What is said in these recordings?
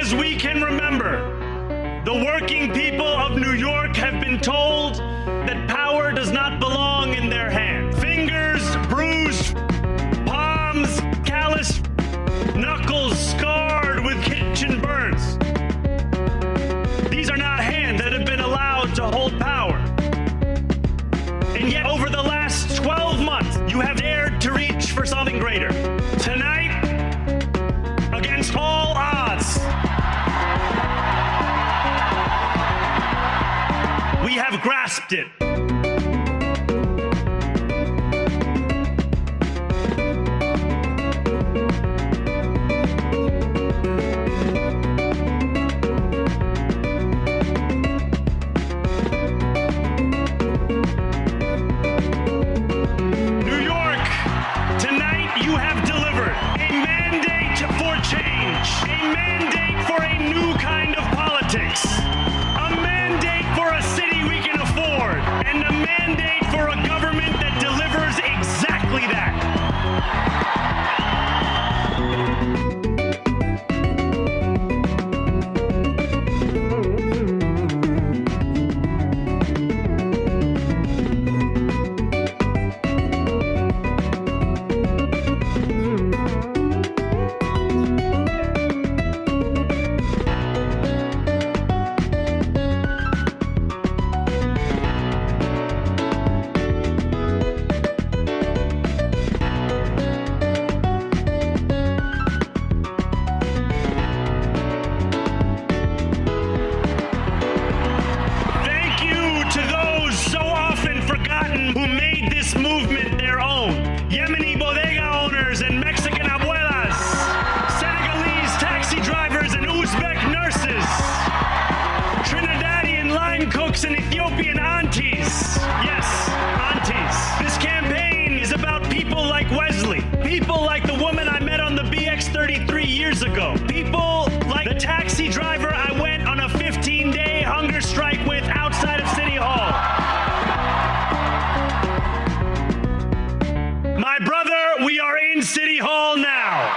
as we can remember, the working people of New York have been told that power does not belong in their hands. Fingers bruised, palms calloused, knuckles scarred with kitchen burns. These are not hands that have been allowed to hold power. And yet, over the last 12 months, you have dared to reach for something greater. Tonight, against all odds, we have grasped it. New York, tonight you have delivered a mandate for change, a mandate for a new kind of politics, a mandate for a city we can afford, and a mandate for a government that delivers exactly that. Thank you to those so often forgotten who made this movement their own. Yemeni bodega owners and Mexican abuelas, Senegalese taxi drivers and Uzbek nurses, Trinidadian line cooks and Ethiopian aunties. Yes, aunties. This campaign is about people like Wesley, people like the woman I met on the BX 33 years ago, people like the taxi driver I went on a 15-day hunger strike with outside of City Hall. My brother, we are in City Hall now.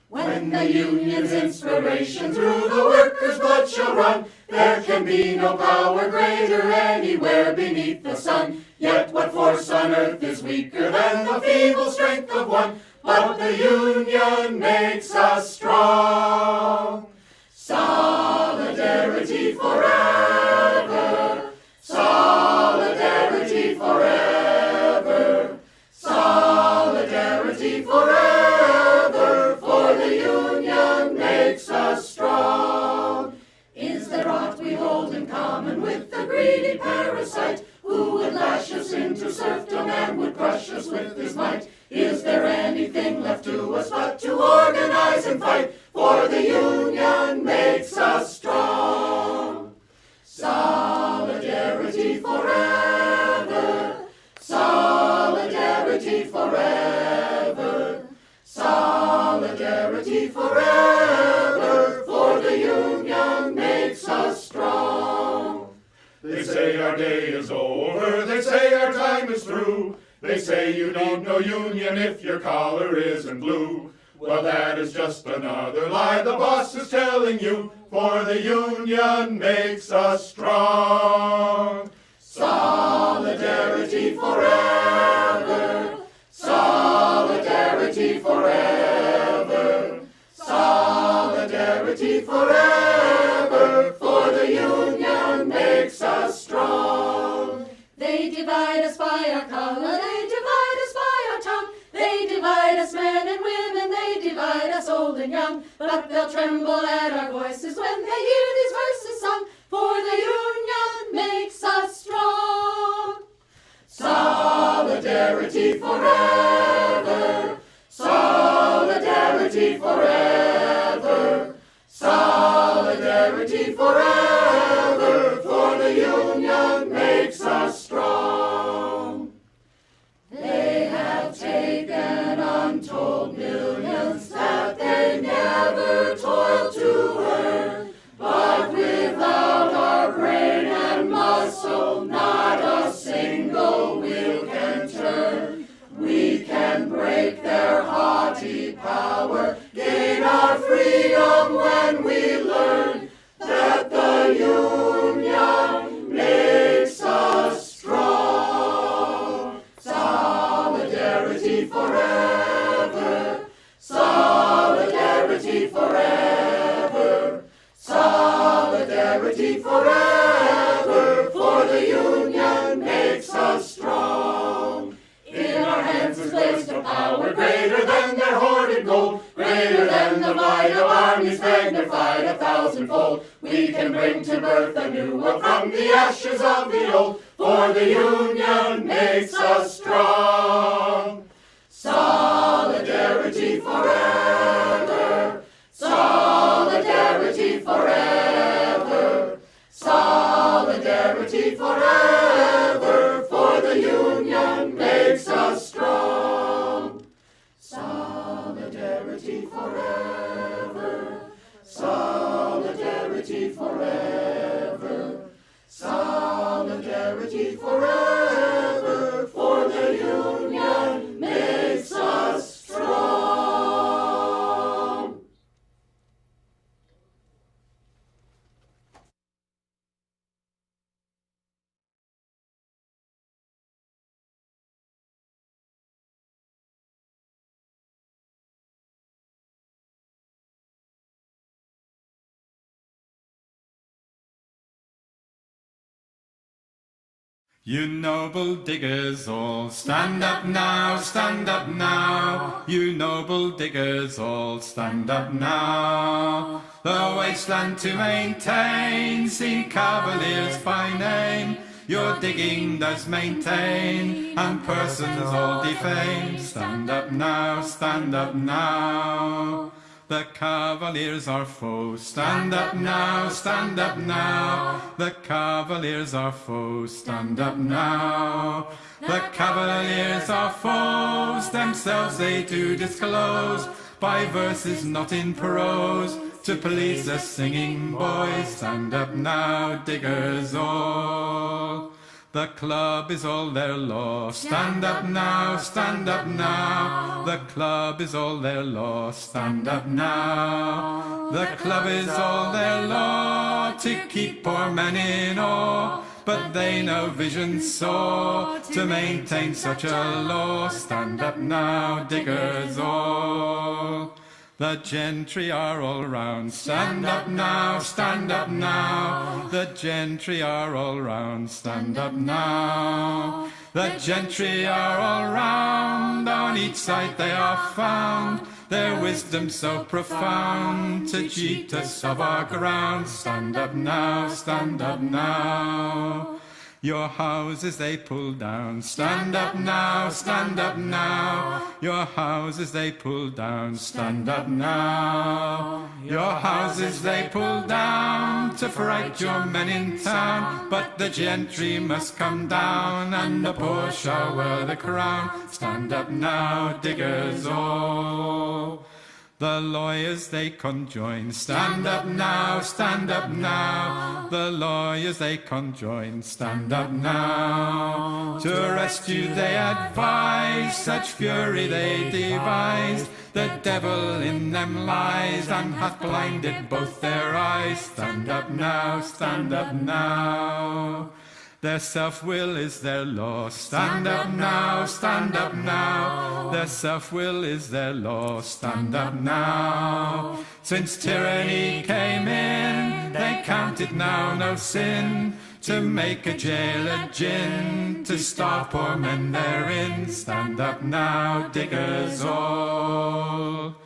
When the union's inspiration through the workers' blood shall run, there can be no power greater anywhere beneath the sun. Yet what force on earth is weaker than the feeble strength of one? But the union makes us strong. Solidarity forever. Solidarity forever. Solidarity forever. For the union makes us strong. Is there aught we hold in common with the greedy parasite who would lash us into serfdom and would crush us with his might? Is there anything left to us but to organize and fight? For the union makes us strong. Solidarity forever. Solidarity forever. Solidarity forever. For the union makes us strong. They say our day is over, they say our time is through. They say you need no union if your collar isn't blue. Well, that is just another lie the boss is telling you, for the union makes us strong. Solidarity forever. Solidarity forever. Solidarity forever. For the union makes us strong. They divide us by our color, they divide us by our tongue. They divide us men and women, they divide us old and young. But they'll tremble at our voices when they hear these verses sung. For the union makes us strong. Solidarity forever. Solidarity forever. Solidarity forever. For the Union makes us strong. They have taken untold millions that they never toiled to earn. But without our brain and muscle, not a single wheel can turn. We can break their haughty power, gain our freedom when we learn that the Union makes us strong. Solidarity forever. Solidarity forever. Solidarity forever. For the Union makes us strong. In our hands is placed a power greater than their hoarded gold, greater than the might of armies magnified 1,000-fold. We can bring to birth a new world from the ashes of the old, for the Union makes us strong. Solidarity forever. Solidarity forever. Solidarity forever. For the Union makes us strong. Solidarity forever. Solidarity forever. Solidarity forever. For the Union makes us strong. You noble diggers all, stand up now, stand up now. You noble diggers all, stand up now. The wasteland to maintain, seen cavaliers by name. Your digging does maintain, and persons all defame. Stand up now, stand up now. The Cavaliers are foes, stand up now, stand up now. The Cavaliers are foes, stand up now. The Cavaliers are foes, themselves they do disclose, by verses not in prose, to please the singing boys. Stand up now, diggers all. The club is all their law. Stand up now, stand up now. The club is all their law. Stand up now. The club is all their law, to keep poor men in awe. But they no vision saw to maintain such a law. Stand up now, diggers all. The gentry are all round. Stand up now, stand up now. The gentry are all round. Stand up now. The gentry are all round. On each side they are found. Their wisdom so profound, to cheat us of our ground. Stand up now, stand up now. Your houses they pull down. Stand up now, stand up now. Your houses they pull down. Stand up now. Your houses they pull down, to fright your men in town. But the gentry must come down, and the poor shall wear the crown. Stand up now, diggers all. The lawyers they conjoin. Stand up now, stand up now. The lawyers they conjoin. Stand up now. To rescue they advise, such fury they devised. The devil in them lies, and hath blinded both their eyes. Stand up now, stand up now. Their self-will is their law. Stand up now, stand up now. Their self-will is their law. Stand up now. Since tyranny came in, they count it now no sin to make a jail a gin, to starve poor men therein. Stand up now, diggers all.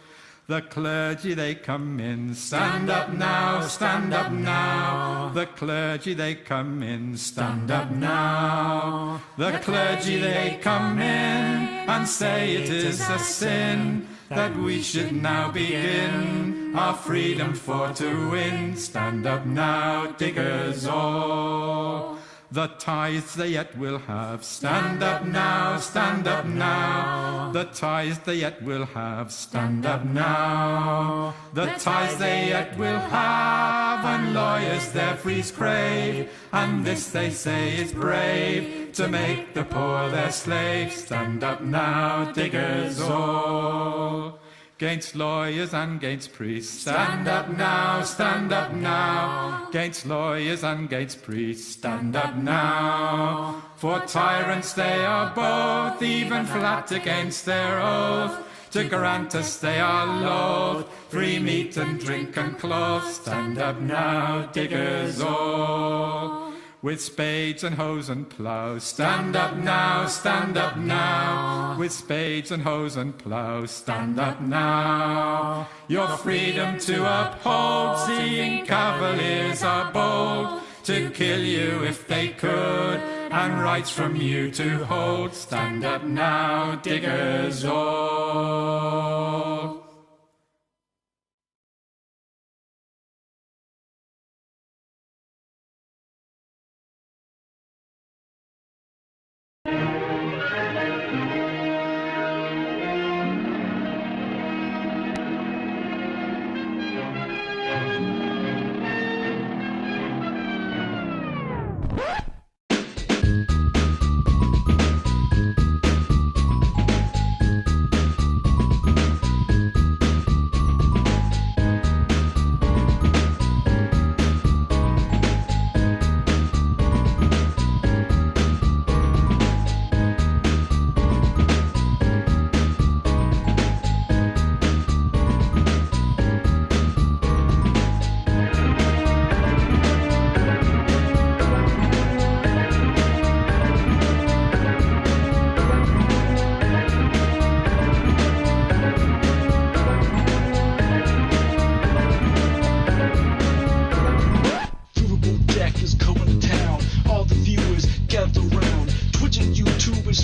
The clergy they come in. Stand up now, stand up now. The clergy they come in. Stand up now. The clergy they come in, and and say it is a sin that we should now begin our freedom for to win. Stand up now, diggers all. The tithes they yet will have. Stand up now, stand up now. The tithes they yet will have. Stand up now. The tithes they yet will have. And lawyers their freeze crave. And this they say is brave, to make the poor their slaves. Stand up now, diggers all. 'Gainst lawyers and 'gainst priests. Stand up now, stand up now. 'Gainst lawyers and 'gainst priests. Stand up now. For tyrants they are both, even flat against their oath. To grant us they are loath, free meat and drink and clothes. Stand up now, diggers all. With spades and hoes and plows. Stand up now, stand up now. With spades and hoes and plows. Stand up now. Your freedom to uphold, seeing cavaliers are bold, to kill you if they could, and rights from you to hold. Stand up now, diggers all.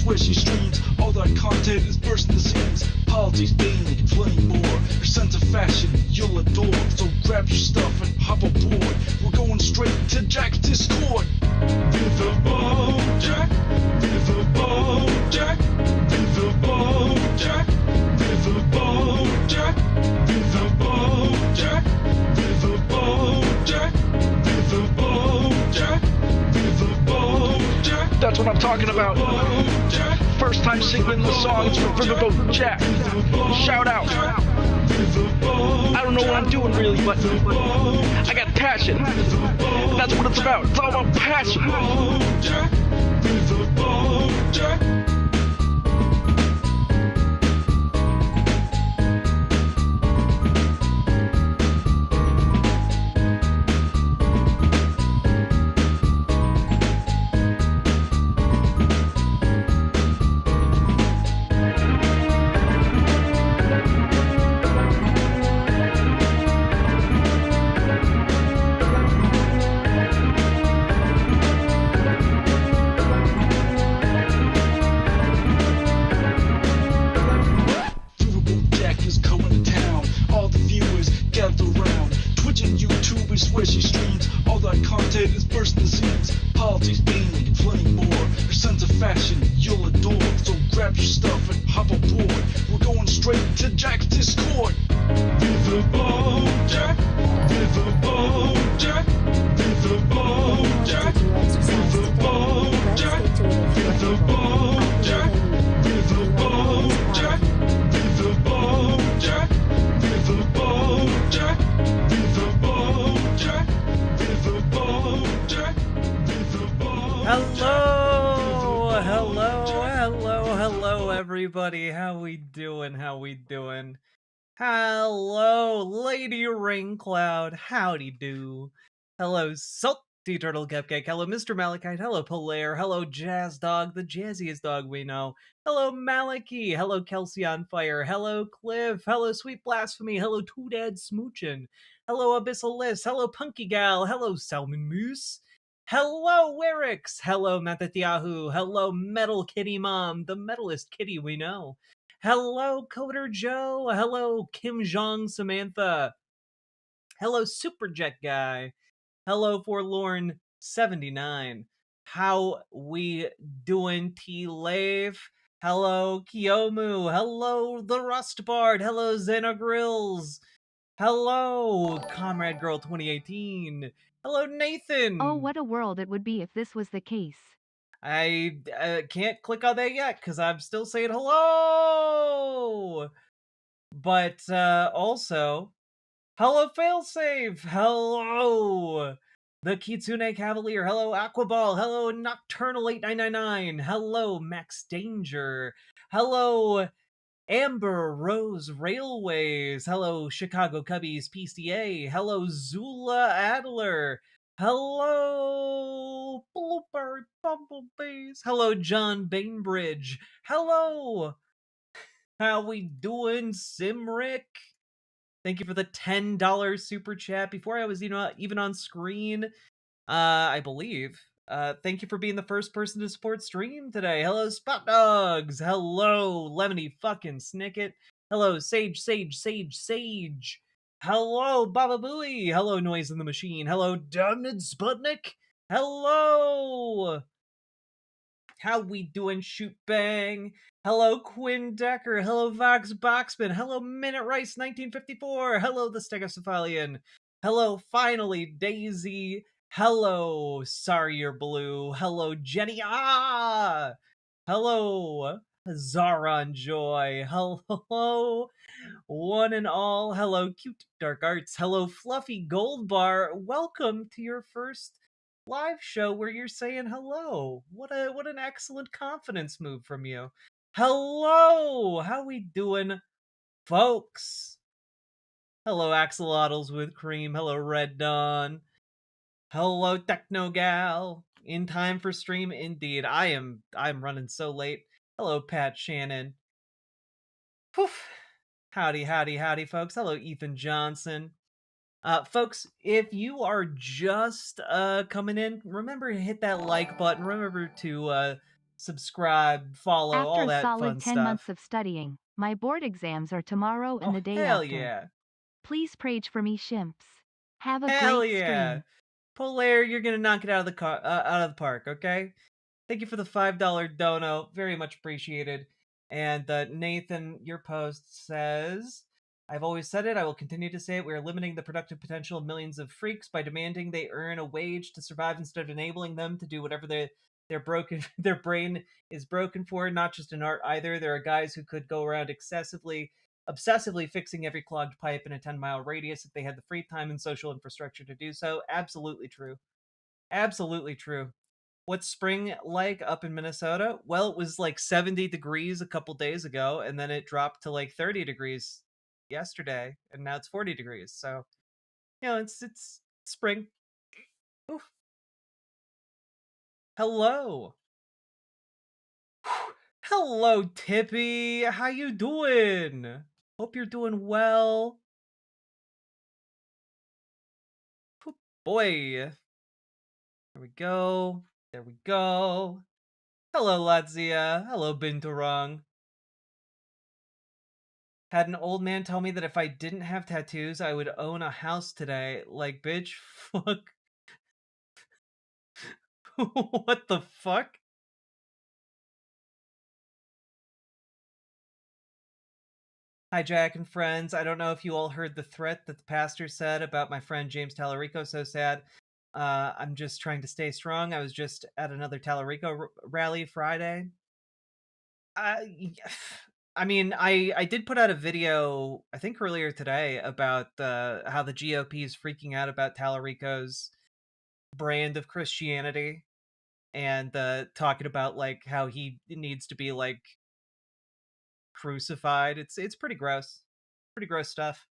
Swishy streams, all that content is bursting the seams. Politics, gaming, and plenty more. Your sense of fashion, you'll adore. So grab your stuff and hop aboard. We're going straight to Jack's Discord. Riverboat Jack, Riverboat Jack, Riverboat Jack, Riverboat Jack, Riverboat Jack, Riverboat Jack, Riverboat Jack, Riverboat Jack. That's what I'm talking about. First time singing the songs for Riverboat Jack. Shout out. I don't know what I'm doing really, but I got passion. And that's what it's about. It's all about passion. Swishy streams, all that content is bursting the seams. Politics, gaming, and plenty more. Your sense of fashion, you'll adore. So grab your stuff and hop aboard. We're going straight to Jack's Discord. Riverboat Jack, Riverboat Jack, Riverboat Jack, Riverboat Jack, Riverboat Jack, Riverboat Jack, Riverboat Jack, Riverboat Jack, Riverboat Jack, Riverboat Jack, Riverboat. Hello, everybody. How we doing? Hello, Lady Raincloud. Howdy do. Hello, Salty Turtle Cupcake. Hello, Mr. Malachite. Hello, Polaire. Hello, Jazz Dog, the jazziest dog we know. Hello, Malachi. Hello, Kelsey on Fire. Hello, Cliff. Hello, Sweet Blasphemy. Hello, Two Dad Smoochin'. Hello, Abyssal Liss. Hello, Punky Gal. Hello, Salmon Moose. Hello, Wyrix. Hello, Mathatyahu. Hello, Metal Kitty Mom, the metalist kitty we know. Hello, Coder Joe. Hello, Kim Jong Samantha. Hello, Superjet Guy. Hello, Forlorn 79. How we doing, T Lave? Hello, Kiyomu. Hello, the Rust Bard. Hello, Xena Grills. Hello, Comrade Girl 2018. Hello, Nathan. Oh, what a world it would be if this was the case. I can't click on that yet because I'm still saying hello. But also, hello, Failsafe. Hello, the Kitsune Cavalier. Hello, Aquaball. Hello, Nocturnal 8999. Hello, Max Danger. Hello, Amber Rose Railways. Hello, Chicago Cubbies PCA. Hello, Zula Adler. Hello, Bluebird Bumblebees. Hello, John Bainbridge. Hello, how we doing, Simric? Thank you for the $10 super chat before I was even on screen. I believe. Thank you for being the first person to support stream today. Hello, Spot Dogs. Hello, Lemony fucking Snicket. Hello, Sage. Hello, Baba Booey. Hello, Noise in the Machine. Hello, Damned Sputnik. Hello. How we doing, Shoot Bang? Hello, Quinn Decker. Hello, Vox Boxman. Hello, Minute Rice 1954. Hello, the Stegocephalian. Hello, finally, Daisy. Hello, Sorry You're Blue. Hello, Jenny. Hello, Zaron Joy. Hello, one and all. Hello, Cute Dark Arts. Hello, Fluffy Gold Bar. Welcome to your first live show where you're saying hello. What an excellent confidence move from you. Hello, how we doing, folks? Hello, axolotls with cream. Hello, Red Dawn. Hello, Techno Gal. In time for stream, indeed. I'm running so late. Hello, Pat Shannon. Poof. Howdy, folks. Hello, Ethan Johnson. Folks, if you are just coming in, remember to hit that like button. Remember to subscribe, follow, After all a that solid fun 10 stuff. months of studying, my board exams are tomorrow and Oh, the day hell after. yeah. Please prage for me, shimps. Have a Hell great yeah. stream. Polaire, you're gonna knock it out of the park, okay? Thank you for the $5 dono. Very much appreciated. And Nathan, your post says, I've always said it, I will continue to say it. We are limiting the productive potential of millions of freaks by demanding they earn a wage to survive instead of enabling them to do whatever their broken their brain is broken for. Not just in art either. There are guys who could go around obsessively fixing every clogged pipe in a 10-mile radius if they had the free time and social infrastructure to do so. Absolutely true. Absolutely true. What's spring like up in Minnesota? Well, it was like 70 degrees a couple days ago, and then it dropped to like 30 degrees yesterday, and now it's 40 degrees. So, it's spring. Oof. Hello. Hello, Tippy. How you doing? Hope you're doing well. Boy. There we go. There we go. Hello, Latzia. Hello, Binturong. Had an old man tell me that if I didn't have tattoos, I would own a house today. Like, bitch, fuck. What the fuck? Hi, Jack and friends. I don't know if you all heard the threat that the pastor said about my friend James Tallarico. So sad. I'm just trying to stay strong. I was just at another Tallarico rally Friday. I mean, I did put out a video, I think earlier today, about how the GOP is freaking out about Tallarico's brand of Christianity, and talking about like how he needs to be like crucified. It's pretty gross. Pretty gross stuff.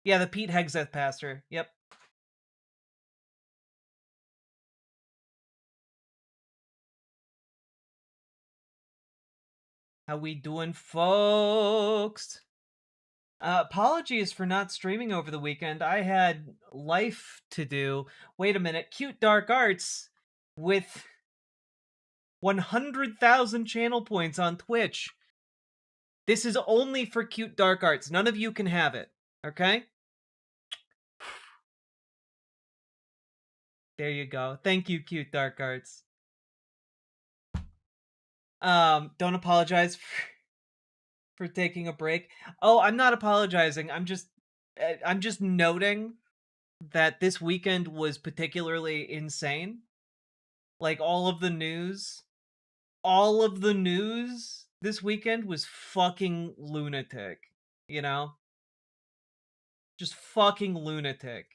Yeah, the Pete Hegseth pastor. Yep. How we doing, folks? Apologies for not streaming over the weekend. I had life to do. Wait a minute. Cute Dark Arts with 100,000 channel points on Twitch. This is only for Cute Dark Arts. None of you can have it. Okay? There you go. Thank you, Cute Dark Arts. Don't apologize for taking a break. Oh, I'm not apologizing. I'm just noting that this weekend was particularly insane. Like all of the news this weekend was fucking lunatic, you know? Just fucking lunatic.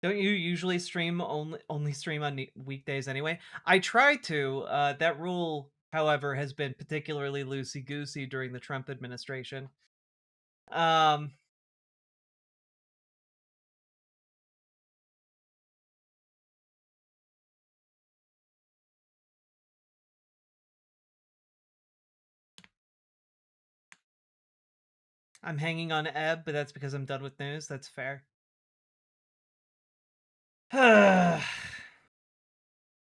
Don't you usually stream only stream on weekdays anyway? I try to. That rule, however, has been particularly loosey-goosey during the Trump administration. I'm hanging on Ebb, but that's because I'm done with news. That's fair.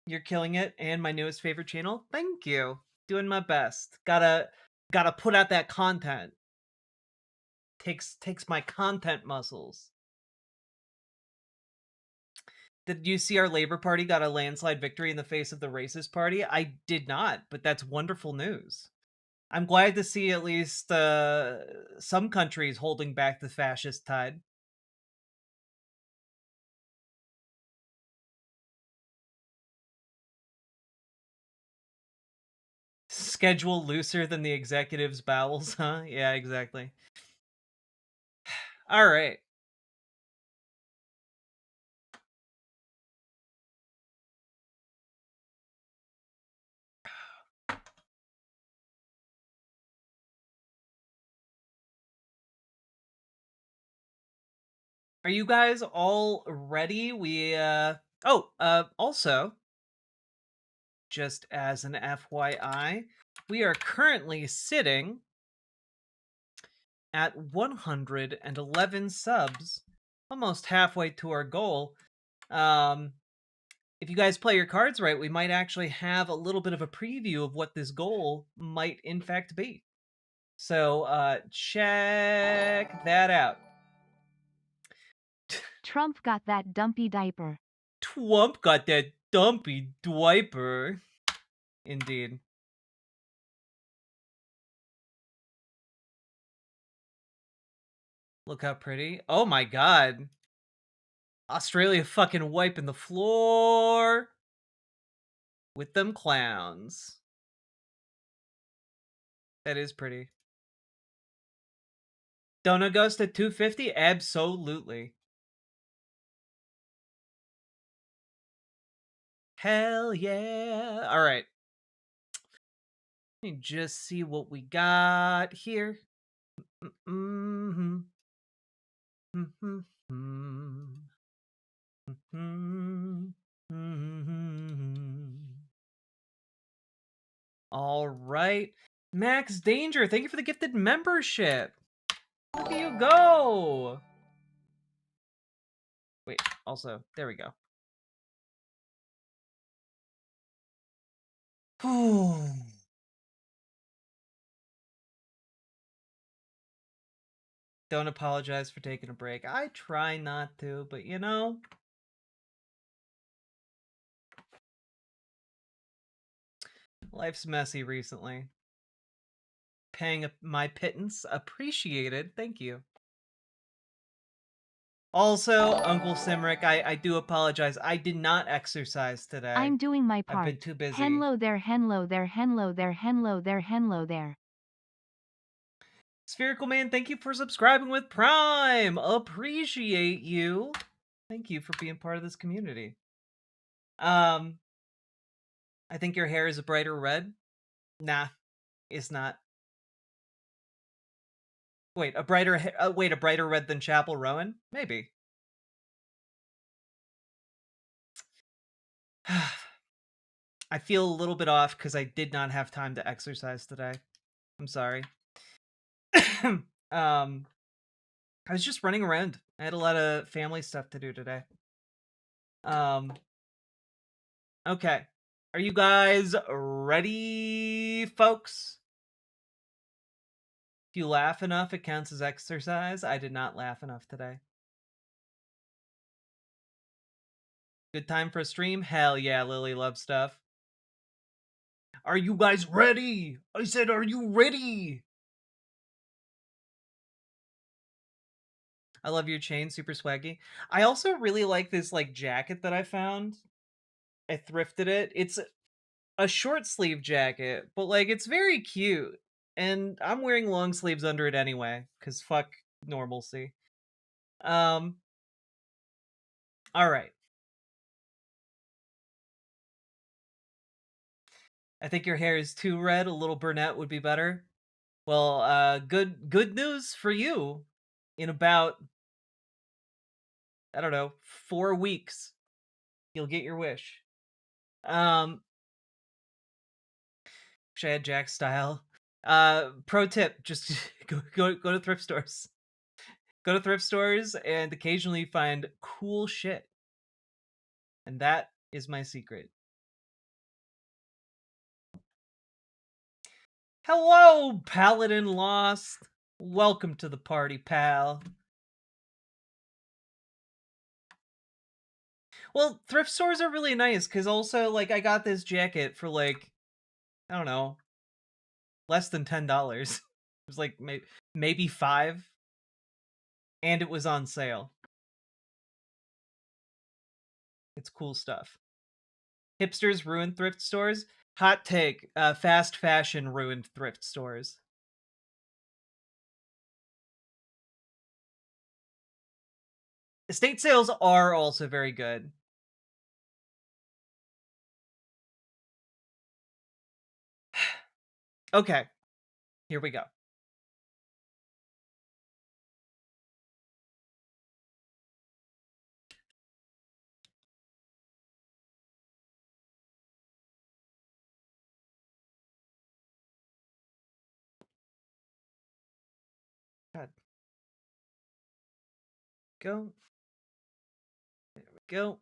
You're killing it, and my newest favorite channel. Thank you. Doing my best. Gotta put out that content. Takes my content muscles. Did you see our Labor Party got a landslide victory in the face of the racist party? I did not, but that's wonderful news. I'm glad to see at least some countries holding back the fascist tide. Schedule looser than the executive's bowels, huh? Yeah, exactly. All right. Are you guys all ready? Also, just as an FYI, we are currently sitting at 111 subs, almost halfway to our goal. If you guys play your cards right, we might actually have a little bit of a preview of what this goal might in fact be. So check that out. Trump got that dumpy diaper. Trump got that dumpy diaper. Indeed. Look how pretty. Oh my god. Australia fucking wiping the floor with them clowns. That is pretty. Donut Ghost at 250? Absolutely. Hell yeah. All right. Let me just see what we got here. All right. Max Danger, thank you for the gifted membership. Look at you go. Wait, also, there we go. Don't apologize for taking a break. I try not to, but you know. Life's messy recently. Paying my pittance. Appreciated. Thank you. Also, Uncle Simric, I do apologize. I did not exercise today. I'm doing my part. I've been too busy. Hello there, hello there, hello there, hello there, hello there. Spherical Man, thank you for subscribing with Prime. Appreciate you. Thank you for being part of this community. I think your hair is a brighter red. Nah, it's not. Wait, a brighter red than Chapel Rowan? Maybe. I feel a little bit off because I did not have time to exercise today. I'm sorry. I was just running around. I had a lot of family stuff to do today. Okay. Are you guys ready, folks? If you laugh enough, it counts as exercise. I did not laugh enough today. Good time for a stream? Hell yeah, Lily loves stuff. Are you guys ready? I said, are you ready? I love your chain, super swaggy. I also really like this like jacket that I found. I thrifted it. It's a short sleeve jacket, but like it's very cute. And I'm wearing long sleeves under it anyway, because fuck normalcy. All right. I think your hair is too red. A little brunette would be better. Well, good news for you. In about, I don't know, 4 weeks, you'll get your wish. Wish I had Jack's style. Pro tip: just go to thrift stores. Go to thrift stores and occasionally find cool shit. And that is my secret. Hello, Paladin Lost. Welcome to the party, pal. Well, thrift stores are really nice because also, like, I got this jacket for like, I don't know, less than $10. It was like maybe $5, and it was on sale. It's cool stuff. Hipsters ruined thrift stores. Hot take: fast fashion ruined thrift stores. Estate sales are also very good. Okay, here we go. God. Go. There we go.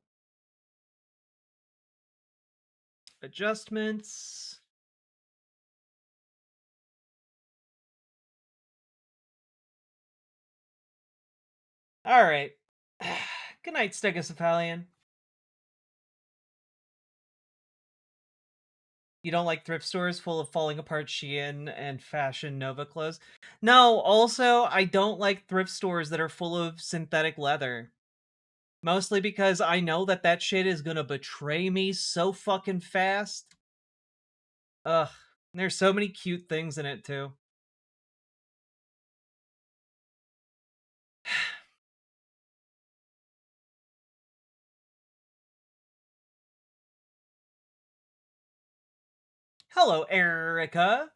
Adjustments. All right. Good night, Stegocephalian. You don't like thrift stores full of falling apart Shein and Fashion Nova clothes? No, also, I don't like thrift stores that are full of synthetic leather. Mostly because I know that that shit is gonna betray me so fucking fast. Ugh. There's so many cute things in it, too. Hello, Erica.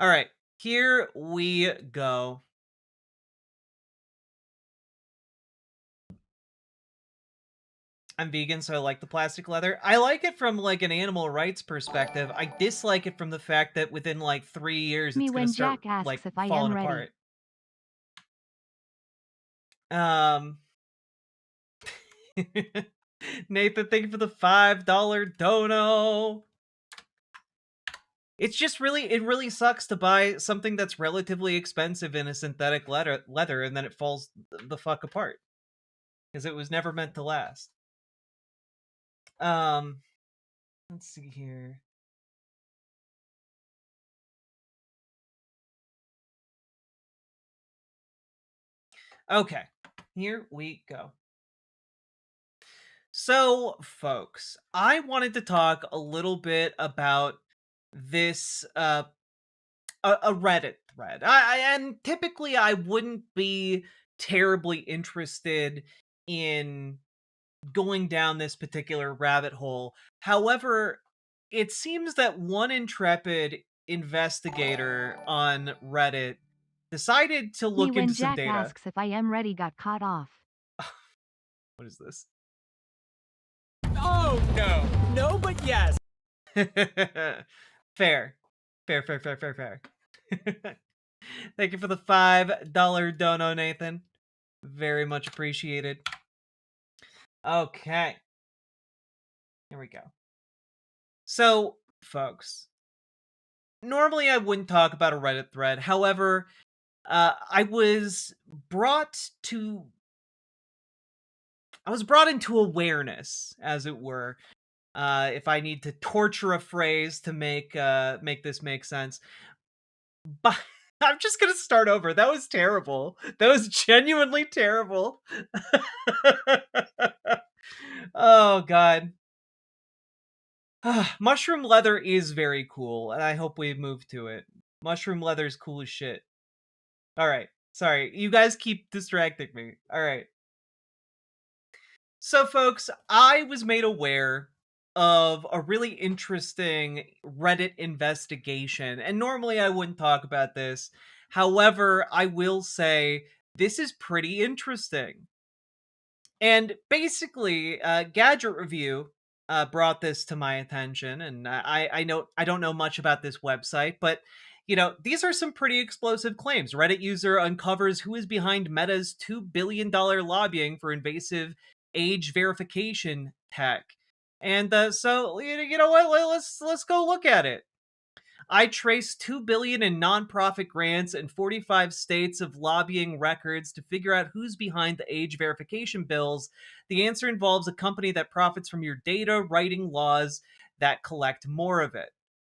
All right, here we go. I'm vegan, so I like the plastic leather. I like it from like an animal rights perspective. I dislike it from the fact that within like 3 years Me it's gonna when start Jack asks like if I am falling ready. apart. Nathan, thank you for the $5 dono. It's just it really sucks to buy something that's relatively expensive in a synthetic leather and then it falls the fuck apart. Because it was never meant to last. Let's see here. Okay, here we go. So, folks, I wanted to talk a little bit about this a Reddit thread. And typically I wouldn't be terribly interested in going down this particular rabbit hole. However, it seems that one intrepid investigator on Reddit decided to Me look when into some Jack data. asks if I am ready got caught off. What is this? Oh, no. No, but yes. Fair. Fair. Thank you for the $5 dono, Nathan. Very much appreciated. Okay. Here we go. So, folks, normally I wouldn't talk about a Reddit thread. However, I was brought into awareness, as it were. If I need to torture a phrase to make this make sense, but I'm just gonna start over. That was terrible. That was genuinely terrible. Oh god. Mushroom leather is very cool, and I hope we move to it. Mushroom leather is cool as shit. Alright. Sorry, you guys keep distracting me. Alright. So, folks, I was made aware of a really interesting Reddit investigation, and normally I wouldn't talk about this. However, I will say this is pretty interesting. And basically, Gadget Review brought this to my attention, and I don't know much about this website, but these are some pretty explosive claims. Reddit user uncovers who is behind Meta's $2 billion lobbying for invasive age verification tech. And so you know what? Let's go look at it. I traced $2 billion in nonprofit grants and 45 states of lobbying records to figure out who's behind the age verification bills. The answer involves a company that profits from your data, writing laws that collect more of it.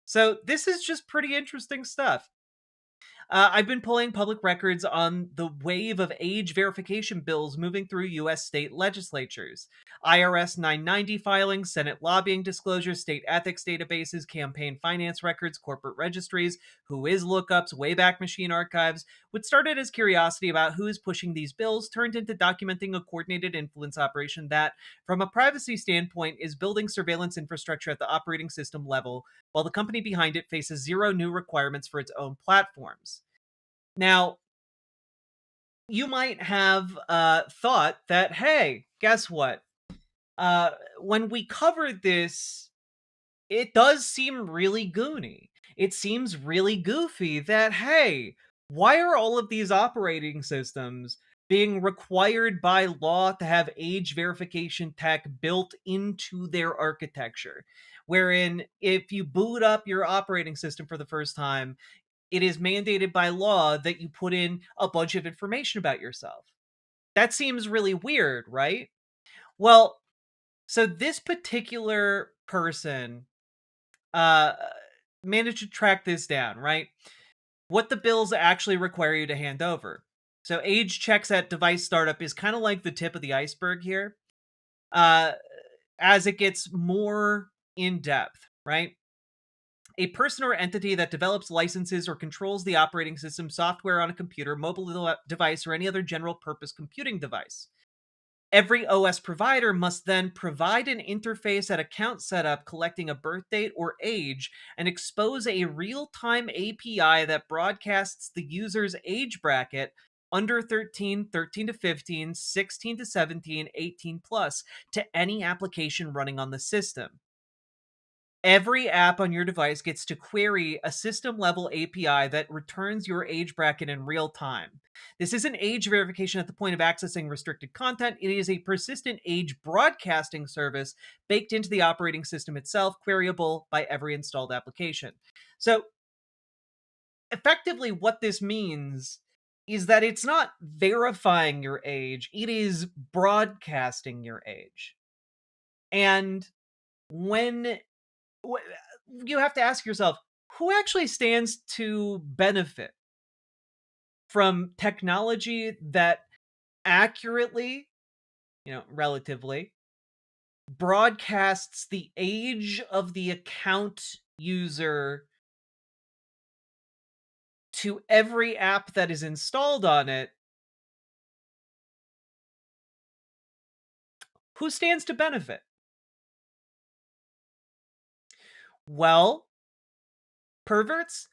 So this is just pretty interesting stuff. I've been pulling public records on the wave of age verification bills moving through U.S. state legislatures. IRS 990 filings, Senate lobbying disclosures, state ethics databases, campaign finance records, corporate registries, Whois lookups, Wayback Machine archives. What started as curiosity about who is pushing these bills turned into documenting a coordinated influence operation that, from a privacy standpoint, is building surveillance infrastructure at the operating system level, while the company behind it faces zero new requirements for its own platforms. Now, you might have thought that, hey, guess what? When we covered this, it does seem really goony. It seems really goofy that, hey, why are all of these operating systems being required by law to have age verification tech built into their architecture? Wherein, if you boot up your operating system for the first time, it is mandated by law that you put in a bunch of information about yourself. That seems really weird, right? Well, so this particular person managed to track this down, right? What the bills actually require you to hand over. So age checks at device startup is kind of like the tip of the iceberg here. As it gets more in depth, right? A person or entity that develops, licenses, or controls the operating system, software on a computer, mobile device, or any other general purpose computing device. Every OS provider must then provide an interface at account setup collecting a birth date or age and expose a real-time API that broadcasts the user's age bracket under 13, 13 to 15, 16 to 17, 18 plus to any application running on the system. Every app on your device gets to query a system-level API that returns your age bracket in real time. This isn't age verification at the point of accessing restricted content. It is a persistent age broadcasting service baked into the operating system itself, queryable by every installed application. So, effectively, what this means is that it's not verifying your age, it is broadcasting your age. And when you have to ask yourself, who actually stands to benefit from technology that accurately, relatively, broadcasts the age of the account user to every app that is installed on it? Who stands to benefit? Well, perverts?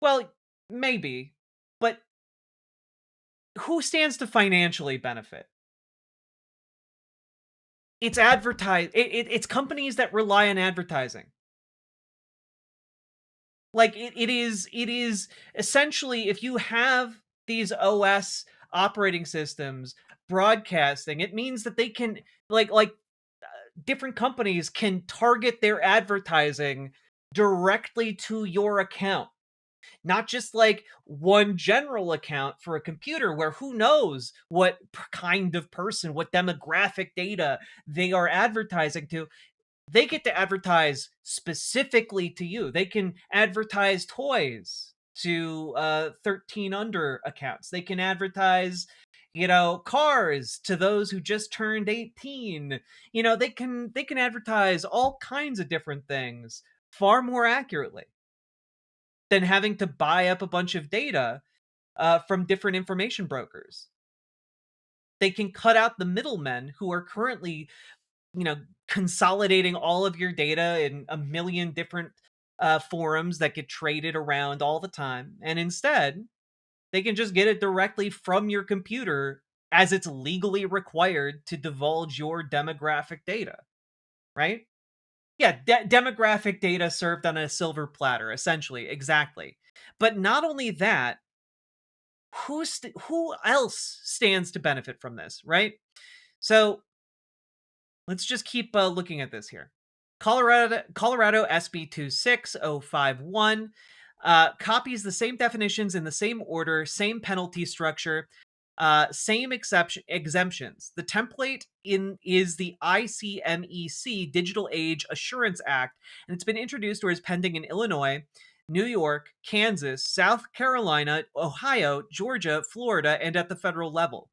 Well, maybe, but who stands to financially benefit? it's it's companies that rely on advertising. Like it is essentially, if you have these OS operating systems broadcasting, it means that they can different companies can target their advertising directly to your account. Not just like one general account for a computer where who knows what kind of person, what demographic data they are advertising to. They get to advertise specifically to you. They can advertise toys to 13 under accounts. They can advertise, cars to those who just turned 18. They can advertise all kinds of different things far more accurately than having to buy up a bunch of data from different information brokers. They can cut out the middlemen who are currently, consolidating all of your data in a million different forums that get traded around all the time. And instead, they can just get it directly from your computer as it's legally required to divulge your demographic data, right? Yeah, demographic data served on a silver platter, essentially, exactly. But not only that, who else stands to benefit from this, right? So let's just keep looking at this here. Colorado SB 26051 copies the same definitions in the same order, same penalty structure, same exemptions. The template is the ICMEC Digital Age Assurance Act, and it's been introduced or is pending in Illinois, New York, Kansas, South Carolina, Ohio, Georgia, Florida, and at the federal level.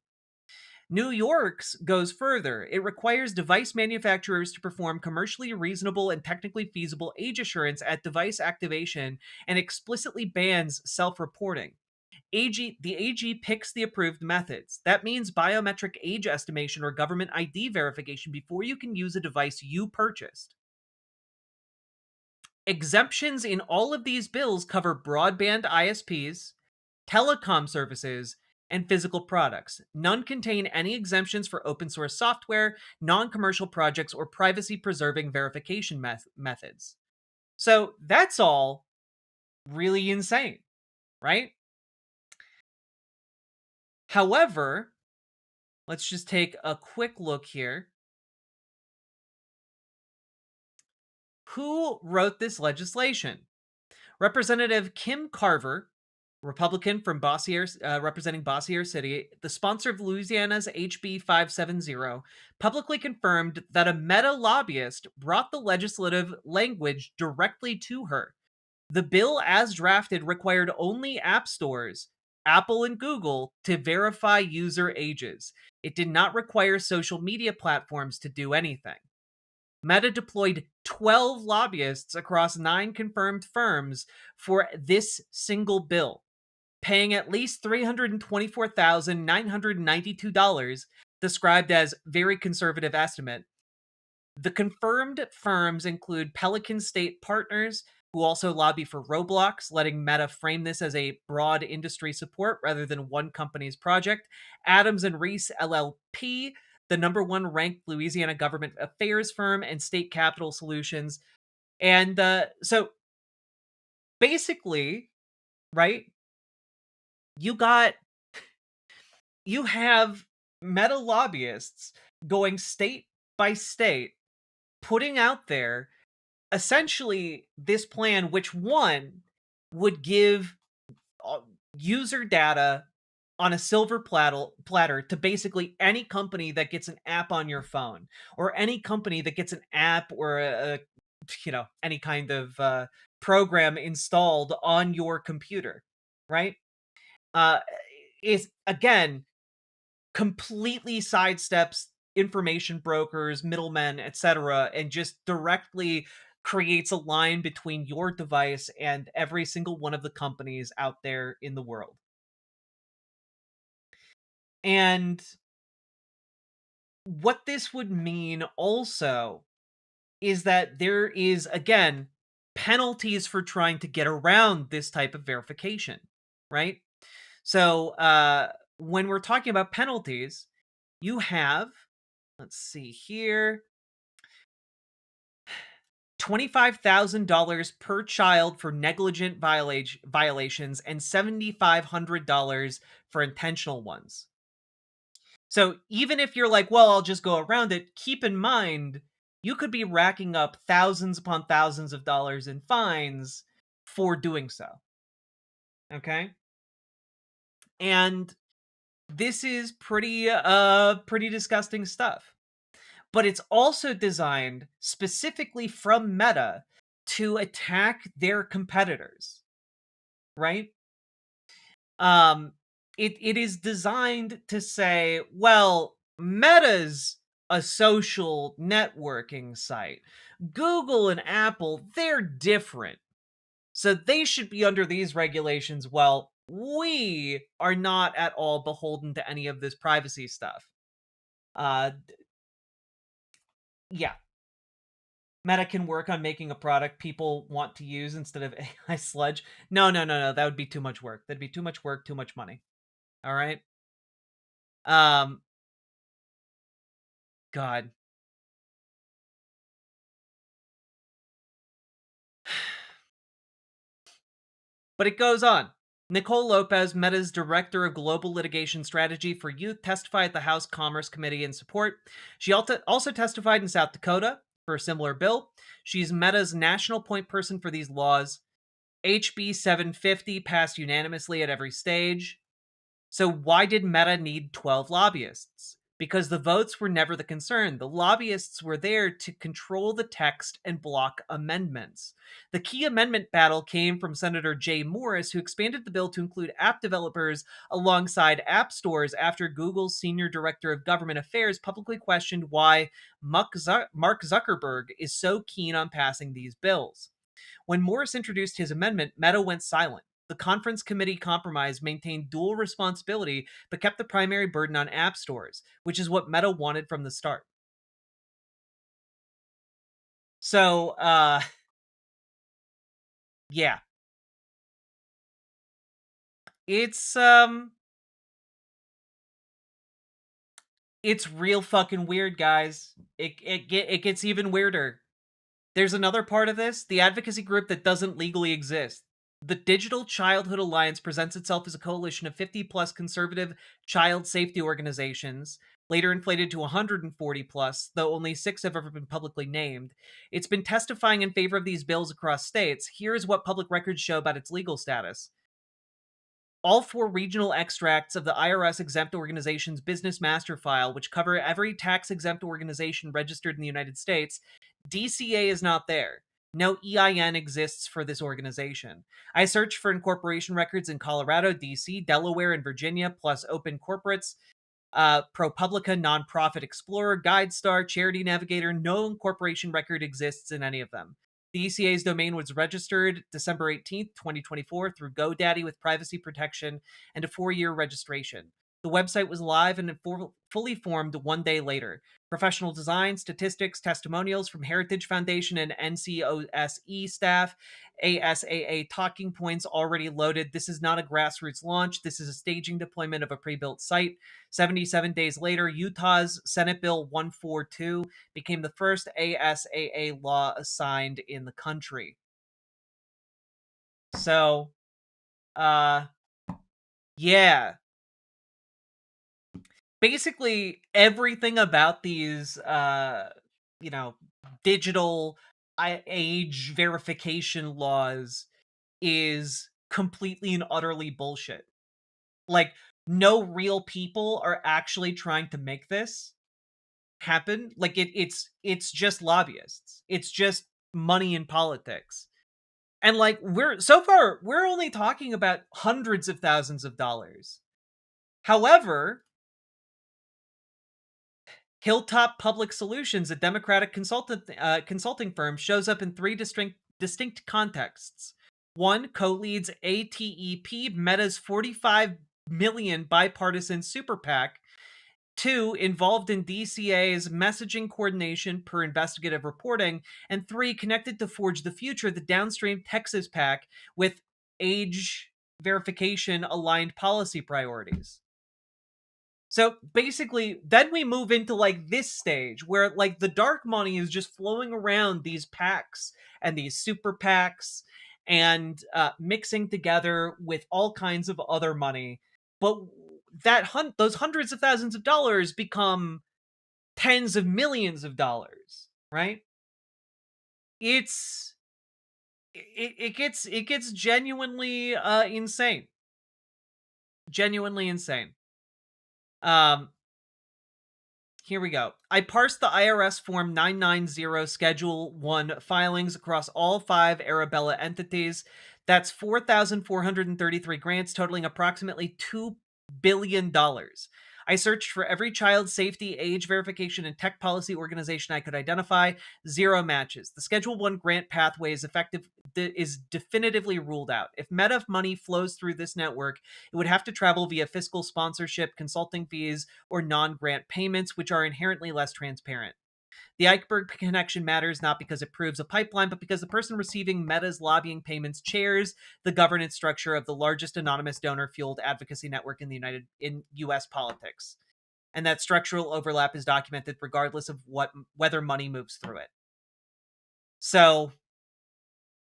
New York's goes further. It requires device manufacturers to perform commercially reasonable and technically feasible age assurance at device activation and explicitly bans self-reporting. The AG picks the approved methods. That means biometric age estimation or government ID verification before you can use a device you purchased. Exemptions in all of these bills cover broadband ISPs, telecom services, and physical products. None contain any exemptions for open source software, non-commercial projects, or privacy-preserving verification methods. So that's all really insane, right? However, let's just take a quick look here. Who wrote this legislation? Representative Kim Carver, Republican from Bossier, representing Bossier City, the sponsor of Louisiana's HB 570, publicly confirmed that a Meta lobbyist brought the legislative language directly to her. The bill, as drafted, required only app stores, Apple and Google, to verify user ages. It did not require social media platforms to do anything. Meta deployed 12 lobbyists across 9 confirmed firms for this single bill, paying at least $324,992, described as very conservative estimate. The confirmed firms include Pelican State Partners, who also lobby for Roblox, letting Meta frame this as a broad industry support rather than one company's project, Adams and Reese LLP, the number 1 ranked Louisiana government affairs firm, and State Capital Solutions. And so basically, right, you have Meta lobbyists going state by state, putting out there essentially this plan, which one would give user data on a silver platter to basically any company that gets an app on your phone, or any company that gets an app or any kind of program installed on your computer, right? Is again completely sidesteps information brokers, middlemen, etc., and just directly creates a line between your device and every single one of the companies out there in the world. And what this would mean also is that there is, again, penalties for trying to get around this type of verification, right? So when we're talking about penalties, you have, let's see here. $25,000 per child for negligent violations and $7,500 for intentional ones. So even if you're like, well, I'll just go around it, keep in mind, you could be racking up thousands upon thousands of dollars in fines for doing so. Okay? And this is pretty disgusting stuff. But it's also designed specifically from Meta to attack their competitors, right? It is designed to say, well, Meta's a social networking site. Google and Apple, they're different. So they should be under these regulations. Well, we are not at all beholden to any of this privacy stuff. Yeah. Meta can work on making a product people want to use instead of AI sludge. No. That would be too much work. That'd be too much work, too much money. All right. God. But it goes on. Nicole Lopez, Meta's Director of Global Litigation Strategy for Youth, testified at the House Commerce Committee in support. She also testified in South Dakota for a similar bill. She's Meta's national point person for these laws. HB 750 passed unanimously at every stage. So why did Meta need 12 lobbyists? Because the votes were never the concern. The lobbyists were there to control the text and block amendments. The key amendment battle came from Senator Jay Morris, who expanded the bill to include app developers alongside app stores after Google's senior director of government affairs publicly questioned why Mark Zuckerberg is so keen on passing these bills. When Morris introduced his amendment, Meta went silent. The conference committee compromise maintained dual responsibility, but kept the primary burden on app stores, which is what Meta wanted from the start. So, yeah. It's real fucking weird, guys. It gets even weirder. There's another part of this, the advocacy group that doesn't legally exist. The Digital Childhood Alliance presents itself as a coalition of 50-plus conservative child safety organizations, later inflated to 140-plus, though only 6 have ever been publicly named. It's been testifying in favor of these bills across states. Here's what public records show about its legal status. All 4 regional extracts of the IRS exempt organization's business master file, which cover every tax-exempt organization registered in the United States, DCA is not there. No EIN exists for this organization. I searched for incorporation records in Colorado, DC, Delaware, and Virginia, plus Open Corporates, ProPublica, Nonprofit Explorer, GuideStar, Charity Navigator. No incorporation record exists in any of them. The ECA's domain was registered December 18th, 2024 through GoDaddy with privacy protection and a 4-year registration. The website was live and fully formed 1 day later. Professional design, statistics, testimonials from Heritage Foundation and NCOSE staff, ASAA talking points already loaded. This is not a grassroots launch. This is a staging deployment of a pre-built site. 77 days later, Utah's Senate Bill 142 became the first ASAA law assigned in the country. So, yeah. Basically, everything about these, digital age verification laws is completely and utterly bullshit. Like, no real people are actually trying to make this happen. Like, it's just lobbyists. It's just money in politics. And like, we're only talking about hundreds of thousands of dollars. However, Hilltop Public Solutions, a Democratic consulting firm, shows up in 3 distinct contexts. 1, co-leads ATEP, Meta's $45 million bipartisan super PAC. 2, involved in DCA's messaging coordination per investigative reporting. And 3, connected to Forge the Future, the downstream Texas PAC, with age verification aligned policy priorities. So basically, then we move into like this stage where like the dark money is just flowing around these PACs and these super PACs and mixing together with all kinds of other money. But those hundreds of thousands of dollars become tens of millions of dollars, right? It gets genuinely insane. Genuinely insane. Here we go. I parsed the IRS Form 990 Schedule 1 filings across all 5 Arabella entities. That's 4,433 grants totaling approximately $2 billion. I searched for every child safety, age verification, and tech policy organization I could identify. 0 matches. The Schedule 1 grant pathway is definitively ruled out. If Meta money flows through this network, it would have to travel via fiscal sponsorship, consulting fees, or non-grant payments, which are inherently less transparent. The Eichberg connection matters not because it proves a pipeline, but because the person receiving Meta's lobbying payments chairs the governance structure of the largest anonymous donor-fueled advocacy network in U.S. politics. And that structural overlap is documented regardless of whether money moves through it. So,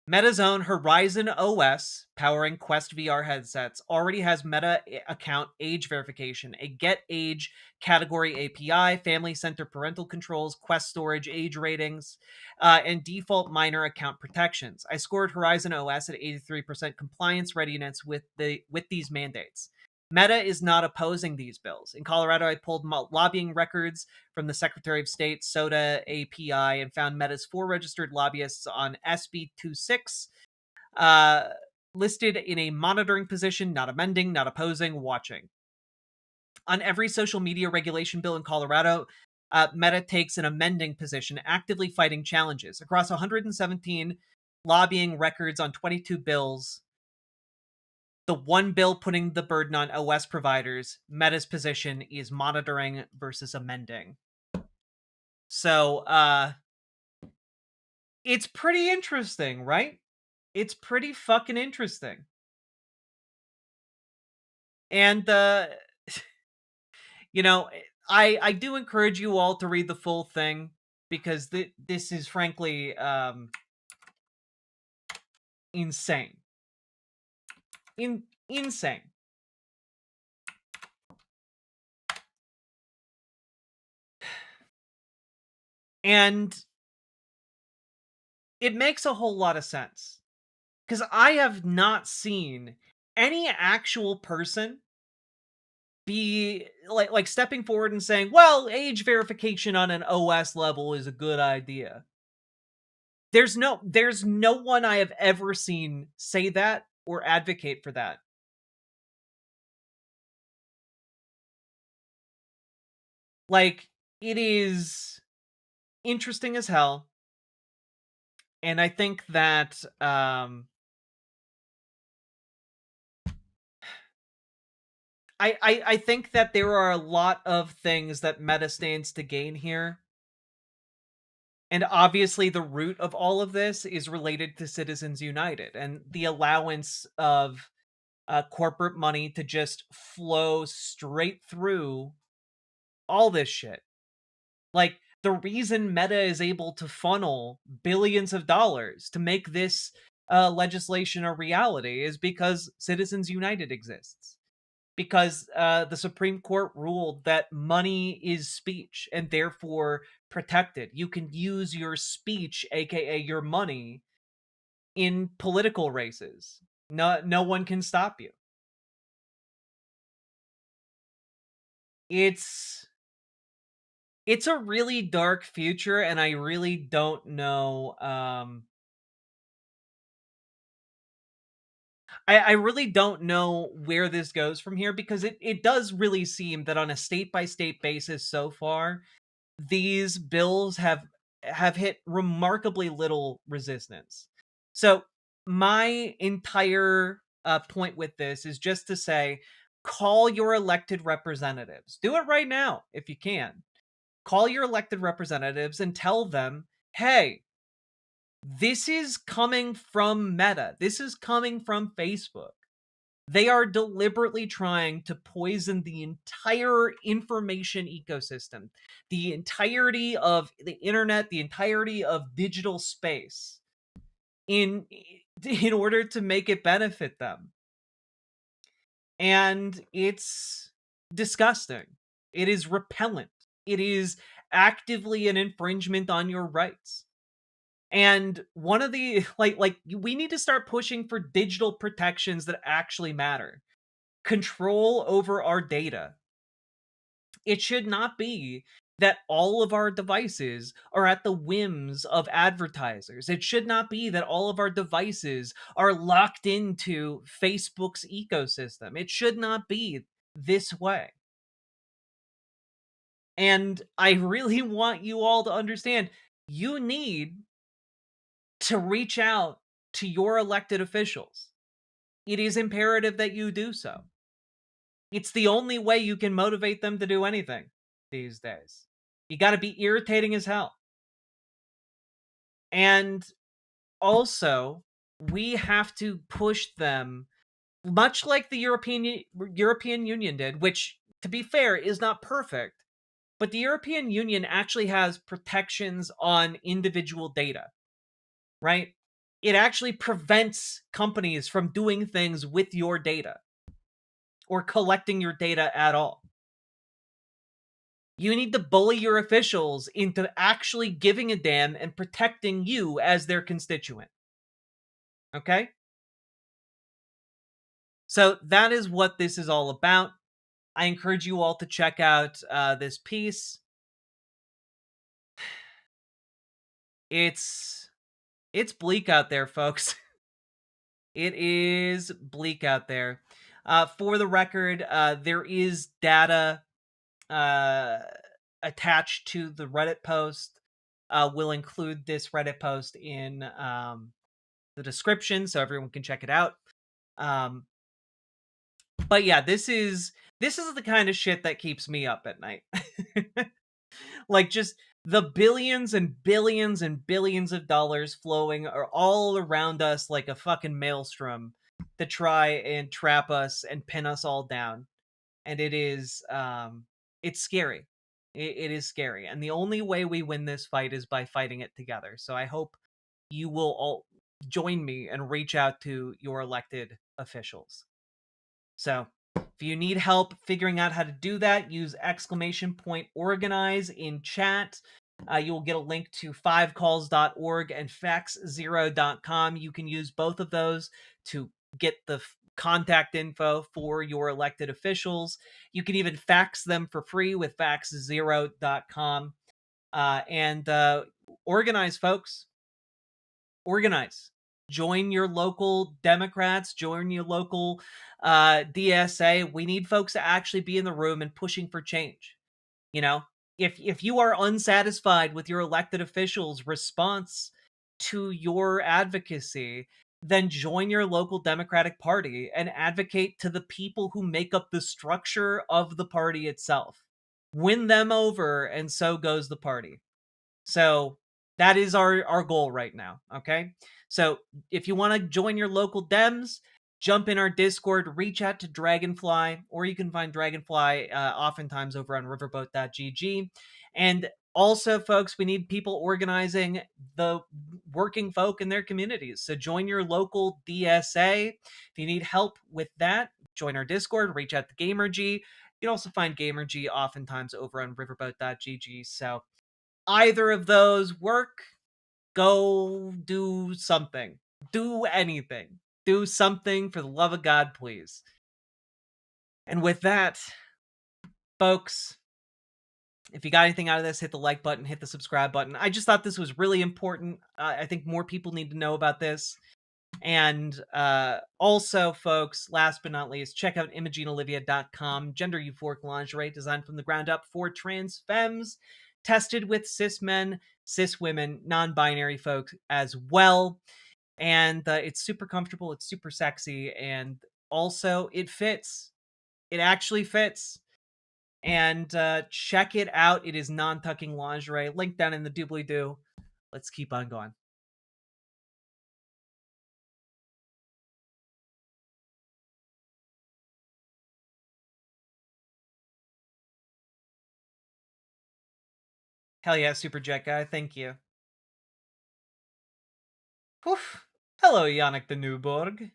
Meta's own Horizon OS, powering Quest VR headsets, already has Meta account age verification, a get age category API, family center parental controls, Quest storage age ratings, and default minor account protections. I scored Horizon OS at 83% compliance readiness with these mandates. Meta is not opposing these bills. In Colorado, I pulled lobbying records from the Secretary of State SODA API and found Meta's 4 registered lobbyists on SB 26 listed in a monitoring position, not amending, not opposing, watching. On every social media regulation bill in Colorado, Meta takes an amending position, actively fighting challenges. Across 117 lobbying records on 22 bills, the one bill putting the burden on OS providers, Meta's position is monitoring versus amending. So, it's pretty interesting, right? It's pretty fucking interesting. And, you know, I do encourage you all to read the full thing because this is frankly, insane. Insane. And it makes a whole lot of sense. Because I have not seen any actual person be like stepping forward and saying, well, age verification on an OS level is a good idea. There's no one I have ever seen say that or advocate for that. Like, it is interesting as hell. And I think that I think that there are a lot of things that Meta stands to gain here. And obviously the root of all of this is related to Citizens United and the allowance of corporate money to just flow straight through all this shit. Like, the reason Meta is able to funnel billions of dollars to make this legislation a reality is because Citizens United exists. Because the Supreme Court ruled that money is speech and therefore protected. You can use your speech, aka your money, in political races. No one can stop you. It's a really dark future, and I really don't know. I really don't know where this goes from here because it does really seem that on a state-by-state basis so far, these bills have hit remarkably little resistance. So my entire point with this is just to say, call your elected representatives. Do it right now if you can. Call your elected representatives and tell them, hey, this is coming from Meta. This is coming from Facebook. They are deliberately trying to poison the entire information ecosystem, the entirety of the internet, the entirety of digital space in order to make it benefit them. And it's disgusting. It is repellent. It is actively an infringement on your rights. And one of the we need to start pushing for digital protections that actually matter. Control over our data. It should not be that all of our devices are at the whims of advertisers. It should not be that all of our devices are locked into Facebook's ecosystem. It should not be this way. And I really want you all to understand, you need to reach out to your elected officials. It is imperative that you do so. It's the only way you can motivate them to do anything these days. You got to be irritating as hell. And also, we have to push them, much like the European Union did, which, to be fair, is not perfect. But the European Union actually has protections on individual data, right? It actually prevents companies from doing things with your data or collecting your data at all. You need to bully your officials into actually giving a damn and protecting you as their constituent. Okay? So that is what this is all about. I encourage you all to check out this piece. It's bleak out there, folks. It is bleak out there. For the record, there is data attached to the Reddit post. We'll include this Reddit post in the description so everyone can check it out. But yeah, this is the kind of shit that keeps me up at night. Like, just the billions and billions and billions of dollars flowing are all around us like a fucking maelstrom to try and trap us and pin us all down. And it is it's scary. It is scary. And the only way we win this fight is by fighting it together. So I hope you will all join me and reach out to your elected officials. So if you need help figuring out how to do that, use !organize in chat. You will get a link to 5calls.org and fax0.com. You can use both of those to get the contact info for your elected officials. You can even fax them for free with fax0.com. And organize, folks. Organize. Join your local Democrats. Join your local DSA. We need folks to actually be in the room and pushing for change. You know, if you are unsatisfied with your elected officials' response to your advocacy, then join your local Democratic Party and advocate to the people who make up the structure of the party itself. Win them over, and so goes the party. So that is our goal right now, okay? So if you want to join your local Dems, jump in our Discord, reach out to Dragonfly, or you can find Dragonfly oftentimes over on riverboat.gg. And also, folks, we need people organizing the working folk in their communities. So join your local DSA. If you need help with that, join our Discord, reach out to GamerG. You can also find GamerG oftentimes over on riverboat.gg. So either of those work, go do something. Do anything. Do something for the love of God, please. And with that, folks, if you got anything out of this, hit the like button, hit the subscribe button. I just thought this was really important. I think more people need to know about this. And also, folks, last but not least, check out ImogeneOlivia.com. Gender euphoric lingerie designed from the ground up for trans femmes, tested with cis men, cis women, non-binary folks as well. And it's super comfortable, it's super sexy, and also it fits. It actually fits. And check it out. It is non-tucking lingerie. Link down in the doobly-doo. Let's keep on going. Hell yeah, Super Jet Guy. Thank you. Whew. Hello, Yannick the Newborg.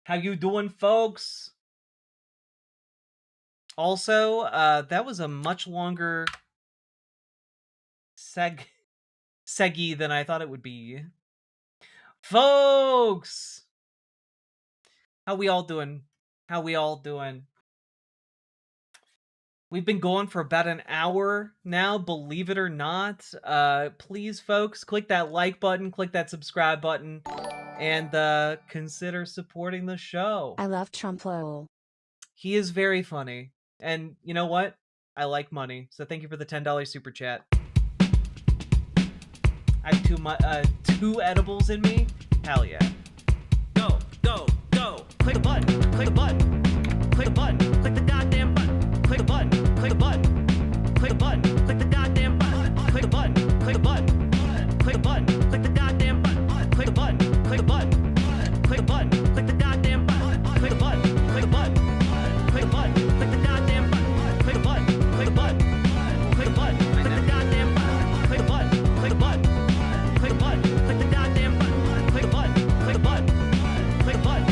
How you doing, folks? Also, that was a much longer seggy than I thought it would be. Folks! How we all doing? How we all doing? We've been going for about an hour now, believe it or not. Please, folks, click that like button, click that subscribe button, and consider supporting the show. I love Trump lol. He is very funny. And you know what? I like money. So thank you for the $10 super chat. I have two edibles in me. Hell yeah. Go, go, go. Click a button. Click a button. Click a button. Click the goddamn button. Click a button. Click a button. Click a button. Click the goddamn button. Click a button. Click a button. Click a button. Click the goddamn button. Click a button. Click a button. Click a button. Click the goddamn button. Click a button. Click a button. Click a button. Click the goddamn button. Click a button. Click a button. Click a button. Click the goddamn button. Click a button. Click a button. Click a button. Click the goddamn button. Click a button. Click a button. Click a button. Click the goddamn button. Click button. Click button. Click button. Click button. Click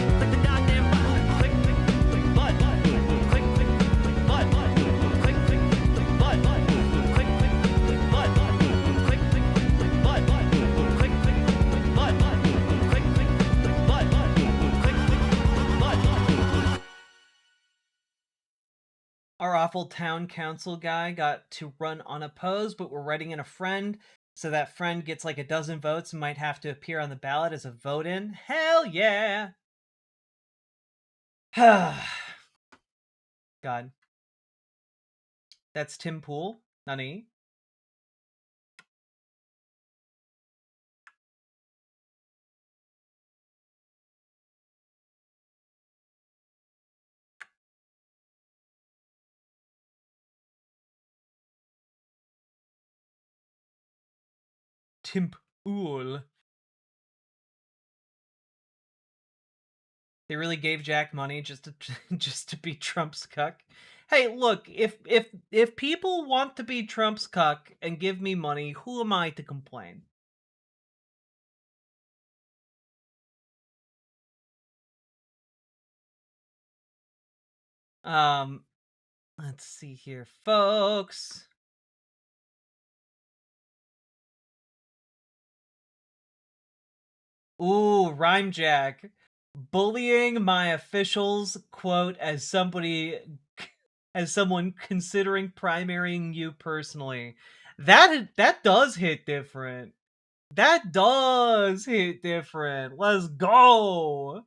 Our awful town council guy got to run unopposed, but we're writing in a friend, so that friend gets like a dozen votes and might have to appear on the ballot as a vote-in. Hell yeah! God. That's Tim Pool? Nani? Tim Pool. They really gave Jack money just to be Trump's cuck. Hey, look, if people want to be Trump's cuck and give me money, who am I to complain? Let's see here, folks. Ooh, Rhyme Jack. Bullying my officials, quote, as someone considering primarying you personally. That does hit different. That does hit different. Let's go.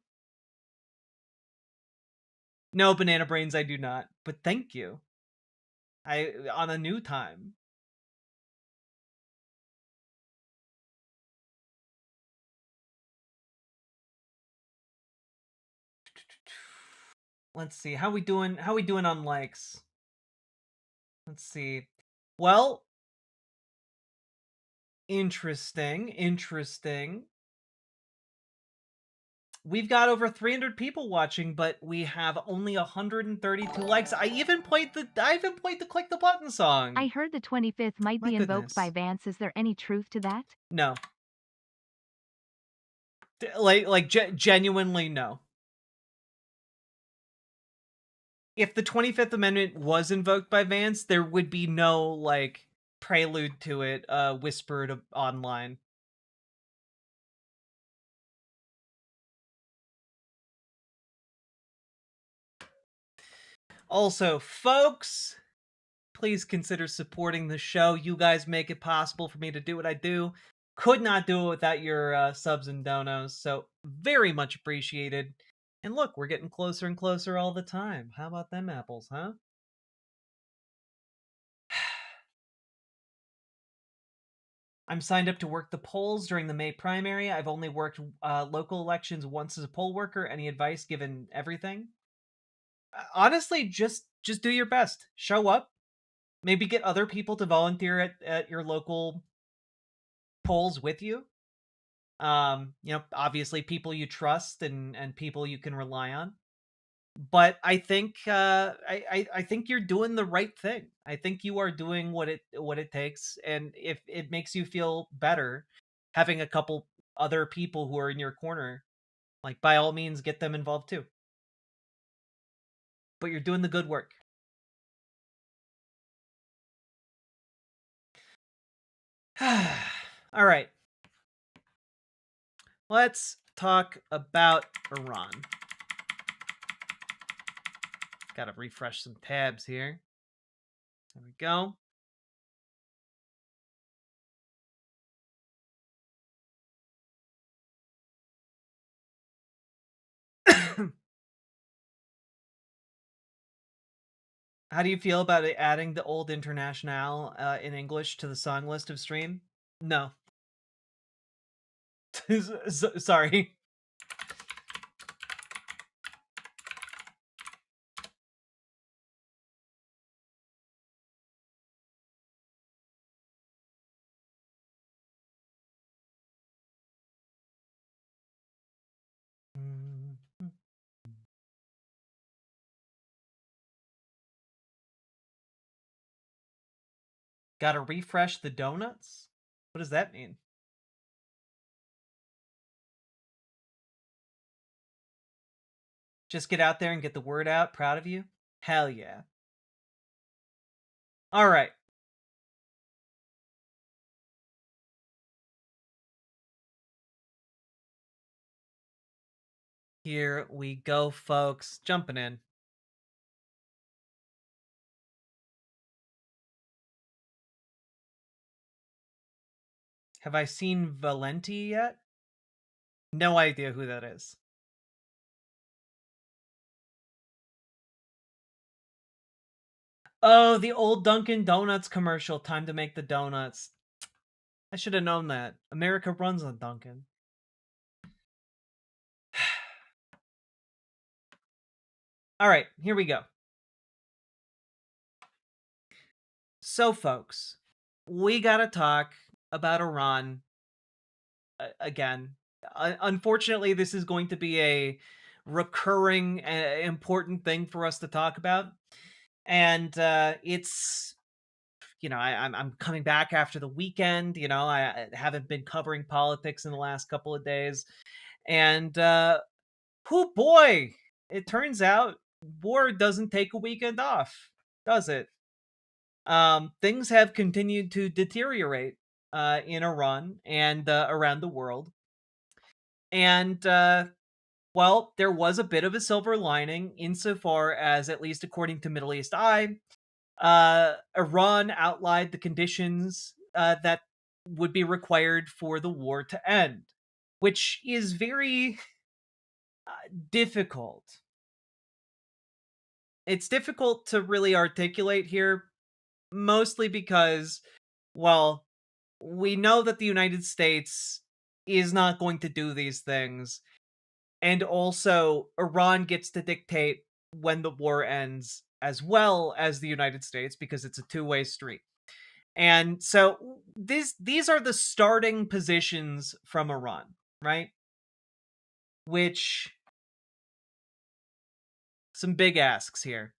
No, Banana Brains, I do not. But thank you. On a new time. Let's see. How we doing on likes? Let's see. Well, interesting. We've got over 300 people watching, but we have only 132 likes. I even played the click the button song. I heard the 25th might My be invoked by goodness. Vance. Is there any truth to that? No. Genuinely no. If the 25th Amendment was invoked by Vance, there would be no, like, prelude to it whispered online. Also, folks, please consider supporting the show. You guys make it possible for me to do what I do. Could not do it without your subs and donos, so very much appreciated. And look, we're getting closer and closer all the time. How about them apples, huh? I'm signed up to work the polls during the May primary. I've only worked local elections once as a poll worker. Any advice given everything? Honestly, just do your best. Show up. Maybe get other people to volunteer at your local polls with you. You know, obviously people you trust and people you can rely on. But I think I think you're doing the right thing. I think you are doing what it takes, and if it makes you feel better having a couple other people who are in your corner, like by all means get them involved too. But you're doing the good work. All right. Let's talk about Iran. Got to refresh some tabs here. There we go. How do you feel about adding the Old International in English to the song list of stream? No. Sorry. Gotta refresh the donuts? What does that mean? Just get out there and get the word out. Proud of you? Hell yeah. All right. Here we go, folks. Jumping in. Have I seen Valenti yet? No idea who that is. Oh, the old Dunkin' Donuts commercial. Time to make the donuts. I should have known that. America runs on Dunkin'. All right, here we go. So, folks, we gotta talk about Iran again. Unfortunately, this is going to be a recurring important thing for us to talk about, and it's I'm coming back after the weekend. I haven't been covering politics in the last couple of days, and oh boy, it turns out war doesn't take a weekend off, does it? Things have continued to deteriorate in Iran and around the world. And, well, there was a bit of a silver lining insofar as, at least according to Middle East Eye, Iran outlined the conditions that would be required for the war to end, which is very difficult. It's difficult to really articulate here, mostly because, well, we know that the United States is not going to do these things. And also, Iran gets to dictate when the war ends as well as the United States because it's a two-way street. And so these are the starting positions from Iran, right? Which, some big asks here.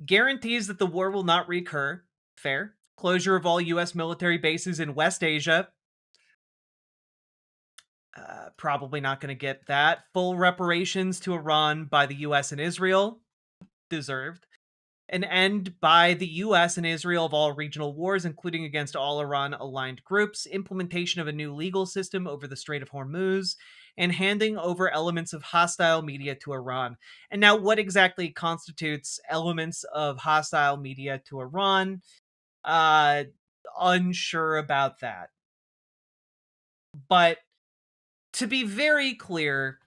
Guarantees that the war will not recur. Fair. Closure of all U.S. military bases in West Asia. Probably not going to get that. Full reparations to Iran by the U.S. and Israel. Deserved. An end by the U.S. and Israel of all regional wars, including against all Iran-aligned groups. Implementation of a new legal system over the Strait of Hormuz. And handing over elements of hostile media to Iran. And now, what exactly constitutes elements of hostile media to Iran? Unsure about that. But to be very clear,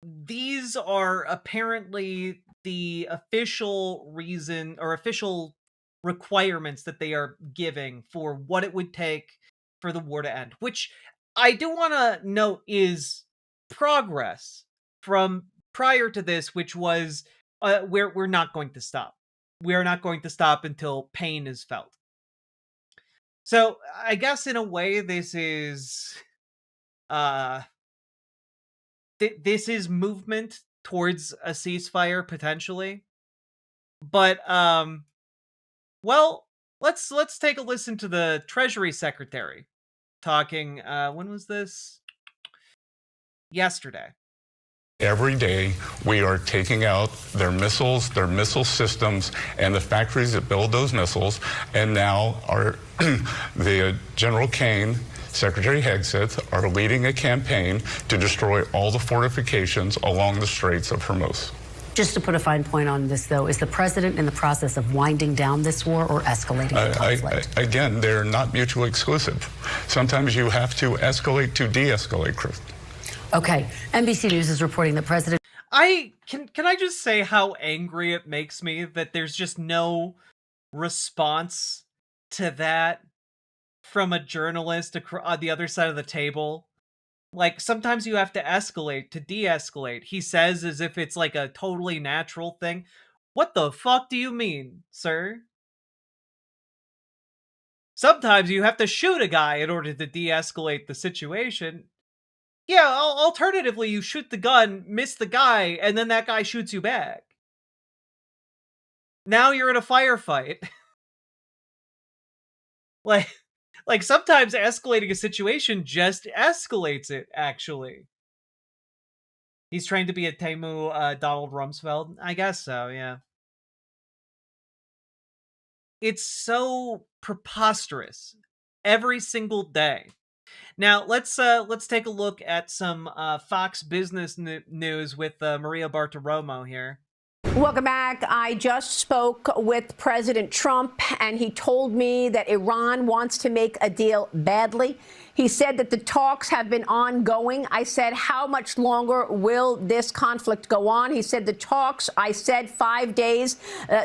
these are apparently the official reason or official requirements that they are giving for what it would take for the war to end, which I do want to note is progress from prior to this, which was we're not going to stop. We are not going to stop until pain is felt. So I guess in a way, this is this is movement towards a ceasefire potentially. But well, let's take a listen to the Treasury Secretary talking. When was this? Yesterday. Every day, we are taking out their missiles, their missile systems, and the factories that build those missiles. And now the General Kane, Secretary Hegseth, are leading a campaign to destroy all the fortifications along the Straits of Hormuz. Just to put a fine point on this, though, is the president in the process of winding down this war or escalating the conflict? Again, they're not mutually exclusive. Sometimes you have to escalate to de-escalate, Chris. Okay. NBC News is reporting that President... Can I just say how angry it makes me that there's just no response to that from a journalist on the other side of the table? Like, sometimes you have to escalate to de-escalate. He says as if it's like a totally natural thing. What the fuck do you mean, sir? Sometimes you have to shoot a guy in order to de-escalate the situation. Yeah, alternatively, you shoot the gun, miss the guy, and then that guy shoots you back. Now you're in a firefight. Like sometimes escalating a situation just escalates it, actually. He's trying to be a Temu Donald Rumsfeld? I guess so, yeah. It's so preposterous every single day. Now, let's take a look at some Fox Business news with Maria Bartiromo here. Welcome back. I just spoke with President Trump, and he told me that Iran wants to make a deal badly. He said that the talks have been ongoing. I said, how much longer will this conflict go on? He said the talks, I said 5 days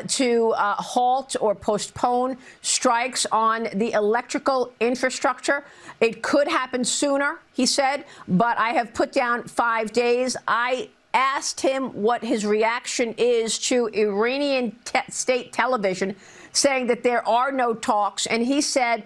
to halt or postpone strikes on the electrical infrastructure. It could happen sooner, he said, but I have put down 5 days. I asked him what his reaction is to Iranian state television saying that there are no talks, and he said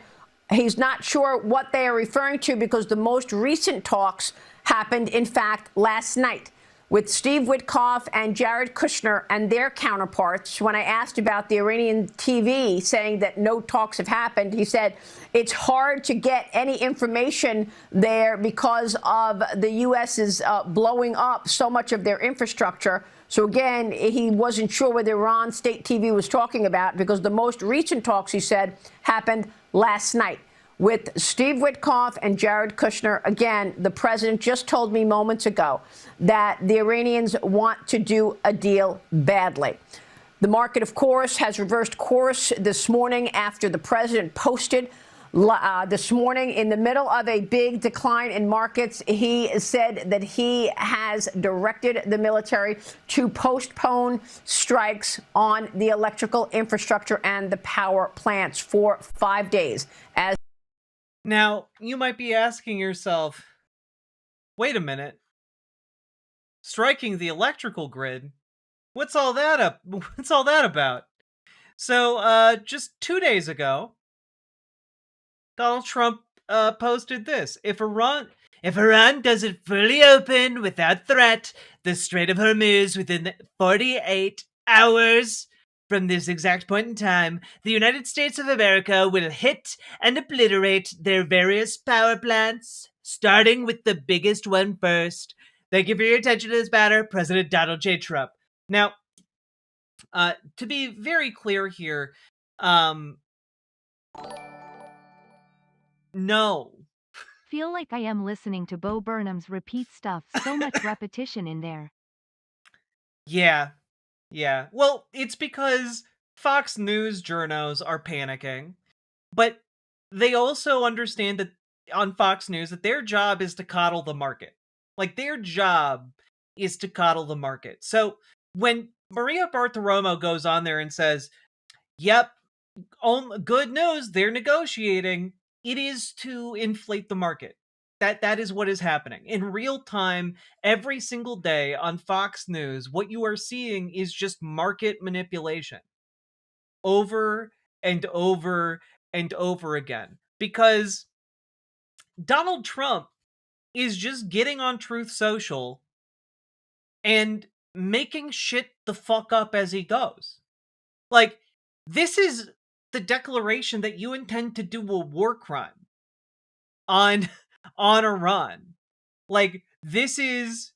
he's not sure what they are referring to because the most recent talks happened, in fact, last night with Steve Witkoff and Jared Kushner and their counterparts. When I asked about the Iranian TV saying that no talks have happened, he said it's hard to get any information there because of the U.S. is blowing up so much of their infrastructure. So again, he wasn't sure what Iran state TV was talking about because the most recent talks, he said, happened last night with Steve Witkoff and Jared Kushner. Again, the president just told me moments ago that the Iranians want to do a deal badly. The market, of course, has reversed course this morning after the president posted this morning in the middle of a big decline in markets. He said that he has directed the military to postpone strikes on the electrical infrastructure and the power plants for 5 days. Now, you might be asking yourself, wait a minute. Striking the electrical grid? What's all that about? So, just 2 days ago, Donald Trump posted this. If Iran doesn't fully open without threat the Strait of Hormuz within 48 hours from this exact point in time, the United States of America will hit and obliterate their various power plants, starting with the biggest one first. Thank you for your attention to this matter, President Donald J. Trump. Now, to be very clear here, no. Feel like I am listening to Bo Burnham's repeat stuff. So much repetition in there. Yeah. Well, it's because Fox News journos are panicking, but they also understand that on Fox News that their job is to coddle the market. Like, their job is to coddle the market. So when Maria Bartiromo goes on there and says, yep, good news, they're negotiating, it is to inflate the market. That is what is happening. In real time, every single day on Fox News, what you are seeing is just market manipulation. Over and over and over again. Because Donald Trump is just getting on Truth Social and making shit the fuck up as he goes. Like, this is the declaration that you intend to do a war crime on Iran. Like, this is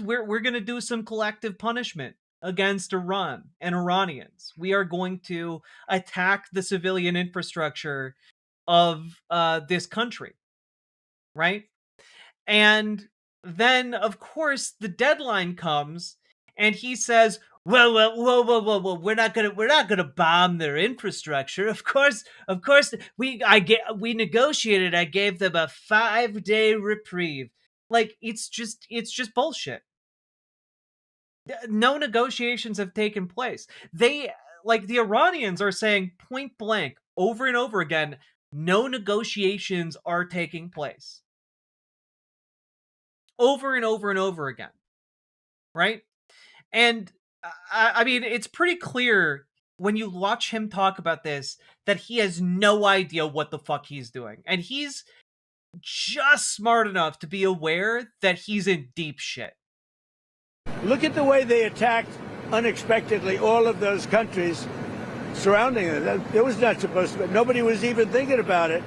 where we're going to do some collective punishment against Iran and Iranians. We are going to attack the civilian infrastructure of this country, right? And then, of course, the deadline comes, and he says, "Well, whoa, we're not gonna bomb their infrastructure. Of course, we negotiated. I gave them a 5-day reprieve. Like, it's just bullshit. No negotiations have taken place. The Iranians are saying point blank over and over again, no negotiations are taking place. Over and over and over again. Right? And I mean, it's pretty clear when you watch him talk about this that he has no idea what the fuck he's doing. And he's just smart enough to be aware that he's in deep shit. Look at the way they attacked unexpectedly all of those countries surrounding it. It was not supposed to be. Nobody was even thinking about it.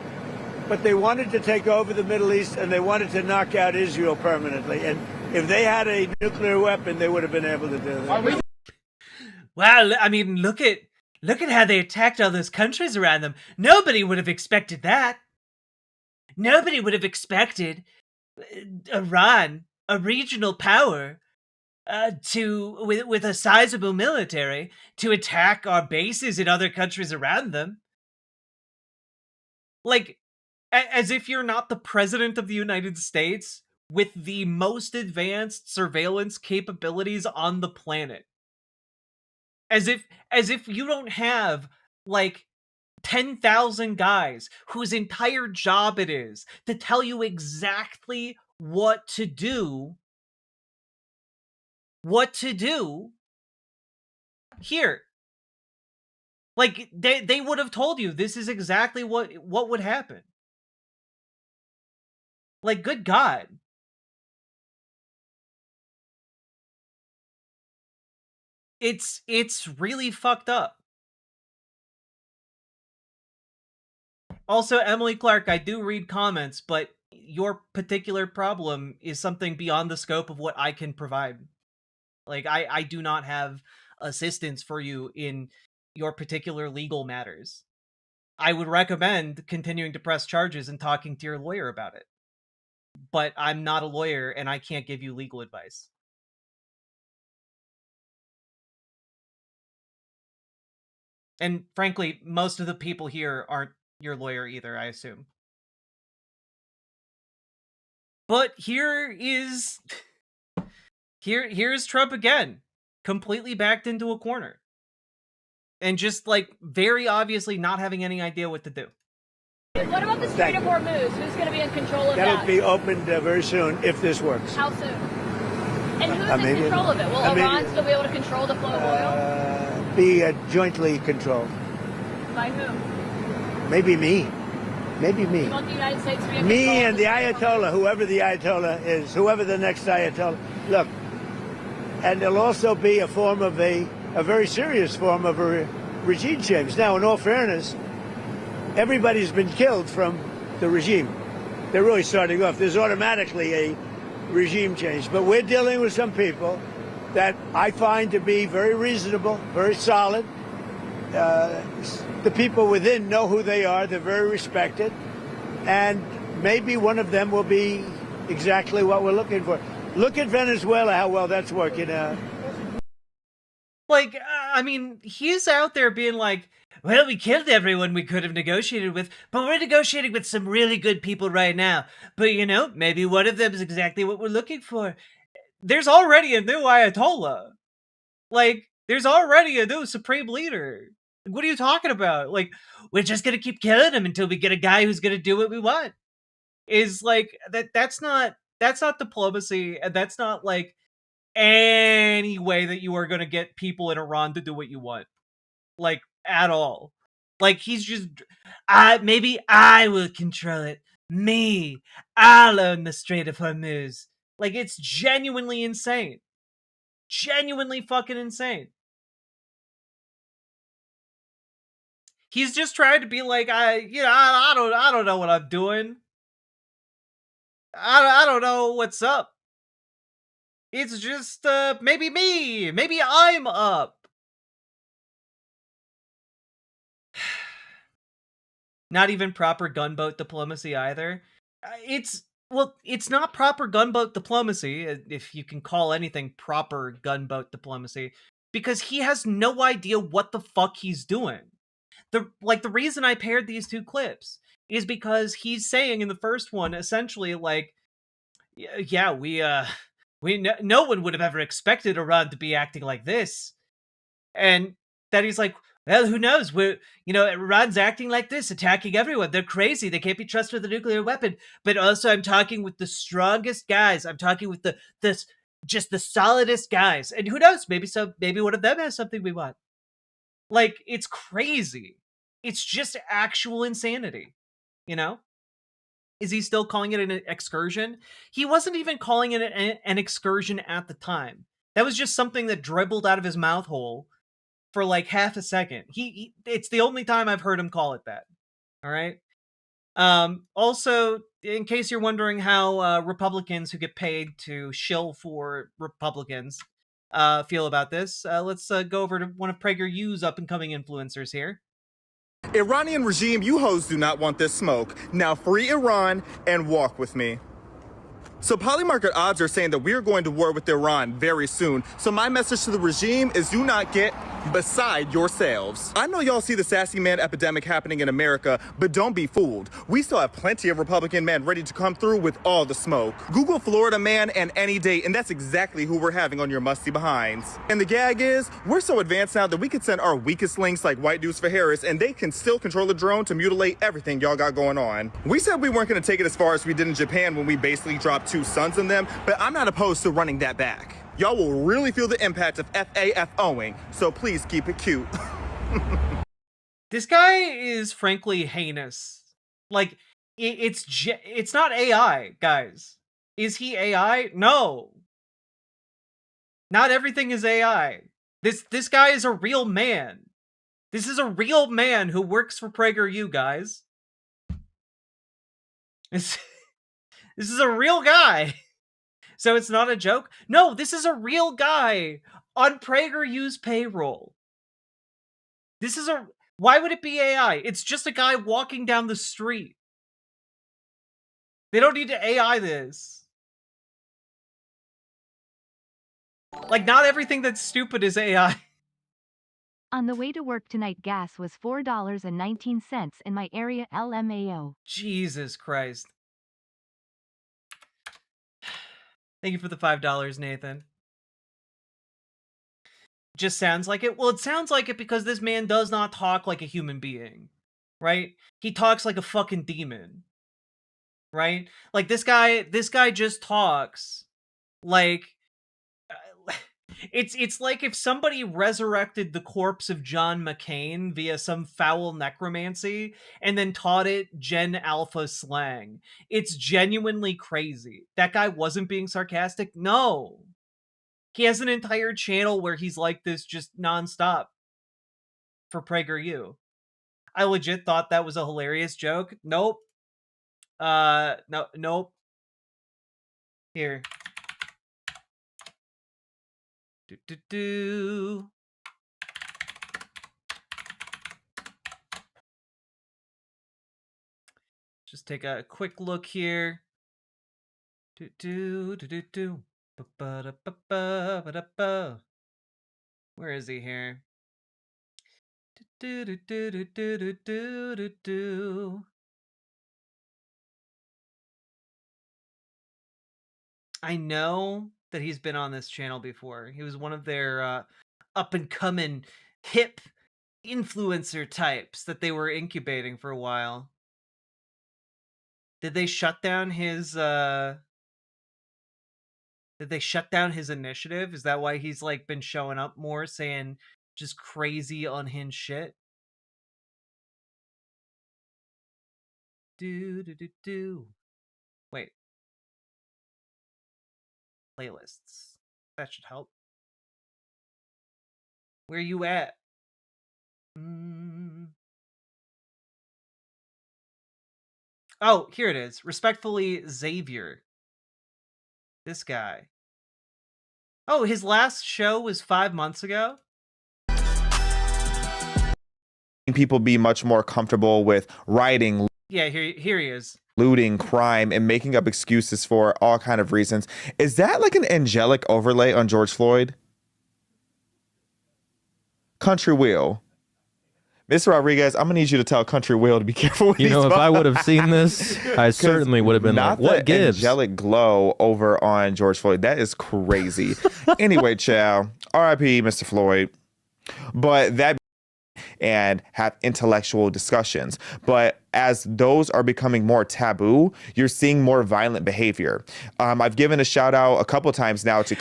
But they wanted to take over the Middle East, and they wanted to knock out Israel permanently. And if they had a nuclear weapon, they would have been able to do that. Wow, I mean, look at how they attacked all those countries around them. Nobody would have expected that. Nobody would have expected Iran, a regional power, with a sizable military, to attack our bases in other countries around them. Like, as if you're not the president of the United States with the most advanced surveillance capabilities on the planet. As if you don't have, like, 10,000 guys whose entire job it is to tell you exactly what to do here. Like, they would have told you this is exactly what would happen. Like, good God. It's really fucked up. Also, Emily Clark, I do read comments, but your particular problem is something beyond the scope of what I can provide. Like, I do not have assistance for you in your particular legal matters. I would recommend continuing to press charges and talking to your lawyer about it. But I'm not a lawyer, and I can't give you legal advice. And frankly, most of the people here aren't your lawyer either, I assume. But here's Trump again, completely backed into a corner. And just, like, very obviously not having any idea what to do. What about the Strait of Hormuz? Who's going to be in control of that? That'll be opened very soon, if this works. How soon? And who's in control of it? Will Iran still be able to control the flow of oil? Be jointly controlled. By who? Maybe me. Maybe me. You want the United States to be in me control and the Ayatollah, whoever the Ayatollah is, whoever the next Ayatollah. Look, and there'll also be a form of a very serious form of a regime change. Now, in all fairness, everybody's been killed from the regime. They're really starting off. There's automatically a regime change. But we're dealing with some people that I find to be very reasonable, very solid. The people within know who they are. They're very respected. And maybe one of them will be exactly what we're looking for. Look at Venezuela, how well that's working out. Like, I mean, he's out there being like, well, we killed everyone we could have negotiated with, but we're negotiating with some really good people right now. But, you know, maybe one of them is exactly what we're looking for. There's already a new Ayatollah. Like, there's already a new supreme leader. What are you talking about? Like, we're just going to keep killing him until we get a guy who's going to do what we want. Is like, that's not diplomacy, and that's not, like, any way that you are going to get people in Iran to do what you want. Like, at all. Like, he's just, maybe I will control it. Me. I'll own the Strait of Hormuz. Like, it's genuinely insane. Genuinely fucking insane. He's just trying to be like, I don't know what I'm doing. I don't know what's up. It's just, maybe me. Maybe I'm up. Not even proper gunboat diplomacy either. It's not proper gunboat diplomacy, if you can call anything proper gunboat diplomacy, because he has no idea what the fuck he's doing. The reason I paired these two clips is because he's saying in the first one, essentially, like, yeah, no one would have ever expected Iran to be acting like this. And that he's like, well, who knows? Iran's acting like this, attacking everyone. They're crazy. They can't be trusted with a nuclear weapon. But also, I'm talking with the strongest guys. I'm talking with the solidest guys. And who knows? Maybe one of them has something we want. Like, it's crazy. It's just actual insanity. You know? Is he still calling it an excursion? He wasn't even calling it an excursion at the time. That was just something that dribbled out of his mouth hole for like half a second. It's the only time I've heard him call it that. All right. Also, in case you're wondering how Republicans who get paid to shill for Republicans feel about this, let's go over to one of PragerU's up-and-coming influencers here. Iranian regime, you hoes do not want this smoke. Now free Iran and walk with me. So polymarket odds are saying that we are going to war with Iran very soon. So my message to the regime is do not get beside yourselves. I know y'all see the sassy man epidemic happening in America, but don't be fooled. We still have plenty of Republican men ready to come through with all the smoke. Google Florida man and any date, and that's exactly who we're having on your musty behinds. And the gag is, we're so advanced now that we can send our weakest links like White Dudes for Harris, and they can still control a drone to mutilate everything y'all got going on. We said we weren't going to take it as far as we did in Japan when we basically dropped 2 sons in them, but I'm not opposed to running that back. Y'all will really feel the impact of FAFOing, so please keep it cute. This guy is frankly heinous. Like, it's not AI, guys. Is he AI? No. Not everything is AI. This guy is a real man. This is a real man who works for PragerU, guys. This is a real guy. So it's not a joke? No, this is a real guy on PragerU's payroll. Why would it be AI? It's just a guy walking down the street. They don't need to AI this. Like, not everything that's stupid is AI. On the way to work tonight, gas was $4.19 in my area LMAO. Jesus Christ. Thank you for the $5, Nathan. Just sounds like it. Well, it sounds like it because this man does not talk like a human being, right? He talks like a fucking demon, right? Like this guy just talks like it's like if somebody resurrected the corpse of John McCain via some foul necromancy and then taught it Gen Alpha slang. It's genuinely crazy. That guy wasn't being sarcastic. No. He has an entire channel where he's like this just nonstop for PragerU. I legit thought that was a hilarious joke. Nope. Nope. Here. Just take a quick look here. Where is he here? I know that he's been on this channel before. He was one of their up-and-coming hip influencer types that they were incubating for a while. Did they shut down his initiative? Is that why he's like been showing up more, saying just crazy unhinged shit? Wait. Playlists. That should help. Where you at? Oh, here it is. Respectfully, Xavier. This guy. Oh, his last show was 5 months ago? People be much more comfortable with writing. Yeah, here he is. Looting, crime, and making up excuses for all kind of reasons. Is that like an angelic overlay on George Floyd? Country Will. Mr. Rodriguez, I'm gonna need you to tell Country Will to be careful with if I would have seen this, I certainly would have been like, what gives? Angelic glow over on George Floyd. That is crazy. Anyway, chow. R.I.P. Mr. Floyd. But that and have intellectual discussions. But as those are becoming more taboo, you're seeing more violent behavior. I've given a shout out a couple times now to...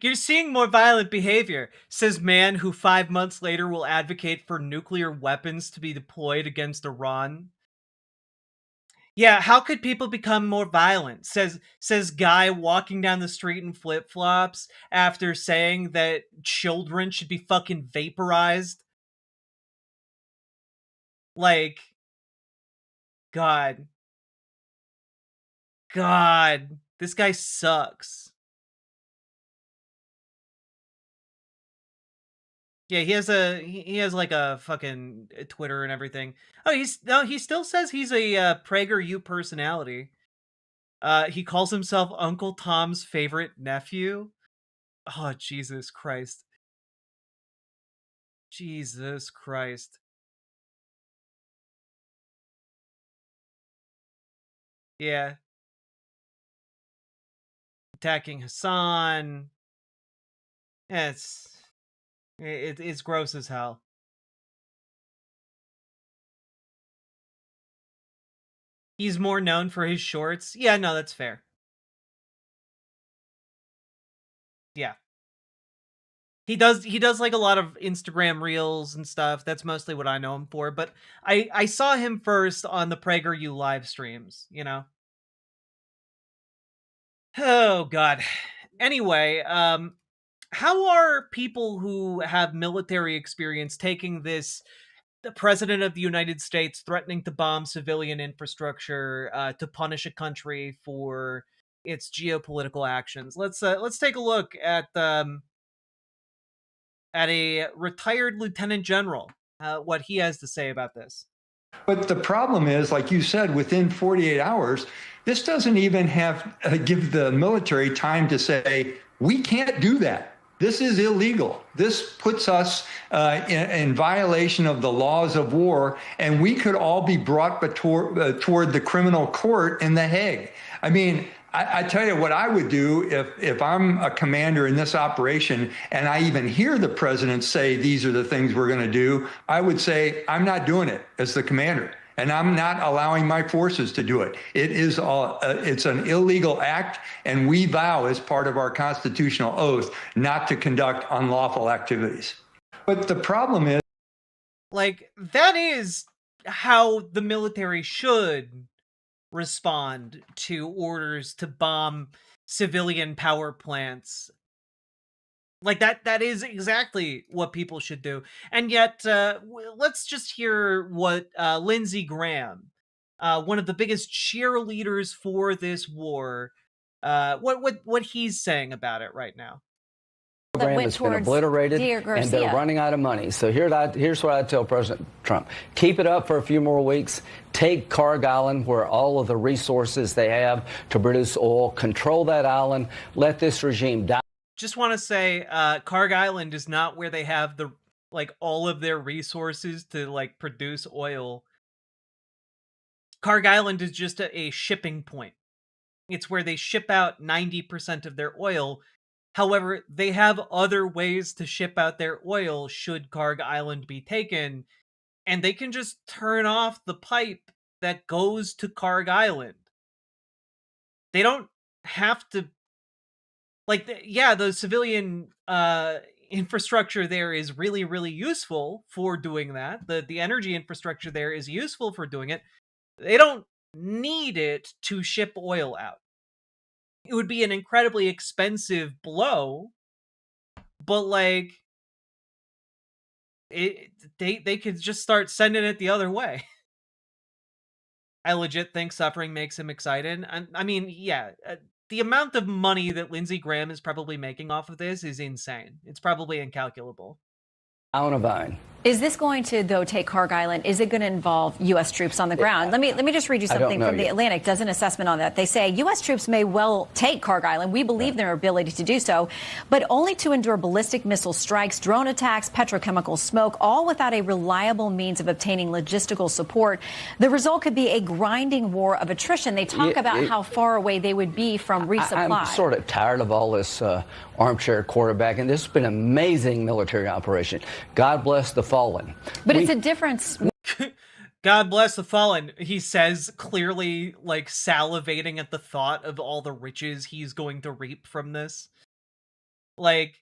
You're seeing more violent behavior, says man who 5 months later will advocate for nuclear weapons to be deployed against Iran. Yeah, how could people become more violent? Says guy walking down the street in flip-flops after saying that children should be fucking vaporized. Like, God, this guy sucks. Yeah, he has like a fucking Twitter and everything. Oh, he still says he's a PragerU personality. He calls himself Uncle Tom's favorite nephew. Oh, Jesus Christ. Jesus Christ. Yeah. Attacking Hassan. Yeah, it's gross as hell. He's more known for his shorts. Yeah, no, that's fair. Yeah. He does like a lot of Instagram reels and stuff. That's mostly what I know him for, but I saw him first on the PragerU live streams, you know. Oh god. Anyway, how are people who have military experience taking this, the president of the United States threatening to bomb civilian infrastructure to punish a country for its geopolitical actions? Let's take a look at a retired lieutenant general, what he has to say about this. But the problem is, like you said, within 48 hours, this doesn't even give the military time to say, we can't do that. This is illegal. This puts us in violation of the laws of war, and we could all be brought toward the criminal court in The Hague. I mean, I tell you what I would do if I'm a commander in this operation and I even hear the president say these are the things we're going to do, I would say I'm not doing it as the commander. And I'm not allowing my forces to do it. It's an illegal act, and we vow as part of our constitutional oath not to conduct unlawful activities. But the problem is, like, that is how the military should respond to orders to bomb civilian power plants. Like, that is exactly what people should do. And yet, let's just hear what Lindsey Graham, one of the biggest cheerleaders for this war, what he's saying about it right now. The program has been obliterated, and they're running out of money. So here's what I tell President Trump. Keep it up for a few more weeks. Take Carg Island, where all of the resources they have to produce oil. Control that island. Let this regime die. Just want to say, Carg Island is not where they have all of their resources to produce oil. Carg Island is just a shipping point. It's where they ship out 90% of their oil. However, they have other ways to ship out their oil should Carg Island be taken, and they can just turn off the pipe that goes to Carg Island. They don't have to. The civilian infrastructure there is really, really useful for doing that. The energy infrastructure there is useful for doing it. They don't need it to ship oil out. It would be an incredibly expensive blow, but like they could just start sending it the other way. I legit think suffering makes him excited. I mean, yeah, the amount of money that Lindsey Graham is probably making off of this is insane. It's probably incalculable. On a vine. Is this going to, though, take Carg Island? Is it going to involve U.S. troops on the ground? Let me just read you something from The Atlantic. Does an assessment on that. They say U.S. troops may well take Carg Island. We believe in their ability to do so, but only to endure ballistic missile strikes, drone attacks, petrochemical smoke, all without a reliable means of obtaining logistical support. The result could be a grinding war of attrition. They talk about how far away they would be from resupply. I'm sort of tired of all this armchair quarterbacking. This has been an amazing military operation. God bless the fallen. But it's a difference. God bless the fallen, he says, clearly like salivating at the thought of all the riches he's going to reap from this. Like,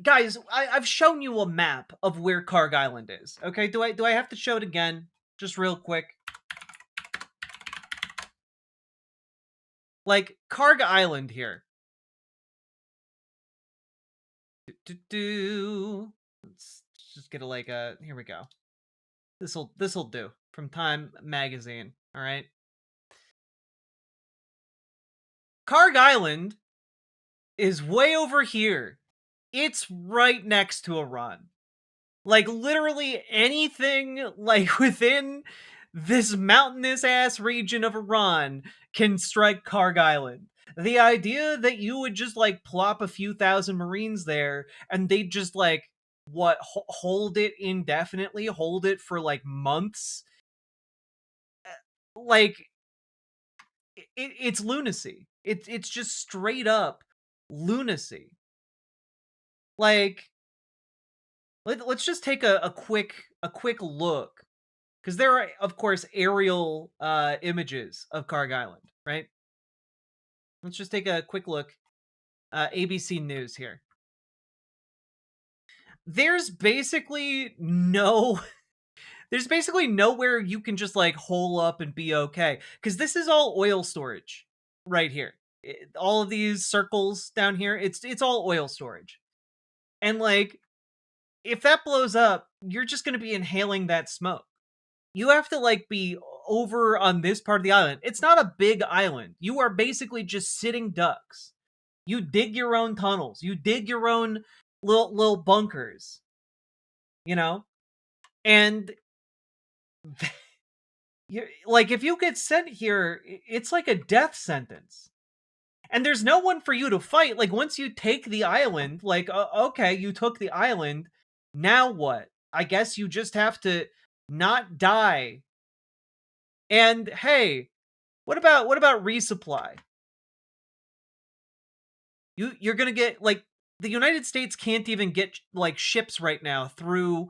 guys, I've shown you a map of where Carg Island is. Okay, do I have to show it again? Just real quick. Like, Carg Island here. Let's just get here we go. This'll do. From Time Magazine, all right? Carg Island is way over here. It's right next to Iran. Like, literally anything, like, within this mountainous-ass region of Iran can strike Carg Island. The idea that you would just, like, plop a few thousand Marines there, and they'd just, like, hold it indefinitely, hold it for, like, months? Like, it's lunacy. It's just straight up lunacy. Like, let's just take a quick look, because there are, of course, aerial images of Carg Island, right? Let's just take a quick look. ABC News here. There's basically nowhere you can just like hole up and be okay, because this is all oil storage right here. All of these circles down here, it's all oil storage. And like, if that blows up, you're just going to be inhaling that smoke. You have to like be over on this part of the island. It's not a big island. You are basically just sitting ducks. You dig your own tunnels. You dig your own little bunkers. You know? And like, if you get sent here, it's like a death sentence. And there's no one for you to fight. Like, once you take the island, like, okay, you took the island. Now what? I guess you just have to not die. And hey, what about resupply? You're gonna get, like, the United States can't even get like ships right now through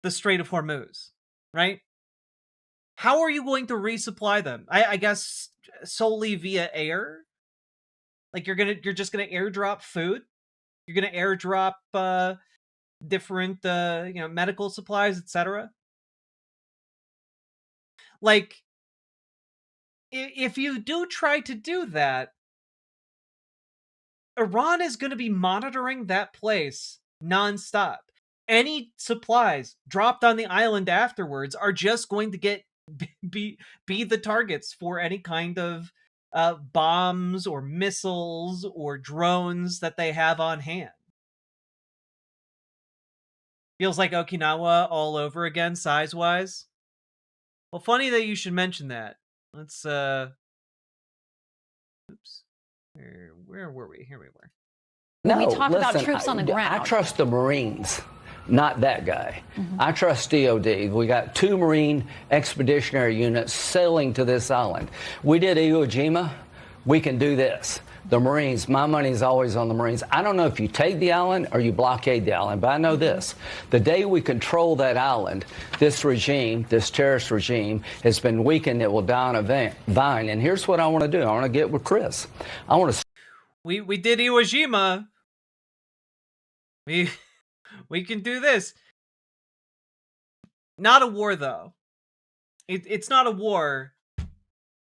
the Strait of Hormuz, right? How are you going to resupply them? I guess solely via air. Like, you're just gonna airdrop food. You're gonna airdrop different medical supplies, etc. Like, if you do try to do that, Iran is going to be monitoring that place nonstop. Any supplies dropped on the island afterwards are just going to be the targets for any kind of bombs or missiles or drones that they have on hand. Feels like Okinawa all over again, size-wise. Well, funny that you should mention that. Let's, oops. Where were we? Here we were. When we talk about troops on the ground. I trust the Marines, not that guy. I trust DOD. We got 2 Marine expeditionary units sailing to this island. We did Iwo Jima. We can do this. The Marines, my money is always on the Marines. I don't know if you take the island or you blockade the island, but I know this. The day we control that island, this regime, this terrorist regime, has been weakened. It will die on a vine. And here's what I want to do. I want to get with Chris. I want to... We did Iwo Jima. We can do this. Not a war, though. It's not a war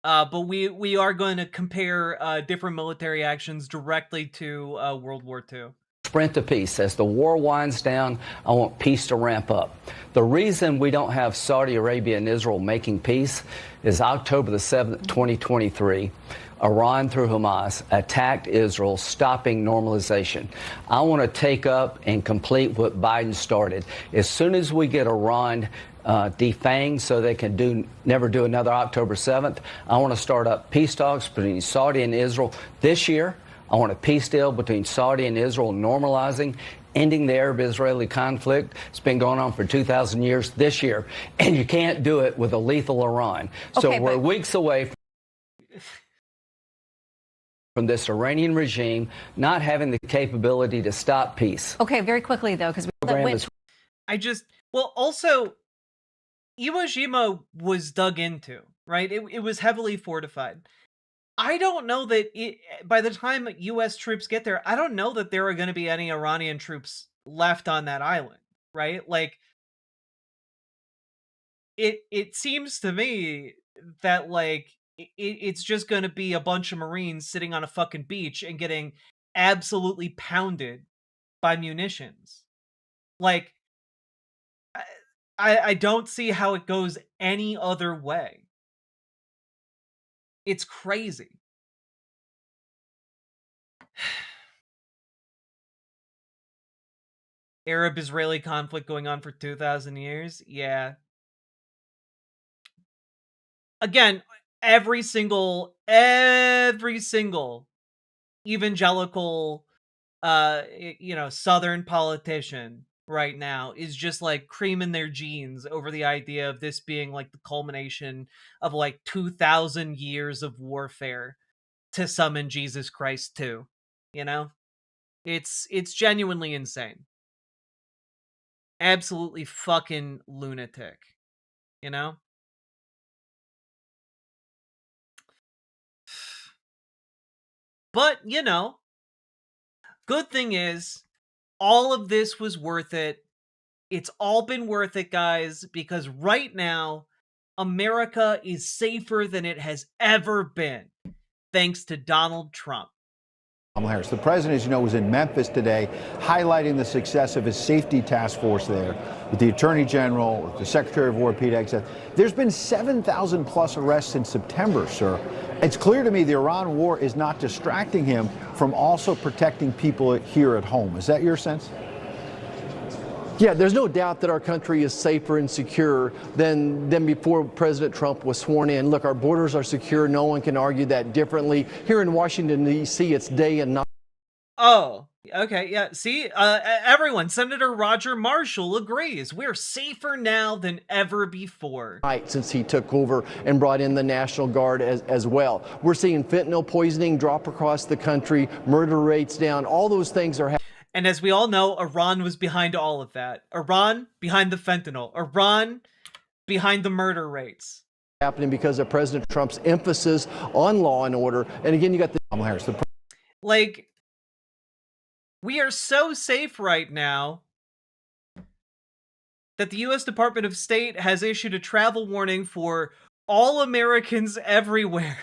But we are going to compare different military actions directly to World War II. Sprint to peace. As the war winds down, I want peace to ramp up. The reason we don't have Saudi Arabia and Israel making peace is October the 7th, 2023. Iran, through Hamas, attacked Israel, stopping normalization. I want to take up and complete what Biden started. As soon as we get Iran defanged so they can never do another October 7th, I want to start up peace talks between Saudi and Israel this year. I want a peace deal between Saudi and Israel, normalizing, ending the Arab-Israeli conflict. It's been going on for 2,000 years this year, and you can't do it with a lethal Iran. So we're weeks away from this Iranian regime not having the capability to stop peace. Okay, very quickly, though, because also, Iwo Jima was dug into, right? It was heavily fortified. I don't know that by the time U.S. troops get there, I don't know that there are going to be any Iranian troops left on that island, right? Like, it seems to me that, like, it's just going to be a bunch of Marines sitting on a fucking beach and getting absolutely pounded by munitions. Like, I don't see how it goes any other way. It's crazy. Arab-Israeli conflict going on for 2,000 years? Yeah. Again, every single evangelical, Southern politician right now is just like creaming their jeans over the idea of this being like the culmination of like 2,000 years of warfare to summon Jesus Christ too. You know, it's genuinely insane. Absolutely fucking lunatic. You know? But, good thing is, all of this was worth it. It's all been worth it, guys, because right now, America is safer than it has ever been, thanks to Donald Trump. Harris. The president, as you know, was in Memphis today, highlighting the success of his safety task force there with the attorney general, with the secretary of war, Pete Hegseth. There's been 7,000 plus arrests since September, sir. It's clear to me the Iran war is not distracting him from also protecting people here at home. Is that your sense? Yeah, there's no doubt that our country is safer and secure than before President Trump was sworn in. Look, our borders are secure. No one can argue that differently. Here in Washington, D.C., it's day and night. Oh, okay. Yeah. See, everyone, Senator Roger Marshall agrees. We're safer now than ever before. Since he took over and brought in the National Guard as well. We're seeing fentanyl poisoning drop across the country, murder rates down. All those things are happening. And as we all know, Iran was behind all of that. Iran behind the fentanyl. Iran behind the murder rates. Happening because of President Trump's emphasis on law and order. And again, you got the Harris. Like, we are so safe right now that the U.S. Department of State has issued a travel warning for all Americans everywhere.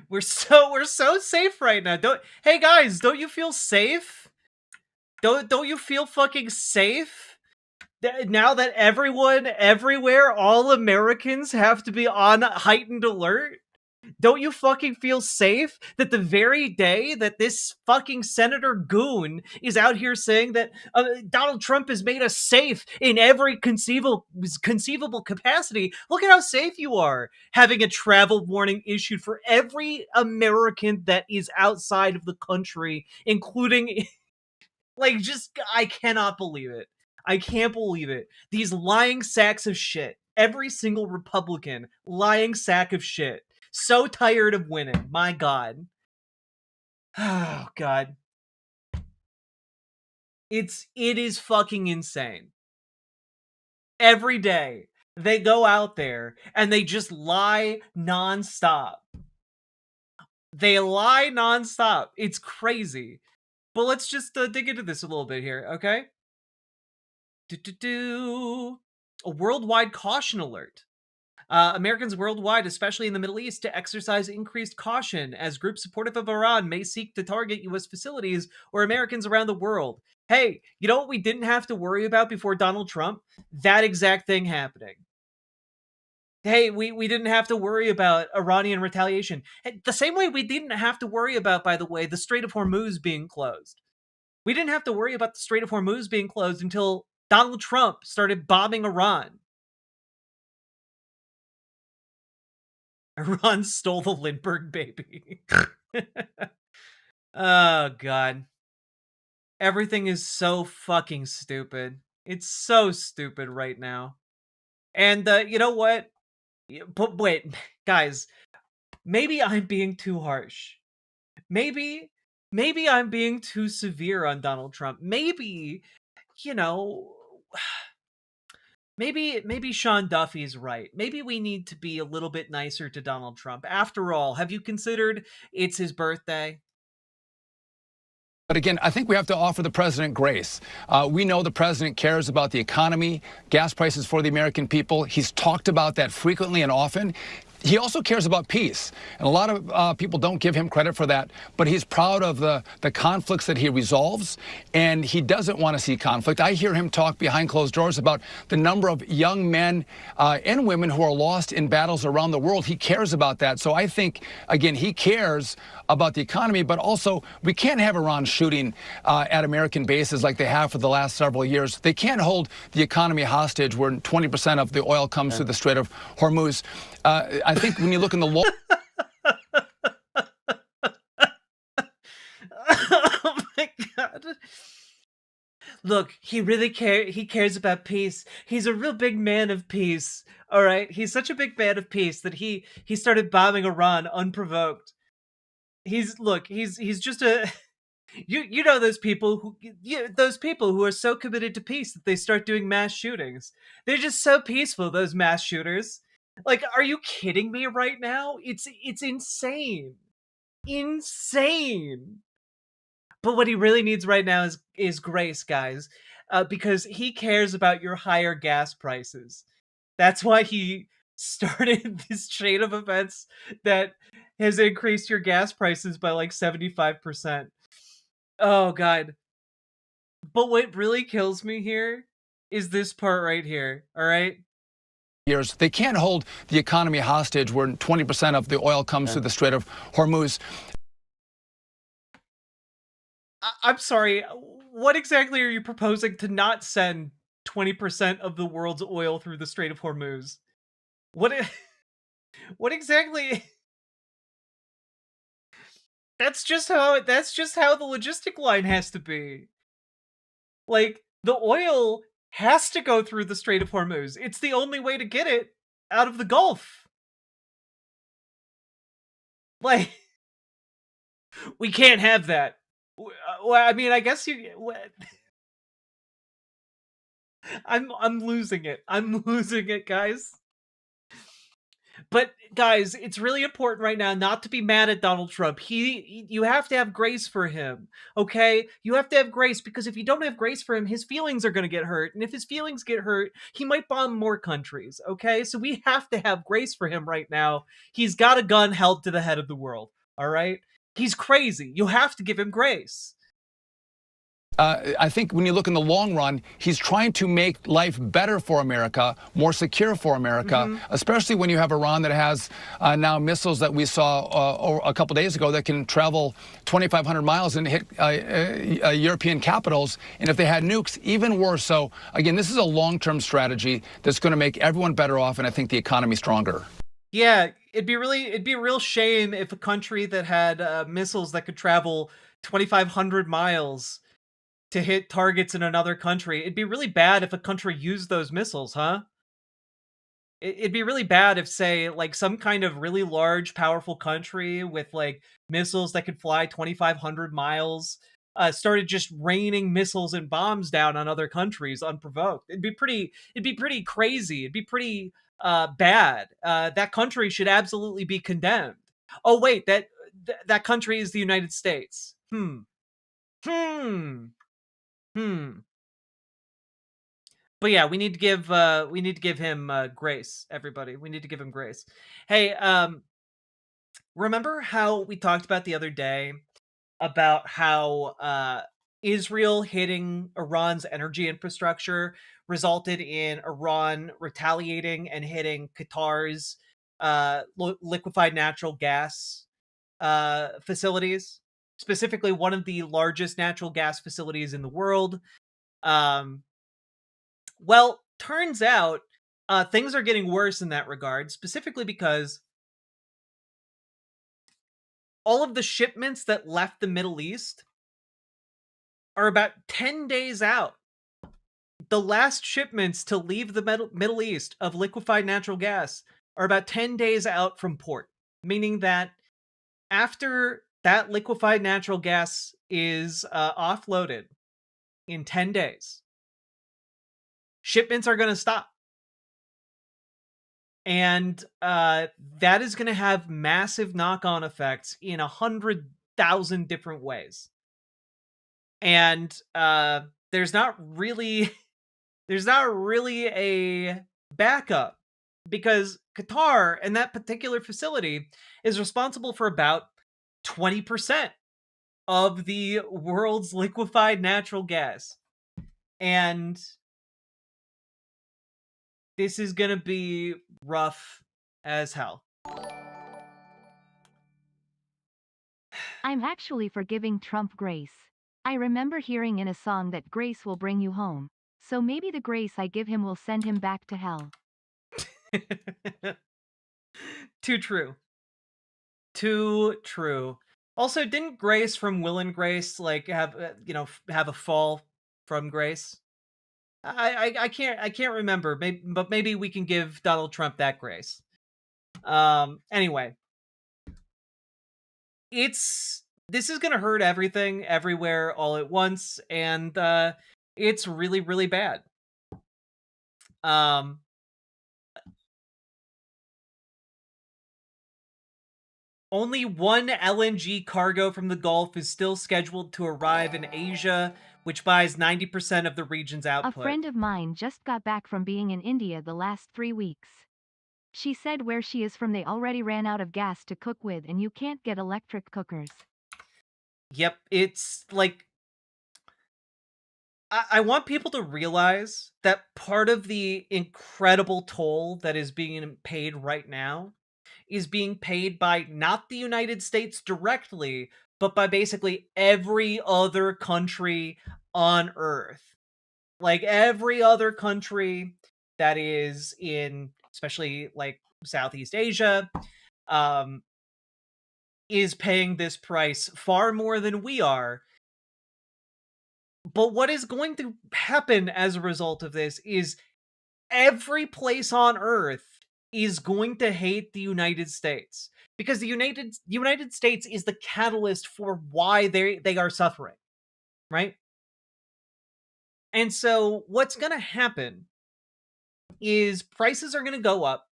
We're so safe right now. Hey guys, don't you feel safe? Don't you feel fucking safe? Now that everyone, everywhere, all Americans have to be on heightened alert? Don't you fucking feel safe that the very day that this fucking Senator Goon is out here saying that Donald Trump has made us safe in every conceivable capacity, look at how safe you are having a travel warning issued for every American that is outside of the country, including, like, just, I cannot believe it. I can't believe it. These lying sacks of shit. Every single Republican lying sack of shit. So tired of winning. My God. Oh, God. It is fucking insane. Every day, they go out there and they just lie nonstop. They lie nonstop. It's crazy. But let's just dig into this a little bit here, okay? a worldwide caution alert. Americans worldwide, especially in the Middle East, to exercise increased caution as groups supportive of Iran may seek to target U.S. facilities or Americans around the world. Hey, you know what we didn't have to worry about before Donald Trump? That exact thing happening. Hey, we didn't have to worry about Iranian retaliation. The same way we didn't have to worry about, by the way, the Strait of Hormuz being closed. We didn't have to worry about the Strait of Hormuz being closed until Donald Trump started bombing Iran. Iran stole the Lindbergh baby. Oh, God. Everything is so fucking stupid. It's so stupid right now. And you know what? But wait, guys, maybe I'm being too harsh. Maybe I'm being too severe on Donald Trump. Maybe, you know, maybe Sean Duffy's right. Maybe we need to be a little bit nicer to Donald Trump. After all, have you considered it's his birthday? But again, I think we have to offer the president grace. We know the president cares about the economy, gas prices for the American people. He's talked about that frequently and often. He also cares about peace, and a lot of people don't give him credit for that, but he's proud of the conflicts that he resolves, and he doesn't want to see conflict. I hear him talk behind closed doors about the number of young men and women who are lost in battles around the world. He cares about that. So I think, again, he cares about the economy, but also we can't have Iran shooting at American bases like they have for the last several years. They can't hold the economy hostage where 20% of the oil comes through the Strait of Hormuz. I think when you look in the law. Oh my God. Look, he cares about peace. He's a real big man of peace. All right? He's such a big man of peace that he started bombing Iran unprovoked. He's just a you know those people who are so committed to peace that they start doing mass shootings. They're just so peaceful, those mass shooters. Like, are you kidding me right now? It's insane. Insane. But what he really needs right now is grace, guys, because he cares about your higher gas prices. That's why he started this chain of events that has increased your gas prices by like 75%. Oh, God. But what really kills me here is this part right here, all right? Years. They can't hold the economy hostage where 20% of the oil comes through the Strait of Hormuz. I'm sorry, what exactly are you proposing to not send 20% of the world's oil through the Strait of Hormuz? What exactly? That's just how the logistic line has to be. Like, the oil has to go through the Strait of Hormuz. It's the only way to get it out of the Gulf. Like, we can't have that. Well, I mean, I guess I'm losing it. I'm losing it, guys. But guys, it's really important right now not to be mad at Donald Trump. You have to have grace for him, okay? You have to have grace, because if you don't have grace for him, his feelings are going to get hurt. And if his feelings get hurt, he might bomb more countries, okay? So we have to have grace for him right now. He's got a gun held to the head of the world, all right? He's crazy. You have to give him grace. I think when you look in the long run, he's trying to make life better for America, more secure for America, especially when you have Iran that has now missiles that we saw a couple days ago that can travel 2,500 miles and hit European capitals. And if they had nukes, even worse. So, again, this is a long-term strategy that's going to make everyone better off, and I think the economy stronger. Yeah, it'd be a real shame if a country that had missiles that could travel 2,500 miles to hit targets in another country. It'd be really bad if a country used those missiles, huh? It'd be really bad if, say, like some kind of really large, powerful country with like missiles that could fly 2,500 miles started just raining missiles and bombs down on other countries unprovoked. It'd be pretty crazy. It'd be pretty bad. That country should absolutely be condemned. Oh wait, that country is the United States. But yeah, we need to give him grace, everybody. We need to give him grace. Hey, remember how we talked about the other day about how Israel hitting Iran's energy infrastructure resulted in Iran retaliating and hitting Qatar's liquefied natural gas facilities, specifically one of the largest natural gas facilities in the world. Well, turns out things are getting worse in that regard, specifically because all of the shipments that left the Middle East are about 10 days out. The last shipments to leave the Middle East of liquefied natural gas are about 10 days out from port, meaning that after that liquefied natural gas is offloaded in 10 days, shipments are going to stop. And that is going to have massive knock-on effects in 100,000 different ways. And there's not really a backup, because Qatar and that particular facility is responsible for about 20% of the world's liquefied natural gas. And this is going to be rough as hell. I'm actually for giving Trump grace. I remember hearing in a song that grace will bring you home. So maybe the grace I give him will send him back to hell. Too true. Too true. Also, didn't Grace from Will and Grace have a fall from grace? I can't remember. But maybe we can give Donald Trump that grace. Anyway, this is gonna hurt everything, everywhere, all at once, and it's really, really bad. Only one LNG cargo from the Gulf is still scheduled to arrive in Asia, which buys 90% of the region's output. A friend of mine just got back from being in India the last 3 weeks. She said where she is from they already ran out of gas to cook with and you can't get electric cookers. Yep, it's like... I want people to realize that part of the incredible toll that is being paid right now is being paid by not the United States directly, but by basically every other country on Earth. Like every other country that is in, especially like Southeast Asia, is paying this price far more than we are. But what is going to happen as a result of this is every place on Earth is going to hate the United States, because the United States is the catalyst for why they are suffering, right? And so what's going to happen is prices are going to go up,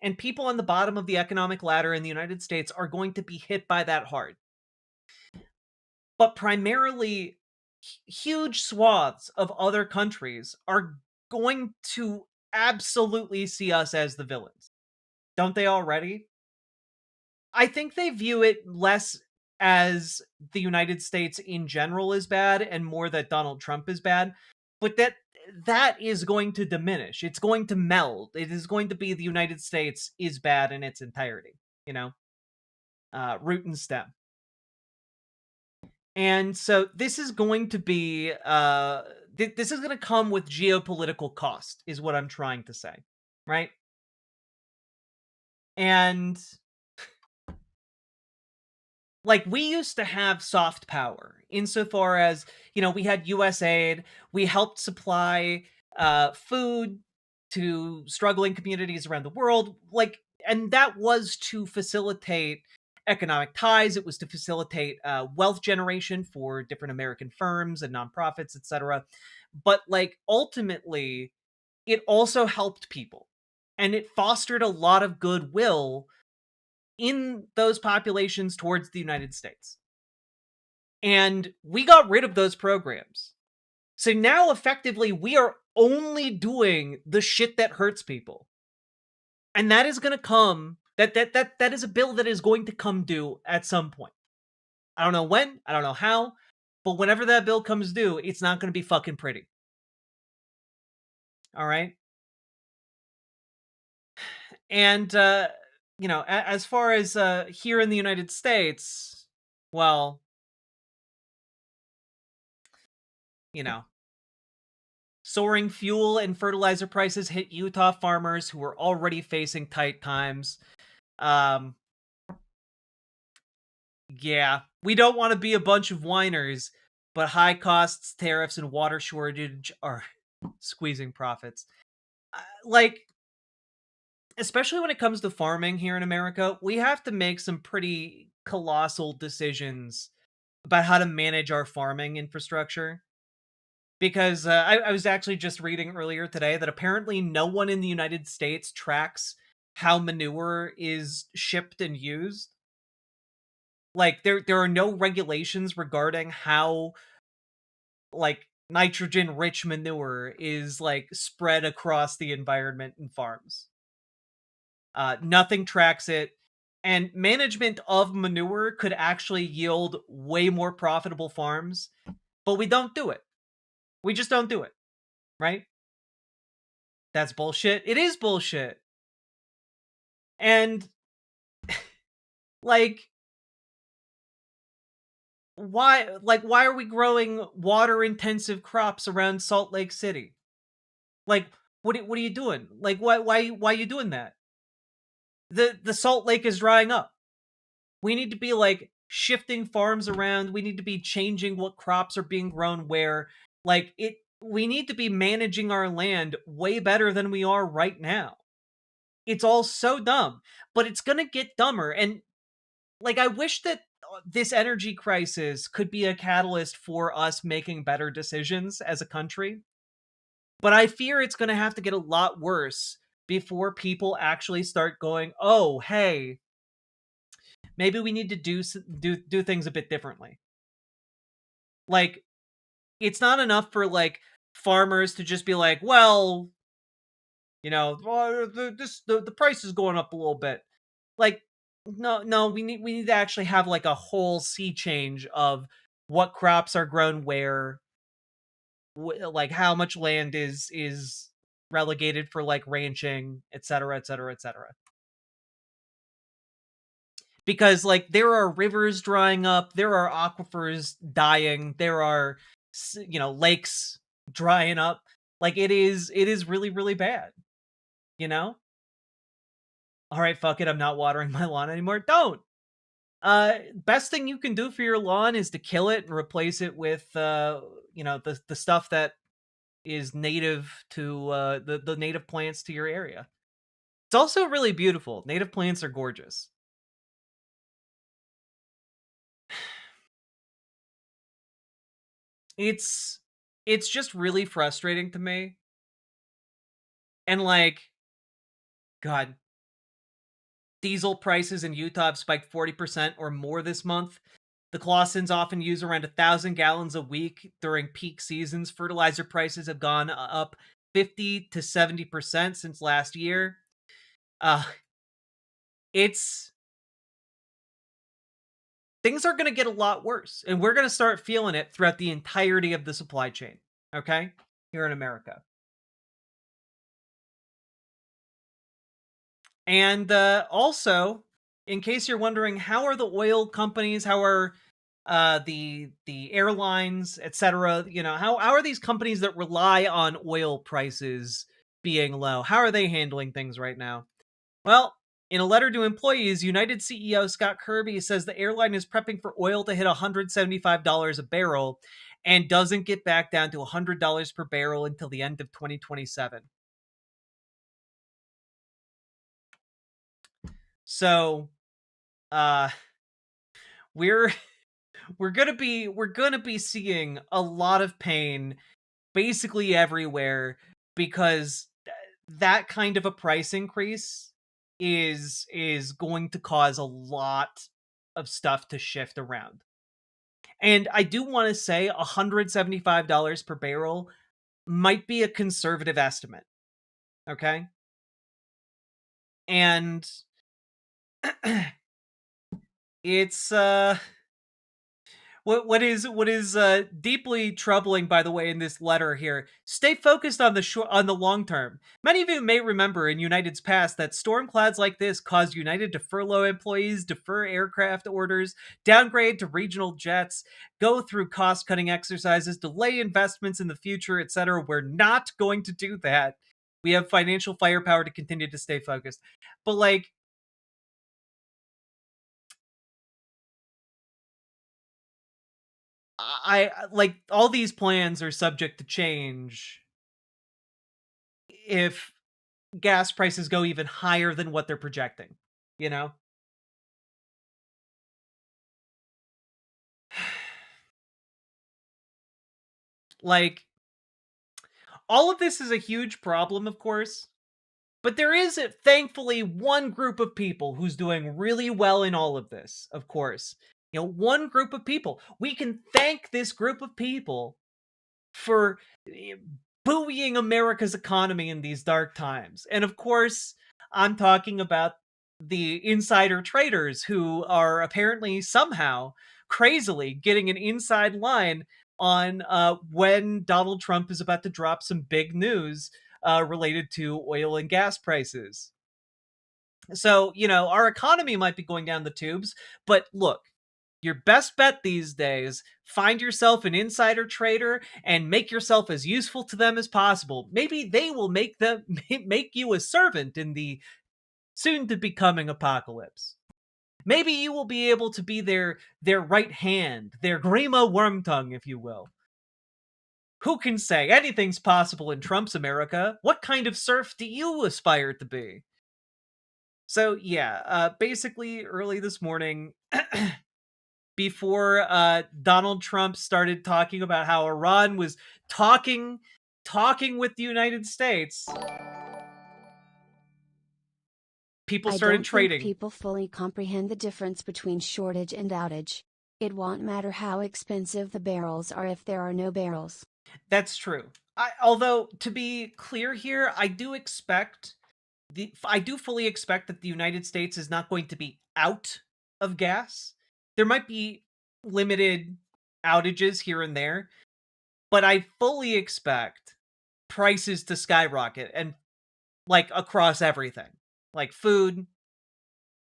and people on the bottom of the economic ladder in the United States are going to be hit by that hard. But primarily, huge swaths of other countries are going to absolutely see us as the villains. Don't they already? I think they view it less as the United States in general is bad and more that Donald Trump is bad, but that is going to diminish. It's going to meld. It is going to be the United States is bad in its entirety, root and stem. And so this is going to be, this is going to come with geopolitical cost, is what I'm trying to say, right? And like, we used to have soft power insofar as, we had US aid, we helped supply food to struggling communities around the world, and that was to facilitate economic ties. It was to facilitate wealth generation for different American firms and nonprofits, etc. But ultimately, it also helped people, and it fostered a lot of goodwill in those populations towards the United States. And we got rid of those programs. So now effectively we are only doing the shit that hurts people. And that is going to come, that is a bill that is going to come due at some point. I don't know when, I don't know how, but whenever that bill comes due, it's not going to be fucking pretty. All right? And, you know, as far as here in the United States, well, you know, soaring fuel and fertilizer prices hit Utah farmers who were already facing tight times. Yeah, we don't want to be a bunch of whiners, but high costs, tariffs, and water shortage are squeezing profits. Like, especially when it comes to farming here in America, we have to make some pretty colossal decisions about how to manage our farming infrastructure. Because I was actually just reading earlier today that apparently no one in the United States tracks how manure is shipped and used. Like, there are no regulations regarding how, like, nitrogen-rich manure is, like, spread across the environment in farms. Nothing tracks it, and management of manure could actually yield way more profitable farms, but we don't do it. We just don't do it, right? That's bullshit. It is bullshit. And, like, why are we growing water-intensive crops around Salt Lake City? Like, what are you doing? Like, why are you doing that? The Salt Lake is drying up. We need to be, like, shifting farms around. We need to be changing what crops are being grown where. Like, we need to be managing our land way better than we are right now. It's all so dumb, but it's gonna get dumber. And, like, I wish that this energy crisis could be a catalyst for us making better decisions as a country. But I fear it's gonna have to get a lot worse before people actually start going, oh, hey, maybe we need to do things a bit differently. Like, it's not enough for, like, farmers to just be like, well, you know, the price is going up a little bit. Like, no, we need to actually have, like, a whole sea change of what crops are grown where, like, how much land is relegated for, like, ranching, etc., etc., etc. Because, like, there are rivers drying up, there are aquifers dying, there are, you know, lakes drying up. Like, it is really, really bad, you know? All right, fuck it, I'm not watering my lawn anymore. Don't! Best thing you can do for your lawn is to kill it and replace it with, you know, the stuff that is native to, the native plants to your area. It's also really beautiful. Native plants are gorgeous. It's just really frustrating to me. And, like, God, diesel prices in Utah have spiked 40% or more this month. The Clawsons often use around 1,000 gallons a week during peak seasons. Fertilizer prices have gone up 50 to 70% since last year. Things are going to get a lot worse, and we're going to start feeling it throughout the entirety of the supply chain, okay? Here in America. And also, in case you're wondering, how are the oil companies, how are the airlines, etc., you know, how are these companies that rely on oil prices being low, how are they handling things right now? Well, in a letter to employees, United CEO Scott Kirby says the airline is prepping for oil to hit $175 a barrel and doesn't get back down to $100 per barrel until the end of 2027. So, we're gonna be seeing a lot of pain basically everywhere, because that kind of a price increase is going to cause a lot of stuff to shift around. And I do want to say $175 per barrel might be a conservative estimate. Okay? And it's what is deeply troubling, by the way, in this letter here. Stay focused on the long term. Many of you may remember in United's past that storm clouds like this caused United to furlough employees, defer aircraft orders, downgrade to regional jets, go through cost-cutting exercises, delay investments in the future, etc. We're not going to do that. We have financial firepower to continue to stay focused. But like, I like all these plans are subject to change if gas prices go even higher than what they're projecting, you know? Like, all of this is a huge problem, of course, but there is, thankfully, one group of people who's doing really well in all of this, of course. You know, one group of people. We can thank this group of people for buoying America's economy in these dark times. And of course, I'm talking about the insider traders who are apparently somehow crazily getting an inside line on when Donald Trump is about to drop some big news related to oil and gas prices. So, you know, our economy might be going down the tubes, but look, your best bet these days, find yourself an insider trader and make yourself as useful to them as possible. Maybe they will make you a servant in the soon to be coming apocalypse. Maybe you will be able to be their right hand, their Grima Wormtongue, if you will. Who can say? Anything's possible in Trump's America. What kind of serf do you aspire to be? So yeah, basically early this morning, before Donald Trump started talking about how Iran was talking with the United States, people started trading. I don't think people fully comprehend the difference between shortage and outage. It won't matter how expensive the barrels are if there are no barrels. That's true. Although, to be clear here, I do fully expect that the United States is not going to be out of gas. There might be limited outages here and there, but I fully expect prices to skyrocket, and like across everything, like food,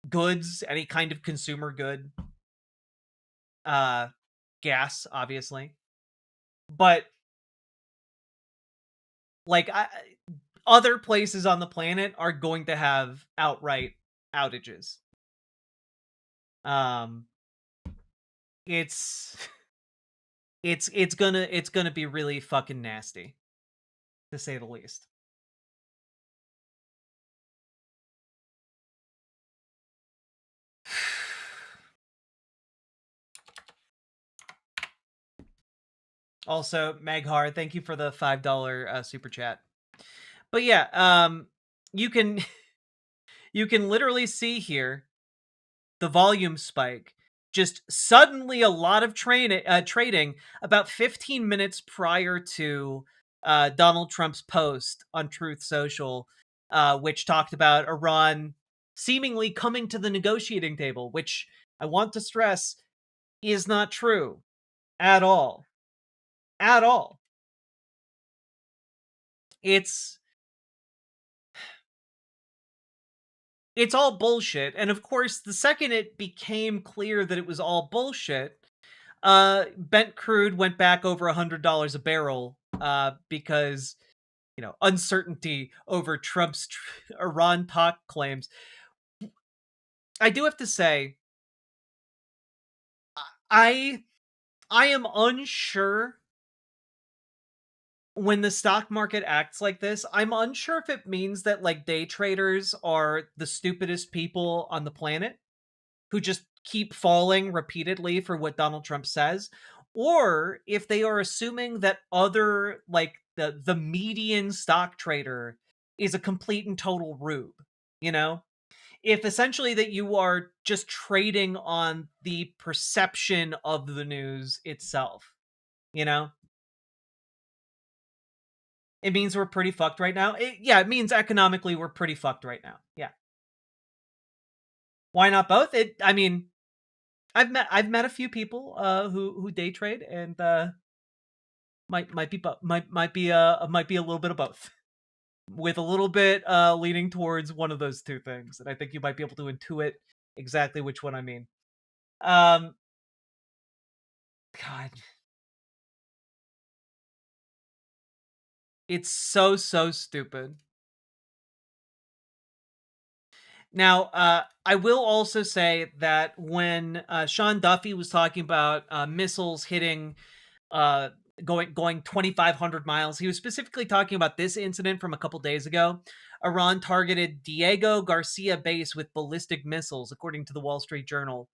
goods, any kind of consumer good, gas, obviously, but like other places on the planet are going to have outright outages. It's gonna be really fucking nasty, to say the least. Also, Maghar, thank you for the $5 super chat. But yeah, you can literally see here the volume spike. Just suddenly a lot of trading about 15 minutes prior to Donald Trump's post on Truth Social, which talked about Iran seemingly coming to the negotiating table, which I want to stress is not true at all. At all. It's all bullshit. And of course, the second it became clear that it was all bullshit, Bent crude went back over $100 a barrel because, you know, uncertainty over Trump's Iran talk claims. I do have to say, I am unsure when the stock market acts like this. I'm unsure if it means that like day traders are the stupidest people on the planet who just keep falling repeatedly for what Donald Trump says, or if they are assuming that other, like the median stock trader is a complete and total rube, you know? If essentially that you are just trading on the perception of the news itself, you know? It means we're pretty fucked right now. It means economically we're pretty fucked right now. Yeah. Why not both? I mean, I've met a few people who day trade, and might be a little bit of both, with a little bit leaning towards one of those two things, and I think you might be able to intuit exactly which one I mean. God, it's so stupid. Now, I will also say that when Sean Duffy was talking about missiles hitting, going 2,500 miles, he was specifically talking about this incident from a couple days ago. Iran targeted Diego Garcia base with ballistic missiles, according to the Wall Street Journal.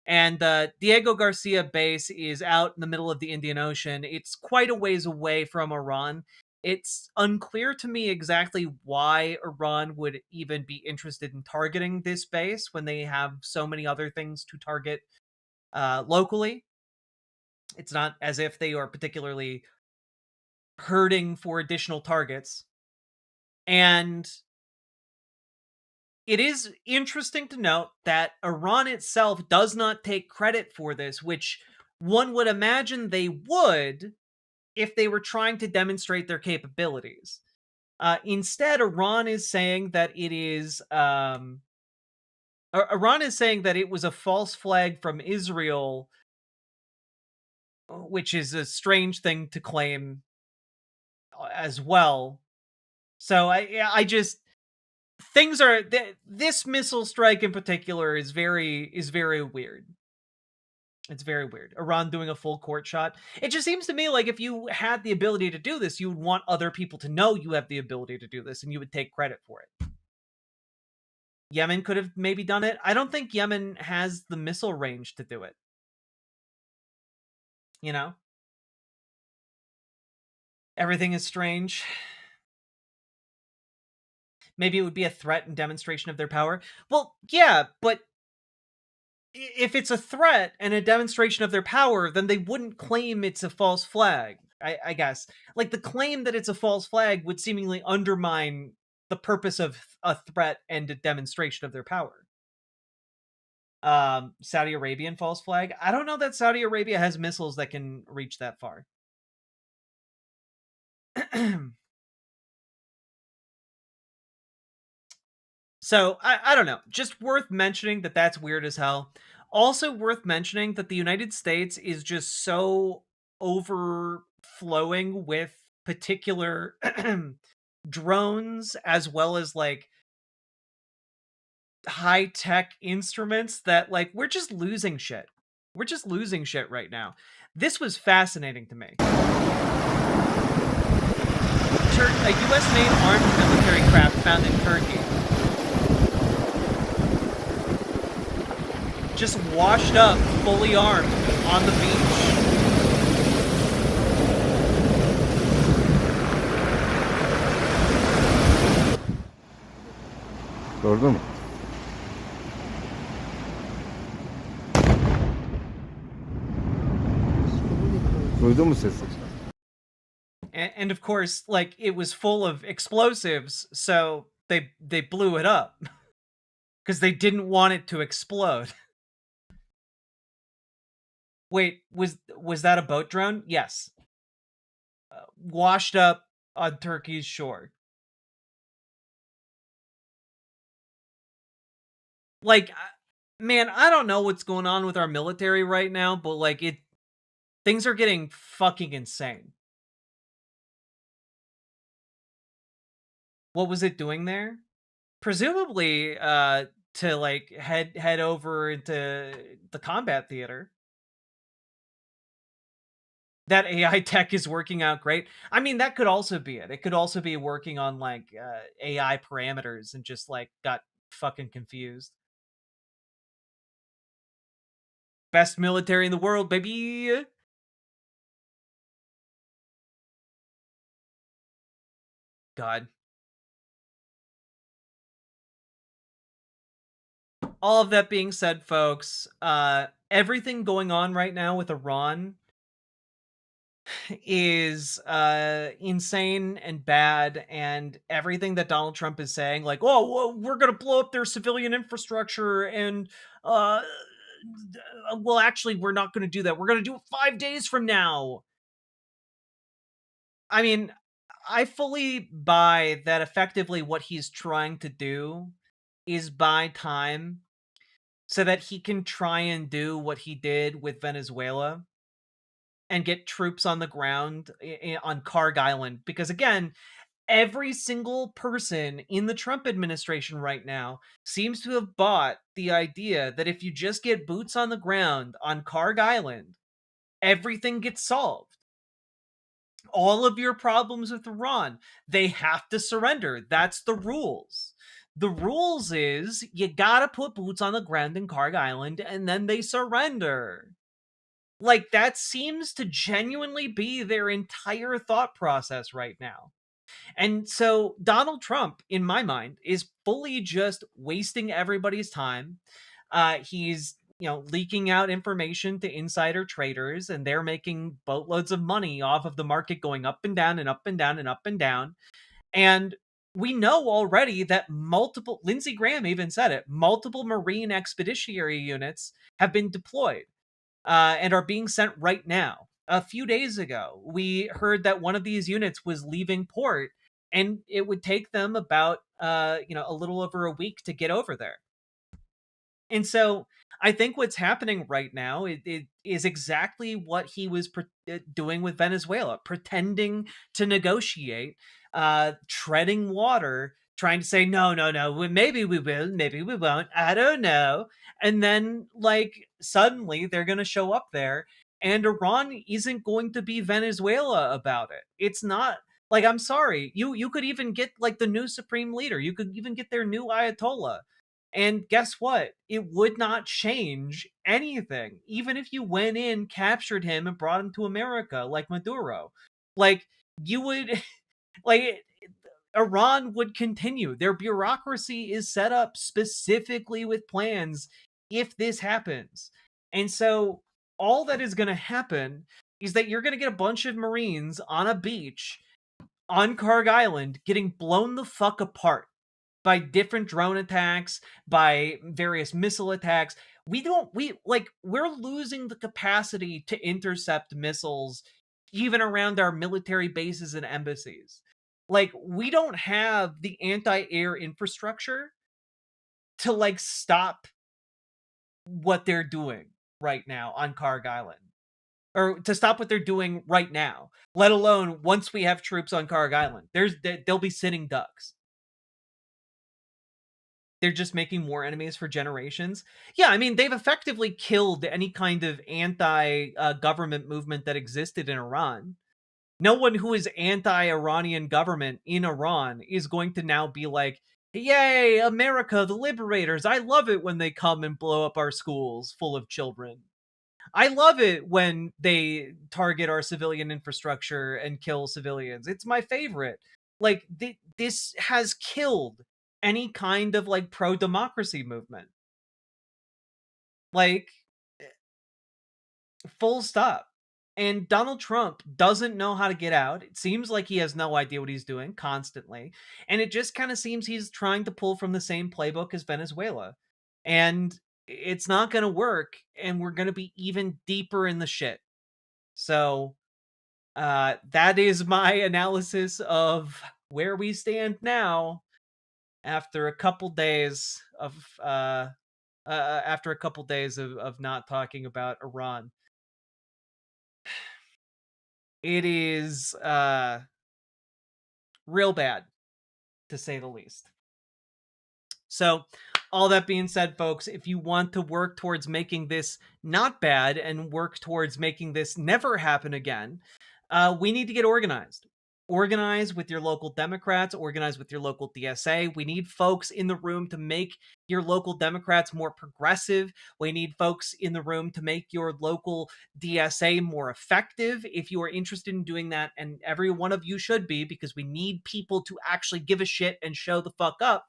And Diego Garcia base is out in the middle of the Indian Ocean. It's quite a ways away from Iran. It's unclear to me exactly why Iran would even be interested in targeting this base when they have so many other things to target locally. It's not as if they are particularly hurting for additional targets. And it is interesting to note that Iran itself does not take credit for this, which one would imagine they would if they were trying to demonstrate their capabilities. Instead, Iran is saying that it is Iran is saying that it was a false flag from Israel, which is a strange thing to claim as well. So I just things are this missile strike in particular is very weird. It's very weird. Iran doing a full court shot. It just seems to me like if you had the ability to do this, you would want other people to know you have the ability to do this, and you would take credit for it. Yemen could have maybe done it. I don't think Yemen has the missile range to do it. You know? Everything is strange. Maybe it would be a threat and demonstration of their power. Well, yeah, but if it's a threat and a demonstration of their power, then they wouldn't claim it's a false flag, I guess. Like, the claim that it's a false flag would seemingly undermine the purpose of a threat and a demonstration of their power. Saudi Arabian false flag? I don't know that Saudi Arabia has missiles that can reach that far. So, I don't know. Just worth mentioning that that's weird as hell. Also worth mentioning that the United States is just so overflowing with particular drones as well as, like, high-tech instruments that, like, we're just losing shit. We're just losing shit right now. This was fascinating to me. A US-made armed military craft found in Turkey just washed up, fully armed, on the beach. Gördün mü? Duydun mu sesi? And of course, like, it was full of explosives, so they blew it up because they didn't want it to explode. Wait, was that a boat drone? Yes. Washed up on Turkey's shore. Like, man, I don't know what's going on with our military right now, but, like, things are getting fucking insane. What was it doing there? Presumably, to, like, head over into the combat theater. That AI tech is working out great. I mean, that could also be it. It could also be working on, like, AI parameters and just, like, got fucking confused. Best military in the world, baby! God. All of that being said, folks, everything going on right now with Iran is insane and bad, and everything that Donald Trump is saying, like, oh, well, we're going to blow up their civilian infrastructure, and well, actually, we're not going to do that. We're going to do it 5 days from now. I mean, I fully buy that effectively what he's trying to do is buy time so that he can try and do what he did with Venezuela and get troops on the ground on Karg Island. Because again, every single person in the Trump administration right now seems to have bought the idea that if you just get boots on the ground on Karg Island, everything gets solved. All of your problems with Iran, they have to surrender. That's the rules. The rules is you gotta put boots on the ground in Karg Island and then they surrender. Like, that seems to genuinely be their entire thought process right now. And so Donald Trump, in my mind, is fully just wasting everybody's time. He's, leaking out information to insider traders, and they're making boatloads of money off of the market going up and down and up and down and up and down. And we know already that Lindsey Graham even said it, multiple Marine expeditionary units have been deployed and are being sent right now. A few days ago, we heard that one of these units was leaving port, and it would take them about, a little over a week to get over there. And so I think what's happening right now it is exactly what he was doing with Venezuela, pretending to negotiate, treading water, trying to say, no, maybe we will, maybe we won't, I don't know. And then, like, suddenly they're going to show up there, and Iran isn't going to be Venezuela about it. It's not, like, I'm sorry, you could even get, like, the new supreme leader. You could even get their new Ayatollah. And guess what? It would not change anything, even if you went in, captured him, and brought him to America like Maduro. Like, you would, like, Iran would continue. Their bureaucracy is set up specifically with plans if this happens. And so all that is going to happen is that you're going to get a bunch of Marines on a beach on Karg Island getting blown the fuck apart by different drone attacks, by various missile attacks. We're losing the capacity to intercept missiles even around our military bases and embassies. Like, we don't have the anti-air infrastructure to, like, stop what they're doing right now on Karg Island. Or to stop what they're doing right now, let alone once we have troops on Karg Island. They'll be sitting ducks. They're just making more enemies for generations. Yeah, I mean, they've effectively killed any kind of anti-government movement that existed in Iran. No one who is anti-Iranian government in Iran is going to now be like, yay, America, the liberators. I love it when they come and blow up our schools full of children. I love it when they target our civilian infrastructure and kill civilians. It's my favorite. Like, this has killed any kind of, like, pro-democracy movement. Like, full stop. And Donald Trump doesn't know how to get out. It seems like he has no idea what he's doing constantly. And it just kind of seems he's trying to pull from the same playbook as Venezuela. And it's not going to work. And we're going to be even deeper in the shit. So that is my analysis of where we stand now after a couple days of not talking about Iran. It is real bad, to say the least. So, all that being said, folks, if you want to work towards making this not bad and work towards making this never happen again, we need to get organized. Organize with your local Democrats, organize with your local DSA. We need folks in the room to make your local Democrats more progressive. We need folks in the room to make your local DSA more effective. If you are interested in doing that, and every one of you should be, because we need people to actually give a shit and show the fuck up,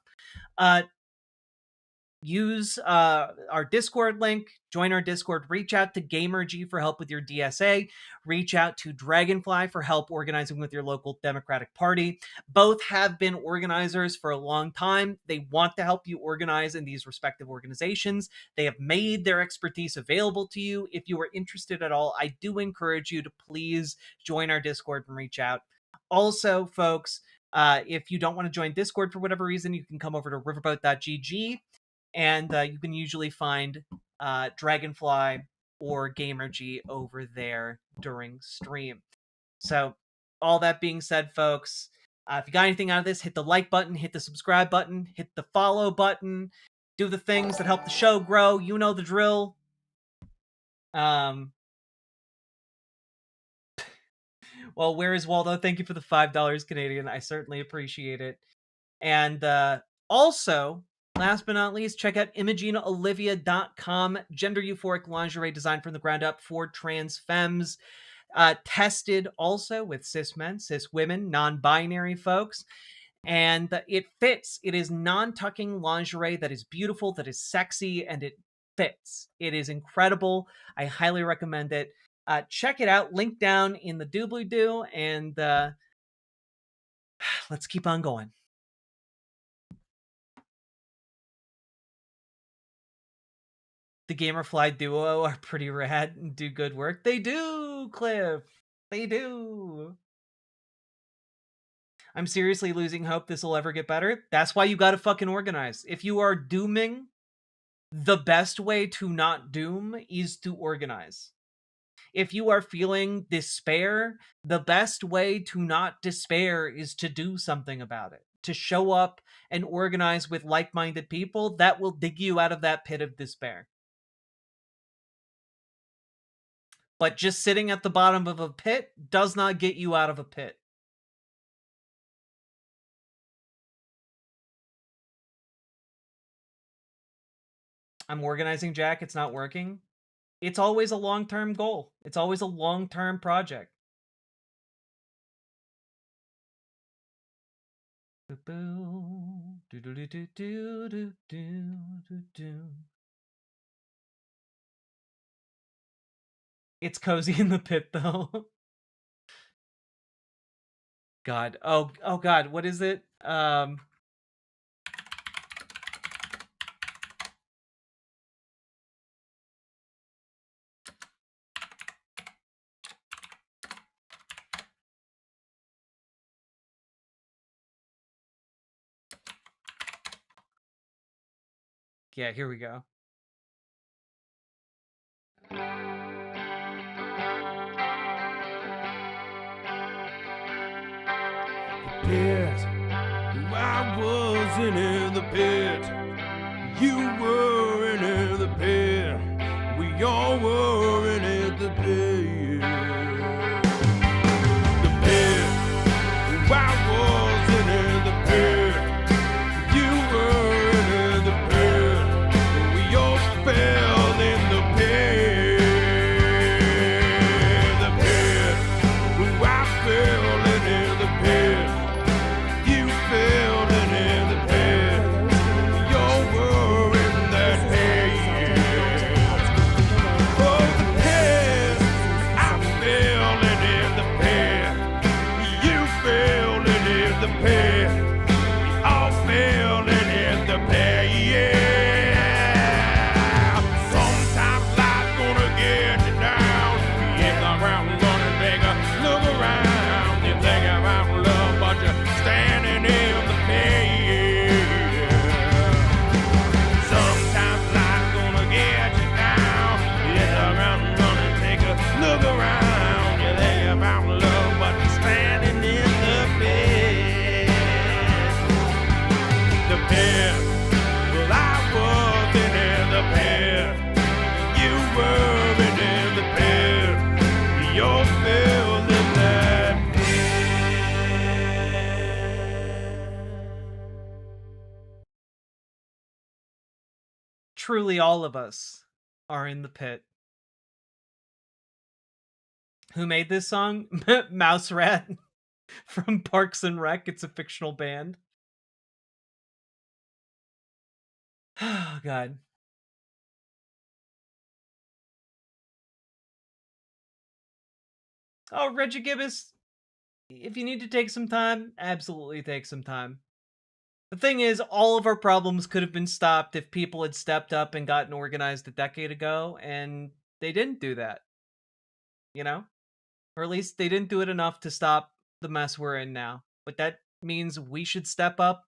use our Discord link, join our Discord, reach out to GamerG for help with your DSA, reach out to Dragonfly for help organizing with your local Democratic Party. Both have been organizers for a long time. They want to help you organize in these respective organizations. They have made their expertise available to you. If you are interested at all, I do encourage you to please join our Discord and reach out. Also, folks, if you don't want to join Discord for whatever reason, you can come over to riverboat.gg, and you can usually find Dragonfly or GamerG over there during stream. So, all that being said, folks, if you got anything out of this, hit the like button, hit the subscribe button, hit the follow button, do the things that help the show grow. You know the drill. Well, where is Waldo? Thank you for the $5 Canadian. I certainly appreciate it. And also, last but not least, check out ImagenaOlivia.com. Gender euphoric lingerie designed from the ground up for trans femmes. Tested also with cis men, cis women, non-binary folks. And it fits. It is non-tucking lingerie that is beautiful, that is sexy, and it fits. It is incredible. I highly recommend it. Check it out. Link down in the doobly-doo, and let's keep on going. The Gamerfly duo are pretty rad and do good work. They do, Cliff. They do. I'm seriously losing hope this will ever get better. That's why you gotta fucking organize. If you are dooming, the best way to not doom is to organize. If you are feeling despair, the best way to not despair is to do something about it. To show up and organize with like-minded people that will dig you out of that pit of despair. But just sitting at the bottom of a pit does not get you out of a pit. I'm organizing, Jack. It's not working. It's always a long-term goal. It's always a long-term project. It's cozy in the pit, though. God. Oh God. What is it? Yeah, here we go. Pit. I wasn't in the pit. You were in the pit. We all were in the pit. The pit. I wasn't in the pit. You were in the pit. We all fell in the pit. The pit. I fell in the pit. You fell in the pit. We all were in that pit. Oh, the pit. I fell in the pit. You fell in the pit. We all fell in the pit. Yeah. Sometimes life's gonna get you down. You hit the ground running, take a look around. You think about love, but you're standing in the pit. Sometimes life's gonna get you down. You hit the ground running, take a look around. You think about love, but you're standing in the pit. The pit. Well, I wasn't in the pit. You were in the pit. You're filled in that Truly, all of us are in the pit. Who made this song? Mouse Rat from Parks and Rec. It's a fictional band. Oh, God. Oh, Reggie Gibbous, if you need to take some time, absolutely take some time. The thing is, all of our problems could have been stopped if people had stepped up and gotten organized a decade ago, and they didn't do that. You know? Or at least they didn't do it enough to stop the mess we're in now. But that means we should step up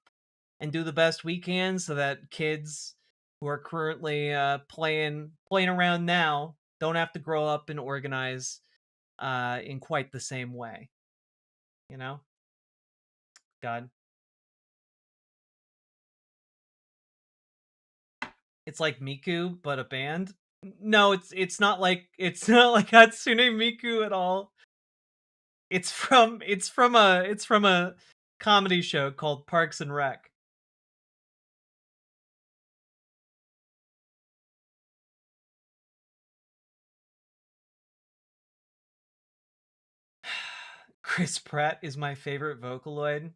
and do the best we can so that kids who are currently playing around now don't have to grow up and organize in quite the same way. You know? God. It's like Miku, but a band. No, it's not like Hatsune Miku at all. It's from a comedy show called Parks and Rec. Chris Pratt is my favorite Vocaloid.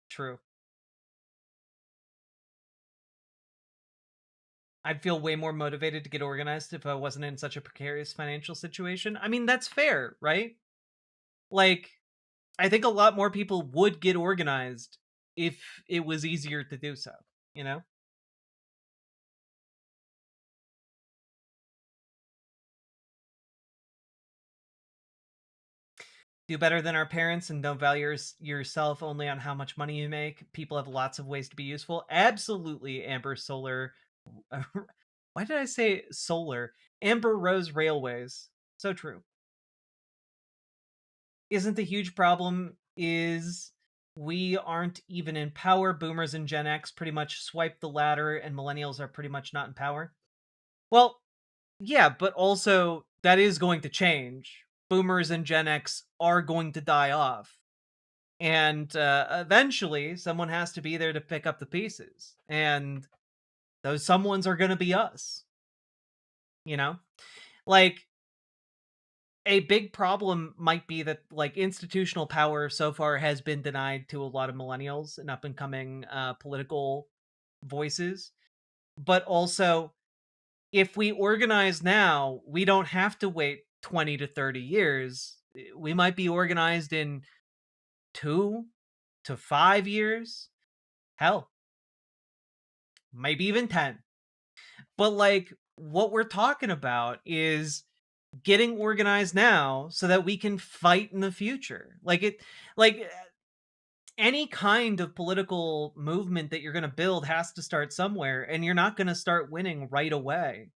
True. I'd feel way more motivated to get organized if I wasn't in such a precarious financial situation. I mean, that's fair, right? Like, I think a lot more people would get organized if it was easier to do so, you know? Do better than our parents and don't value yourself only on how much money you make. People have lots of ways to be useful. Absolutely, Amber Solar. Why did I say solar? Amber Rose Railways. So true. Isn't the huge problem is we aren't even in power. Boomers and Gen X pretty much swipe the ladder and millennials are pretty much not in power. Well, yeah, but also that is going to change. Boomers and Gen X are going to die off. And eventually someone has to be there to pick up the pieces. And those someones are going to be us. You know? Like, a big problem might be that, like, institutional power so far has been denied to a lot of millennials and up and coming political voices. But also, if we organize now, we don't have to wait 20 to 30 years. We might be organized in 2 to 5 years. Hell, maybe even 10. But, like, what we're talking about is getting organized now so that we can fight in the future. Like, any kind of political movement that you're going to build has to start somewhere, and you're not going to start winning right away.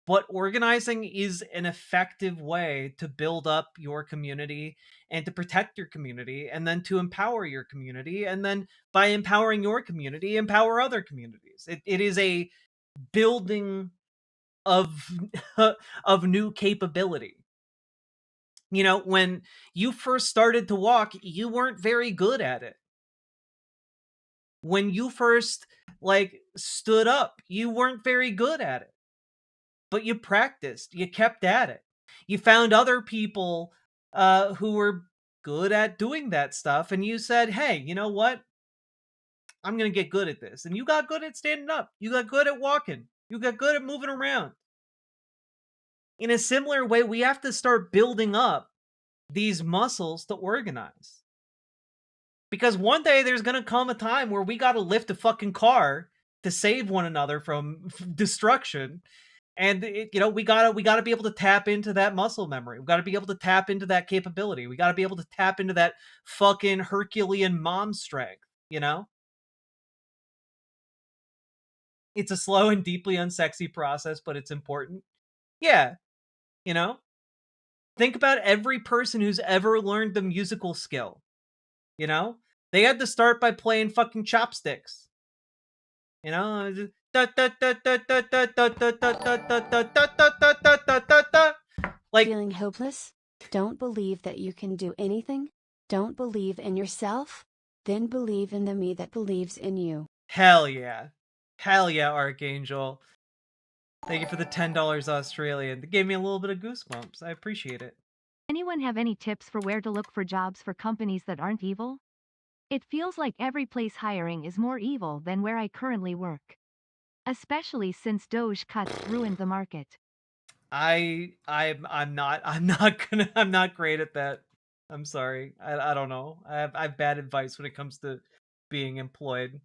But organizing is an effective way to build up your community and to protect your community and then to empower your community. And then by empowering your community, empower other communities. It is a building of of new capability. You know, when you first started to walk, you weren't very good at it. When you first, like, stood up, you weren't very good at it. But you practiced, you kept at it. You found other people who were good at doing that stuff, and you said, hey, you know what? I'm going to get good at this. And you got good at standing up. You got good at walking. You got good at moving around. In a similar way, we have to start building up these muscles to organize. Because one day there's going to come a time where we got to lift a fucking car to save one another from destruction. And you know, we gotta be able to tap into that muscle memory. We gotta be able to tap into that capability. We gotta be able to tap into that fucking Herculean mom strength, you know? It's a slow and deeply unsexy process, but it's important. Yeah, you know? Think about every person who's ever learned the musical skill. You know? They had to start by playing fucking chopsticks. You know? Like, feeling hopeless? Don't believe that you can do anything? Don't believe in yourself? Then believe in the me that believes in you. Hell yeah. Hell yeah, Archangel. Thank you for the $10 Australian. That gave me a little bit of goosebumps. I appreciate it. Anyone have any tips for where to look for jobs for companies that aren't evil? It feels like every place hiring is more evil than where I currently work. Especially since Doge cuts ruined the market. I'm not great at that. I'm sorry. I don't know. I have bad advice when it comes to being employed.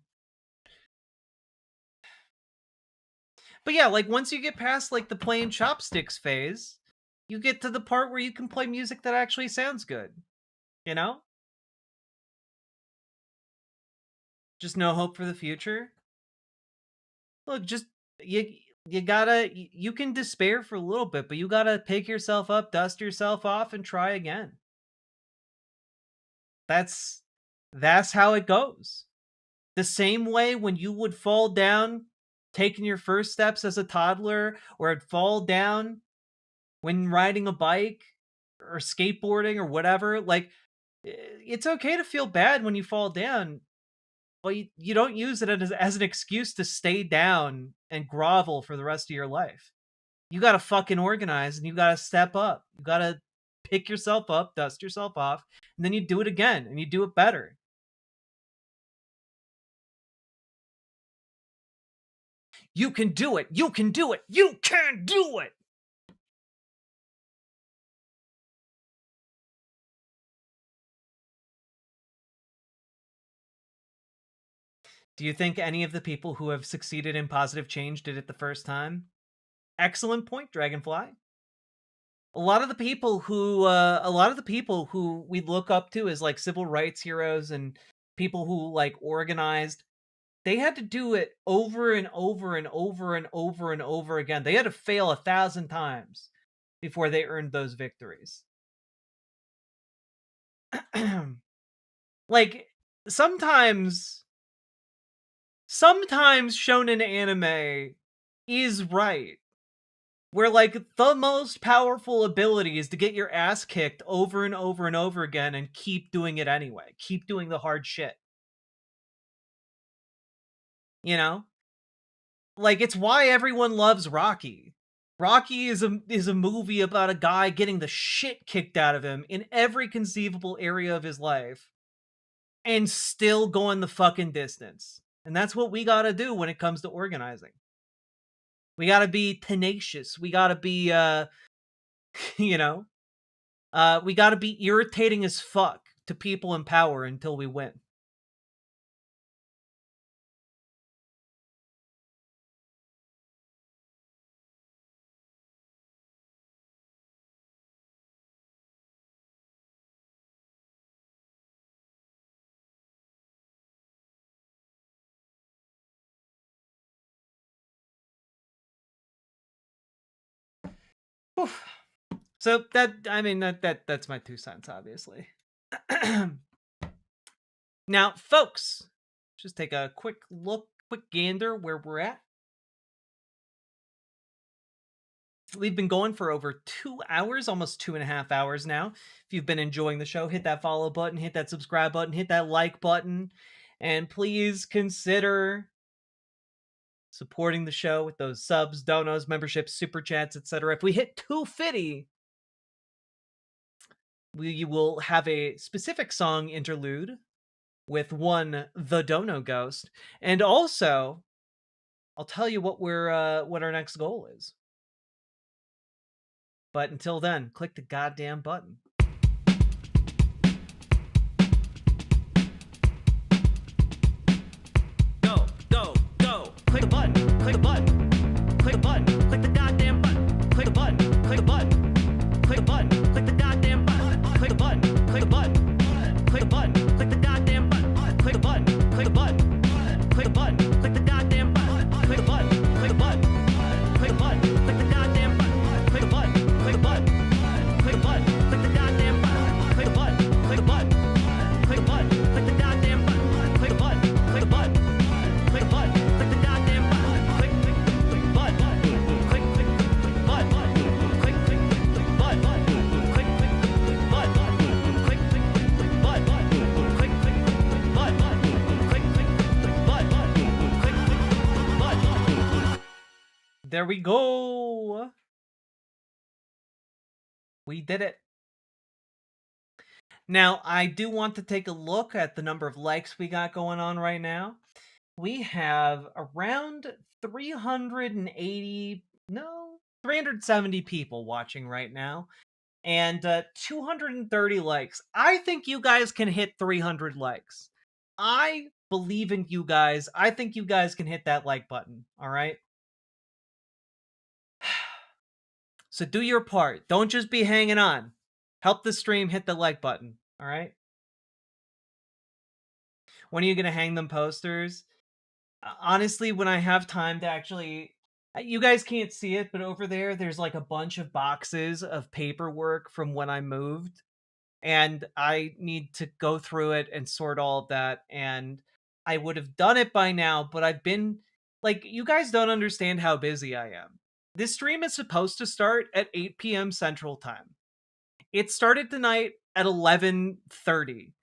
But yeah, like once you get past like the playing chopsticks phase, you get to the part where you can play music that actually sounds good. You know? Just no hope for the future. Look, just you gotta, you can despair for a little bit, but you gotta pick yourself up, dust yourself off, and try again. That's how it goes. The same way when you would fall down taking your first steps as a toddler, or would fall down when riding a bike or skateboarding or whatever, like it's okay to feel bad when you fall down. Well, you don't use it as an excuse to stay down and grovel for the rest of your life. You got to fucking organize and you got to step up. You got to pick yourself up, dust yourself off, and then you do it again and you do it better. You can do it. You can do it. You can do it. Do you think any of the people who have succeeded in positive change did it the first time? Excellent point, Dragonfly. A lot of the people who we look up to as like civil rights heroes and people who like organized, they had to do it over and over and over and over and over again. They had to fail 1,000 times before they earned those victories. Like sometimes shonen anime is right, where like the most powerful ability is to get your ass kicked over and over and over again and keep doing it anyway. Keep doing the hard shit. You know? Like it's why everyone loves Rocky. Rocky is a movie about a guy getting the shit kicked out of him in every conceivable area of his life and still going the fucking distance. And that's what we got to do when it comes to organizing. We got to be tenacious. We got to be, we got to be irritating as fuck to people in power until we win. So that's my 2 cents, obviously. Now, folks, just take a quick gander where we're at. We've been going for over 2 hours, almost 2.5 hours now. If you've been enjoying the show, hit that follow button, hit that subscribe button, hit that like button, and please consider supporting the show with those subs, donos, memberships, super chats, etc. If we hit 250, we will have a specific song interlude with the Dono Ghost, and also I'll tell you what our next goal is. But until then, click the goddamn button. Go, go, go. Click the button. Click the button. Click the button. Click the goddamn button. Click the button. Click the button. Click the button. Click the goddamn button. Click the button. Click the button. Click the button. Click the goddamn button. Click the button. Click the button. Click the button. Click the goddamn button. Click the button. Click the button. Click the button. Click the goddamn button. Click the button. Click the button. Click the button. Click the goddamn button. Click the button. Click the button. Click the button. Click the goddamn button. Click the button. Click the button. Click the button. Click the goddamn button. Click button. Click button. Click button. Click button. Click button. There we go. We did it. Now, I do want to take a look at the number of likes we got going on right now. We have around 370 people watching right now, and 230 likes. I think you guys can hit 300 likes. I believe in you guys. I think you guys can hit that like button, all right? So do your part. Don't just be hanging on. Help the stream hit the like button, all right? When are you going to hang them posters? Honestly, when I have time to actually... You guys can't see it, but over there, there's like a bunch of boxes of paperwork from when I moved. And I need to go through it and sort all of that. And I would have done it by now, but I've been... Like, you guys don't understand how busy I am. This stream is supposed to start at 8 p.m. Central Time. It started tonight at 11:30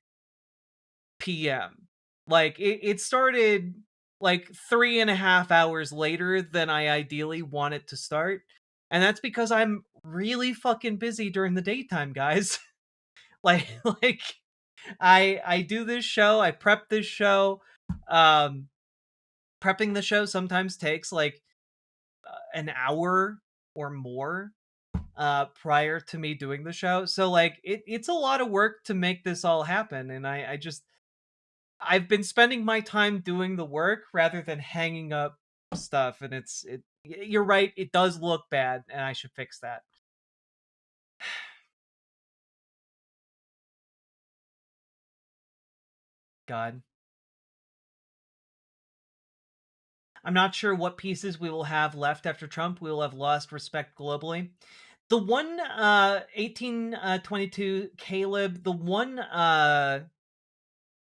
p.m. Like, it started like 3.5 hours later than I ideally want it to start. And that's because I'm really fucking busy during the daytime, guys. like I do this show, I prep this show. Prepping the show sometimes takes like an hour or more prior to me doing the show. So like it's a lot of work to make this all happen. And I've been spending my time doing the work rather than hanging up stuff. And you're right. It does look bad and I should fix that. God. I'm not sure what pieces we will have left after Trump. We will have lost respect globally. The one 1822 Caleb, the one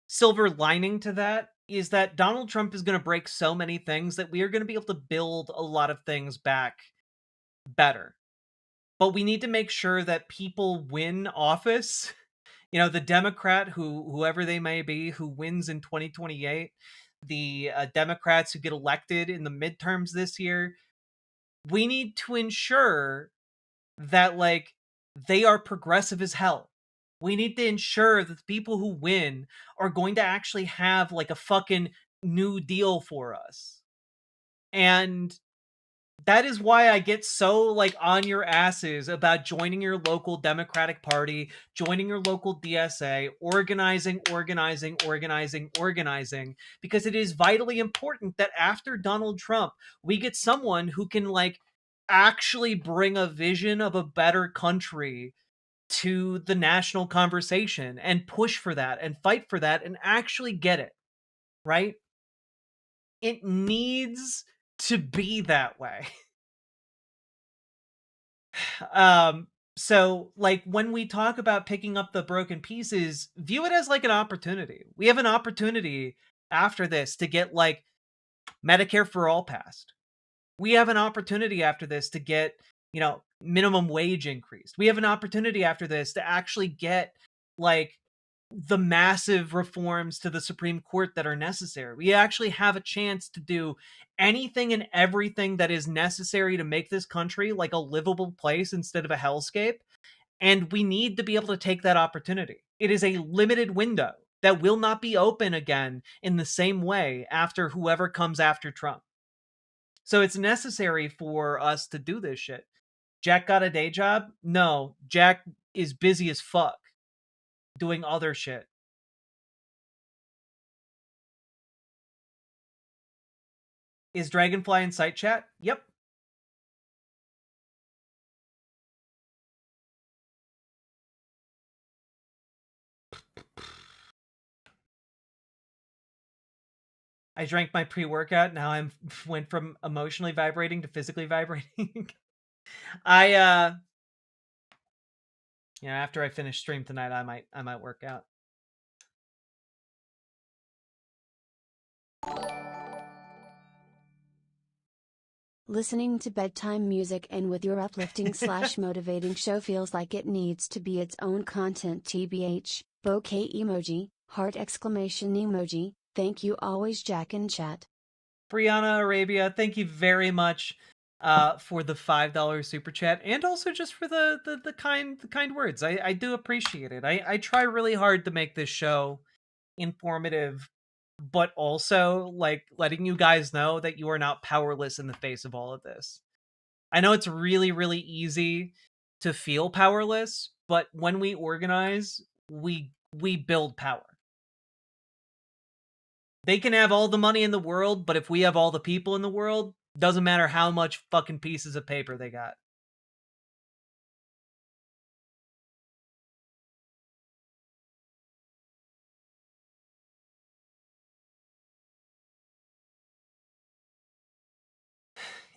silver lining to that is that Donald Trump is going to break so many things that we are going to be able to build a lot of things back better. But we need to make sure that people win office. You know, the Democrat, whoever they may be, who wins in 2028, the Democrats who get elected in the midterms this year, we need to ensure that, like, they are progressive as hell. We need to ensure that the people who win are going to actually have, like, a fucking New Deal for us. And that is why I get so, like, on your asses about joining your local Democratic Party, joining your local DSA, organizing, because it is vitally important that after Donald Trump, we get someone who can, like, actually bring a vision of a better country to the national conversation and push for that and fight for that and actually get it, right? It needs to be that way. So, like, when we talk about picking up the broken pieces, view it as like an opportunity. We have an opportunity after this to get, like, Medicare for all passed. We have an opportunity after this to get, you know, minimum wage increased. We have an opportunity after this to actually get, like, the massive reforms to the Supreme Court that are necessary. We actually have a chance to do anything and everything that is necessary to make this country like a livable place instead of a hellscape. And we need to be able to take that opportunity. It is a limited window that will not be open again in the same way after whoever comes after Trump. So it's necessary for us to do this shit. Jack got a day job? No, Jack is busy as fuck doing other shit. Is Dragonfly in site chat? Yep. I drank my pre-workout. Now I'm went from emotionally vibrating to physically vibrating. You know, after I finish stream tonight, I might work out. Listening to bedtime music and with your uplifting / motivating show feels like it needs to be its own content. TBH, bouquet emoji, heart exclamation emoji. Thank you always, Jack in chat. Brianna Arabia, thank you very much for the $5 super chat, and also just for the kind words. I do appreciate it. I try really hard to make this show informative, but also like letting you guys know that you are not powerless in the face of all of this. I know it's really, really easy to feel powerless, but when we organize, we build power. They can have all the money in the world, but if we have all the people in the world, doesn't matter how much fucking pieces of paper they got.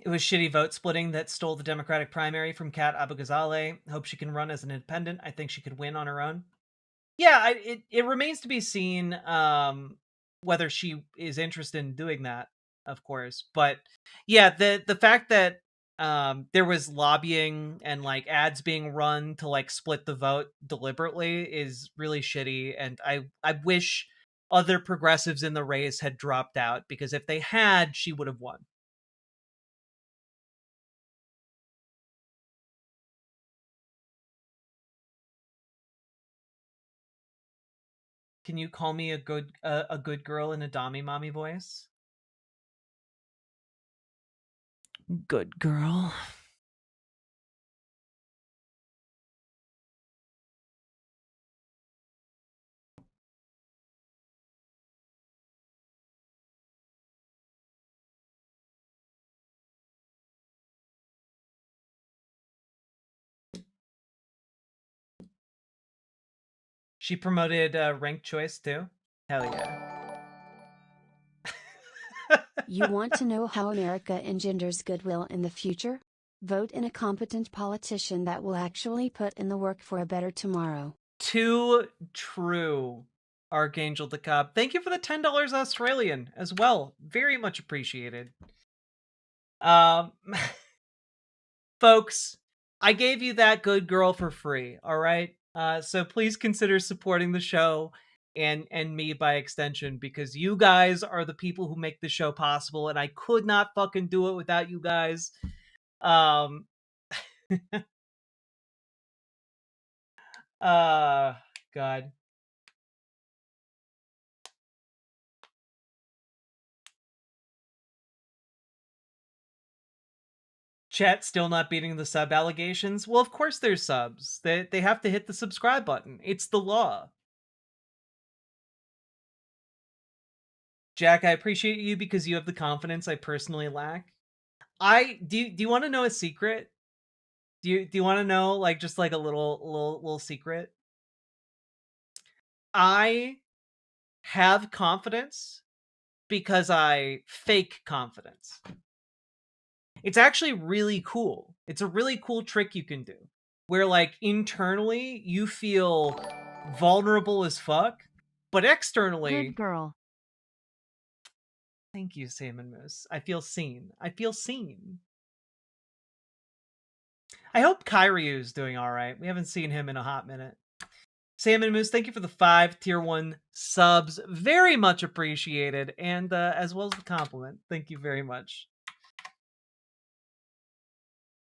It was shitty vote splitting that stole the Democratic primary from Kat Abou-Ghazaleh. Hope she can run as an independent. I think she could win on her own. Yeah, it remains to be seen whether she is interested in doing that, of course. But yeah, the fact that there was lobbying and like ads being run to like split the vote deliberately is really shitty, and I wish other progressives in the race had dropped out, because if they had, she would have won. Can you call me a good girl in a Dami mommy voice? Good girl. She promoted ranked choice too. Hell yeah. You want to know how America engenders goodwill in the future? Vote in a competent politician that will actually put in the work for a better tomorrow. Too true, Archangel the Cop. Thank you for the $10 Australian as well. Very much appreciated. Folks, I gave you that good girl for free, all right? So please consider supporting the show and me by extension, because you guys are the people who make the show possible, and I could not fucking do it without you guys. God. Chat still not beating the sub allegations? Well, of course there's subs. They have to hit the subscribe button. It's the law. Jack, I appreciate you because you have the confidence I personally lack. Do you want to know a secret? Do you want to know like just like a little secret? I have confidence because I fake confidence. It's actually really cool. It's a really cool trick you can do, where like internally you feel vulnerable as fuck, but externally, good girl. Thank you, Salmon Moose. I feel seen. I feel seen. I hope Kyryu's doing all right. We haven't seen him in a hot minute. Salmon Moose, thank you for the 5 tier 1 subs. Very much appreciated, and as well as the compliment. Thank you very much.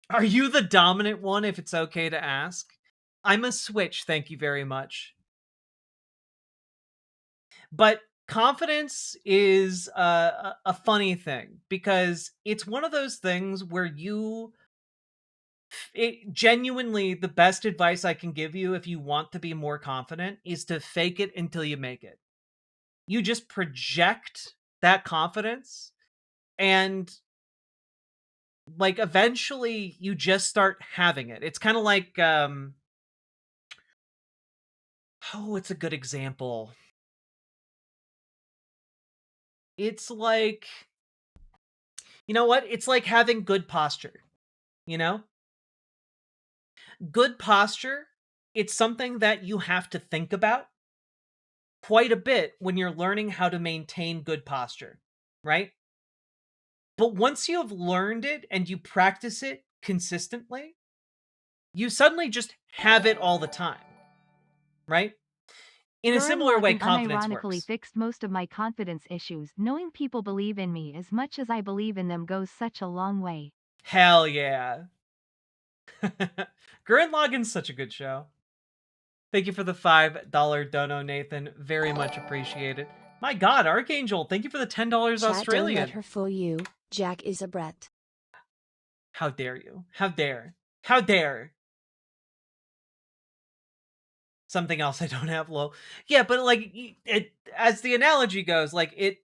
Are you the dominant one, if it's okay to ask? I'm a switch, thank you very much. But confidence is a funny thing, because it's one of those things where genuinely, the best advice I can give you if you want to be more confident is to fake it until you make it. You just project that confidence, and like eventually you just start having it. It's kind of like it's a good example. It's like, you know what? It's like having good posture, you know? Good posture, it's something that you have to think about quite a bit when you're learning how to maintain good posture, right? But once you have learned it and you practice it consistently, you suddenly just have it all the time, right? In a similar way, confidence unironically works. Fixed most of my confidence issues. Knowing people believe in me as much as I believe in them goes such a long way. Hell yeah. Gurren Lagann's such a good show. Thank you for the $5 dono, Nathan. Very much appreciated. My God, Archangel, thank you for the $10 Australian. Don't let her fool you. Jack is a Brett. How dare you? How dare? How dare? Something else I don't have, lol. Yeah, but like, it, as the analogy goes, like it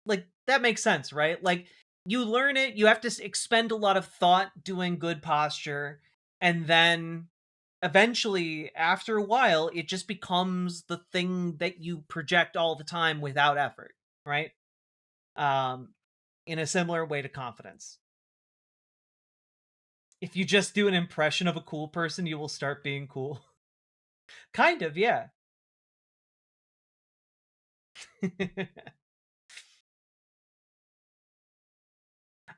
like that makes sense, right? Like you learn it, you have to expend a lot of thought doing good posture, and then eventually, after a while, it just becomes the thing that you project all the time without effort, right? In a similar way to confidence. If you just do an impression of a cool person, you will start being cool. Kind of, yeah.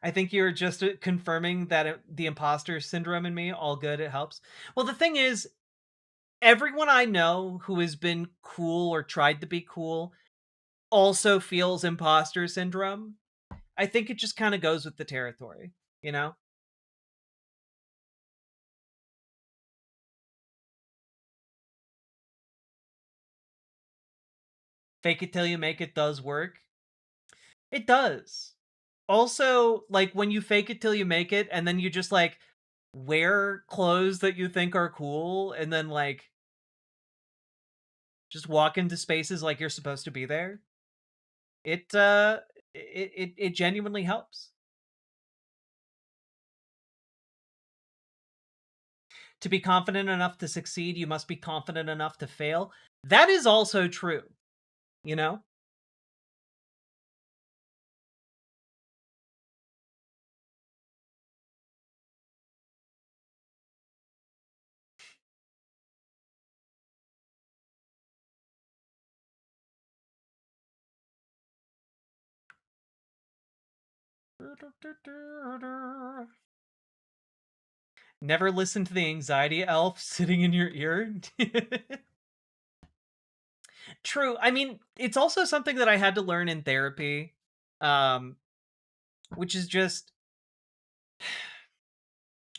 I think you're just confirming that the imposter syndrome in me, all good, it helps. Well, the thing is, everyone I know who has been cool or tried to be cool also feels imposter syndrome. I think it just kind of goes with the territory, you know? Fake it till you make it does work. It does. Also, like, when you fake it till you make it, and then you just, like, wear clothes that you think are cool, and then, like, just walk into spaces like you're supposed to be there, it genuinely helps. To be confident enough to succeed, you must be confident enough to fail. That is also true, you know? Never listen to the anxiety elf sitting in your ear. True. I mean, it's also something that I had to learn in therapy, which is just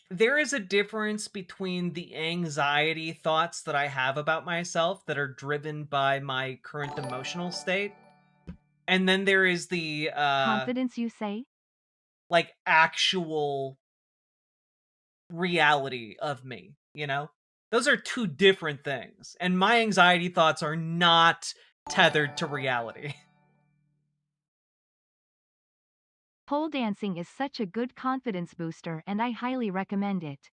there is a difference between the anxiety thoughts that I have about myself that are driven by my current emotional state, and then there is the confidence, you say? Like actual reality of me, you know? Those are two different things, and my anxiety thoughts are not tethered to reality. Pole dancing is such a good confidence booster, and I highly recommend it.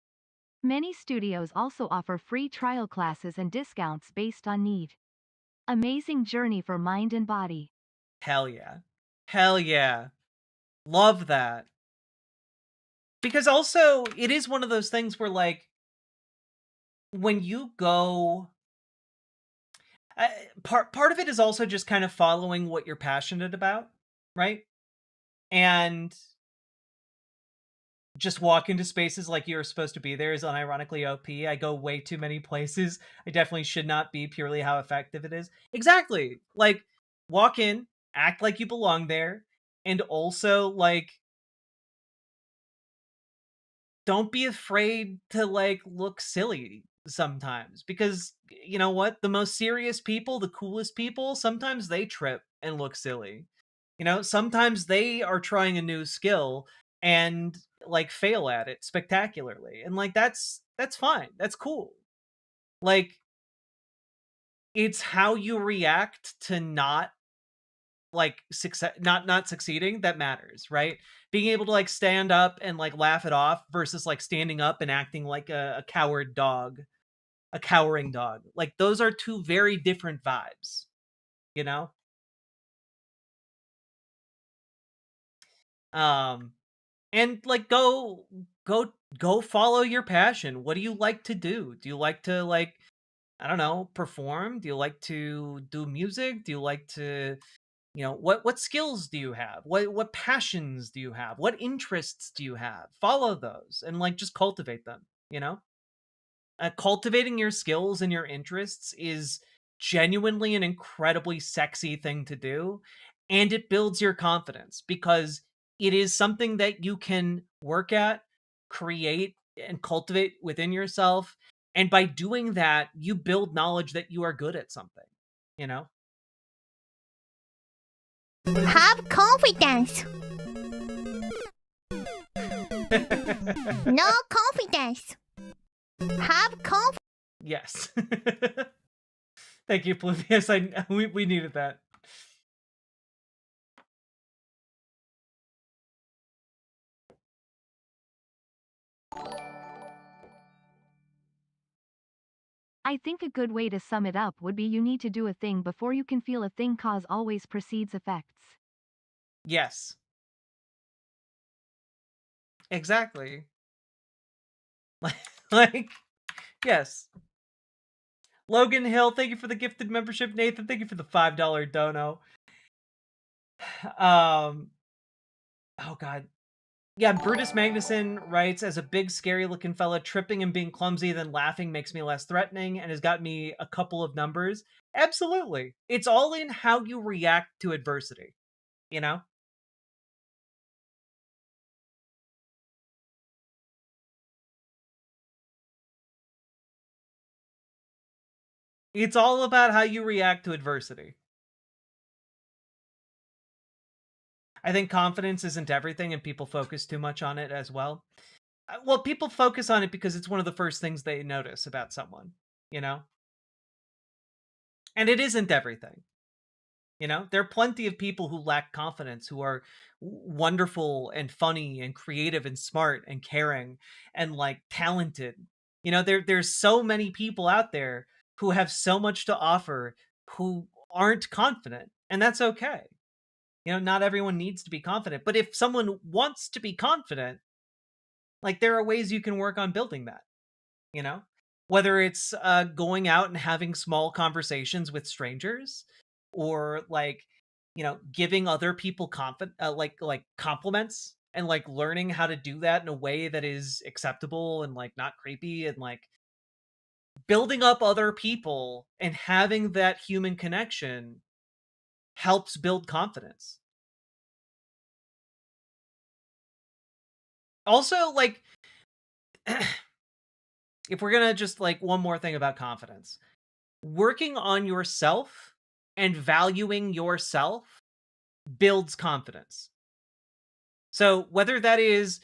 Many studios also offer free trial classes and discounts based on need. Amazing journey for mind and body. Hell yeah. Hell yeah. Love that. Because also, it is one of those things where, like, when you go... part of it is also just kind of following what you're passionate about, right? And just walk into spaces like you're supposed to be there is unironically OP. I go way too many places. I definitely should not be, purely how effective it is. Exactly. Like, walk in, act like you belong there, and also, like, don't be afraid to, like, look silly sometimes. Because, you know what? The most serious people, the coolest people, sometimes they trip and look silly. You know, sometimes they are trying a new skill and, like, fail at it spectacularly. And, like, that's fine. That's cool. Like, it's how you react to not, like, not succeeding that matters, right? Being able to, like, stand up and, like, laugh it off versus, like, standing up and acting like a coward dog, a cowering dog. Like, those are two very different vibes, you know? And, like, go follow your passion. What do you like to do? Do you like to, like, I don't know, perform? Do you like to do music? Do you like to, you know, what skills do you have? What passions do you have? What interests do you have? Follow those and, like, just cultivate them, you know? Cultivating your skills and your interests is genuinely an incredibly sexy thing to do, and it builds your confidence because it is something that you can work at, create, and cultivate within yourself. And by doing that, you build knowledge that you are good at something, you know? Have confidence. No confidence. Have confidence. Yes. Thank you, Pluvius. We needed that. I think a good way to sum it up would be you need to do a thing before you can feel a thing, cause always precedes effects. Yes. Exactly. Like, yes. Logan Hill, thank you for the gifted membership. Nathan, thank you for the $5 dono. Oh God. Yeah, Brutus Magnuson writes, as a big, scary-looking fella, tripping and being clumsy, then laughing makes me less threatening and has got me a couple of numbers. Absolutely. It's all in how you react to adversity, you know? It's all about how you react to adversity. I think confidence isn't everything, and people focus too much on it as well. Well, people focus on it because it's one of the first things they notice about someone, you know? And it isn't everything. You know, there are plenty of people who lack confidence, who are wonderful and funny and creative and smart and caring and like talented. You know, there's so many people out there who have so much to offer who aren't confident, and that's okay. You know, not everyone needs to be confident, but if someone wants to be confident, like there are ways you can work on building that, you know? Whether it's going out and having small conversations with strangers, or like, you know, giving other people like compliments, and like learning how to do that in a way that is acceptable and like not creepy, and like building up other people and having that human connection helps build confidence. Also, like, if we're gonna just like one more thing about confidence, working on yourself and valuing yourself builds confidence. So whether that is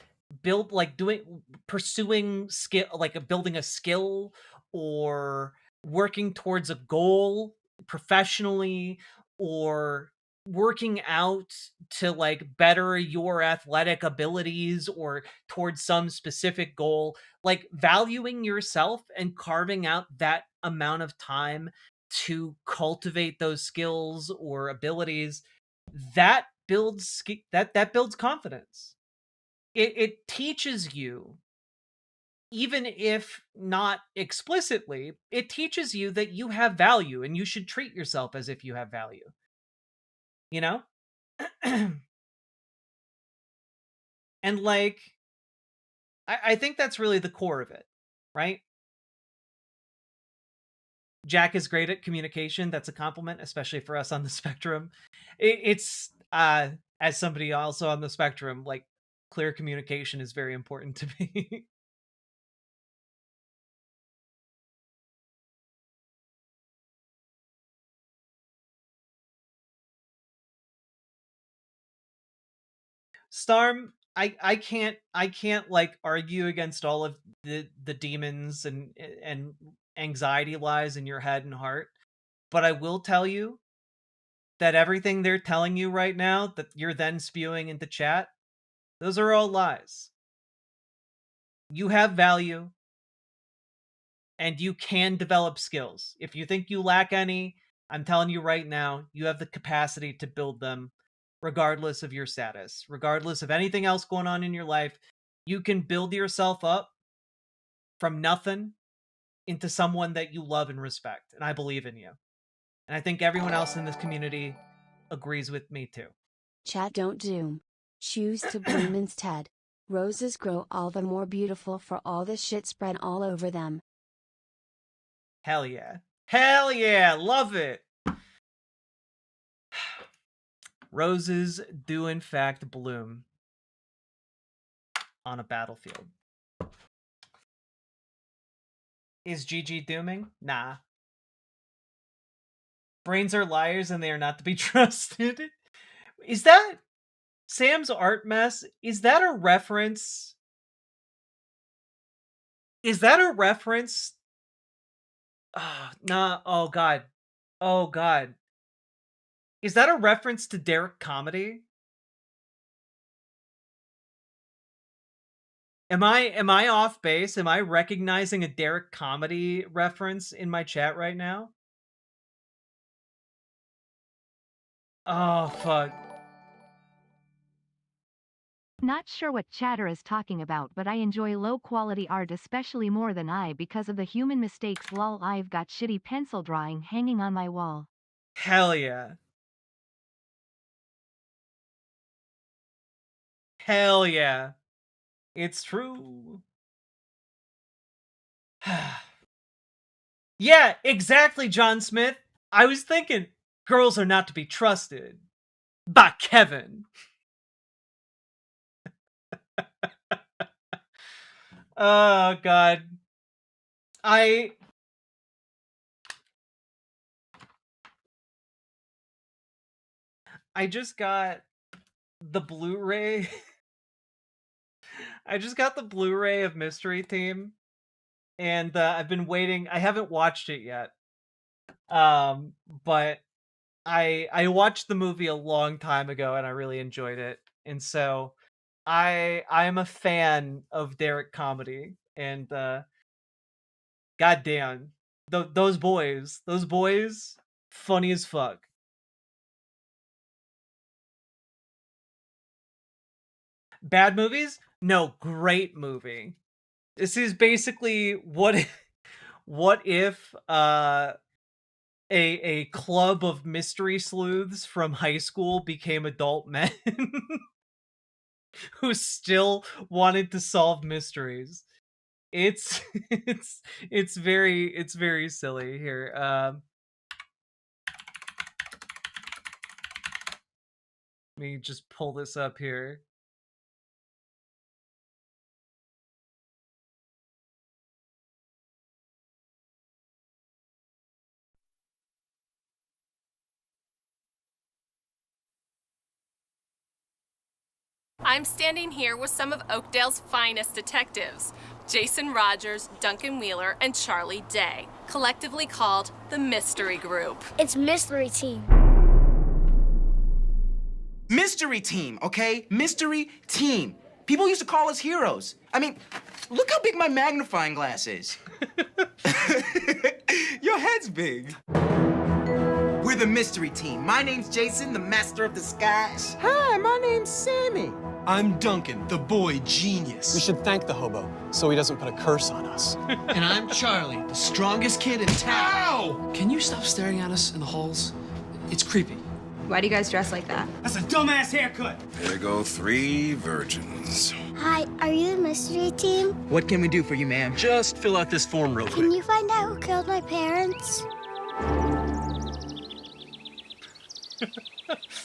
pursuing skill, like building a skill, or working towards a goal professionally, or working out to like better your athletic abilities or towards some specific goal, like valuing yourself and carving out that amount of time to cultivate those skills or abilities, that builds that builds confidence. It teaches you, even if not explicitly, it teaches you that you have value and you should treat yourself as if you have value. You know? And like, I think that's really the core of it, right? Jack is great at communication. That's a compliment, especially for us on the spectrum. It's as somebody also on the spectrum, like clear communication is very important to me. Starm, I can't like argue against all of the demons and anxiety lies in your head and heart, but I will tell you that everything they're telling you right now that you're then spewing into chat, those are all lies. You have value and you can develop skills. If you think you lack any, I'm telling you right now, you have the capacity to build them regardless of your status, regardless of anything else going on in your life. You can build yourself up from nothing into someone that you love and respect. And I believe in you. And I think everyone else in this community agrees with me too. Chat don't doom. Choose to bloom instead. Roses grow all the more beautiful for all the shit spread all over them. Hell yeah. Hell yeah. Love it. Roses do in fact bloom. on a battlefield. Is Gigi dooming? Nah. Brains are liars and they are not to be trusted. Is that Sam's art mess? Is that a reference? Is that a reference? Nah. Oh God. Oh God. Is that a reference to Derek Comedy? Am I off base? Am I recognizing a Derek Comedy reference in my chat right now? Oh fuck. Not sure what Chatter is talking about, but I enjoy low-quality art especially more than I because of the human mistakes. Lol, I've got shitty pencil drawing hanging on my wall. Hell yeah. Hell yeah. It's true. Yeah, exactly, John Smith. I was thinking, girls are not to be trusted. By Kevin. Oh, God. I just got the Blu-ray. I just got the Blu-ray of Mystery Team. And I've been waiting. I haven't watched it yet. But I watched the movie a long time ago and I really enjoyed it. And so I'm a fan of Derek Comedy, and goddamn, those boys, funny as fuck. Bad movies? No, great movie. This is basically what if a club of mystery sleuths from high school became adult men who still wanted to solve mysteries. It's it's very silly here. Let me just pull this up here. I'm standing here with some of Oakdale's finest detectives, Jason Rogers, Duncan Wheeler, and Charlie Day, collectively called the Mystery Group. It's Mystery Team. Mystery Team, okay? Mystery Team. People used to call us heroes. I mean, look how big my magnifying glass is. Your head's big. We're the Mystery Team. My name's Jason, the master of disguise. Hi, my name's Sammy. I'm Duncan, the boy genius. We should thank the hobo so he doesn't put a curse on us. And I'm Charlie, the strongest kid in town. Ow! Can you stop staring at us in the halls? It's creepy. Why do you guys dress like that? That's a dumbass haircut. There go 3 virgins. Hi, are you the Mystery Team? What can we do for you, ma'am? Just fill out this form real quick. Can you find out who killed my parents?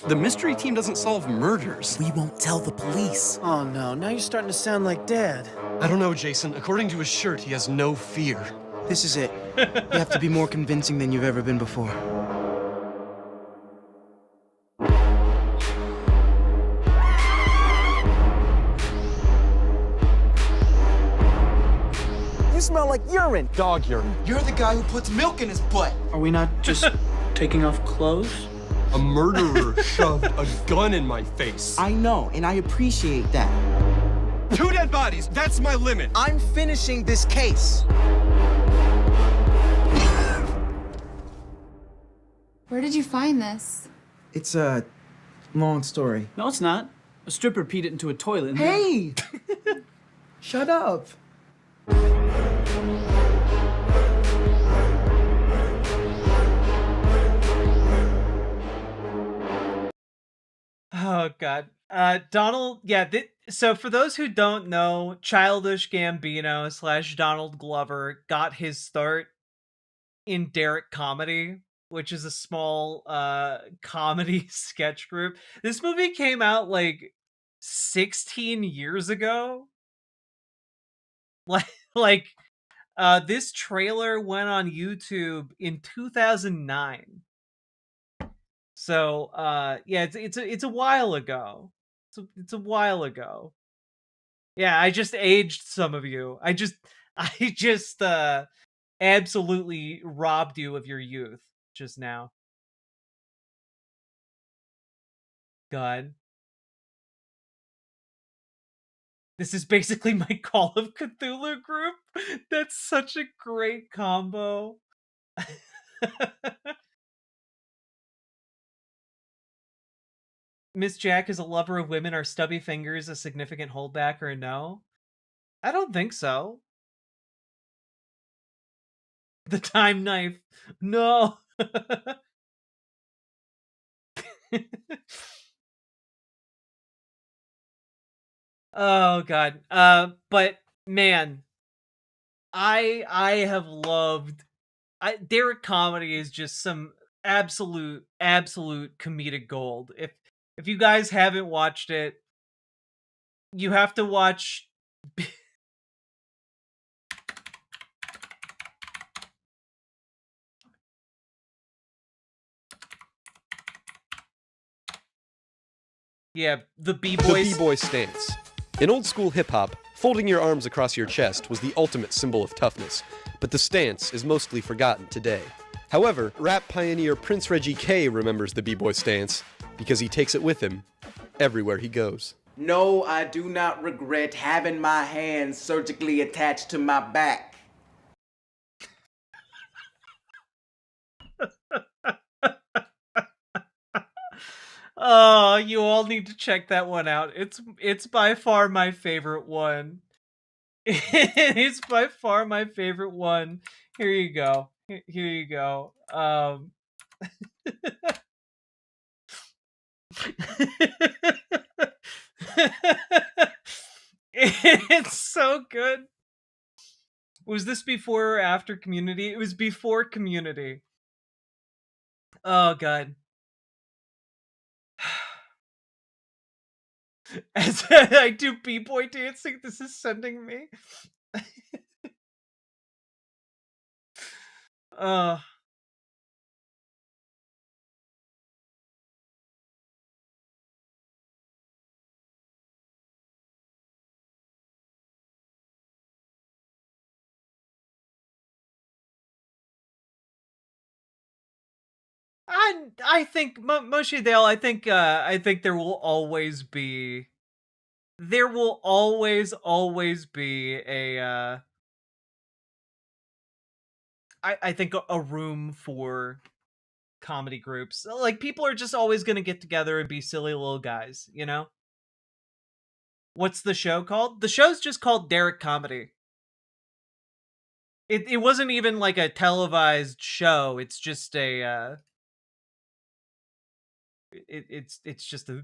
The Mystery Team doesn't solve murders. We won't tell the police. Oh no, now you're starting to sound like Dad. I don't know, Jason. According to his shirt, he has no fear. This is it. You have to be more convincing than you've ever been before. You smell like urine. Dog urine. You're the guy who puts milk in his butt. Are we not just taking off clothes? A murderer shoved a gun in my face. I know, and I appreciate that. 2 dead bodies, that's my limit. I'm finishing this case. Where did you find this? It's a long story. No, it's not. A stripper peed it into a toilet. And Hey! Shut up. Oh God, Donald. Yeah. So for those who don't know, Childish Gambino / Donald Glover got his start in Derek Comedy, which is a small comedy sketch group. This movie came out like 16 years ago. Like, this trailer went on YouTube in 2009. So, yeah, it's a while ago. It's a while ago. Yeah, I just aged some of you. I just absolutely robbed you of your youth just now. God. This is basically my Call of Cthulhu group. That's such a great combo. Miss Jack is a lover of women. Are stubby fingers a significant holdback or a no? I don't think so. The time knife. No. Oh god. But man, I have loved Derek comedy is just some absolute comedic gold. If you guys haven't watched it, you have to watch. Yeah, the B-boys. The B-boy stance. In old school hip-hop, folding your arms across your chest was the ultimate symbol of toughness, but the stance is mostly forgotten today. However, rap pioneer Prince Reggie K remembers the B-boy stance because he takes it with him everywhere he goes. No, I do not regret having my hands surgically attached to my back. Oh, you all need to check that one out. It's by far my favorite one. It's by far my favorite one. Here you go. Here you go. It's so good. Was this before or after Community? It was before Community. Oh god. As I do b-boy dancing, this is sending me. I think Moshe Dale. I think there will always be a I think a room for comedy groups. Like, people are just always going to get together and be silly little guys, you know? What's the show called? The show's just called Derek Comedy. It wasn't even like a televised show. It's just a it's just a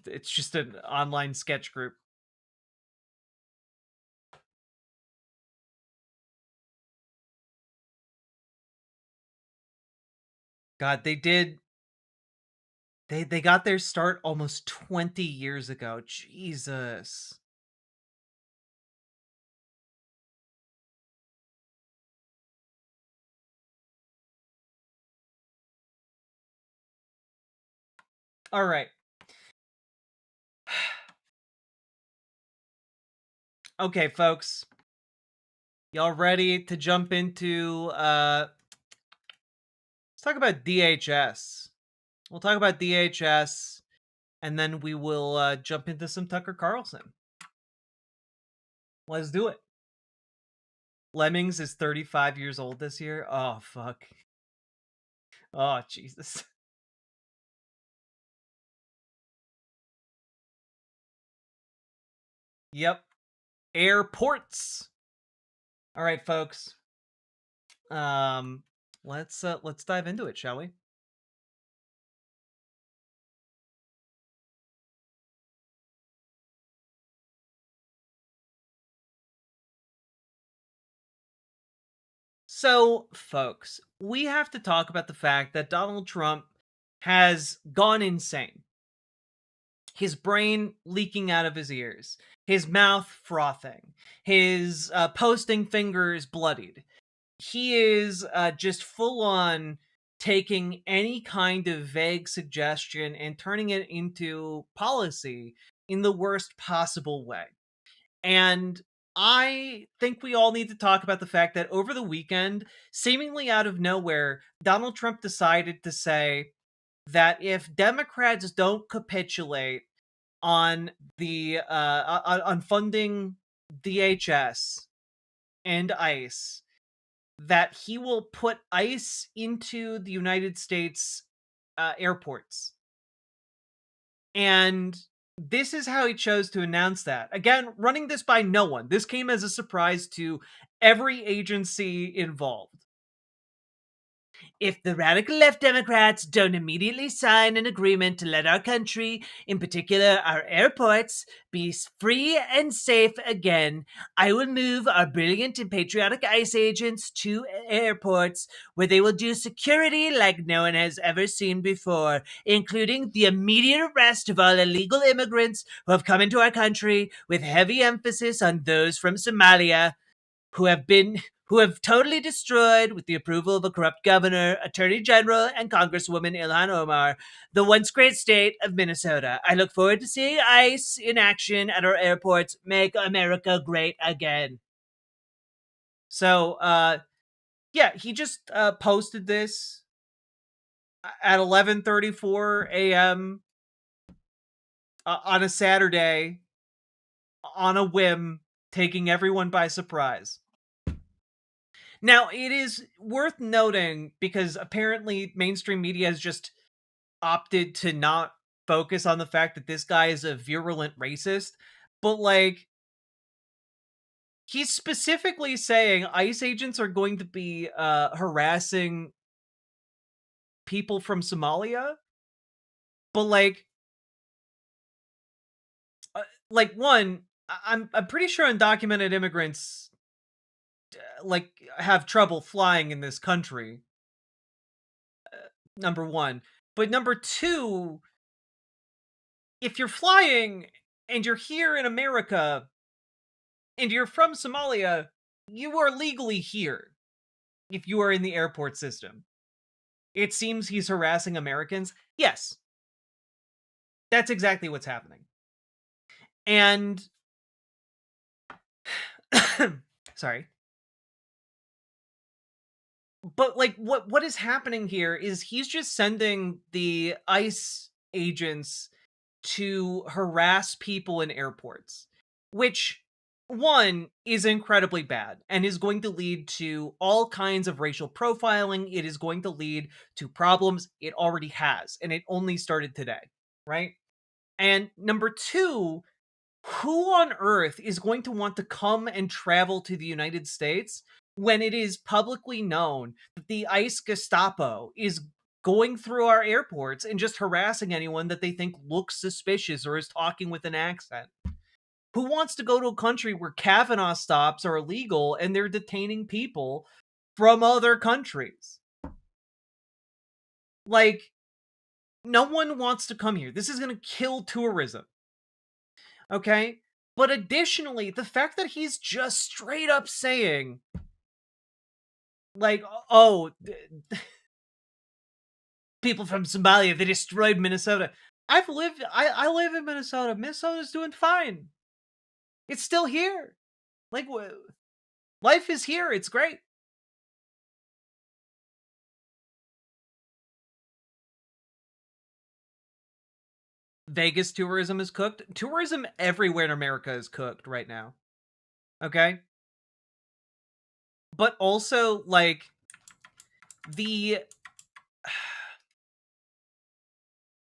it's just an online sketch group. God, they got their start almost 20 years ago. Jesus. All right. Okay, folks. Y'all ready to jump into let's talk about DHS. We'll talk about DHS, and then we will jump into some Tucker Carlson. Let's do it. Lemmings is 35 years old this year. Oh, fuck. Oh, Jesus. Yep. Airports. All right, folks. Let's dive into it, shall we? So, folks, we have to talk about the fact that Donald Trump has gone insane. His brain leaking out of his ears. his mouth frothing, his posting fingers bloodied. He is just full on taking any kind of vague suggestion and turning it into policy in the worst possible way. And I think we all need to talk about the fact that over the weekend, seemingly out of nowhere, Donald Trump decided to say that if Democrats don't capitulate on the on funding DHS and ICE, that he will put ICE into the United States airports. And this is how he chose to announce that. Again, running this by no one. This came as a surprise to every agency involved. If the radical left Democrats don't immediately sign an agreement to let our country, in particular our airports, be free and safe again, I will move our brilliant and patriotic ICE agents to airports where they will do security like no one has ever seen before, including the immediate arrest of all illegal immigrants who have come into our country, with heavy emphasis on those from Somalia who have totally destroyed, with the approval of a corrupt governor, attorney general, and Congresswoman Ilhan Omar, the once great state of Minnesota. I look forward to seeing ICE in action at our airports. Make America great again. So, yeah, he just posted this at 11:34 a.m. On a Saturday, on a whim, taking everyone by surprise. Now, it is worth noting, because apparently mainstream media has just opted to not focus on the fact that this guy is a virulent racist, but, like, he's specifically saying ICE agents are going to be harassing people from Somalia, but, like, one, I'm pretty sure undocumented immigrants like have trouble flying in this country. Number one. But number two, if you're flying and you're here in America and you're from Somalia, you are legally here if you are in the airport system. It seems he's harassing Americans. Yes. That's exactly what's happening. And sorry. But, like, what is happening here is he's just sending the ICE agents to harass people in airports, which, one, is incredibly bad and is going to lead to all kinds of racial profiling. It is going to lead to problems it already has, and it only started today, right? And number two, who on earth is going to want to come and travel to the United States when it is publicly known that the ICE Gestapo is going through our airports and just harassing anyone that they think looks suspicious or is talking with an accent? Who wants to go to a country where Kavanaugh stops are illegal and they're detaining people from other countries? Like, no one wants to come here. This is going to kill tourism. Okay? But additionally, the fact that he's just straight up saying, like, oh, people from Somalia, they destroyed Minnesota. I live in Minnesota. Minnesota's doing fine. It's still here. Like, life is here. It's great. Vegas tourism is cooked. Tourism everywhere in America is cooked right now. Okay? But also, like,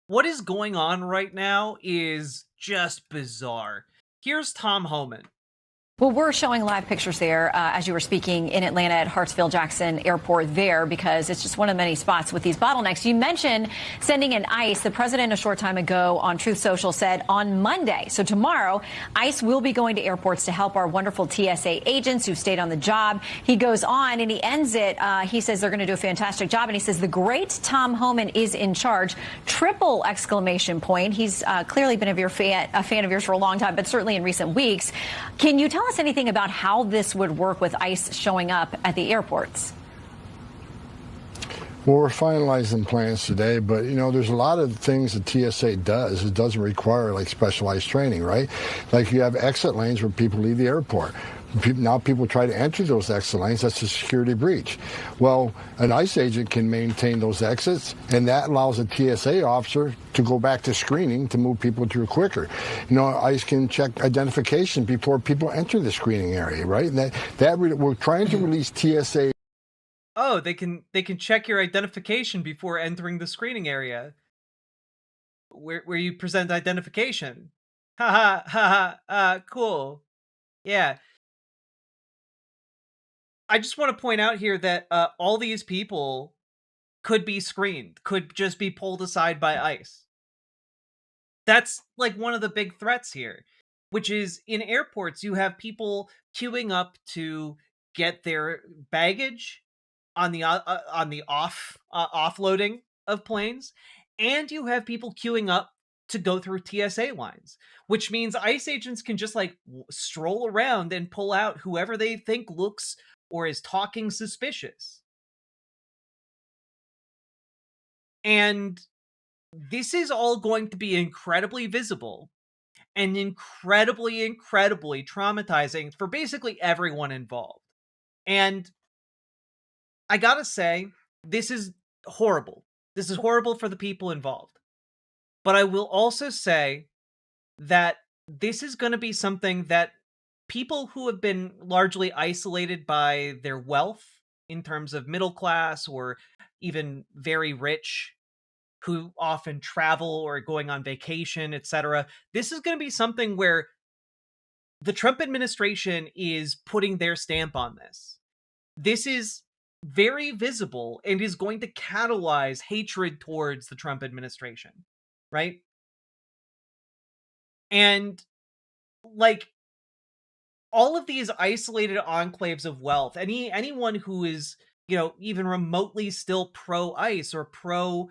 what is going on right now is just bizarre. Here's Tom Homan. Well, we're showing live pictures there as you were speaking in Atlanta at Hartsfield-Jackson Airport there, because it's just one of many spots with these bottlenecks. You mentioned sending in ICE. The president a short time ago on Truth Social said on Monday, so tomorrow, ICE will be going to airports to help our wonderful TSA agents who stayed on the job. He goes on and he ends it. He says they're going to do a fantastic job. And he says the great Tom Homan is in charge. Triple exclamation point. He's clearly been a fan of yours for a long time, but certainly in recent weeks. Can you tell us anything about how this would work with ICE showing up at the airports? Well, we're finalizing plans today, but, you know, there's a lot of things that TSA does. It doesn't require, like, specialized training, right? Like, you have exit lanes where people leave the airport. Now people try to enter those exit lanes. That's a security breach. Well, an ICE agent can maintain those exits, and that allows a TSA officer to go back to screening to move people through quicker. You know, ICE can check identification before people enter the screening area, right? And we're trying to release TSA. Oh, they can check your identification before entering the screening area, where you present identification. Ha ha, cool. Yeah. I just want to point out here that all these people could be screened, could just be pulled aside by ICE. That's like one of the big threats here, which is in airports, you have people queuing up to get their baggage on the offloading of planes, and you have people queuing up to go through TSA lines, which means ICE agents can just like stroll around and pull out whoever they think looks or is talking suspicious. And this is all going to be incredibly visible and incredibly traumatizing for basically everyone involved. And I gotta say, this is horrible. This is horrible for the people involved. But I will also say that this is going to be something that people who have been largely isolated by their wealth in terms of middle class or even very rich, who often travel or going on vacation, etc. This is going to be something where the Trump administration is putting their stamp on this. This is very visible and is going to catalyze hatred towards the Trump administration, right? And like all of these isolated enclaves of wealth, anyone who is, you know, even remotely still pro-ICE or pro-DHS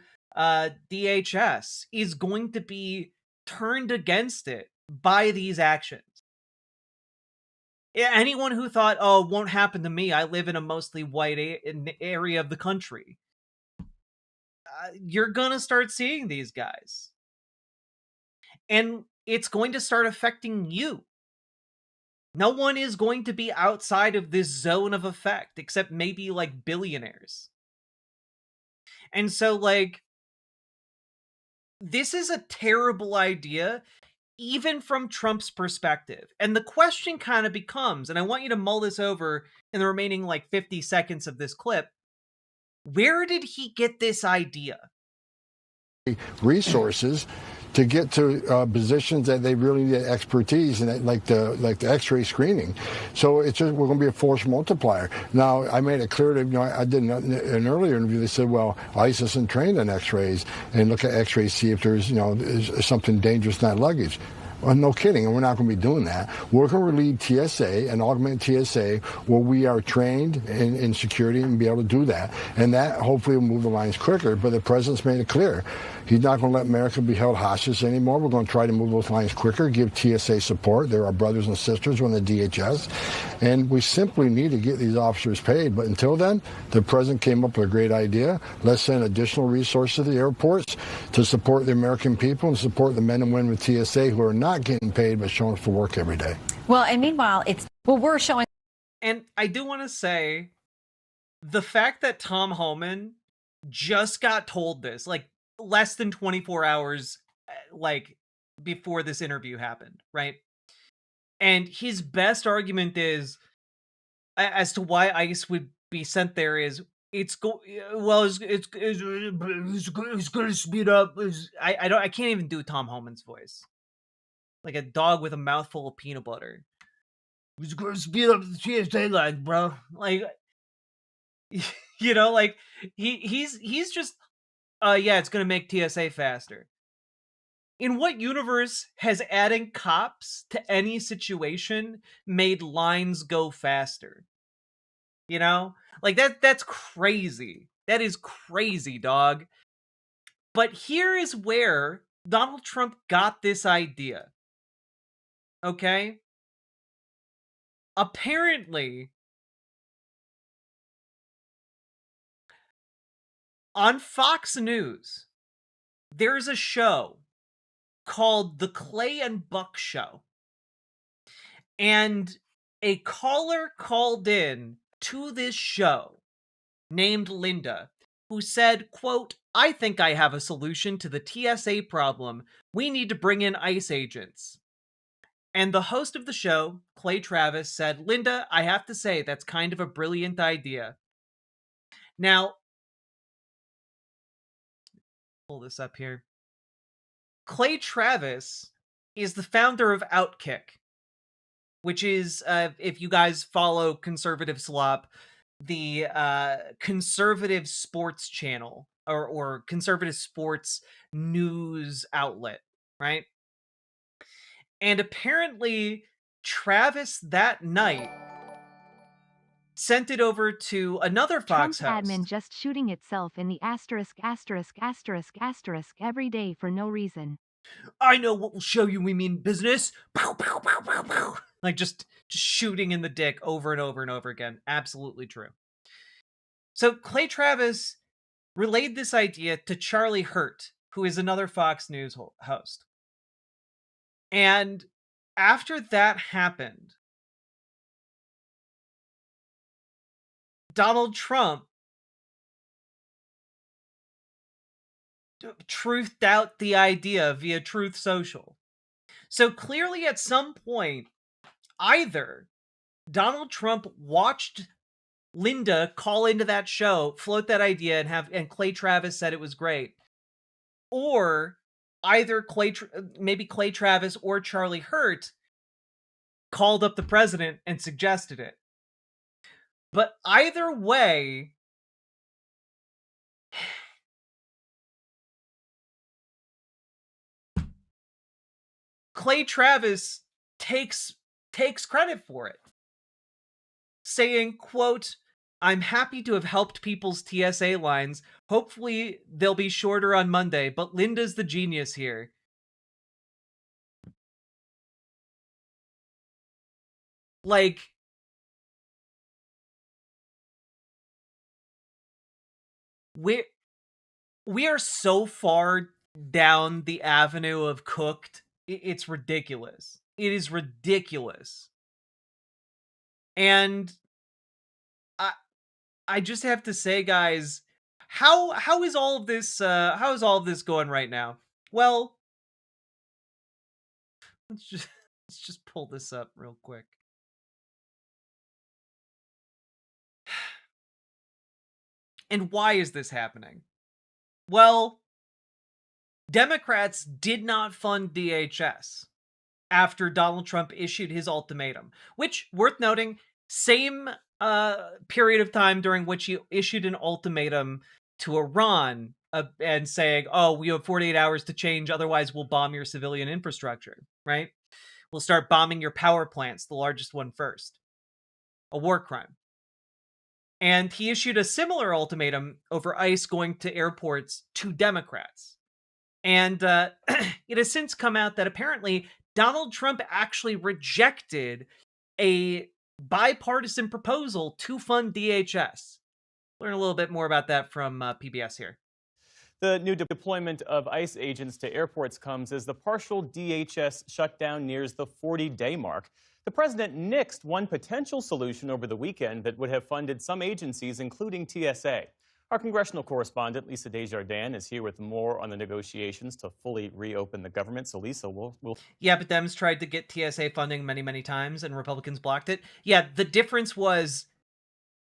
is going to be turned against it by these actions. Anyone who thought, oh, it won't happen to me, I live in a mostly white area of the country, you're gonna start seeing these guys. And it's going to start affecting you. No one is going to be outside of this zone of effect, except maybe, like, billionaires. And so, like, this is a terrible idea, even from Trump's perspective. And the question kind of becomes, and I want you to mull this over in the remaining, like, 50 seconds of this clip, where did he get this idea? Resources to get to positions that they really need expertise in, like the X-ray screening. So it's just, we're going to be a force multiplier. Now, I made it clear to, you know, I did an earlier interview. They said, well, ICE isn't trained on X-rays, and look at X-rays, see if there's, you know, is something dangerous, not luggage. Well, no kidding, and we're not going to be doing that. We're going to relieve TSA and augment TSA where we are trained in security and be able to do that. And that hopefully will move the lines quicker, but the president's made it clear. He's not going to let America be held hostage anymore. We're going to try to move those lines quicker, give TSA support. They're our brothers and sisters on the DHS. And we simply need to get these officers paid. But until then, the president came up with a great idea. Let's send additional resources to the airports to support the American people and support the men and women with TSA who are not getting paid but showing up for work every day. Well, and meanwhile, we're showing. And I do want to say, the fact that Tom Homan just got told this, like, less than 24 hours, like, before this interview happened, right? And his best argument is, as to why ICE would be sent there, is it's going to speed up. I can't even do Tom Homan's voice, like a dog with a mouthful of peanut butter. We're just gonna speed up the TSA line, bro. Like, you know, like he's just, yeah, it's gonna make TSA faster. In what universe has adding cops to any situation made lines go faster? You know? Like that's crazy. That is crazy, dog. But here is where Donald Trump got this idea. Okay? Apparently, on Fox News, there's a show called The Clay and Buck Show. And a caller called in to this show named Linda, who said, quote, "I think I have a solution to the TSA problem. We need to bring in ICE agents." And the host of the show, Clay Travis, said, "Linda, I have to say that's kind of a brilliant idea." Now, pull this up here. Clay Travis is the founder of Outkick, which is, if you guys follow Conservative Slop, the conservative sports channel or conservative sports news outlet, right? And apparently Travis that night sent it over to another Fox Trump's host. admin just shooting itself in the asterisk every day for no reason. I know what will show you we mean business. Pow, pow, pow, pow, pow. Like just shooting in the dick over and over and over again. Absolutely true. So Clay Travis relayed this idea to Charlie Hurt, who is another Fox News host. And after that happened, Donald Trump truthed out the idea via Truth Social. So clearly at some point, either Donald Trump watched Linda call into that show, float that idea, and Clay Travis said it was great, or either maybe Clay Travis or Charlie Hurt called up the president and suggested it. But either way, Clay Travis takes credit for it, saying, quote, "I'm happy to have helped people's TSA lines. Hopefully they'll be shorter on Monday, but Linda's the genius here." Like, we are so far down the avenue of cooked. It's ridiculous. It is ridiculous. And I just have to say, guys, how is all of this going right now? Well, let's just pull this up real quick. And why is this happening? Well, Democrats did not fund DHS after Donald Trump issued his ultimatum, which, worth noting, same period of time during which he issued an ultimatum to Iran and saying, "Oh, we have 48 hours to change, otherwise we'll bomb your civilian infrastructure," right? We'll start bombing your power plants, the largest one first. A war crime. And he issued a similar ultimatum over ICE going to airports to Democrats. And it has since come out that apparently Donald Trump actually rejected a bipartisan proposal to fund DHS. Learn a little bit more about that from PBS here. The new deployment of ICE agents to airports comes as the partial DHS shutdown nears the 40-day mark. The president nixed one potential solution over the weekend that would have funded some agencies, including TSA. Our congressional correspondent, Lisa Desjardins, is here with more on the negotiations to fully reopen the government. So, Lisa, we'll... Yeah, but Dems tried to get TSA funding many, many times, and Republicans blocked it. Yeah, the difference was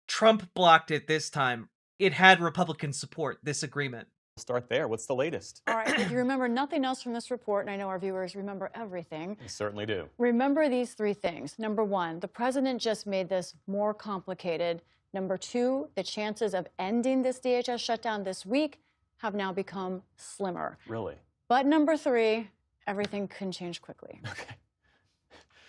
Trump blocked it this time. It had Republican support, this agreement. Start there. What's the latest? All right, if you remember nothing else from this report, and I know our viewers remember everything. We certainly do. Remember these three things. Number one, the president just made this more complicated. Number two, the chances of ending this DHS shutdown this week have now become slimmer. Really? But number three, everything can change quickly. Okay.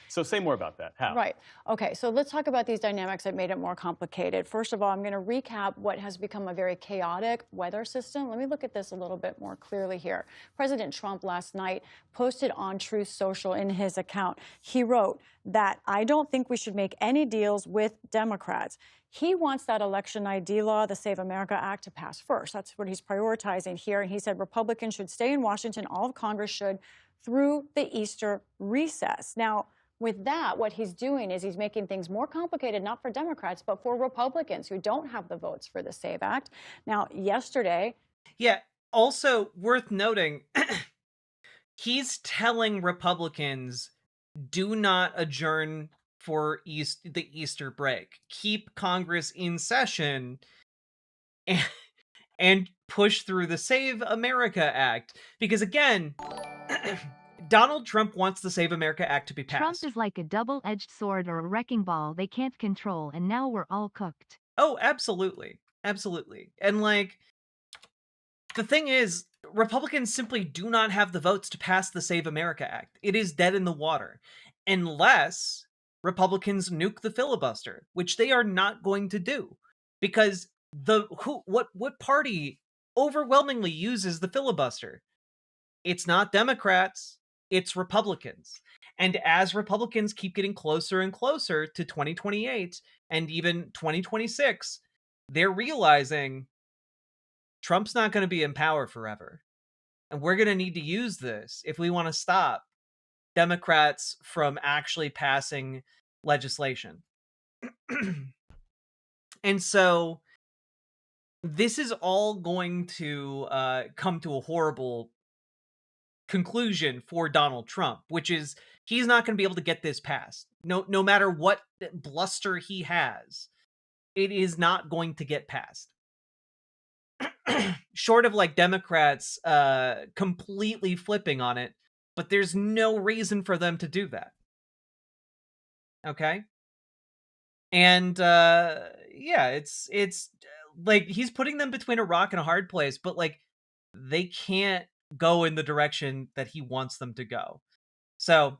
So say more about that. How? Right. Okay, so let's talk about these dynamics that made it more complicated. First of all, I'm going to recap what has become a very chaotic weather system. Let me look at this a little bit more clearly here. President Trump last night posted on Truth Social in his account. He wrote that I don't think we should make any deals with Democrats. He wants that election ID law, the Save America Act, to pass first. That's what he's prioritizing here. And he said Republicans should stay in Washington, all of Congress should, through the Easter recess. Now, with that, what he's doing is he's making things more complicated, not for Democrats, but for Republicans who don't have the votes for the SAVE Act. Now, yesterday... Yeah, also worth noting, he's telling Republicans, do not adjourn for the Easter break. Keep Congress in session and push through the Save America Act. Because again... Donald Trump wants the Save America Act to be passed. Trump is like a double-edged sword or a wrecking ball they can't control, and now we're all cooked. Oh, absolutely. Absolutely. And, like, the thing is, Republicans simply do not have the votes to pass the Save America Act. It is dead in the water. Unless Republicans nuke the filibuster, which they are not going to do. Because what party overwhelmingly uses the filibuster? It's not Democrats. It's Republicans. And as Republicans keep getting closer and closer to 2028 and even 2026, they're realizing Trump's not going to be in power forever. And we're going to need to use this if we want to stop Democrats from actually passing legislation. And so this is all going to come to a horrible conclusion for Donald Trump, which is he's not going to be able to get this passed. No matter what bluster he has, it is not going to get passed. Short of like Democrats completely flipping on it, but there's no reason for them to do that. Okay? And yeah, it's like he's putting them between a rock and a hard place, but like they can't go in the direction that he wants them to go. So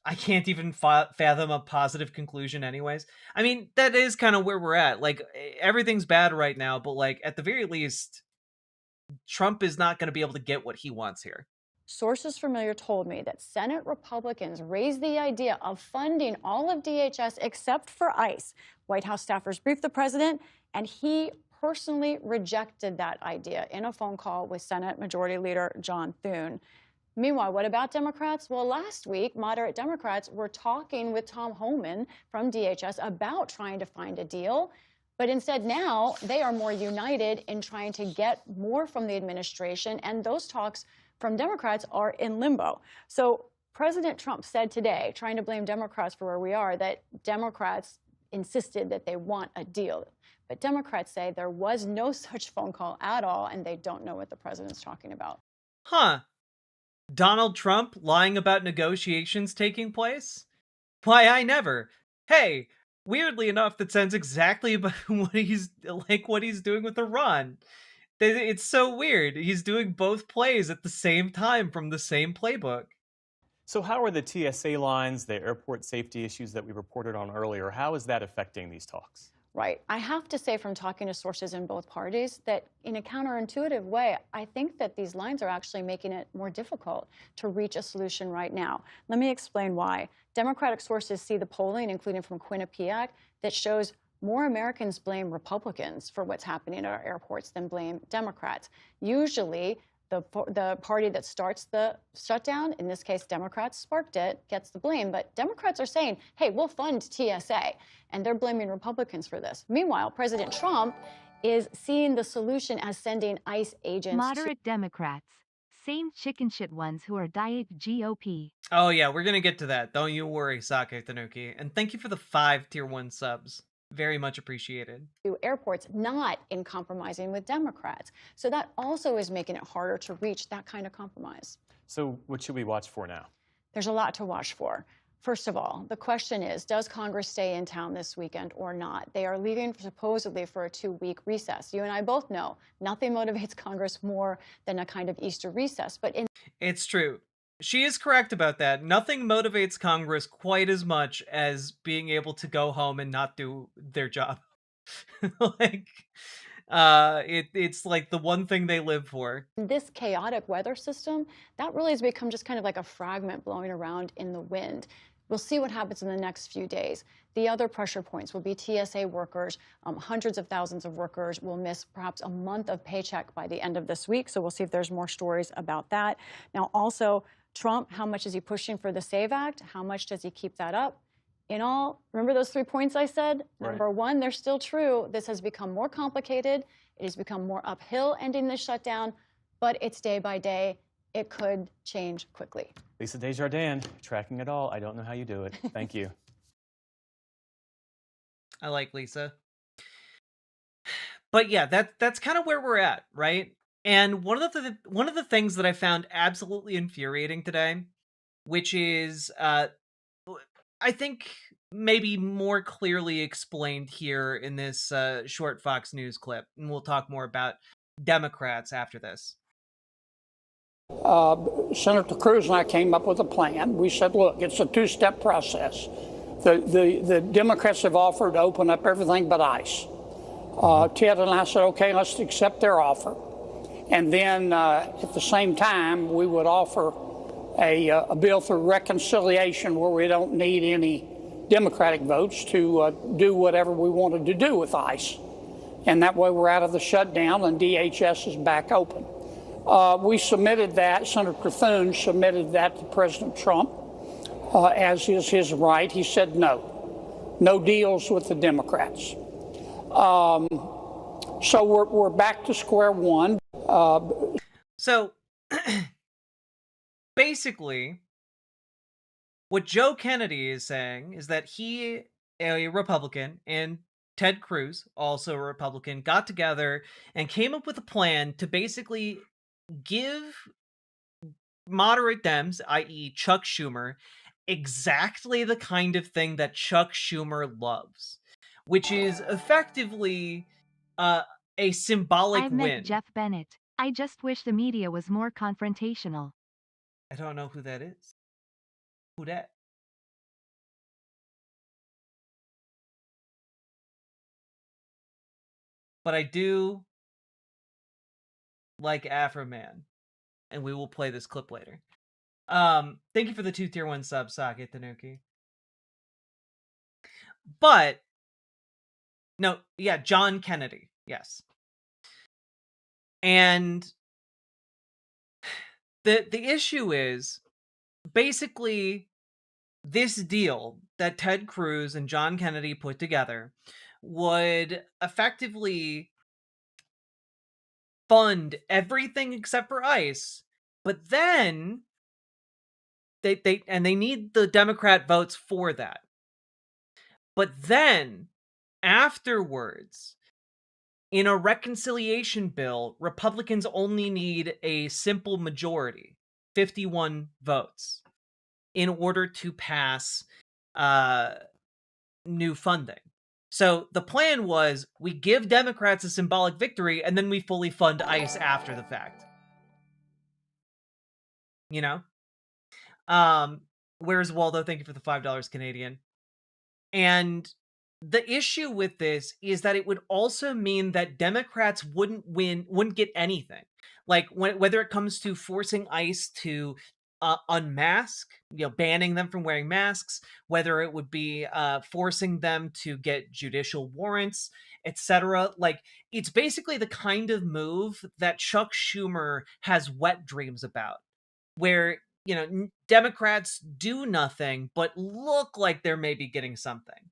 I can't even fathom a positive conclusion anyways. I mean, that is kind of where we're at. Like, everything's bad right now, but like at the very least, Trump is not going to be able to get what he wants here. Sources familiar told me that Senate Republicans raised the idea of funding all of DHS except for ICE. White House staffers briefed the president, and he personally rejected that idea in a phone call with Senate Majority Leader John Thune. Meanwhile, what about Democrats? Well, last week, moderate Democrats were talking with Tom Homan from DHS about trying to find a deal. But instead now, they are more united in trying to get more from the administration, and those talks from Democrats are in limbo. So President Trump said today, trying to blame Democrats for where we are, that Democrats insisted that they want a deal. But Democrats say there was no such phone call at all, and they don't know what the president's talking about. Huh. Donald Trump lying about negotiations taking place? Why, I never. Hey, weirdly enough, that sounds exactly about what he's doing with Iran. It's so weird. He's doing both plays at the same time from the same playbook. So how are the TSA lines, the airport safety issues that we reported on earlier, how is that affecting these talks? Right. I have to say from talking to sources in both parties that in a counterintuitive way, I think that these lines are actually making it more difficult to reach a solution right now. Let me explain why. Democratic sources see the polling, including from Quinnipiac, that shows more Americans blame Republicans for what's happening at our airports than blame Democrats. Usually, the party that starts the shutdown, in this case, Democrats sparked it, gets the blame. But Democrats are saying, hey, we'll fund TSA. And they're blaming Republicans for this. Meanwhile, President Trump is seeing the solution as sending ICE agents. Moderate Democrats. Same chicken shit ones who are diet GOP. Oh, yeah, we're going to get to that. Don't you worry, Sake Tanuki. And thank you for the 5 Tier 1 subs. Very much appreciated. Airports, not in compromising with Democrats. So that also is making it harder to reach that kind of compromise. So what should we watch for now? There's a lot to watch for. First of all, the question is, does Congress stay in town this weekend or not? They are leaving supposedly for a 2-week recess. You and I both know nothing motivates Congress more than a kind of Easter recess. But it's true. She is correct about that. Nothing motivates Congress quite as much as being able to go home and not do their job. It's like the one thing they live for. This chaotic weather system, that really has become just kind of like a fragment blowing around in the wind. We'll see what happens in the next few days. The other pressure points will be TSA workers. Hundreds of thousands of workers will miss perhaps a month of paycheck by the end of this week. So we'll see if there's more stories about that. Now, also, Trump, how much is he pushing for the SAVE Act? How much does he keep that up? In all, remember those 3 points I said? Right. Number one, they're still true. This has become more complicated. It has become more uphill ending this shutdown, but it's day by day. It could change quickly. Lisa Desjardins, tracking it all. I don't know how you do it. Thank you. I like Lisa. But yeah, that's kind of where we're at, right? And one of the things that I found absolutely infuriating today, which is I think maybe more clearly explained here in this short Fox News clip, and we'll talk more about Democrats after this. Senator Cruz and I came up with a plan. We said, look, it's a 2-step process. The Democrats have offered to open up everything but ICE. Ted and I said, okay, let's accept their offer. And then at the same time, we would offer a bill for reconciliation where we don't need any Democratic votes to do whatever we wanted to do with ICE. And that way we're out of the shutdown and DHS is back open. We submitted that, Senator Thune submitted that to President Trump, as is his right. He said no deals with the Democrats. So we're back to square one. So basically, what Joe Kennedy is saying is that he, a Republican, and Ted Cruz, also a Republican, got together and came up with a plan to basically give moderate Dems, i.e. Chuck Schumer, exactly the kind of thing that Chuck Schumer loves, which is effectively a symbolic I've win. met Jeff Bennett. I just wish the media was more confrontational. I don't know who that is. Who that? But I do like Afro Man, and we will play this clip later. Thank you for the 2 tier 1 subs, Socket Tanuki. But no, yeah, John Kennedy, yes. And the issue is basically this deal that Ted Cruz and John Kennedy put together would effectively fund everything except for ICE, but then they need the Democrat votes for that. But then afterwards, in a reconciliation bill, Republicans only need a simple majority, 51 votes, in order to pass new funding. So the plan was we give Democrats a symbolic victory and then we fully fund ICE after the fact. You know? Where's Waldo? Thank you for the $5 Canadian. And the issue with this is that it would also mean that Democrats wouldn't get anything. Like whether it comes to forcing ICE to unmask, banning them from wearing masks, whether it would be forcing them to get judicial warrants, etc. Like, it's basically the kind of move that Chuck Schumer has wet dreams about, where Democrats do nothing but look like they're maybe getting something.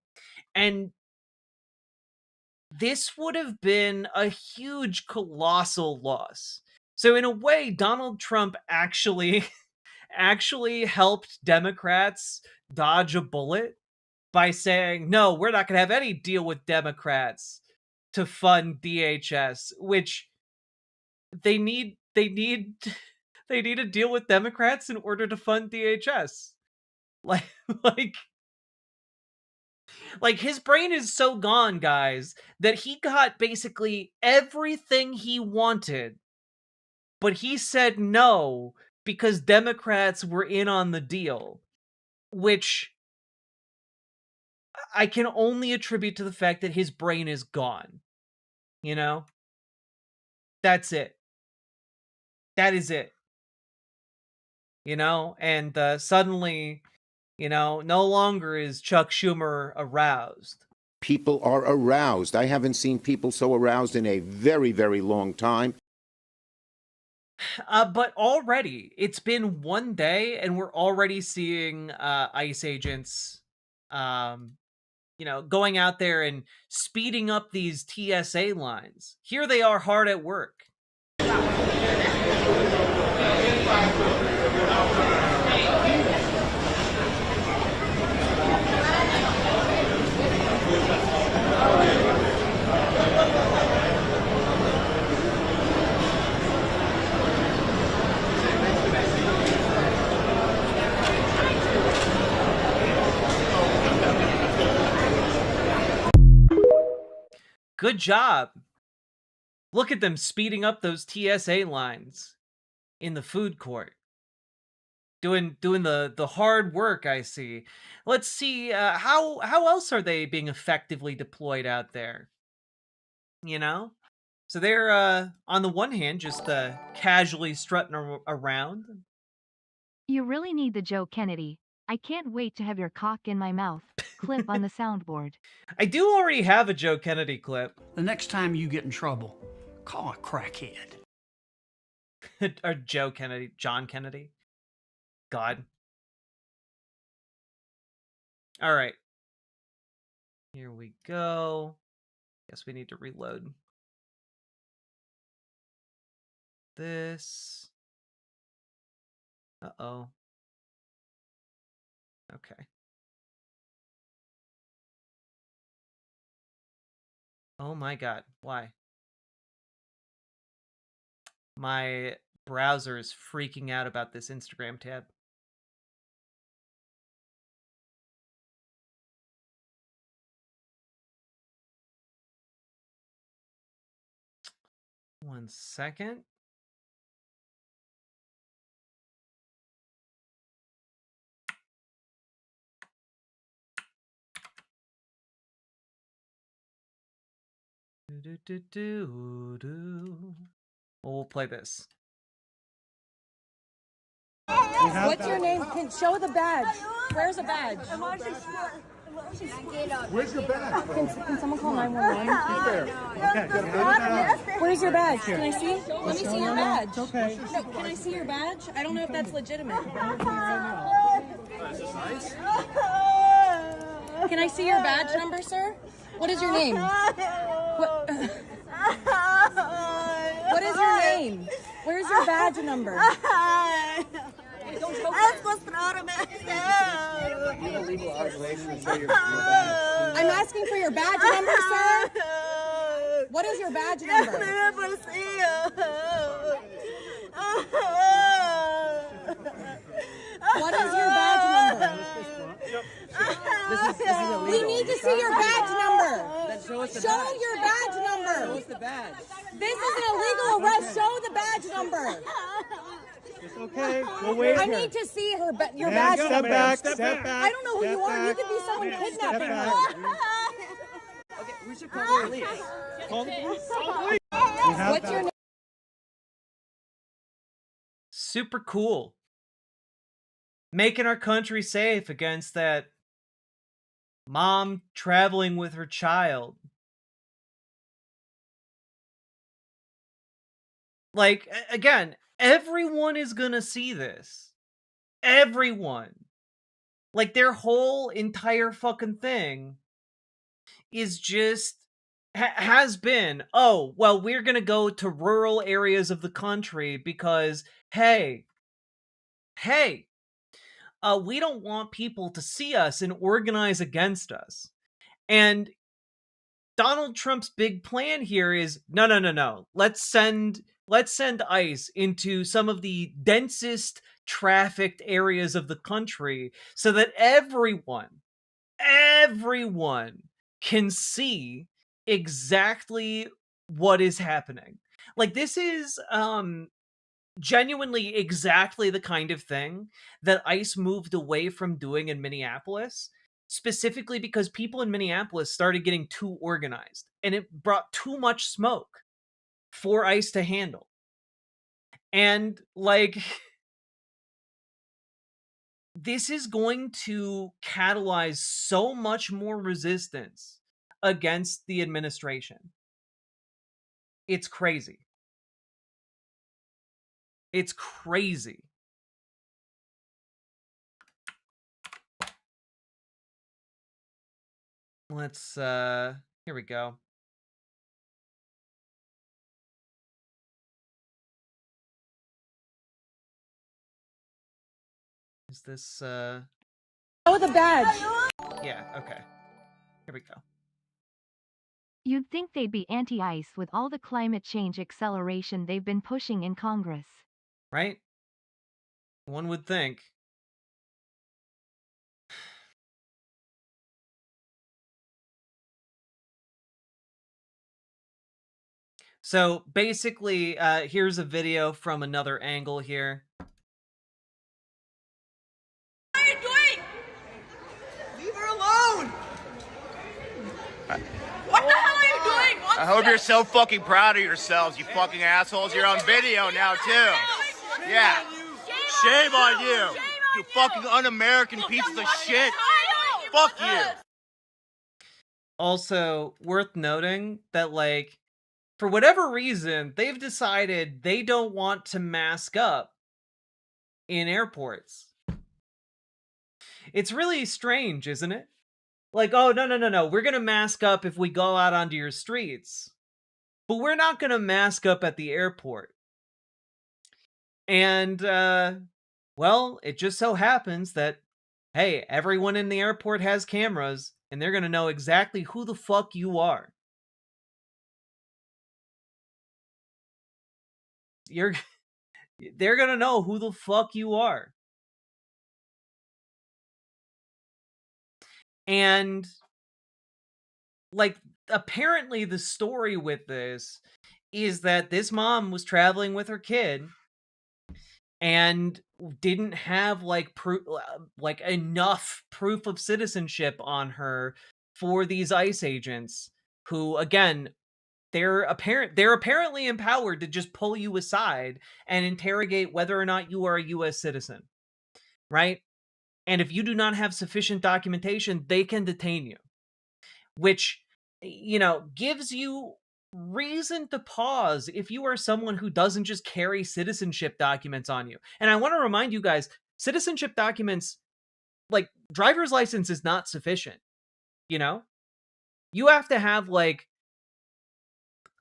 And this would have been a huge, colossal loss. So in a way, Donald Trump actually helped Democrats dodge a bullet by saying, no, we're not going to have any deal with Democrats to fund DHS, which they need a deal with Democrats in order to fund DHS. Like his brain is so gone, guys, that he got basically everything he wanted, but he said no because Democrats were in on the deal, which I can only attribute to the fact that his brain is gone. You know? That's it. That is it. You know? And suddenly, you know, no longer is Chuck Schumer aroused. People are aroused. I haven't seen people so aroused in a very, very long time. But already, it's been one day, and we're already seeing ICE agents, you know, going out there and speeding up these TSA lines. Here they are hard at work. Good job. Look at them speeding up those TSA lines in the food court. Doing the hard work, I see. Let's see, how else are they being effectively deployed out there? You know? So they're, on the one hand, just casually strutting around. You really need the Joe Kennedy. I can't wait to have your cock in my mouth clip on the soundboard. I do already have a Joe Kennedy clip. The next time you get in trouble, call a crackhead. Or Joe Kennedy, John Kennedy. God. All right. Here we go. Guess we need to reload this. Uh-oh. Okay. Oh my God. Why? My browser is freaking out about this Instagram tab. One second. Well, we'll play this. What's your name? Show the badge. Where's a badge? Where's your badge? Can someone call 911? Okay. Where's your badge? Can I see? Let me see your badge. Okay. No, can I see your badge? I don't know if that's legitimate. Is this nice? Can I see your badge number, sir? What is your name? What is your name? Where's your badge number? I'm asking for your badge number, sir. What is your badge number? What is your badge number? We need to see your badge number. Show your badge number. This is an illegal arrest. Show the badge number. It's okay. We'll wait. I need to see your badge Step number. back. Step back. I don't know who you are. You could be someone kidnapping her. Okay, we should call the police. Call the police. What's your name? Super cool. Making our country safe against that mom traveling with her child. Like, again, everyone is gonna see this. Everyone. Like, their whole entire fucking thing is just, has been, oh, well, we're gonna go to rural areas of the country because, hey, we don't want people to see us and organize against us. And Donald Trump's big plan here is no. Let's send ICE into some of the densest trafficked areas of the country so that everyone can see exactly what is happening. Like, this is genuinely exactly the kind of thing that ICE moved away from doing in Minneapolis, specifically because people in Minneapolis started getting too organized, and it brought too much smoke for ICE to handle. And, like, this is going to catalyze so much more resistance against the administration. It's crazy. It's crazy. Let's, here we go. Is this, Oh, the badge. Yeah, okay. Here we go. You'd think they'd be anti-ICE with all the climate change acceleration they've been pushing in Congress. Right? One would think. So basically, here's a video from another angle here. What are you doing? Leave her alone! What the hell are you doing? I hope you're so fucking proud of yourselves, you fucking assholes. You're on video now, too. Yeah. Shame on you. You fucking un-American pieces of shit. Fuck you. Also, worth noting that, like, for whatever reason, they've decided they don't want to mask up in airports. It's really strange, isn't it? Like, oh, no. We're going to mask up if we go out onto your streets. But we're not going to mask up at the airport. And, well, it just so happens that, hey, everyone in the airport has cameras, and they're going to know exactly who the fuck you are. They're going to know who the fuck you are. And, like, apparently the story with this is that this mom was traveling with her kid and didn't have, like, enough proof of citizenship on her for these ICE agents who, again, they're apparently empowered to just pull you aside and interrogate whether or not you are a U.S. citizen, right? And if you do not have sufficient documentation, they can detain you, which, you know, gives you reason to pause if you are someone who doesn't just carry citizenship documents on you. And I want to remind you guys, citizenship documents, like, driver's license is not sufficient, you know? You have to have, like,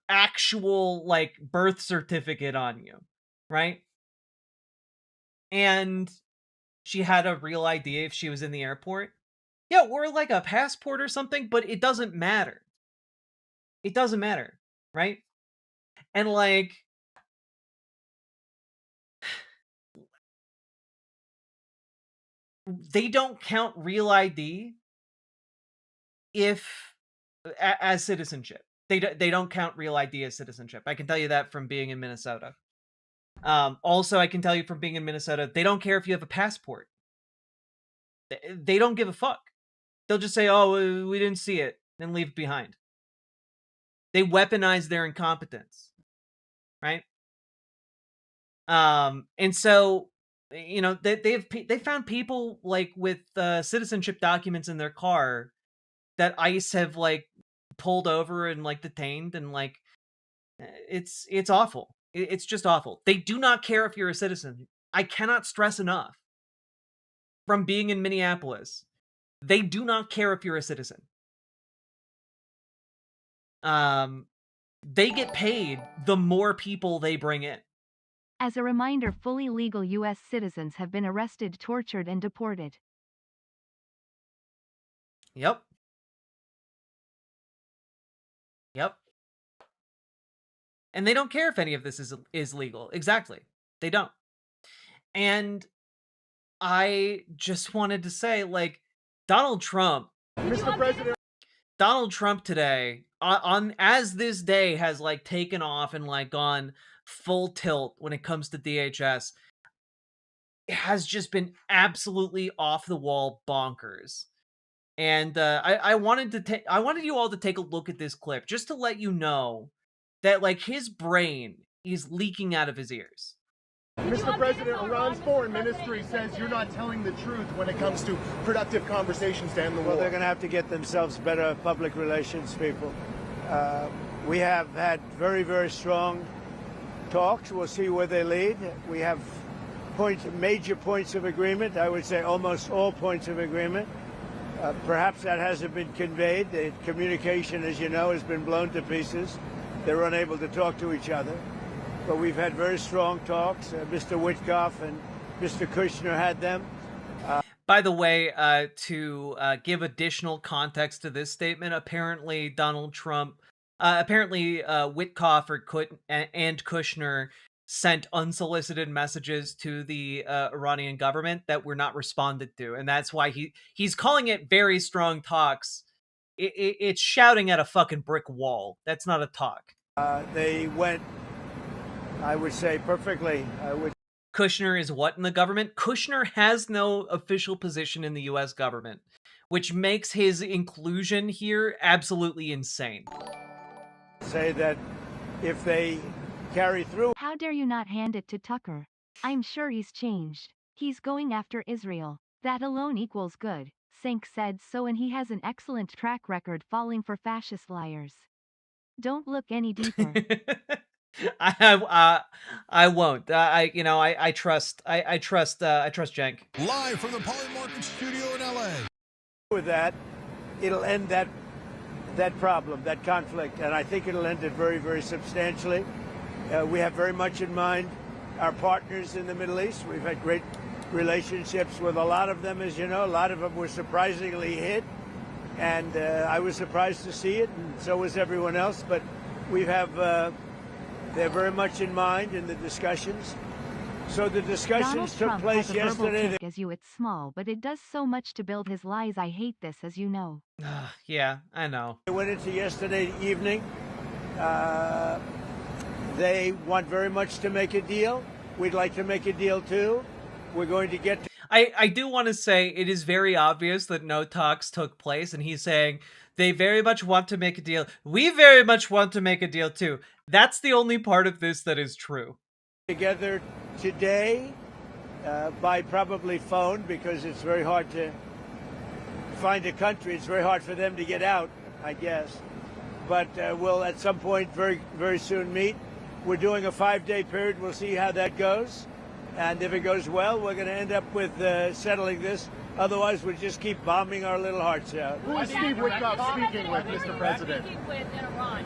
actual, like, birth certificate on you, right? And she had a real ID if she was in the airport. Yeah, or like a passport or something, but it doesn't matter. It doesn't matter, right? And, like, they don't count real ID as citizenship. They don't count real ID as citizenship. I can tell you that from being in Minnesota. Also, I can tell you from being in Minnesota, they don't care if you have a passport. They don't give a fuck. They'll just say, oh, we didn't see it, and leave it behind. They weaponize their incompetence, right? And so, you know, they found people, like, with citizenship documents in their car that ICE have, like, pulled over and, like, detained, and, like, it's awful. It's just awful. They do not care if you're a citizen. I cannot stress enough from being in Minneapolis. They do not care if you're a citizen. They get paid the more people they bring in. As a reminder, fully legal U.S. citizens have been arrested, tortured, and deported. Yep. Yep. And they don't care if any of this is legal. Exactly. They don't. And I just wanted to say, like, Donald Trump, Mr. President. Donald Trump today, on as this day has like taken off and like gone full tilt when it comes to DHS, it has just been absolutely off the wall bonkers. And I wanted you all to take a look at this clip just to let you know that like his brain is leaking out of his ears. Mr. President, Iran's foreign ministry says you're not telling the truth when it comes to productive conversations to end the war. Well, they're going to have to get themselves better public relations people. We have had very, very strong talks. We'll see where they lead. We have major points of agreement. I would say almost all points of agreement. Perhaps that hasn't been conveyed. The communication, as you know, has been blown to pieces. They're unable to talk to each other. But we've had very strong talks. Mr. Witkoff and Mr. Kushner had them. By the way, to give additional context to this statement, apparently Donald Trump, Witkoff and Kushner sent unsolicited messages to the Iranian government that were not responded to, and that's why he's calling it very strong talks. It's shouting at a fucking brick wall. That's not a talk. They went, I would say, perfectly. Kushner is what in the government? Kushner has no official position in the U.S. government, which makes his inclusion here absolutely insane. Say that if they carry through... How dare you not hand it to Tucker? I'm sure he's changed. He's going after Israel. That alone equals good. Sink said so, and he has an excellent track record falling for fascist liars. Don't look any deeper. I won't. I trust Cenk. Live from the Polymarket studio in LA. With that, it'll end that problem, that conflict, and I think it'll end it very, very substantially. We have very much in mind our partners in the Middle East. We've had great relationships with a lot of them, as you know. A lot of them were surprisingly hit, and I was surprised to see it, and so was everyone else. But we have, they're very much in mind in the discussions. So the discussions took place yesterday. As you, it's small, but it does so much to build his lies. I hate this, as you know. Yeah, I know. They went into yesterday evening. They want very much to make a deal. We'd like to make a deal too. We're going to get to... I do want to say it is very obvious that no talks took place, and he's saying they very much want to make a deal. We very much want to make a deal too. That's the only part of this that is true. Together today by probably phone, because it's very hard to find a country. It's very hard for them to get out, I guess. But we'll at some point very, very soon meet. We're doing a 5-day period. We'll see how that goes. And if it goes well, we're going to end up with settling this. Otherwise, we'll just keep bombing our little hearts out. Who is Steve Witkoff speaking with, Mr. President?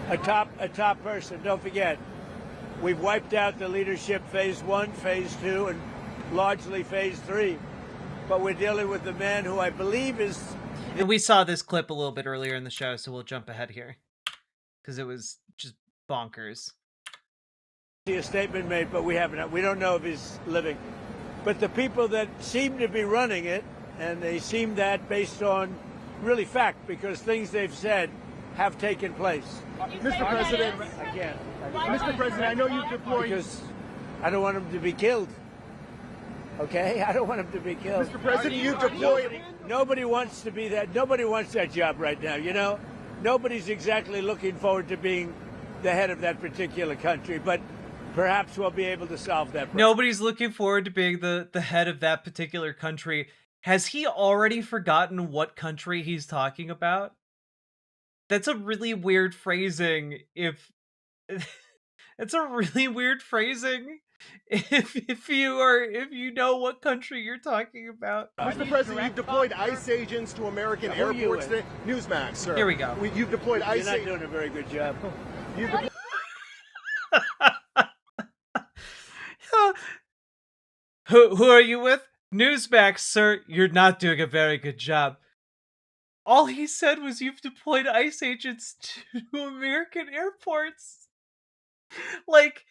A top person. Don't forget, we've wiped out the leadership phase 1, phase 2, and largely phase 3. But we're dealing with the man who I believe is... And we saw this clip a little bit earlier in the show, so we'll jump ahead here. Because it was just bonkers. A statement made, but we don't know if he's living. But the people that seem to be running it, and they seem that based on really fact, because things they've said have taken place. Mr. President, I can't. Mr. President, I know you've deployed... Because I don't want him to be killed. Okay? I don't want him to be killed. Mr. President, you've deployed... Nobody wants to be that. Nobody wants that job right now, you know? Nobody's exactly looking forward to being the head of that particular country, but perhaps we'll be able to solve that problem. Nobody's looking forward to being the head of that particular country. Has he already forgotten what country he's talking about? That's a really weird phrasing if... It's a really weird phrasing if you know what country you're talking about. Mr. President, you've deployed ICE agents to American airports today. Newsmax, sir. Here we go. You've deployed ICE agents. You're not doing a very good job. Who are you with? Newsmax, sir. You're not doing a very good job. All he said was you've deployed ICE agents to American airports. Like,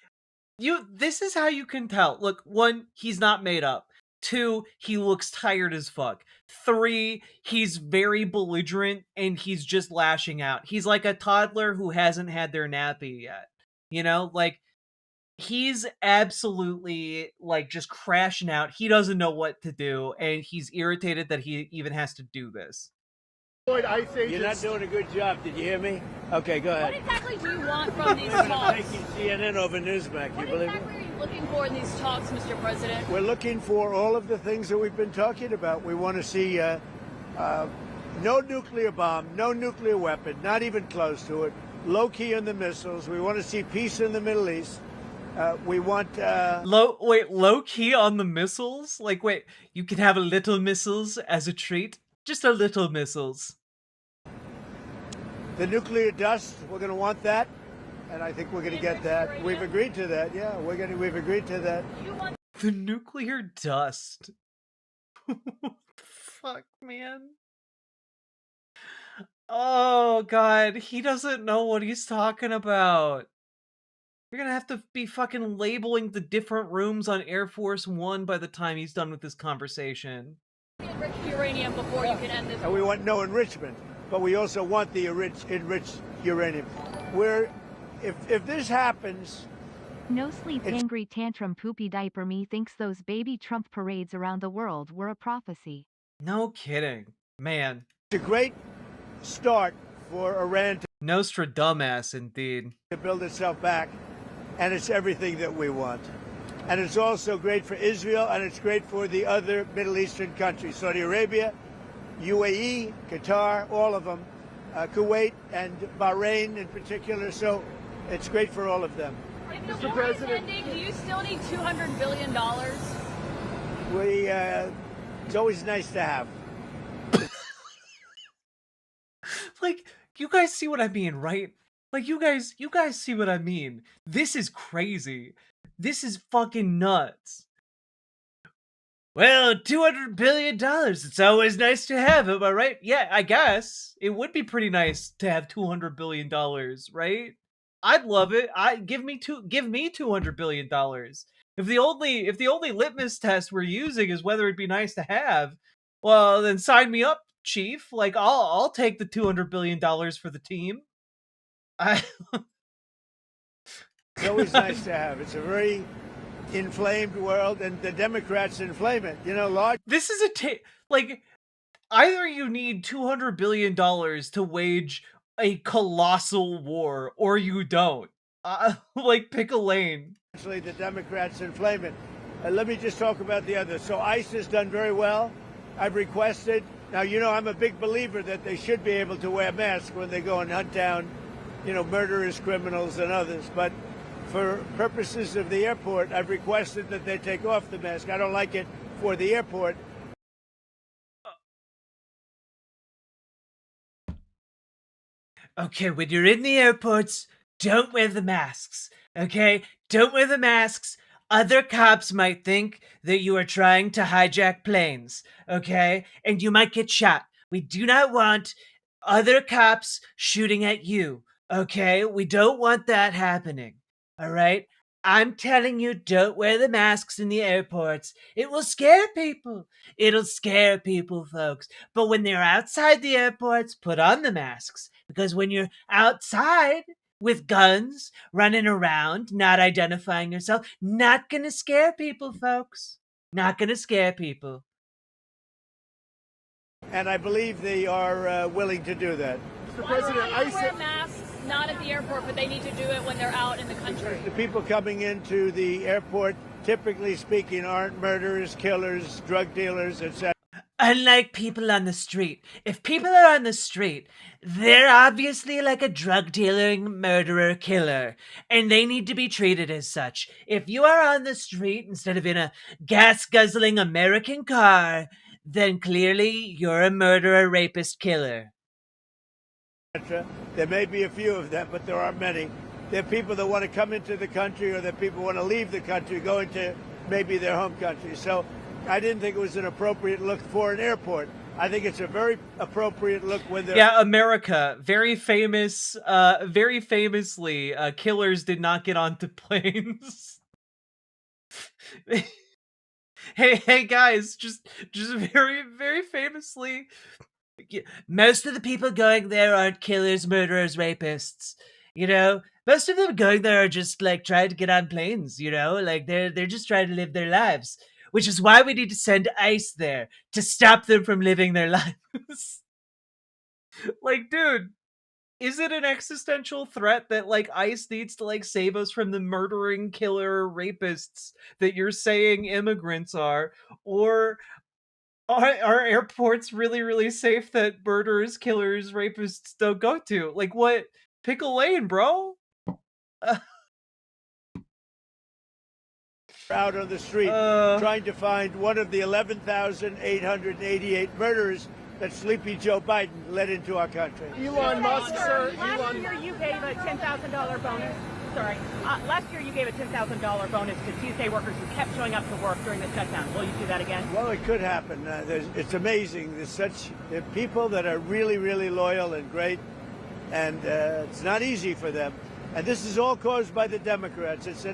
this is how you can tell. Look, 1, he's not made up. 2, he looks tired as fuck. 3, he's very belligerent and he's just lashing out. He's like a toddler who hasn't had their nappy yet. You know, like, he's absolutely, like, just crashing out. He doesn't know what to do, and he's irritated that he even has to do this. You're not doing a good job. Did you hear me? Okay, go ahead. What exactly do you want from these We're talks? taking CNN over Newsmax. You believe it? What are you looking for in these talks, Mr. President? We're looking for all of the things that we've been talking about. We want to see no nuclear bomb, no nuclear weapon, not even close to it. Low key on the missiles. We want to see peace in the Middle East. We want low key on the missiles? Like, wait, you can have a little missiles as a treat? Just a little missiles. The nuclear dust, we're going to want that, and I think we're going to get that. We've agreed to that. Yeah, we've agreed to that. The nuclear dust. Fuck, man. Oh, God. He doesn't know what he's talking about. You're gonna have to be fucking labeling the different rooms on Air Force One by the time he's done with this conversation. Enrich uranium before you can end this. And we want no enrichment, but we also want the enriched uranium. If this happens... No sleep angry tantrum poopy diaper me thinks those baby Trump parades around the world were a prophecy. No kidding. Man. It's a great start for Iran to... Nostradamus, indeed. ...to build itself back, and it's everything that we want. And it's also great for Israel, and it's great for the other Middle Eastern countries, Saudi Arabia, UAE, Qatar, all of them, Kuwait and Bahrain in particular. So it's great for all of them. If the war is ending, do you still need $200 billion? It's always nice to have. Like, you guys see what I mean, right? Like, you guys see what I mean. This is crazy. This is fucking nuts. Well, $200 billion. It's always nice to have, am I right? Yeah, I guess. It would be pretty nice to have $200 billion, right? I'd love it. Give me $200 billion. If the only litmus test we're using is whether it'd be nice to have, well, then sign me up, Chief. Like, I'll take the $200 billion for the team. It's always nice to have. It's a very inflamed world, and the Democrats inflame it. You know, This is like, either you need $200 billion to wage a colossal war, or you don't. Like, pick a lane. Actually, the Democrats inflame it. Let me just talk about the others. So ICE has done very well. I've requested. Now, you know, I'm a big believer that they should be able to wear masks when they go and hunt down, you know, murderous criminals and others. But for purposes of the airport, I've requested that they take off the mask. I don't like it for the airport. Okay, when you're in the airports, don't wear the masks. Okay? Don't wear the masks. Other cops might think that you are trying to hijack planes. Okay? And you might get shot. We do not want other cops shooting at you. Okay? We don't want that happening. All right? I'm telling you, don't wear the masks in the airports. It will scare people. It'll scare people, folks. But when they're outside the airports, put on the masks. Because when you're outside with guns, running around, not identifying yourself, not gonna scare people, folks. Not gonna scare people. And I believe they are willing to do that. Mr. President, ICE wear masks, not at the airport, but they need to do it when they're out in the country. The people coming into the airport, typically speaking, aren't murderers, killers, drug dealers, etc. Unlike people on the street. If people are on the street, they're obviously like a drug dealing murderer killer, and they need to be treated as such. If you are on the street instead of in a gas-guzzling American car, then clearly you're a murderer, rapist, killer. There may be a few of them, but there are many. There are people that want to come into the country, or there are people who want to leave the country, go into maybe their home country. So I didn't think it was an appropriate look for an airport. I think it's a very appropriate look when they're... Yeah, America, very famous, very famously, killers did not get onto planes. Hey guys, just very, very famously, most of the people going there aren't killers, murderers, rapists. You know, most of them going there are just like trying to get on planes. You know, like they're just trying to live their lives, which is why we need to send ICE there to stop them from living their lives. Like, dude, is it an existential threat that like ICE needs to like save us from the murdering killer rapists that you're saying immigrants are, or are airports really, really safe that murderers, killers, rapists don't go to? Like, what? Pickle Lane, bro? Out on the street trying to find one of the 11,888 murderers that Sleepy Joe Biden led into our country. Elon Musk, sir. Last year you gave a $10,000 bonus. Sorry. Last year you gave a $10,000 bonus to Tuesday workers who kept showing up to work during the shutdown. Will you do that again? Well, it could happen. It's amazing. There are people that are really, really loyal and great, and it's not easy for them. And this is all caused by the Democrats. It's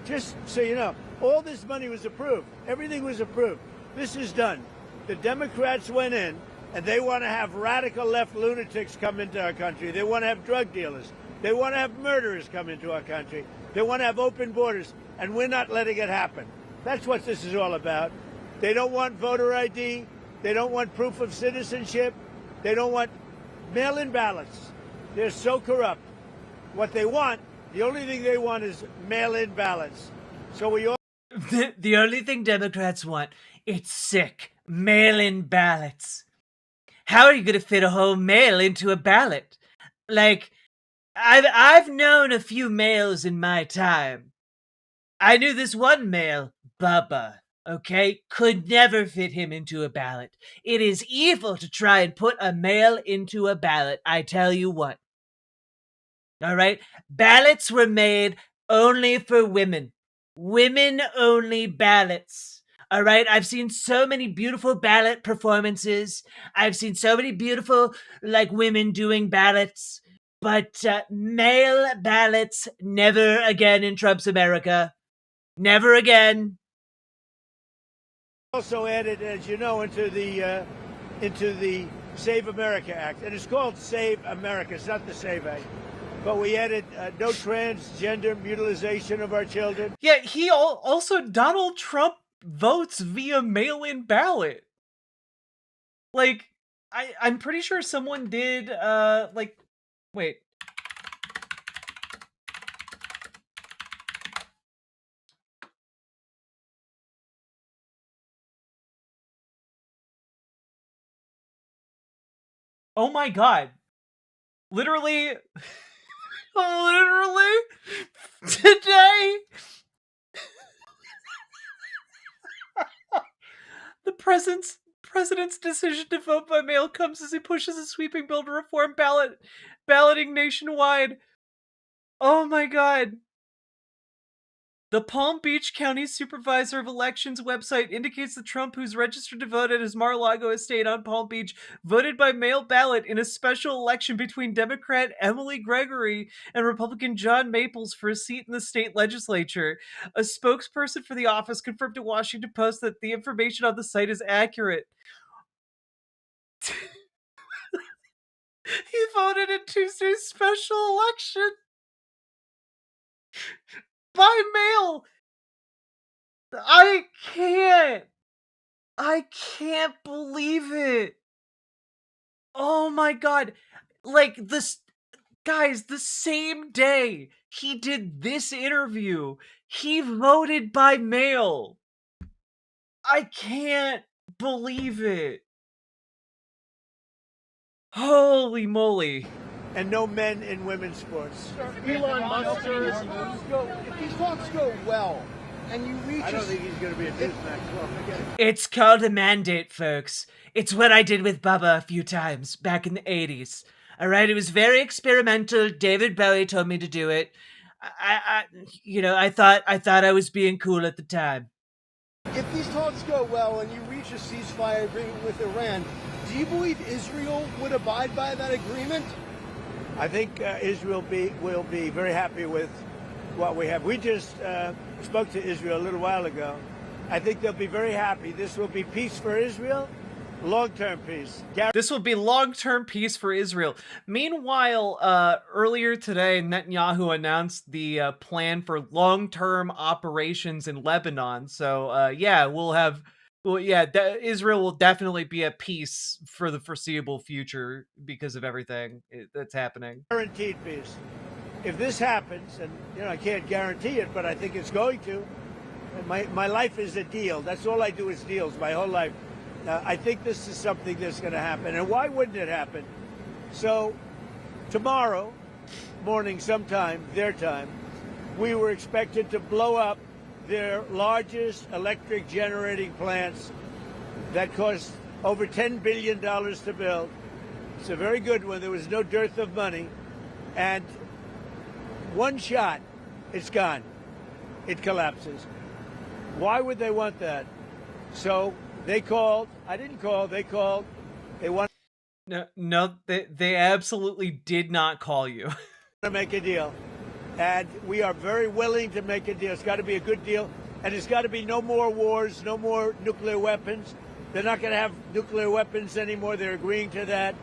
just so you know, all this money was approved. Everything was approved. This is done. The Democrats went in, and they want to have radical left lunatics come into our country. They want to have drug dealers. They want to have murderers come into our country. They want to have open borders, and we're not letting it happen. That's what this is all about. They don't want voter ID. They don't want proof of citizenship. They don't want mail-in ballots. They're so corrupt. What they want, the only thing they want is mail-in ballots. So we all... The only thing Democrats want, it's sick. Mail-in ballots. How are you going to fit a whole mail into a ballot? Like, I've known a few males in my time. I knew this one male, Bubba, okay, could never fit him into a ballot. It is evil to try and put a male into a ballot, I tell you what. All right? Ballots were made only for women. Women-only ballots. All right? I've seen so many beautiful ballot performances. I've seen so many beautiful, like, women doing ballots. But male ballots, never again in Trump's America. Never again. Also added, as you know, into the Save America Act. And it's called Save America. It's not the Save Act. But we added no transgender mutilization of our children. Yeah, also Donald Trump votes via mail-in ballot. Like, I'm pretty sure someone did, like, wait. Oh my god. Literally today, the president's decision to vote by mail comes as he pushes a sweeping bill to reform balloting nationwide. Oh my god. The Palm Beach County Supervisor of Elections website indicates that Trump, who's registered to vote at his Mar-a-Lago estate on Palm Beach, voted by mail ballot in a special election between Democrat Emily Gregory and Republican John Maples for a seat in the state legislature. A spokesperson for the office confirmed to Washington Post that the information on the site is accurate. He voted in Tuesday's special election by mail. I can't believe it. Oh my god. Like, this, guys, the same day he did this interview, he voted by mail. I can't believe it. Holy moly. And no men in women's sports. Elon Musk, if these talks go well, and you reach... I don't think he's going to be a Newsmax. It's called a mandate, folks. It's what I did with Bubba a few times back in the 80s. All right, it was very experimental. David Bowie told me to do it. I thought I was being cool at the time. If these talks go well and you reach a ceasefire agreement with Iran, do you believe Israel would abide by that agreement? I think Israel will be very happy with what we have. We just spoke to Israel a little while ago. I think they'll be very happy. This will be peace for Israel, long-term peace. This will be long-term peace for Israel. Meanwhile, earlier today, Netanyahu announced the plan for long-term operations in Lebanon. So, yeah, Israel will definitely be at peace for the foreseeable future because of everything that's happening. Guaranteed peace. If this happens, and I can't guarantee it, but I think it's going to. My life is a deal. That's all I do is deals my whole life. I think this is something that's going to happen. And why wouldn't it happen? So tomorrow morning sometime, their time, we were expected to blow up their largest electric generating plants that cost over $10 billion to build. It's a very good one. There was no dearth of money. And one shot, it's gone. It collapses. Why would they want that? So they called. I didn't call. They called. They want they absolutely did not call you. to make a deal. And we are very willing to make a deal. It's got to be a good deal. And it's got to be no more wars, no more nuclear weapons. They're not going to have nuclear weapons anymore. They're agreeing to that.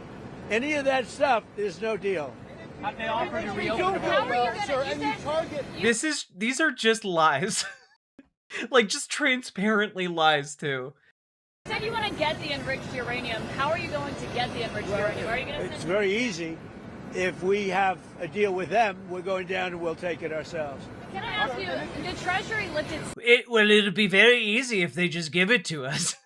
Any of that stuff, there's no deal. Have they offered to reopen the These are just lies. Like, just transparently lies, too. You said you want to get the enriched uranium. How are you going to get the enriched uranium? Are you going to send It's very easy. If we have a deal with them, we're going down and we'll take it ourselves. Can I ask you, the Treasury lifted... It'll be very easy if they just give it to us.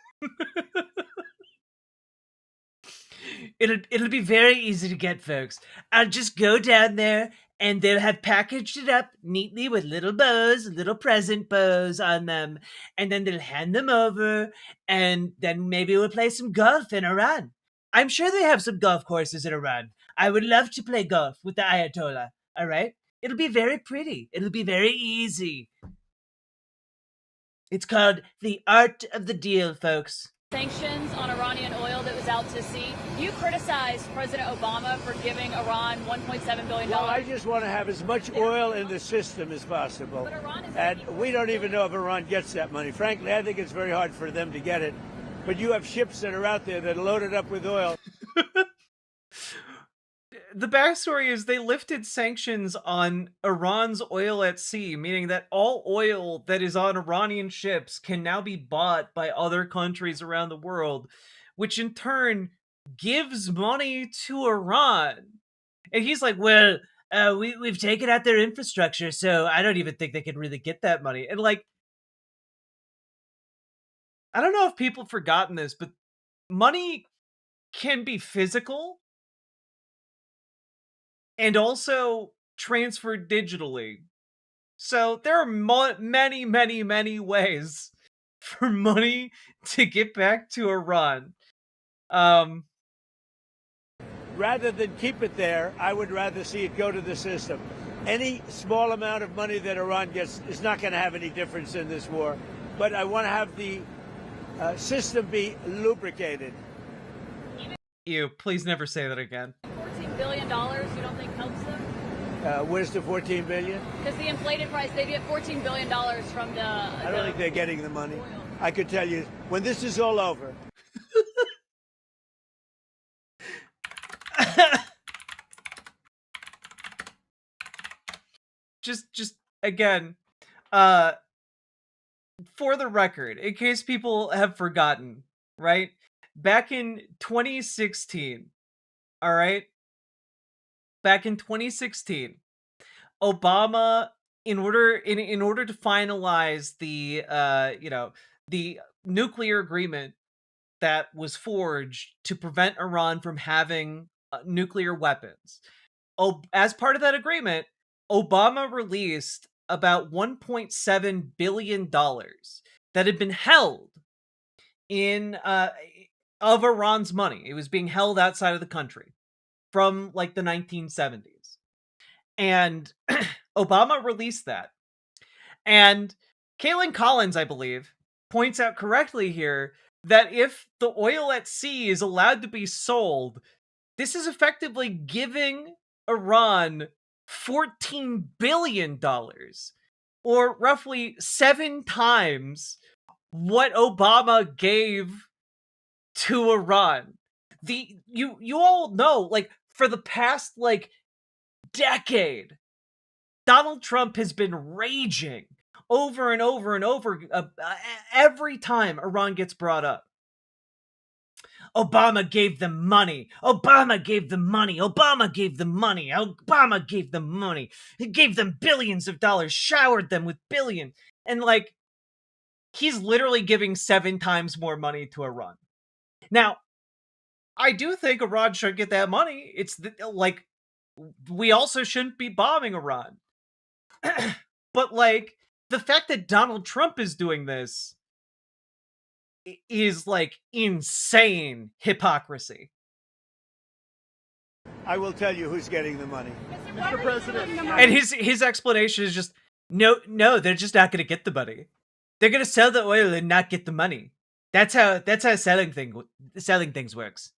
It'll be very easy to get, folks. I'll just go down there and they'll have packaged it up neatly with little bows, little present bows on them. And then they'll hand them over and then maybe we'll play some golf in Iran. I'm sure they have some golf courses in Iran. I would love to play golf with the Ayatollah, all right? It'll be very pretty. It'll be very easy. It's called the art of the deal, folks. Sanctions on Iranian oil that was out to sea. You criticized President Obama for giving Iran $1.7 billion. Well, I just want to have as much oil in the system as possible. And we don't even know if Iran gets that money. Frankly, I think it's very hard for them to get it. But you have ships that are out there that are loaded up with oil. The backstory is they lifted sanctions on Iran's oil at sea, meaning that all oil that is on Iranian ships can now be bought by other countries around the world, which in turn gives money to Iran. And he's like, well, we've taken out their infrastructure, so I don't even think they can really get that money. And like, I don't know if people have forgotten this, but money can be physical and also transferred digitally. So there are many, many, many ways for money to get back to Iran. Rather than keep it there, I would rather see it go to the system. Any small amount of money that Iran gets is not going to have any difference in this war. But I want to have the system be lubricated. Ew, please never say that again. $14 billion, you don't think helps them? Where's the $14 billion? Because the inflated price, they get $14 billion from the... I don't think they're getting the money. I could tell you, when this is all over... just again, for the record, in case people have forgotten, right? Back in 2016, all right? Back in 2016, Obama, in order to finalize the the nuclear agreement that was forged to prevent Iran from having nuclear weapons, as part of that agreement, Obama released about $1.7 billion that had been held in of Iran's money. It was being held outside of the country from like the 1970s. And Obama released that. And Kaylin Collins, I believe, points out correctly here that if the oil at sea is allowed to be sold, this is effectively giving Iran $14 billion, or roughly 7 times what Obama gave to Iran. You all know, like, for the past, like, decade, Donald Trump has been raging over and over and over every time Iran gets brought up. Obama gave them money. Obama gave them money. Obama gave them money. Obama gave them money. He gave them billions of dollars, showered them with billions. And, like, he's literally giving 7 times more money to Iran. Now, I do think Iran should get that money. It's like, we also shouldn't be bombing Iran. But, like, the fact that Donald Trump is doing this is, like, insane hypocrisy. I will tell you who's getting the money. Mr. President. And his explanation is just, no, they're just not going to get the money. They're going to sell the oil and not get the money. That's how selling things works.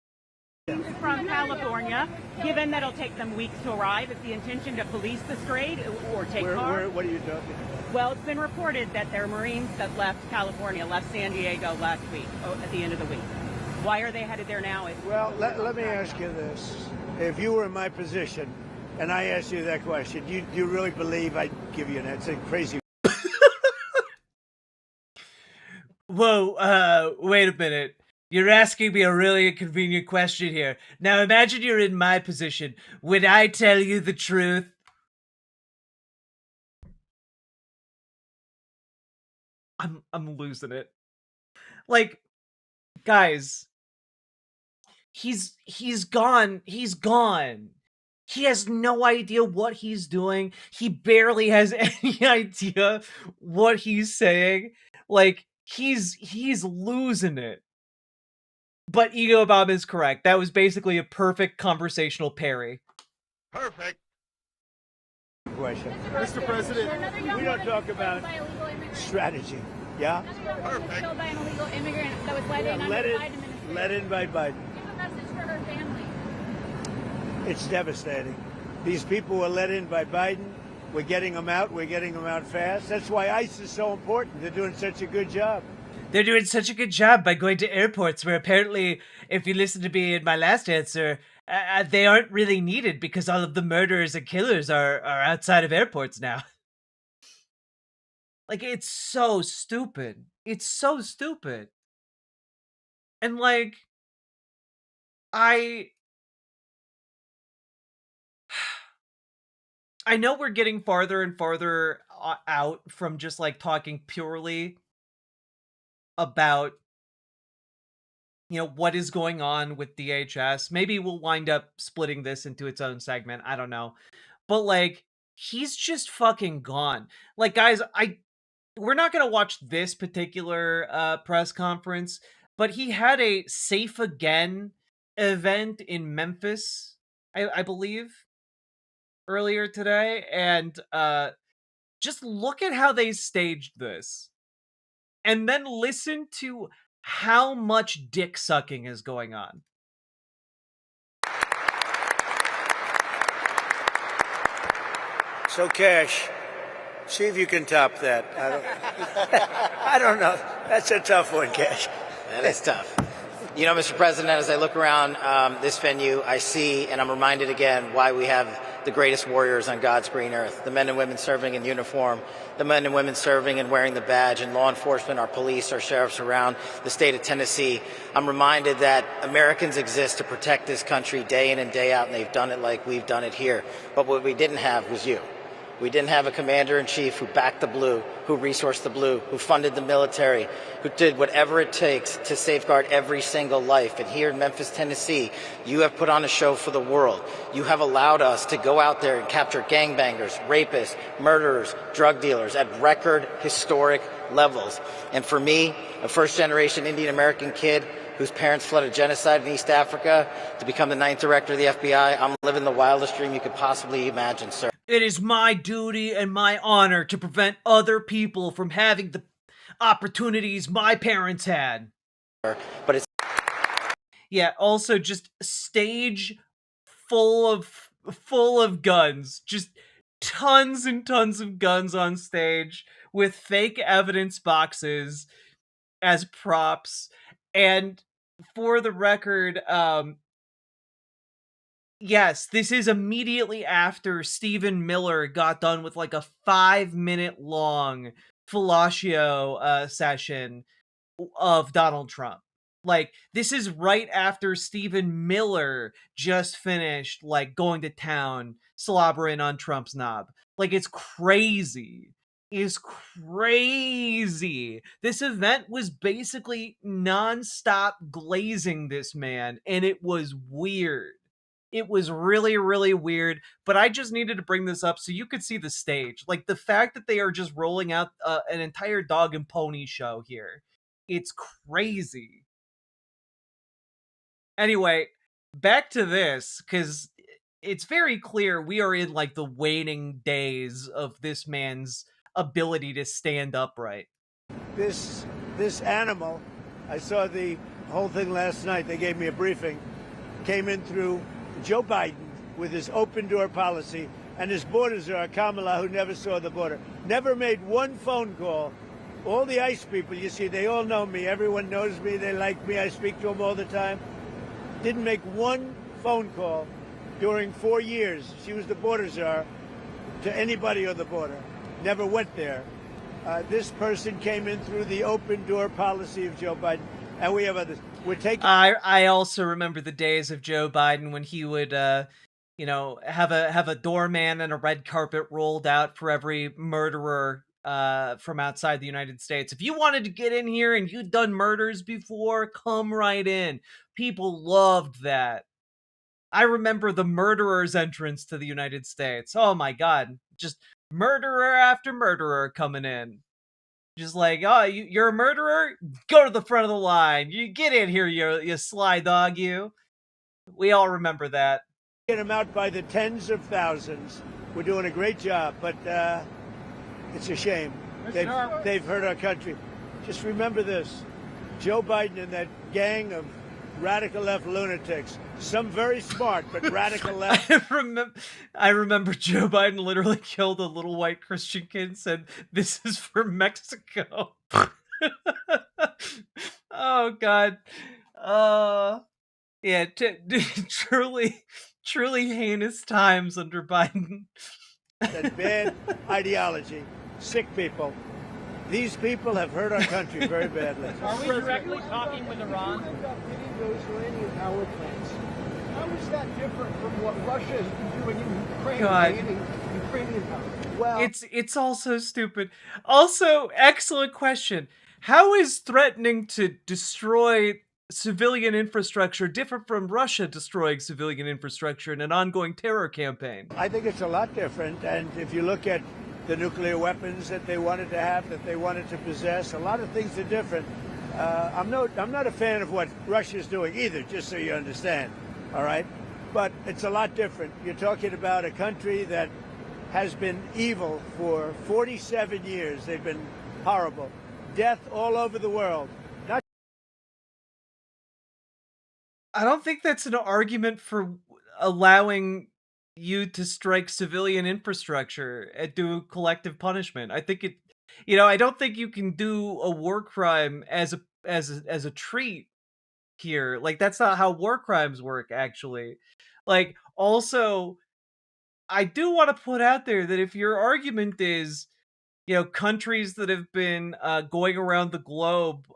From California, given that it'll take them weeks to arrive, is the intention to police the Strait or take cars? What are you talking? Well, it's been reported that there are Marines that left California, left San Diego last week, at the end of the week. Why are they headed there now? Well, let me ask you this. If you were in my position and I asked you that question, do you really believe I'd give you an answer? It's a crazy. Whoa, wait a minute. You're asking me a really inconvenient question here. Now imagine you're in my position. Would I tell you the truth? I'm losing it. Like, guys, he's gone. He's gone. He has no idea what he's doing. He barely has any idea what he's saying. Like, he's losing it. But Ego Bob is correct. That was basically a perfect conversational parry. Perfect. Question. Mr. President, we don't talk about strategy. Yeah? Perfect. Killed by an illegal immigrant that was let in under the Biden administration. Let in by Biden. Give a message for her family. It's devastating. These people were let in by Biden. We're getting them out. We're getting them out fast. That's why ICE is so important. They're doing such a good job. They're doing such a good job by going to airports where apparently, if you listen to me in my last answer, they aren't really needed because all of the murderers and killers are outside of airports now. Like, it's so stupid. It's so stupid. And, like, I know we're getting farther and farther out from just, like, talking purely about, you know, what is going on with DHS. Maybe we'll wind up splitting this into its own segment. I don't know. But, like, he's just fucking gone. Like, guys, we're not going to watch this particular press conference, but he had a Safe Again event in Memphis, I believe, earlier today. And just look at how they staged this. And then listen to how much dick sucking is going on. So, Cash, see if you can top that. I don't know. That's a tough one, Cash. That is tough. You know, Mr. President, as I look around this venue, I see, and I'm reminded again, why we have the greatest warriors on God's green earth, the men and women serving in uniform, the men and women serving and wearing the badge, and law enforcement, our police, our sheriffs around the state of Tennessee. I'm reminded that Americans exist to protect this country day in and day out, and they've done it like we've done it here. But what we didn't have was you. We didn't have a commander-in-chief who backed the blue, who resourced the blue, who funded the military, who did whatever it takes to safeguard every single life. And here in Memphis, Tennessee, you have put on a show for the world. You have allowed us to go out there and capture gangbangers, rapists, murderers, drug dealers at record historic levels. And for me, a first-generation Indian-American kid whose parents fled a genocide in East Africa to become the 9th director of the FBI, I'm living the wildest dream you could possibly imagine, sir. It is my duty and my honor to prevent other people from having the opportunities my parents had. But it's yeah. Also, just stage full of guns, just tons and tons of guns on stage with fake evidence boxes as props. And for the record, yes, this is immediately after Stephen Miller got done with like a 5-minute long fellatio session of Donald Trump. Like, this is right after Stephen Miller just finished, like, going to town, slobbering on Trump's knob. Like, it's crazy. It's crazy. This event was basically nonstop glazing this man, and it was weird. It was really, really weird, but I just needed to bring this up so you could see the stage. Like, the fact that they are just rolling out an entire dog and pony show here. It's crazy. Anyway, back to this, because it's very clear we are in, like, the waning days of this man's ability to stand upright. This animal, I saw the whole thing last night. They gave me a briefing. Came in through Joe Biden with his open door policy and his border czar, Kamala, who never saw the border. Never made one phone call. All the ICE people, you see, they all know me. Everyone knows me. They like me. I speak to them all the time. Didn't make one phone call during 4 years. She was the border czar to anybody on the border. Never went there. This person came in through the open door policy of Joe Biden, and we have others. We're taking. I also remember the days of Joe Biden when he would, have a doorman and a red carpet rolled out for every murderer from outside the United States. If you wanted to get in here and you'd done murders before, come right in. People loved that. I remember the murderer's entrance to the United States. Oh my God. Just murderer after murderer coming in. Just like, oh, you're a murderer? Go to the front of the line. You get in here, you sly dog, you. We all remember that. Get them out by the tens of thousands. We're doing a great job, but it's a shame. They've hurt our country. Just remember this. Joe Biden and that gang of radical left lunatics. Some very smart, but radical left. I remember Joe Biden literally killed a little white Christian kid and said, "This is for Mexico." Oh, God. Yeah, truly heinous times under Biden. That bad ideology. Sick people. These people have hurt our country very badly. Are we directly talking with Iran? Those uranium power plants. How is that different from what Russia has been doing in Ukraine, banning Ukrainian power? Well, it's also stupid. Also, excellent question. How is threatening to destroy civilian infrastructure different from Russia destroying civilian infrastructure in an ongoing terror campaign? I think it's a lot different. And if you look at the nuclear weapons that they wanted to have, that they wanted to possess, a lot of things are different. I'm not a fan of what Russia's doing either, just so you understand, all right? But it's a lot different. You're talking about a country that has been evil for 47 years. They've been horrible. Death all over the world. I don't think that's an argument for allowing you to strike civilian infrastructure and do collective punishment. I think I don't think you can do a war crime as a treat here. Like, that's not how war crimes work, actually. Like, also, I do want to put out there that if your argument is, countries that have been going around the globe,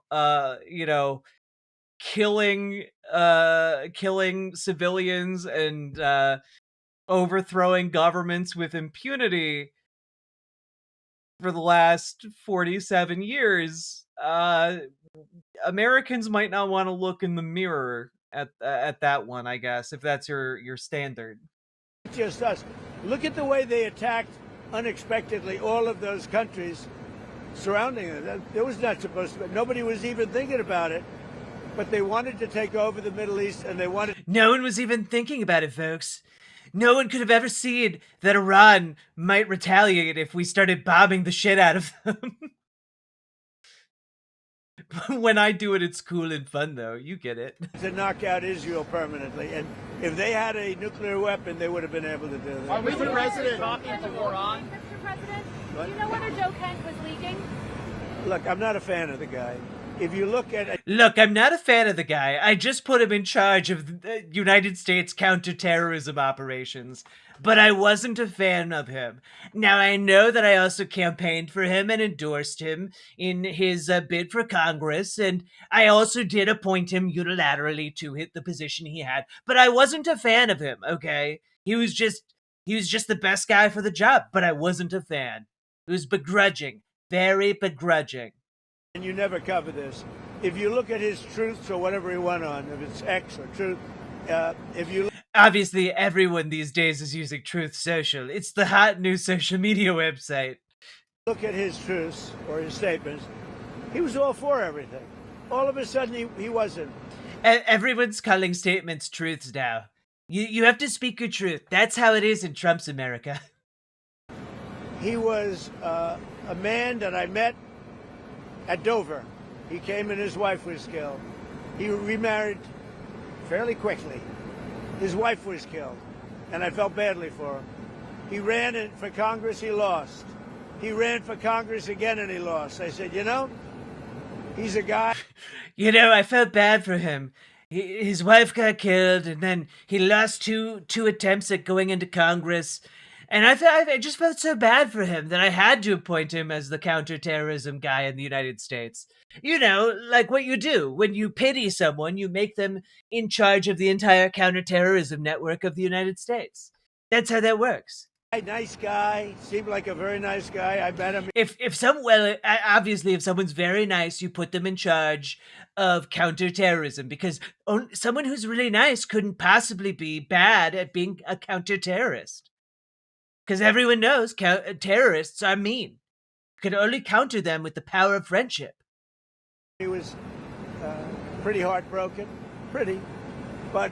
killing civilians and overthrowing governments with impunity for the last 47 years, Americans might not want to look in the mirror at that one, I guess, if that's your standard. Just us. Look at the way they attacked unexpectedly all of those countries surrounding them. It was not supposed to be. Nobody was even thinking about it, but they wanted to take over the Middle East, and they wanted. No one was even thinking about it, folks. No one could have ever seen that Iran might retaliate if we started bombing the shit out of them. When I do it, it's cool and fun, though. You get it. To knock out Israel permanently. And if they had a nuclear weapon, they would have been able to do that. Are we the president talking to Iran? Mr. President, What? do you know whether Joe Kent was leaking? Look, I'm not a fan of the guy. If you look at... Look, I'm not a fan of the guy. I just put him in charge of the United States counterterrorism operations. But I wasn't a fan of him. Now, I know that I also campaigned for him and endorsed him in his bid for Congress, and I also did appoint him unilaterally to hit the position he had. But I wasn't a fan of him, okay? He was just the best guy for the job, but I wasn't a fan. It was begrudging, very begrudging. And you never cover this. If you look at his Truths or whatever he went on, if it's X or Truth, if you... Obviously, everyone these days is using Truth Social. It's the hot new social media website. Look at his truths or his statements. He was all for everything. All of a sudden, he wasn't. Everyone's calling statements truths now. You have to speak your truth. That's how it is in Trump's America. He was a man that I met at Dover. He came and his wife was killed. He remarried fairly quickly. His wife was killed, and I felt badly for him. He ran for Congress, he lost. He ran for Congress again, and he lost. I said, you know, he's a guy... You know, I felt bad for him. His wife got killed, and then he lost two attempts at going into Congress. And I just felt so bad for him that I had to appoint him as the counterterrorism guy in the United States. You know, like what you do. When you pity someone, you make them in charge of the entire counterterrorism network of the United States. That's how that works. Nice guy. Seemed like a very nice guy. I met him. Obviously, if someone's very nice, you put them in charge of counterterrorism, because someone who's really nice couldn't possibly be bad at being a counterterrorist. Because everyone knows terrorists are mean. You can only counter them with the power of friendship. He was pretty heartbroken, but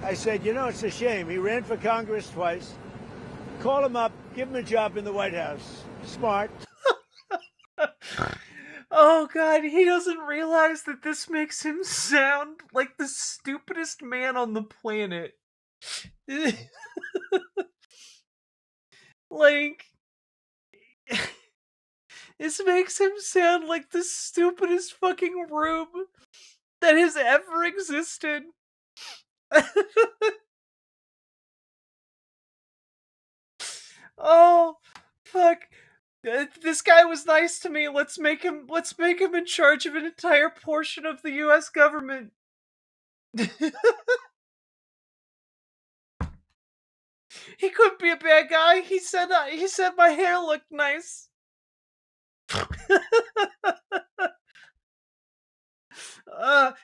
I said, you know, it's a shame. He ran for Congress twice. Call him up, give him a job in the White House. Smart. Oh, God, he doesn't realize that this makes him sound like the stupidest man on the planet. Like... This makes him sound like the stupidest fucking rube that has ever existed. Oh, fuck. This guy was nice to me. Let's make him in charge of an entire portion of the US government. He couldn't be a bad guy. He said my hair looked nice.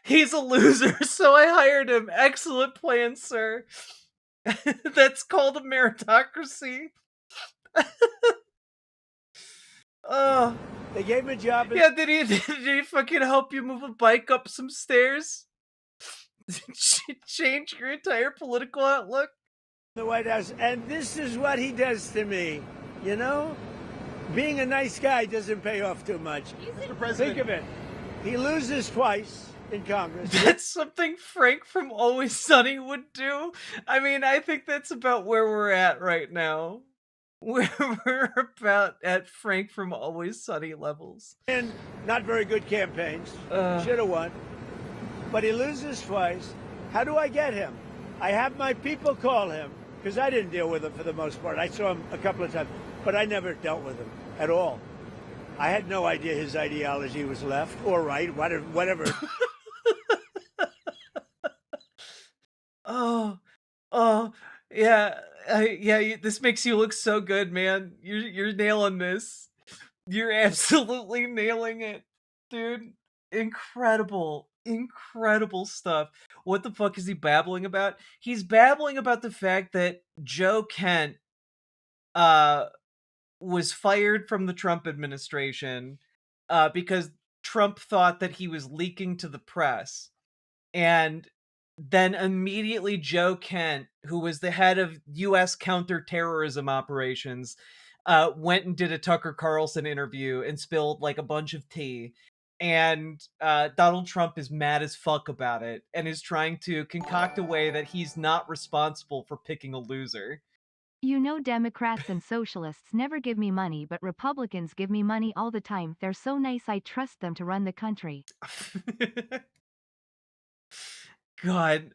He's a loser, so I hired him. Excellent plan, sir. That's called a meritocracy. They gave him a job. Yeah, did he fucking help you move a bike up some stairs? Change your entire political outlook? The White House, and this is what he does to me, you know? Being a nice guy doesn't pay off too much. Mr. President. Think of it. He loses twice in Congress. That's something Frank from Always Sunny would do. I mean, I think that's about where we're at right now. We're about at Frank from Always Sunny levels. And not very good campaigns. Should have won. But he loses twice. How do I get him? I have my people call him, because I didn't deal with him for the most part. I saw him a couple of times, but I never dealt with him at all. I had no idea his ideology was left or right, whatever. Yeah. This makes you look so good, man. You're nailing this. You're absolutely nailing it, dude. Incredible stuff. What the fuck is he babbling about? He's babbling about the fact that Joe Kent was fired from the Trump administration because Trump thought that he was leaking to the press. And then immediately Joe Kent, who was the head of U.S. counterterrorism operations, went and did a Tucker Carlson interview and spilled like a bunch of tea. and Donald Trump is mad as fuck about it and is trying to concoct a way that he's not responsible for picking a loser. You know, Democrats and socialists never give me money, but Republicans give me money all the time. They're so nice, I trust them to run the country. God.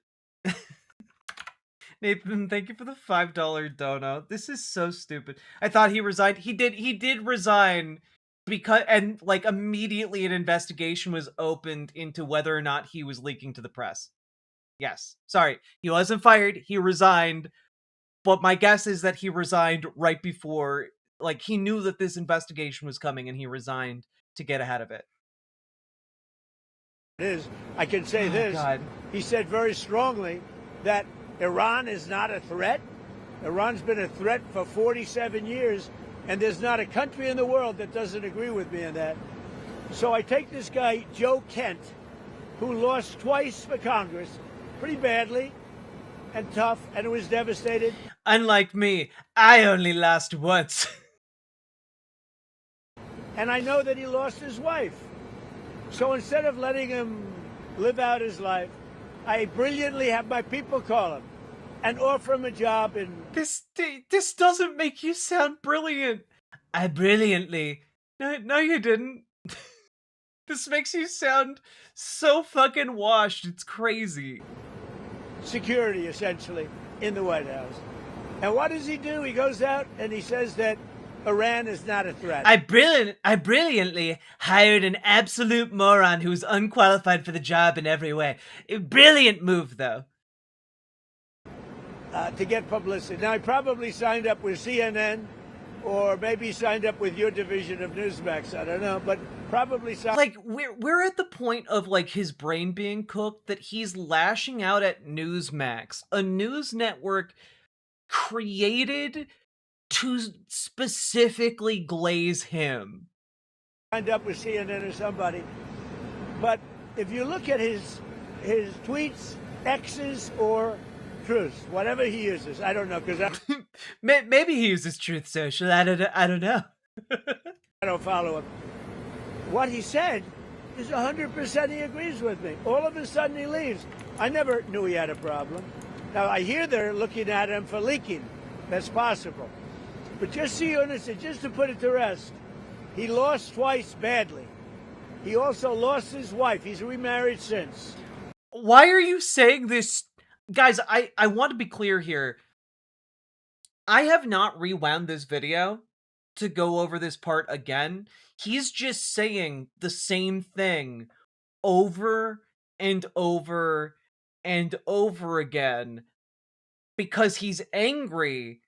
Nathan, thank you for the $5 dono. This is so stupid. I thought he resigned. He did resign because, and like immediately an investigation was opened into whether or not he was leaking to the press. Yes. Sorry. He wasn't fired. He resigned. But my guess is that he resigned right before, like, he knew that this investigation was coming and he resigned to get ahead of it. I can say this. God. He said very strongly that Iran is not a threat. Iran's been a threat for 47 years, and there's not a country in the world that doesn't agree with me on that. So I take this guy, Joe Kent, who lost twice for Congress, pretty badly and tough, and was devastated. Unlike me, I only lost once. And I know that he lost his wife. So instead of letting him live out his life, I brilliantly have my people call him and offer him a job in... This doesn't make you sound brilliant. I brilliantly... No, you didn't. This makes you sound so fucking washed. It's crazy. Security, essentially, in the White House. And what does he do? He goes out and he says that Iran is not a threat. I brilliantly hired an absolute moron who was unqualified for the job in every way. A brilliant move, though. To get publicity. Now, he probably signed up with CNN, or maybe signed up with your division of Newsmax. I don't know, but probably signed. Like, we're at the point of, like, his brain being cooked that he's lashing out at Newsmax, a news network created to specifically glaze him. Signed up with CNN or somebody. But if you look at his tweets, X's or Truth, whatever he uses, I don't know, because maybe he uses Truth Social. I don't know. I don't follow him. What he said is 100% he agrees with me. All of a sudden he leaves. I never knew he had a problem. Now I hear they're looking at him for leaking. That's possible. But just so you understand, just to put it to rest, he lost twice badly. He also lost his wife. He's remarried since. Why are you saying this? Guys, I want to be clear here. I have not rewound this video to go over this part again. He's just saying the same thing over and over and over again because he's angry.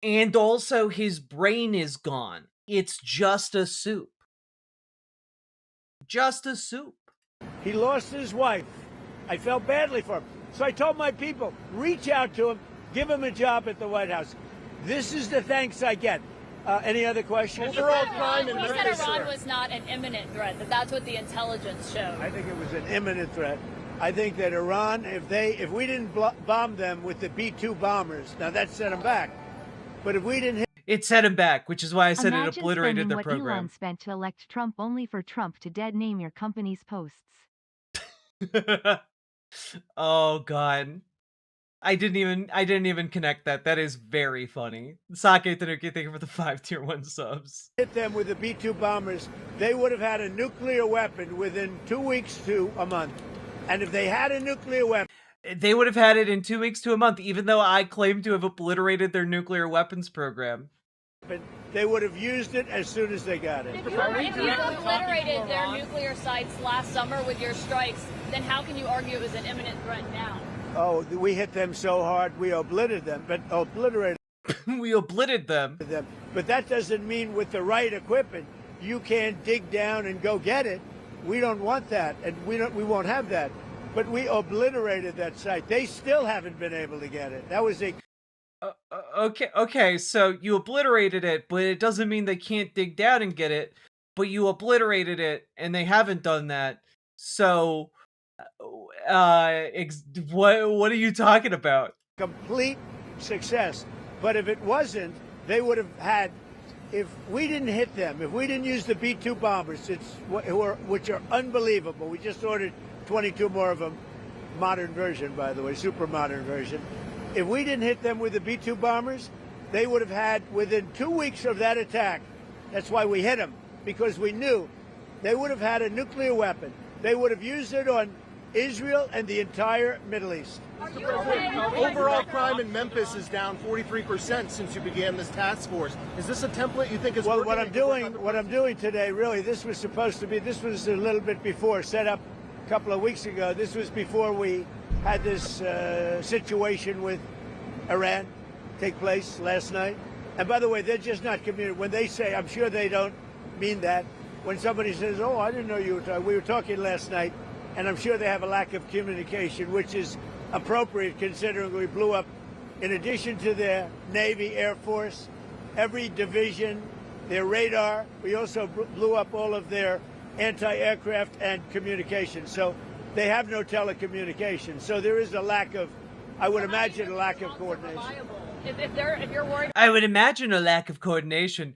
And also his brain is gone. It's just a soup. Just a soup. He lost his wife. I felt badly for him. So I told my people, reach out to him, give him a job at the White House. This is the thanks I get. Any other questions? Overall crime and murder. He said Iran was not an imminent threat, that's what the intelligence showed. I think it was an imminent threat. I think that Iran, if we didn't bomb them with the B-2 bombers, now that set them back. But if we didn't hit... It set him back, which is why I said Imagine it obliterated their program. What Elon spent to elect Trump only for Trump to dead name your company's posts. Oh God. I didn't even connect that. That is very funny. Sake Tanuki, thank you for the 5 tier 1 subs. Hit them with the B-2 bombers, they would have had a nuclear weapon within 2 weeks to a month. And if they had a nuclear weapon... They would have had it in 2 weeks to a month, even though I claim to have obliterated their nuclear weapons program. But they would have used it as soon as they got it. If you obliterated their nuclear sites last summer with your strikes, then how can you argue it was an imminent threat now? Oh, we hit them so hard, we obliterated them. We obliterated them. But that doesn't mean with the right equipment, you can't dig down and go get it. We don't want that, and we won't have that. But we obliterated that site. They still haven't been able to get it. That was a... Okay, so you obliterated it, but it doesn't mean they can't dig down and get it. But you obliterated it, and they haven't done that. So, what are you talking about? Complete success. But if it wasn't, they would have had if we didn't hit them, if we didn't use the B-2 bombers, which are unbelievable. We just ordered 22 more of them, modern version, by the way, super modern version. If we didn't hit them with the B-2 bombers, they would have had, within 2 weeks of that attack, that's why we hit them, because we knew they would have had a nuclear weapon. They would have used it on Israel and the entire Middle East. Overall crime in Memphis is down 43% since you began this task force. Is this a template you think is well? working? What I'm doing today, really, this was supposed to be. This was a little bit before, set up a couple of weeks ago. This was before we had this situation with Iran take place last night. And by the way, they're just not communicating. When they say, I'm sure they don't mean that. When somebody says, "Oh, I didn't know you were talking," we were talking last night, and I'm sure they have a lack of communication, which is appropriate considering we blew up, in addition to their Navy, Air Force, every division, their radar. We also blew up all of their anti-aircraft and communication. So they have no telecommunication. So there is a lack of, I would imagine, a lack of coordination. If you're worried, I would imagine a lack of coordination.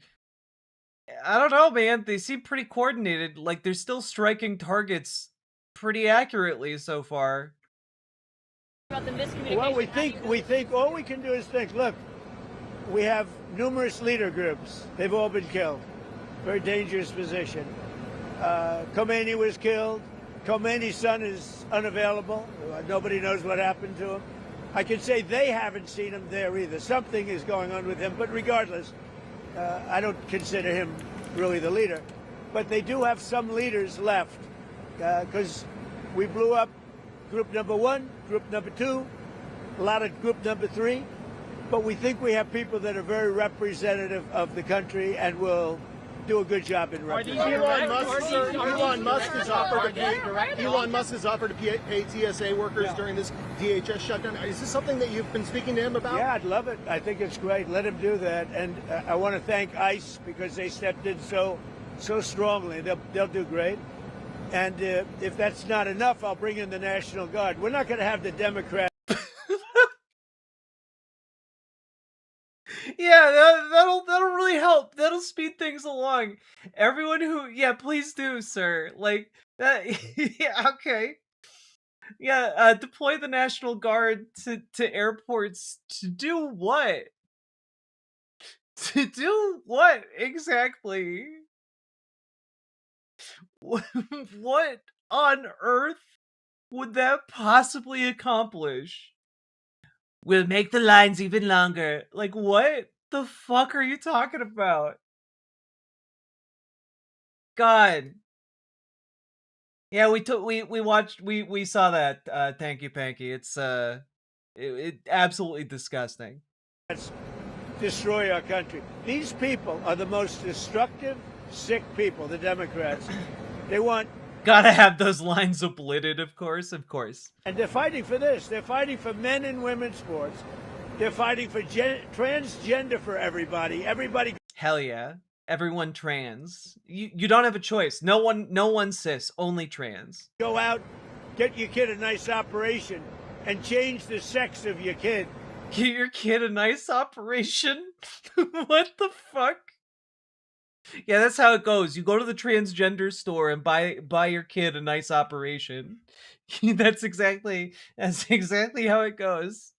I don't know, man. They seem pretty coordinated. Like, they're still striking targets pretty accurately so far. about the miscommunication. Well, we think all we can do is think. Look, we have numerous leader groups. They've all been killed. Very dangerous position. Khomeini was killed. Khomeini's son is unavailable. Nobody knows what happened to him. I can say they haven't seen him there either. Something is going on with him, but regardless, I don't consider him really the leader. But they do have some leaders left because we blew up group number 1, group number 2, a lot of group number 3. But we think we have people that are very representative of the country and will do a good job in representing. Elon Musk has offered to pay TSA workers during this DHS shutdown. Is this something that you've been speaking to him about? Yeah, I'd love it. I think it's great. Let him do that. And I want to thank ICE because they stepped in so strongly. They'll do great. And if that's not enough, I'll bring in the National Guard. We're not going to have the Democrats. Yeah, that'll really help. That'll speed things along. Everyone who, yeah, please do, sir. Like that. Yeah, okay. Yeah, deploy the National Guard to airports to do what? To do what exactly? What on earth would that possibly accomplish? We'll make the lines even longer. Like, what the fuck are you talking about? God. Yeah, we saw that. Thank you, Panky. It's it absolutely disgusting. Destroy our country. These people are the most destructive, sick people, the Democrats. They want... Gotta have those lines obliterated, of course. And they're fighting for this. They're fighting for men and women's sports. They're fighting for transgender for everybody. Everybody. Hell yeah. Everyone trans. You don't have a choice. No one cis, only trans. Go out, get your kid a nice operation, and change the sex of your kid. Get your kid a nice operation? What the fuck? Yeah, that's how it goes. You go to the transgender store and buy your kid a nice operation. That's exactly how it goes.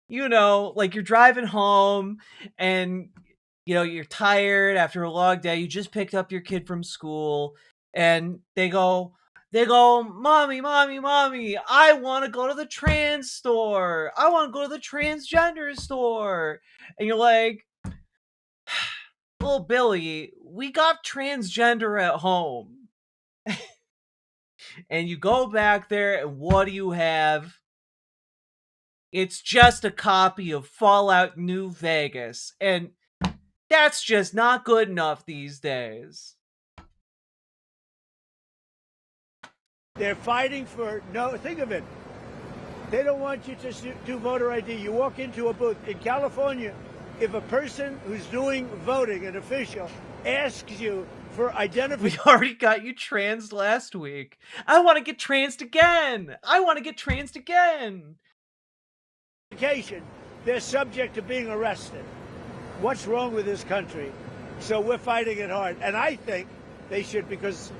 You know, like you're driving home and you know you're tired after a long day. You just picked up your kid from school and they go, "Mommy, I want to go to the trans store. I want to go to the transgender store." And you're like, "Little Billy, we got transgender at home." And you go back there and what do you have? It's just a copy of Fallout New Vegas. And that's just not good enough these days. They're fighting for, think of it. They don't want you to do voter ID. You walk into a booth. In California, if a person who's doing voting, an official, asks you for identification... We already got you trans last week. I want to get transed again. They're subject to being arrested. what's wrong with this country. So we're fighting it hard. And I think they should, because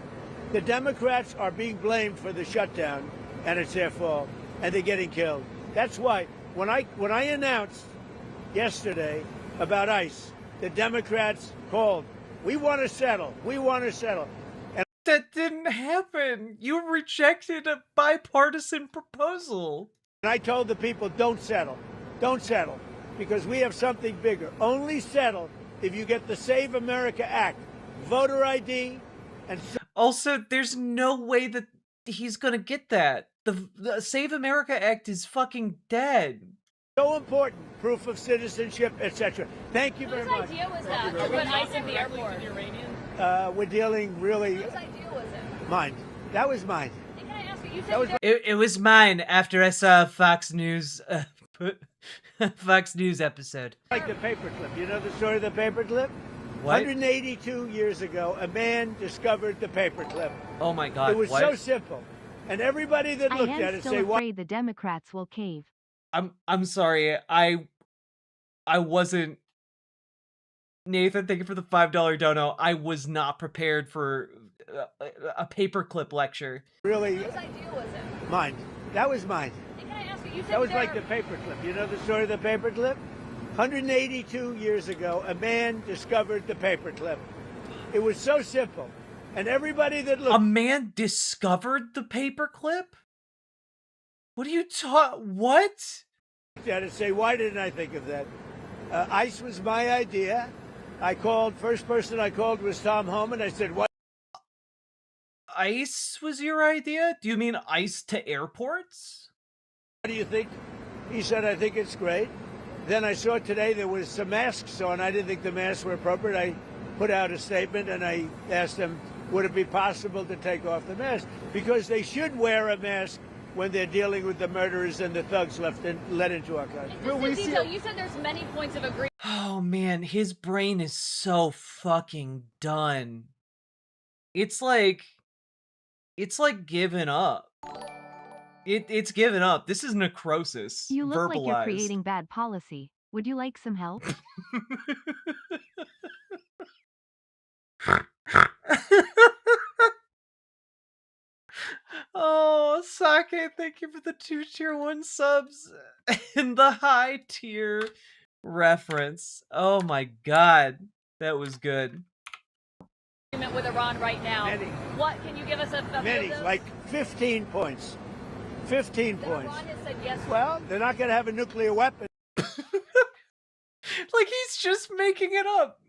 the Democrats are being blamed for the shutdown, and it's their fault, and they're getting killed. That's why when I announced yesterday about ICE, the Democrats called. We want to settle. We want to settle. And that didn't happen. You rejected a bipartisan proposal. And I told the people, don't settle. Don't settle. Because we have something bigger. Only settle if you get the Save America Act, voter ID, and... Also, there's no way that he's going to get that. The Save America Act is fucking dead. So important. Proof of citizenship, etc. Thank you very much. Whose idea was that to put ICE in the airport? We're dealing really... Whose idea was it? Mine. That was mine. Can I ask you, you said It was mine after I saw a Fox News Fox News episode. Like the paperclip. You know the story of the paperclip? What? 182 years ago, a man discovered the paperclip. Oh my God! It was so simple, and everybody that looked at it say, "I'm still afraid the Democrats will cave." I'm sorry. I wasn't. Nathan, thank you for the $5 dono. I was not prepared for a paperclip lecture. Really? Whose idea was it? Mine. That was mine. Can I ask you, that was like the paperclip. You know the story of the paperclip? 182 years ago, a man discovered the paperclip. It was so simple, and everybody that looked... A man discovered the paperclip? What are you what? ...and say, why didn't I think of that? ICE was my idea. I called, first person I called was Tom Homan. I said, what? ICE was your idea? Do you mean ICE to airports? What do you think? He said, I think it's great. Then I saw today there was some masks on. I didn't think the masks were appropriate. I put out a statement and I asked them, would it be possible to take off the mask? Because they should wear a mask when they're dealing with the murderers and the thugs let into our country. You said there's many points of agreement. Oh man, his brain is so fucking done. It's like giving up. It's given up. This is necrosis. You look verbalized. like you're creating bad policy. Would you like some help? Oh, Sake, thank you for the 2 tier 1 subs and the high tier reference. Oh my God, that was good. With Iran right now. Many. What can you give us a many, like 15 points. 15 points. Iran has said yes. Well, they're not going to have a nuclear weapon. Like he's just making it up.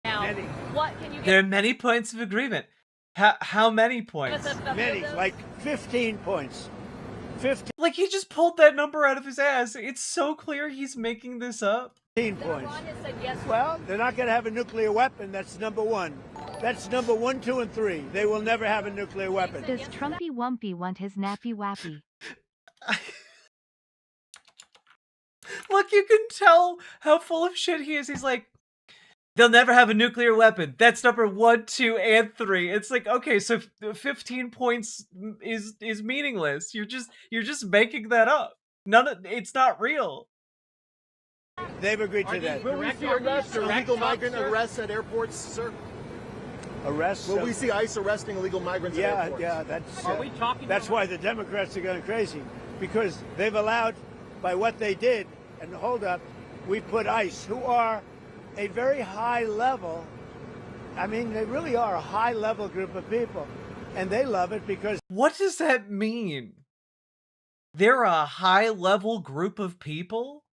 Now, many. What can you give? There are many points of agreement. How many points? Many, like 15 points. 15. Like he just pulled that number out of his ass. It's so clear he's making this up. 15 points. Iran has said yes. Well, they're not going to have a nuclear weapon. That's number 1. That's number 1, 2, and 3. They will never have a nuclear weapon. Does Trumpy Wumpy want his nappy wappy? Look, you can tell how full of shit he is. He's like, they'll never have a nuclear weapon. That's number 1, 2, and 3. It's like, okay, so 15 points is meaningless. You're just making that up. It's not real. They've agreed to that. Will we see arrests or illegal migrant arrests at airports, sir? Arrests? Will we see ICE arresting illegal migrants at airports? Yeah, that's... Are we talking That's why the Democrats are going crazy. Because they've allowed, by what they did, and hold up, we put ICE, who are a very high level, I mean, they really are a high level group of people. And they love it because... What does that mean? They're a high level group of people?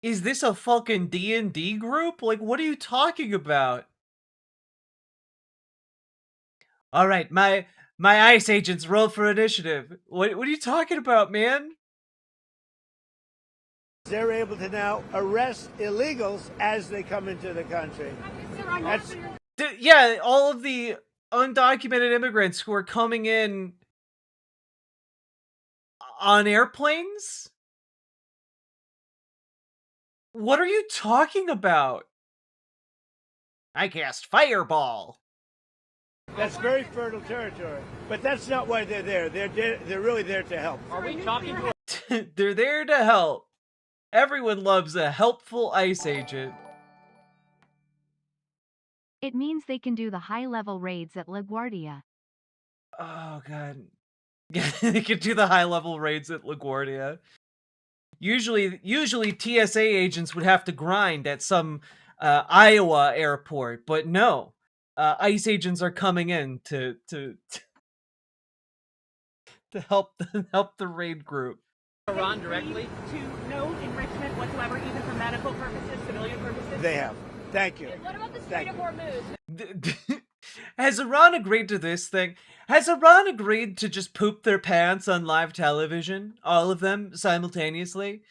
Is this a fucking D&D group? Like, what are you talking about? All right, my ICE agents roll for initiative. What are you talking about, man? They're able to now arrest illegals as they come into the country. Yeah, all of the undocumented immigrants who are coming in on airplanes? What are you talking about? I cast Fireball. That's very fertile territory. But that's not why they're there. They're really there to help. Are we talking to They're there to help. Everyone loves a helpful ICE agent. It means they can do the high-level raids at LaGuardia. Oh, God. Yeah, they can do the high-level raids at LaGuardia. Usually TSA agents would have to grind at some Iowa airport, but no. ICE agents are coming in to help the raid group. Iran directly to no enrichment whatsoever, even for medical purposes, civilian purposes? They have. Thank you. What about the Strait of Hormuz? Has Iran agreed to this thing? Has Iran agreed to just poop their pants on live television? All of them simultaneously?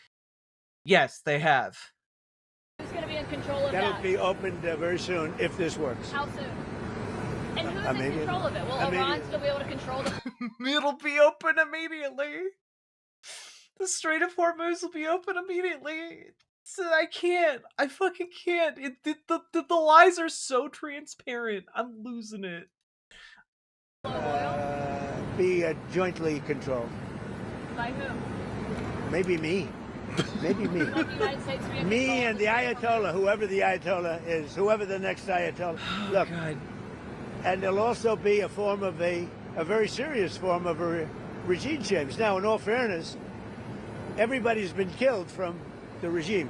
Yes, they have. Who's going to be in control of That'll that? be opened very soon if this works. How soon? And who's in control of it? Will Iran still be able to control the... It'll be open immediately. The Strait of Hormuz will be open immediately. So I can't. I fucking can't. The lies are so transparent. I'm losing it. Be jointly controlled. By who? Maybe me. Maybe me. Me and the Ayatollah, whoever the Ayatollah is, whoever the next Ayatollah. Look, God. And there'll also be a form of a very serious form of a regime change. Now, in all fairness, everybody's been killed from the regime.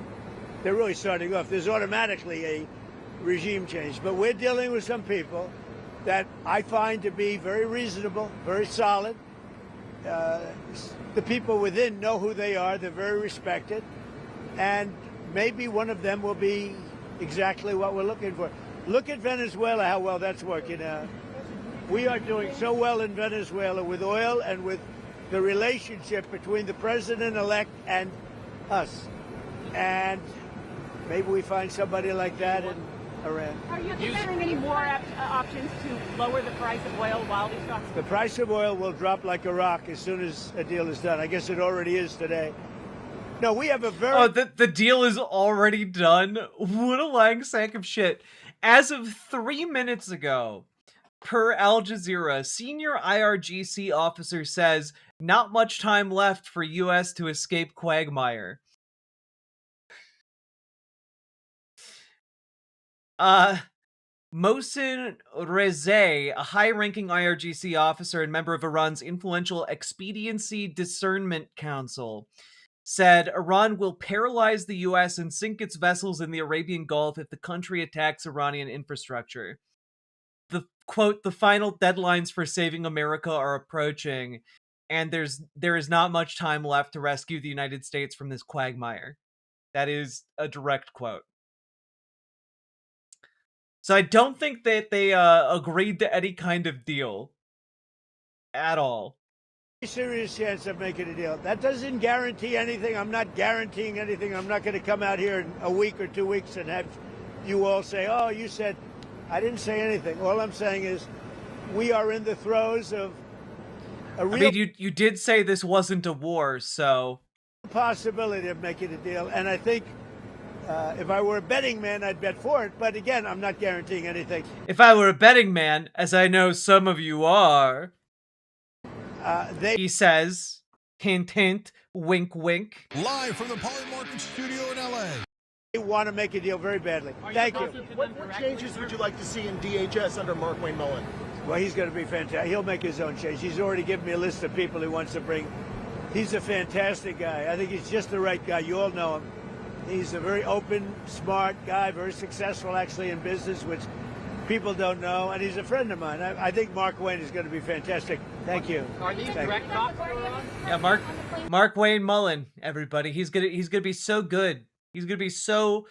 They're really starting off. There's automatically a regime change. But we're dealing with some people that I find to be very reasonable, very solid. The people within know who they are. They're very respected. And maybe one of them will be exactly what we're looking for. Look at Venezuela, how well that's working out. We are doing so well in Venezuela with oil and with the relationship between the president-elect and us. And maybe we find somebody like that in Iran. Are you considering any more options to lower the price of oil while these stocks? The price of oil will drop like a rock as soon as a deal is done. I guess it already is today. No, we have a very... Oh, the deal is already done? What a lying sack of shit. As of 3 minutes ago, per Al Jazeera, senior IRGC officer says not much time left for U.S. to escape Quagmire. Mohsen Rezai, a high-ranking IRGC officer and member of Iran's influential Expediency Discernment Council, said Iran will paralyze the U.S. and sink its vessels in the Arabian Gulf if the country attacks Iranian infrastructure. The quote, the final deadlines for saving America are approaching, and there is not much time left to rescue the United States from this quagmire. That is a direct quote. So I don't think that they agreed to any kind of deal at all. Serious chance of making a deal. That doesn't guarantee anything. I'm not guaranteeing anything. I'm not going to come out here in a week or 2 weeks and have you all say, oh, you said. I didn't say anything. All I'm saying is we are in the throes of a real... I mean, you did say this wasn't a war, so... possibility of making a deal. And I think if I were a betting man, I'd bet for it. But again, I'm not guaranteeing anything. If I were a betting man, as I know some of you are... he says, hint, hint, wink, wink. Live from the Poly Market studio in L.A. They want to make a deal very badly. Thank you. What changes would you like to see in DHS under Mark Wayne Mullen? Well, he's going to be fantastic. He'll make his own change. He's already given me a list of people he wants to bring. He's a fantastic guy. I think he's just the right guy. You all know him. He's a very open, smart guy, very successful actually in business, which people don't know, and he's a friend of mine. I think Mark Wayne is going to be fantastic. Thank you. Are these direct talks? Yeah, Mark Wayne Mullen, everybody. He's gonna be so good. He's gonna be so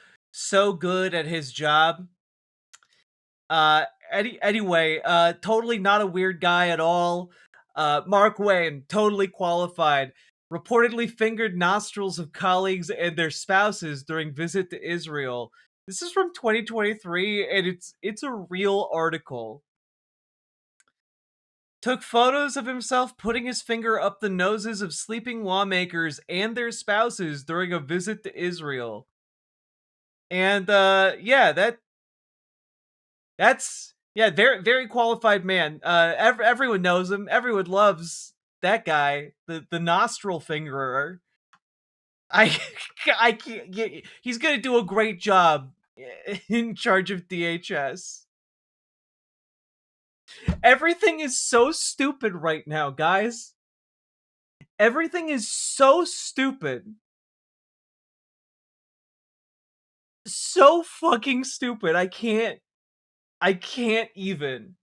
good at his job. Anyway, totally not a weird guy at all. Mark Wayne, totally qualified. Reportedly fingered nostrils of colleagues and their spouses during visit to Israel. This is from 2023, and it's a real article. Took photos of himself putting his finger up the noses of sleeping lawmakers and their spouses during a visit to Israel. And yeah, that's very, very qualified man. Everyone knows him. Everyone loves that guy, the nostril fingerer. I can't. He's gonna do a great job in charge of DHS. Everything is so stupid right now, guys. Everything is so stupid. So fucking stupid. I can't even.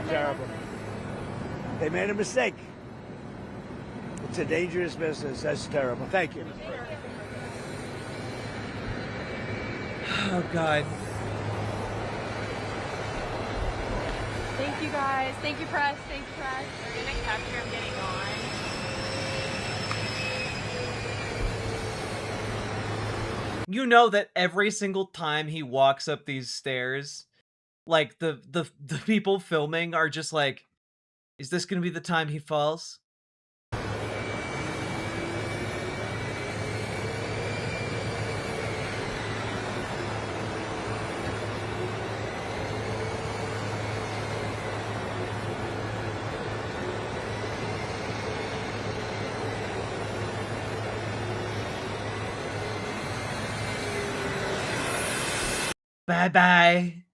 Terrible. They made a mistake. It's a dangerous business. That's terrible. Thank you. Oh, God. Thank you, guys. Thank you, press. Thank you, press. Are you going to capture him getting on? You know that every single time he walks up these stairs, like, the people filming are just like, is this gonna be the time he falls? Bye-bye.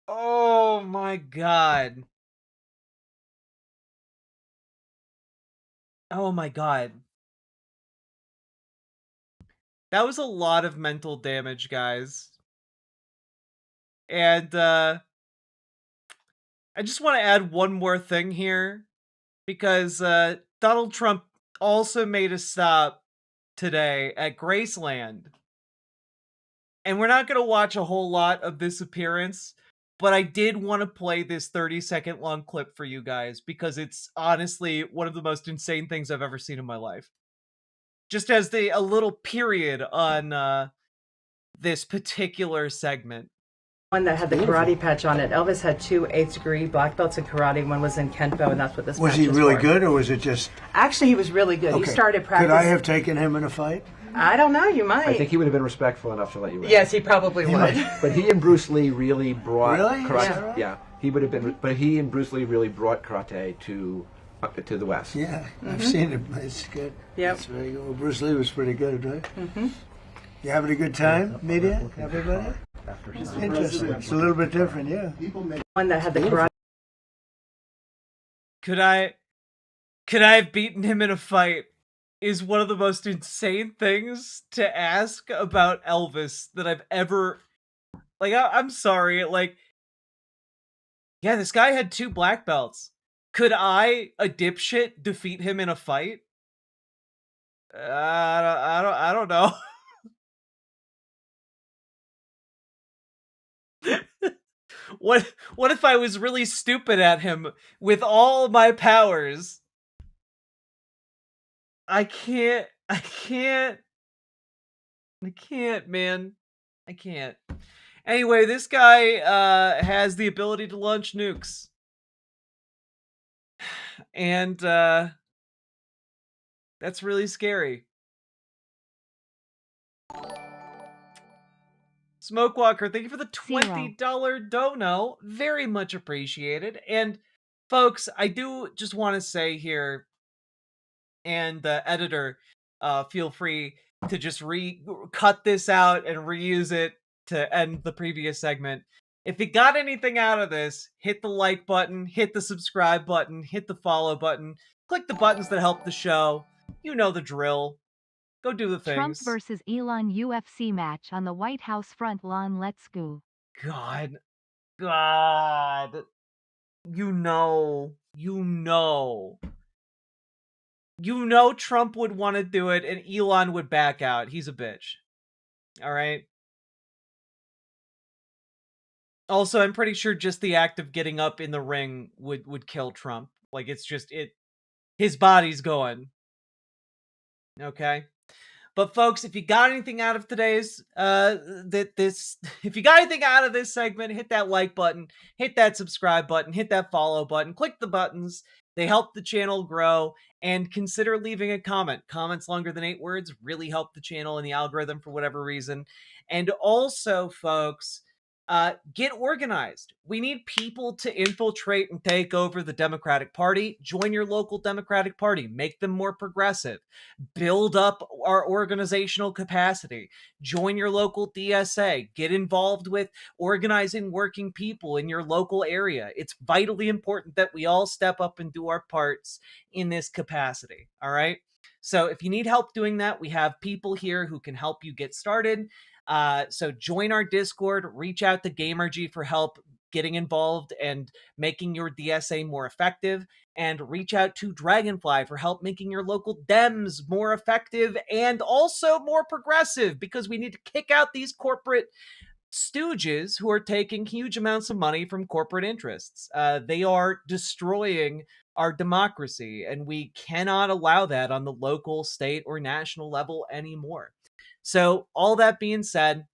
Oh my God. Oh my God. That was a lot of mental damage, guys. And I just want to add one more thing here, because Donald Trump also made a stop today at Graceland. And we're not going to watch a whole lot of this appearance, but I did want to play this 30-second long clip for you guys, because it's honestly one of the most insane things I've ever seen in my life. Just as a little period on this particular segment. One that had the karate patch on it. Elvis had 2 8th degree black belts in karate. One was in Kenpo, and that's what this Was patch he is really for. good, or was it just... Actually, he was really good. He Okay. started practice. Could I have taken him in a fight? I don't know. You might. I think he would have been respectful enough to let you in. Yes, he probably would. But he and Bruce Lee really brought Really? karate. Yeah. He would have been. But he and Bruce Lee really brought karate to the West. Yeah, I've seen it. It's good. Yep. It's very good. Well, Bruce Lee was pretty good, right? Mm-hmm. You having a good time, media? Everybody? It's interesting. It's a little bit different, yeah. One that had the karate. Could I have beaten him in a fight is one of the most insane things to ask about Elvis that I've ever... Like, I'm sorry, like... Yeah, this guy had 2 black belts. Could I, a dipshit, defeat him in a fight? I don't know. What if I was really stupid at him with all my powers? I can't, man. I can't. Anyway, this guy has the ability to launch nukes. And that's really scary. Smokewalker, thank you for the $20 dono. Very much appreciated. And folks, I do just want to say here, and editor, feel free to just cut this out and reuse it to end the previous segment. If you got anything out of this, hit the like button, hit the subscribe button, hit the follow button, click the buttons that help the show. You know the drill. Go do the things. Trump versus Elon UFC match on the White House front lawn. Let's go. God. You know Trump would want to do it and Elon would back out. He's a bitch. All right. Also, I'm pretty sure just the act of getting up in the ring would kill Trump. Like, it's just his body's going. Okay. But folks, if you got anything out of today's if you got anything out of this segment, hit that like button, hit that subscribe button, hit that follow button, click the buttons. They help the channel grow, and consider leaving a comment. Comments longer than 8 words really help the channel and the algorithm for whatever reason. And also, folks, Get organized. We need people to infiltrate and take over the Democratic Party. Join your local Democratic Party. Make them more progressive. Build up our organizational capacity. Join your local DSA. Get involved with organizing working people in your local area. It's vitally important that we all step up and do our parts in this capacity. All right? So if you need help doing that, we have people here who can help you get started. So join our Discord, reach out to GamerG for help getting involved and making your DSA more effective, and reach out to Dragonfly for help making your local Dems more effective and also more progressive, because we need to kick out these corporate stooges who are taking huge amounts of money from corporate interests. They are destroying our democracy, and we cannot allow that on the local, state, or national level anymore. So, all that being said,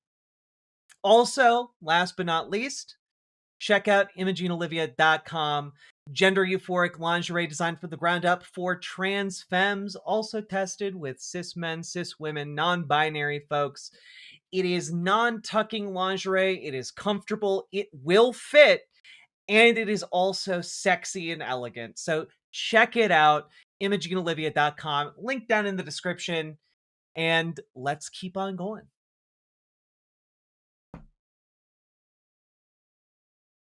also, last but not least, check out ImogeneOlivia.com. Gender euphoric lingerie designed from the ground up for trans femmes, also tested with cis men, cis women, non-binary folks. It is non-tucking lingerie. It is comfortable. It will fit. And it is also sexy and elegant. So check it out. ImogeneOlivia.com. Link down in the description. And let's keep on going.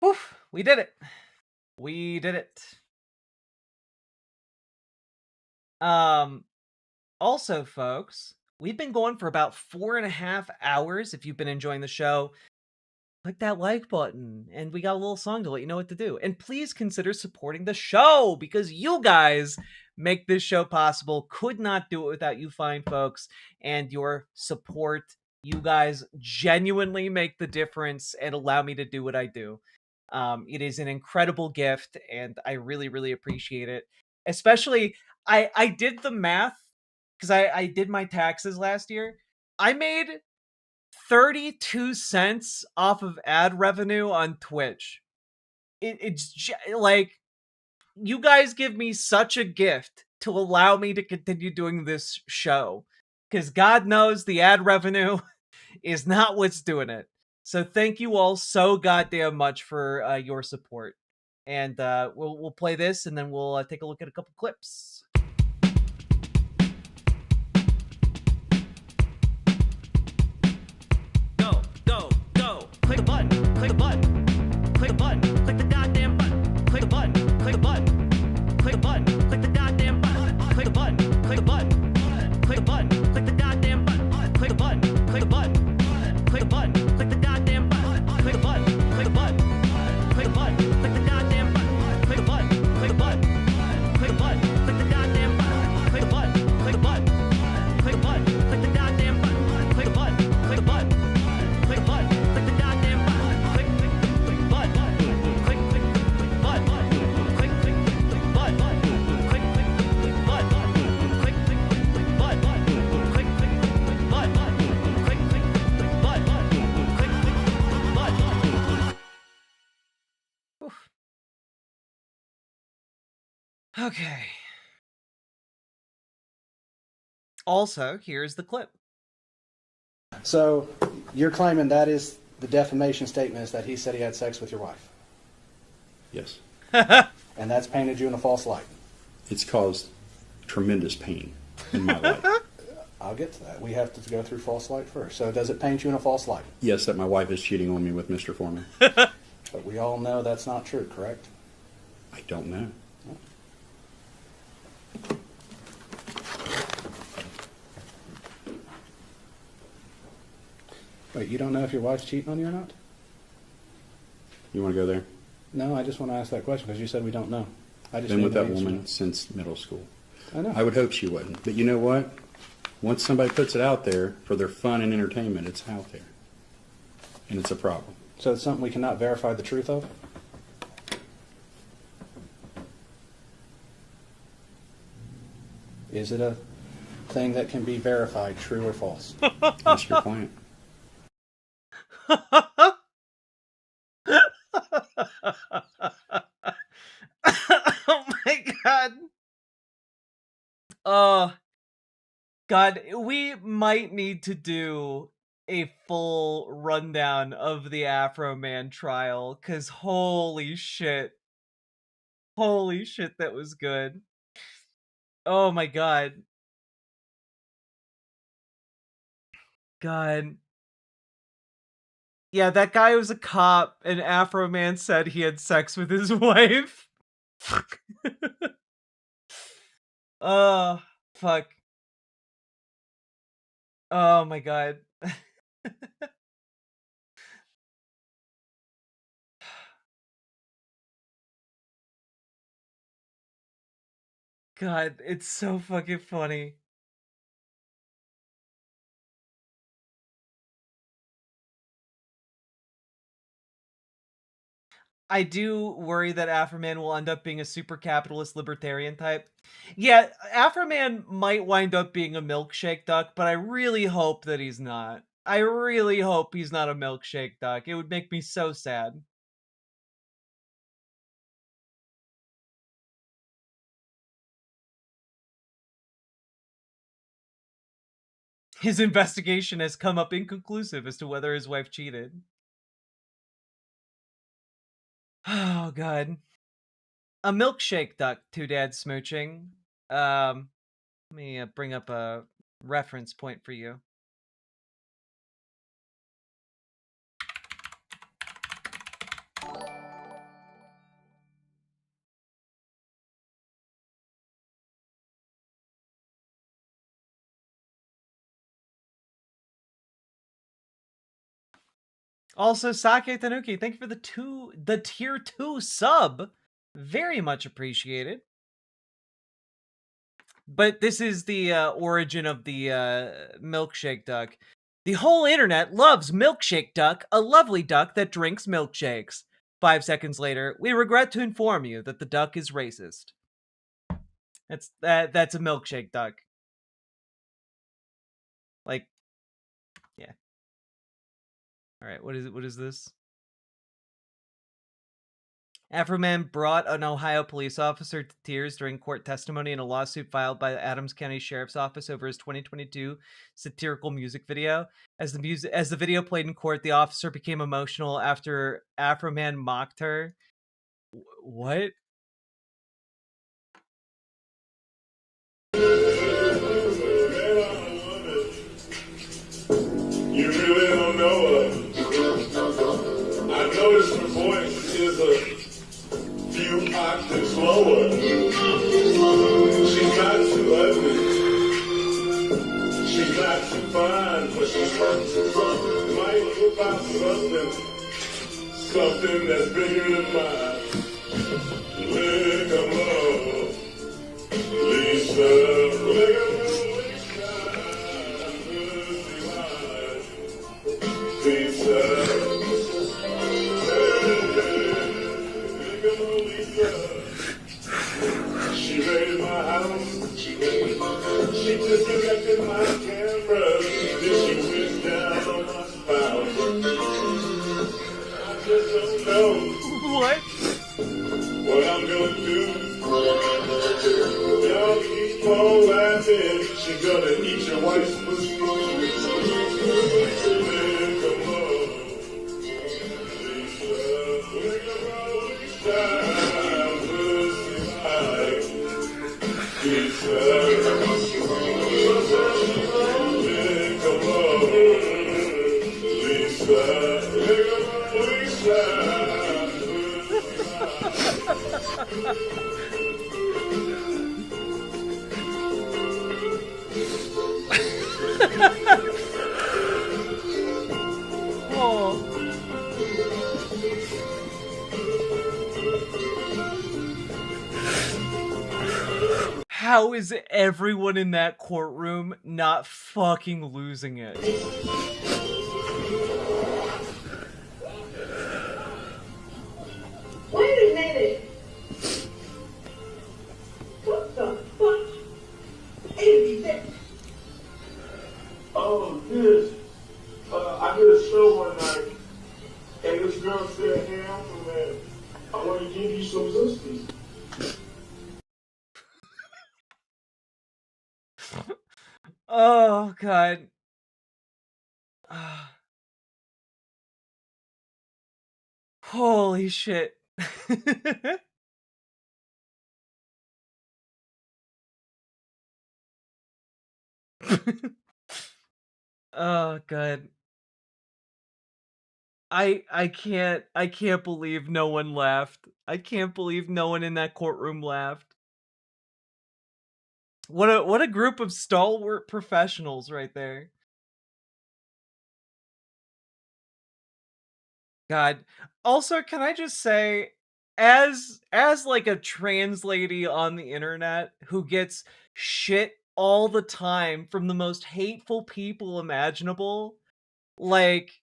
Whew, we did it. We did it. Also, folks, we've been going for about 4.5 hours. If you've been enjoying the show, click that like button, and we got a little song to let you know what to do. And please consider supporting the show, because you guys make this show possible. Could not do it without you fine folks and your support. You guys genuinely make the difference and allow me to do what I do. It is an incredible gift, and I really, really appreciate it. Especially, I did the math, because I did my taxes last year. I made 32 cents off of ad revenue on Twitch. It's like, you guys give me such a gift to allow me to continue doing this show, because God knows the ad revenue is not what's doing it. So thank you all so goddamn much for your support. And we'll play this, and then we'll take a look at a couple clips. Click a button, click a button, click a button, click the goddamn button, click a button, click a button, click a button, click the goddamn button, click a button, click a button, click a button, click the goddamn button, click a button, click a button, click a button, click the goddamn button, click a button, click a button, click a button, click the goddamn button, click a button, click a button, click a button, click the goddamn button, click a button, click a button, click a button, click the goddamn button, click a button, click a button, click a button. Okay. Also, here's the clip. So, you're claiming that is the defamation statement, is that he said he had sex with your wife? Yes. And that's painted you in a false light? It's caused tremendous pain in my life. I'll get to that. We have to go through false light first. So does it paint you in a false light? Yes, that my wife is cheating on me with Mr. Foreman. But we all know that's not true, correct? I don't know. Wait, you don't know if your wife's cheating on you or not? You want to go there? No, I just want to ask that question because you said we don't know. I just been with that woman since middle school. I know. I would hope she wouldn't. But you know what? Once somebody puts it out there for their fun and entertainment, it's out there. And it's a problem. So it's something we cannot verify the truth of? Is it a thing that can be verified, true or false? Ask your client. Oh my god. God, we might need to do a full rundown of the Afro Man trial, because holy shit. Holy shit, that was good. Oh my god. God. Yeah, that guy was a cop, and Afro Man said he had sex with his wife. Oh, fuck. Oh my god. God, it's so fucking funny. I do worry that Afroman will end up being a super capitalist libertarian type. Yeah, Afroman might wind up being a milkshake duck, but I really hope that he's not. I really hope he's not a milkshake duck. It would make me so sad. His investigation has come up inconclusive as to whether his wife cheated. Oh, God. A milkshake duck, two dads smooching. Let me bring up a reference point for you. Also, Sake Tanuki, thank you for the tier 2 sub. Very much appreciated. But this is the origin of the milkshake duck. The whole internet loves Milkshake Duck, a lovely duck that drinks milkshakes. 5 seconds later, we regret to inform you that the duck is racist. That's a milkshake duck. Like, yeah. All right, what is this? Afroman brought an Ohio police officer to tears during court testimony in a lawsuit filed by the Adams County Sheriff's Office over his 2022 satirical music video. As the video played in court, the officer became emotional after Afroman mocked her. What? You really don't know her. I noticed her voice is a few octaves lower. She's not too ugly. She's not too fine, but she's might whip out something that's bigger than mine. Lick 'em up, Lisa. Lick 'em up. She raided my house. She disconnected my camera. Then she went down on my spouse. I just don't know what I'm gonna do. Y'all keep on laughing. She's gonna eat your wife's pussy. Oh. How is everyone in that courtroom not fucking losing it? Wait a minute. What the fuck is that? Oh, this. I did a show one night, and this girl said, "Hey, man, I want to give you some pussy." Oh, God. Holy shit. Oh, good. I can't believe no one laughed. I can't believe no one in that courtroom laughed. What a group of stalwart professionals right there. God. Also, can I just say, as like a trans lady on the internet who gets shit all the time from the most hateful people imaginable, like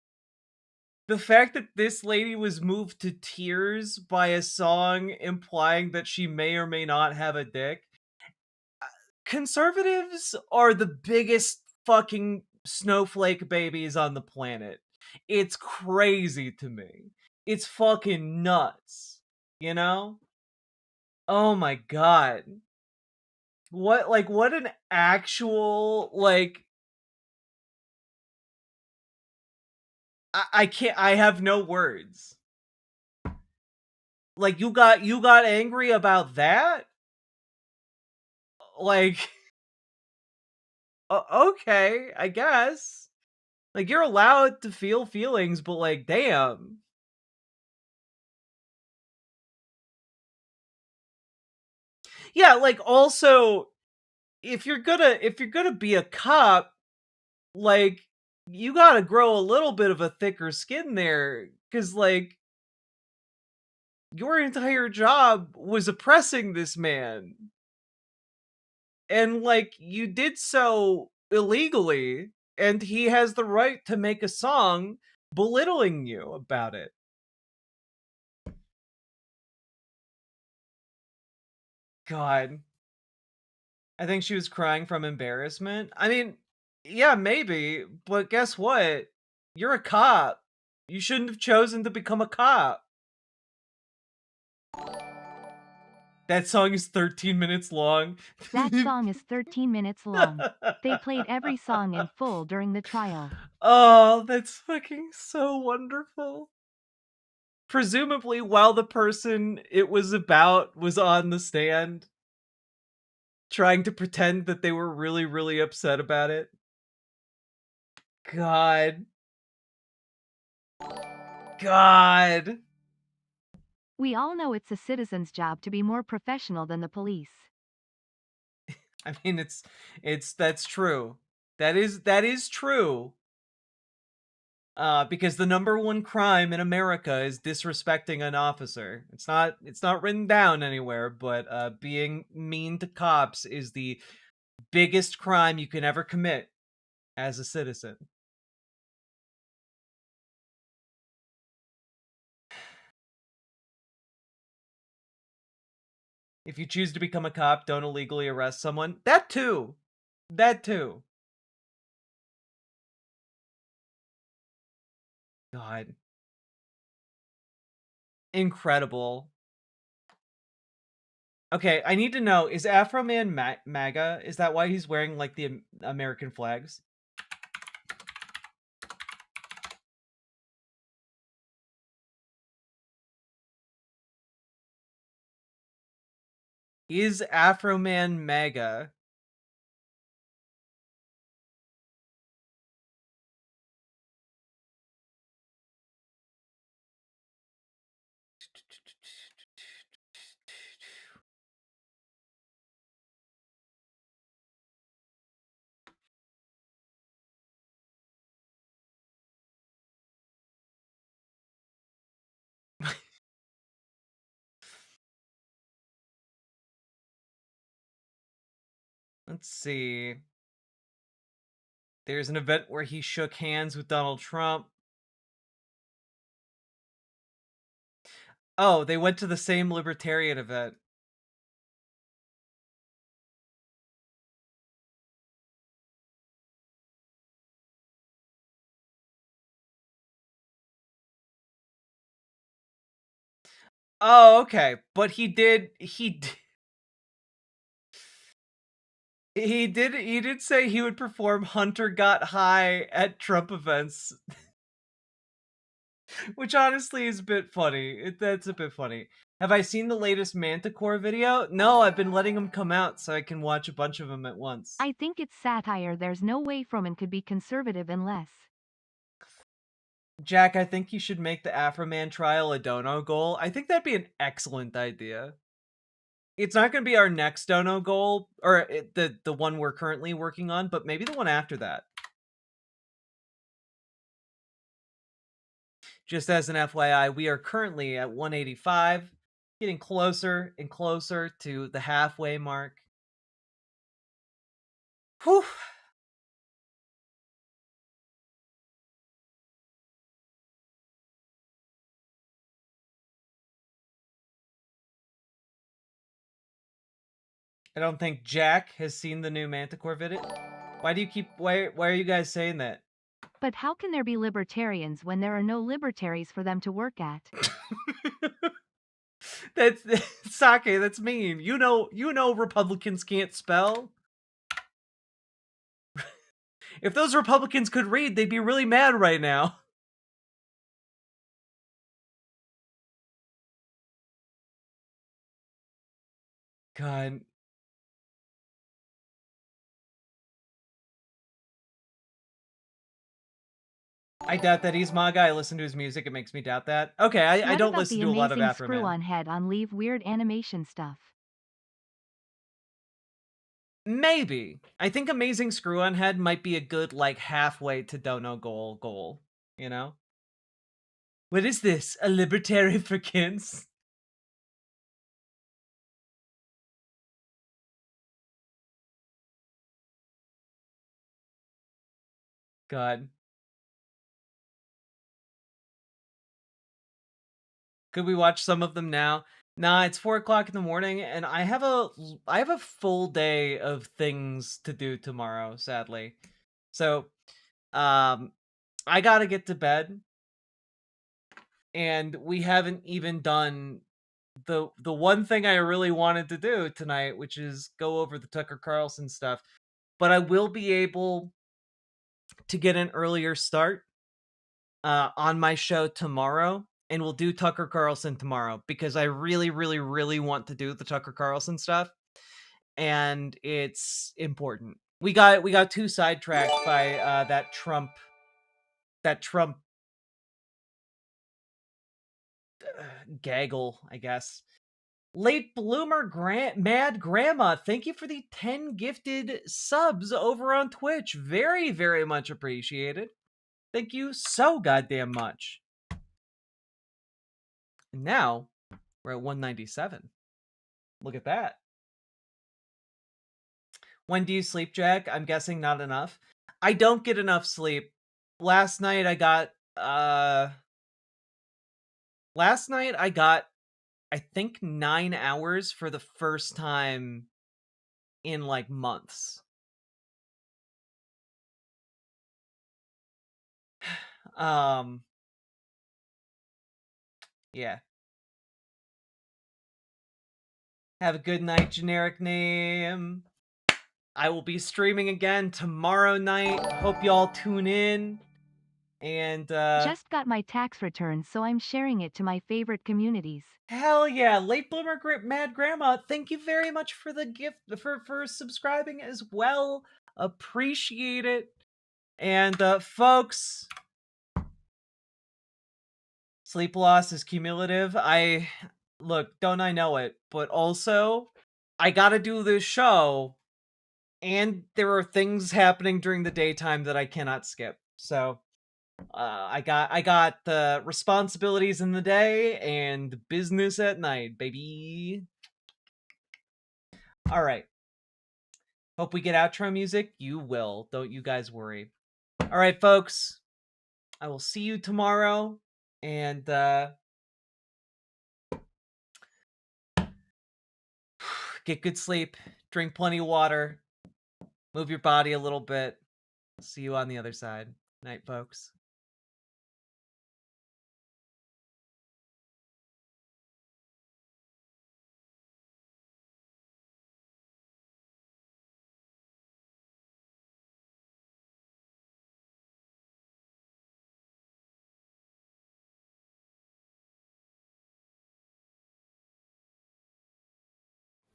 the fact that this lady was moved to tears by a song implying that she may or may not have a dick. Conservatives are the biggest fucking snowflake babies on the planet. It's crazy to me. It's fucking nuts. You know? Oh my god. What an actual, like, I can't, I have no words. Like, you got angry about that? Like, okay, I guess. Like, you're allowed to feel feelings, but like, damn. Yeah, like, also, if you're gonna be a cop, like, you gotta grow a little bit of a thicker skin there, because like, your entire job was oppressing this man. And like, you did so illegally, and he has the right to make a song belittling you about it. God. I think she was crying from embarrassment. I mean, yeah, maybe, but guess what? You're a cop. You shouldn't have chosen to become a cop. That song is 13 minutes long. That song is 13 minutes long. They played every song in full during the trial. Oh, that's fucking so wonderful. Presumably while the person it was about was on the stand, trying to pretend that they were really, really upset about it. God. God. We all know it's a citizen's job to be more professional than the police. I mean, that's true. That is true. Because the number one crime in America is disrespecting an officer. It's not written down anywhere, but being mean to cops is the biggest crime you can ever commit as a citizen. If you choose to become a cop, don't illegally arrest someone. That too. That too. God. Incredible. Okay, I need to know, is Afro Man MAGA? Is that why he's wearing, like, the American flags? Is Afro Man MAGA? Let's see. There's an event where he shook hands with Donald Trump. Oh, they went to the same libertarian event. Oh, okay. But he did He did say he would perform Hunter Got High at Trump events. Which honestly is a bit funny. That's a bit funny. Have I seen the latest Manticore video? No, I've been letting them come out so I can watch a bunch of them at once. I think it's satire. There's no way Froman could be conservative unless. Jack, I think you should make the Afroman trial a dono goal. I think that'd be an excellent idea. It's not going to be our next dono goal, or the one we're currently working on, but maybe the one after that. Just as an FYI, we are currently at 185, getting closer and closer to the halfway mark. Whew. I don't think Jack has seen the new Manticore video. Why are you guys saying that? But how can there be libertarians when there are no libertaries for them to work at? That's Sake, that's mean. You know Republicans can't spell. If those Republicans could read, they'd be really mad right now. God. I doubt that he's my guy. I listen to his music. It makes me doubt that. Okay, I don't listen to a lot of Afroman. Screw-on head on leave weird animation stuff. Maybe. I think Amazing Screw-on Head might be a good, like, halfway to dono goal, you know? What is this? A libertarian for kids? God. Could we watch some of them now? Nah, it's 4 o'clock in the morning, and I have a full day of things to do tomorrow, sadly. So, I gotta get to bed, and we haven't even done the one thing I really wanted to do tonight, which is go over the Tucker Carlson stuff. But I will be able to get an earlier start on my show tomorrow. And we'll do Tucker Carlson tomorrow because I really, really, really want to do the Tucker Carlson stuff, and it's important. We got too sidetracked by that Trump gaggle, I guess. Late bloomer Mad Grandma, thank you for the 10 gifted subs over on Twitch. Very, very much appreciated. Thank you so goddamn much. And now, we're at 197. Look at that. When do you sleep, Jack? I'm guessing not enough. I don't get enough sleep. Last night I got, I think 9 hours for the first time in, like, months. Yeah. Have a good night, generic name. I will be streaming again tomorrow night. Hope y'all tune in. And, Just got my tax return, so I'm sharing it to my favorite communities. Hell yeah, Late Bloomer Mad Grandma, thank you very much for the gift, for subscribing as well. Appreciate it. And, folks, sleep loss is cumulative. Look, don't I know it, but also, I gotta do this show, and there are things happening during the daytime that I cannot skip. So, I got the responsibilities in the day and business at night, baby. All right. Hope we get outro music. You will. Don't you guys worry. All right, folks. I will see you tomorrow. And, get good sleep. Drink plenty of water. Move your body a little bit. See you on the other side. Night, folks.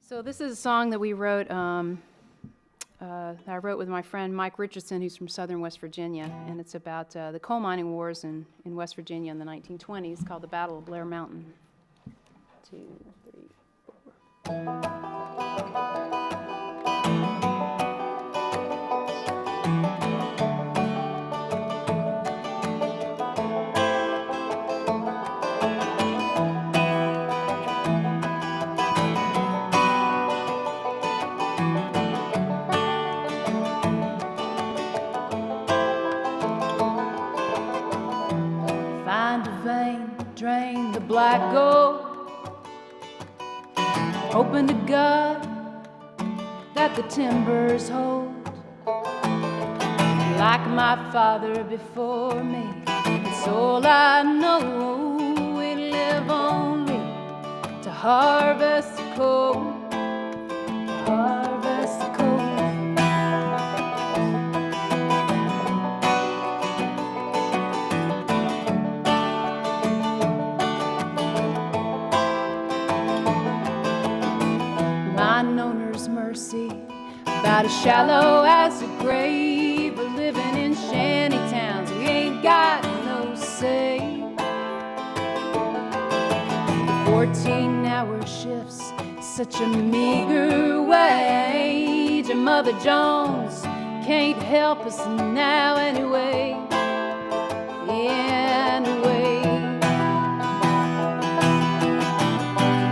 So this is a song that we wrote, that I wrote with my friend Mike Richardson, who's from southern West Virginia, and it's about the coal mining wars in West Virginia in the 1920s. It's called the Battle of Blair Mountain. 2, 3, 4. Find a vein, drain the black gold. Hoping to God that the timbers hold. Like my father before me, it's all I know. We live only to harvest the coal, harvest the coal. Mine owner's mercy, about as shallow as a grave. We're living in shanty towns, we ain't got no say. 14-hour shifts, such a meager wage. And Mother Jones can't help us now anyway, anyway.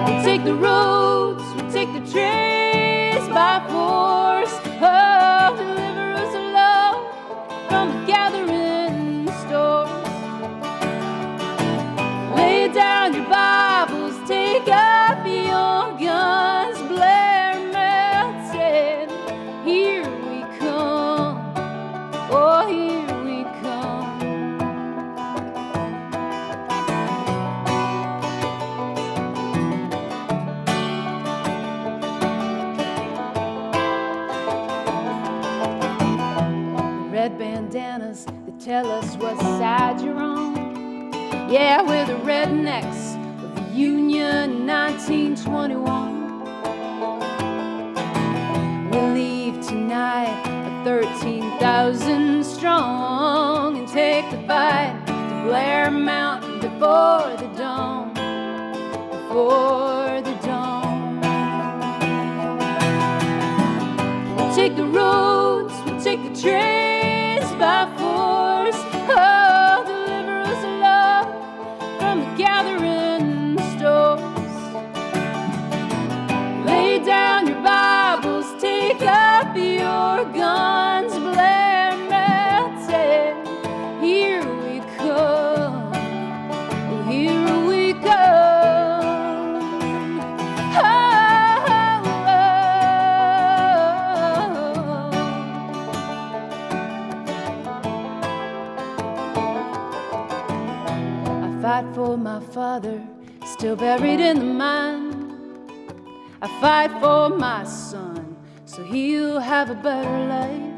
We take the roads, we take the trees by force. Oh, deliver us alone from the gathering stores. Lay down your Bibles, take up your guns. Blair Mountain, here we come. Oh, here we come. Red bandanas that tell us what side you're on. Yeah, we're the rednecks of the Union 1921. We leave tonight at 13,000 strong and take the fight to Blair Mountain before the dawn, before the dawn. We'll take the roads, we'll take the trains by force. Oh, deliver us alone from the gathering stores. Lay down your Bibles, take up your guns. Blair Mountain, here we come. Oh, here we come. Oh, I fight for my father, still buried in the mine. I fight for my son, so he'll have a better life.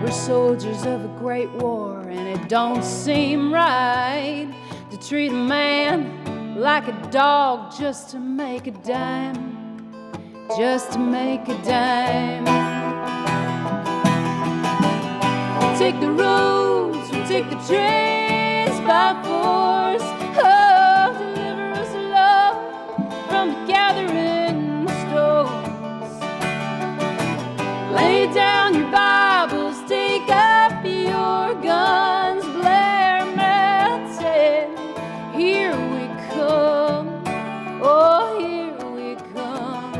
We're soldiers of a great war, and it don't seem right to treat a man like a dog just to make a dime, just to make a dime. We'll take the roads, we'll take the trains by force. Oh, deliver us alone from the gathering stores. Lay down your Bibles, take up your guns. Blair Mountain, here we come. Oh, here we come.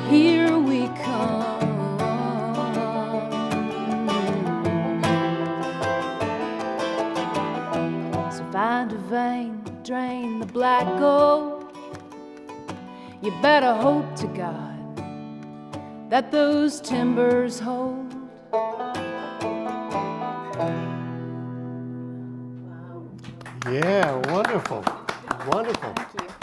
Here we come. So find a vein, drain the black gold. You better hope to God that those timbers hold. Yeah, wonderful. Wonderful.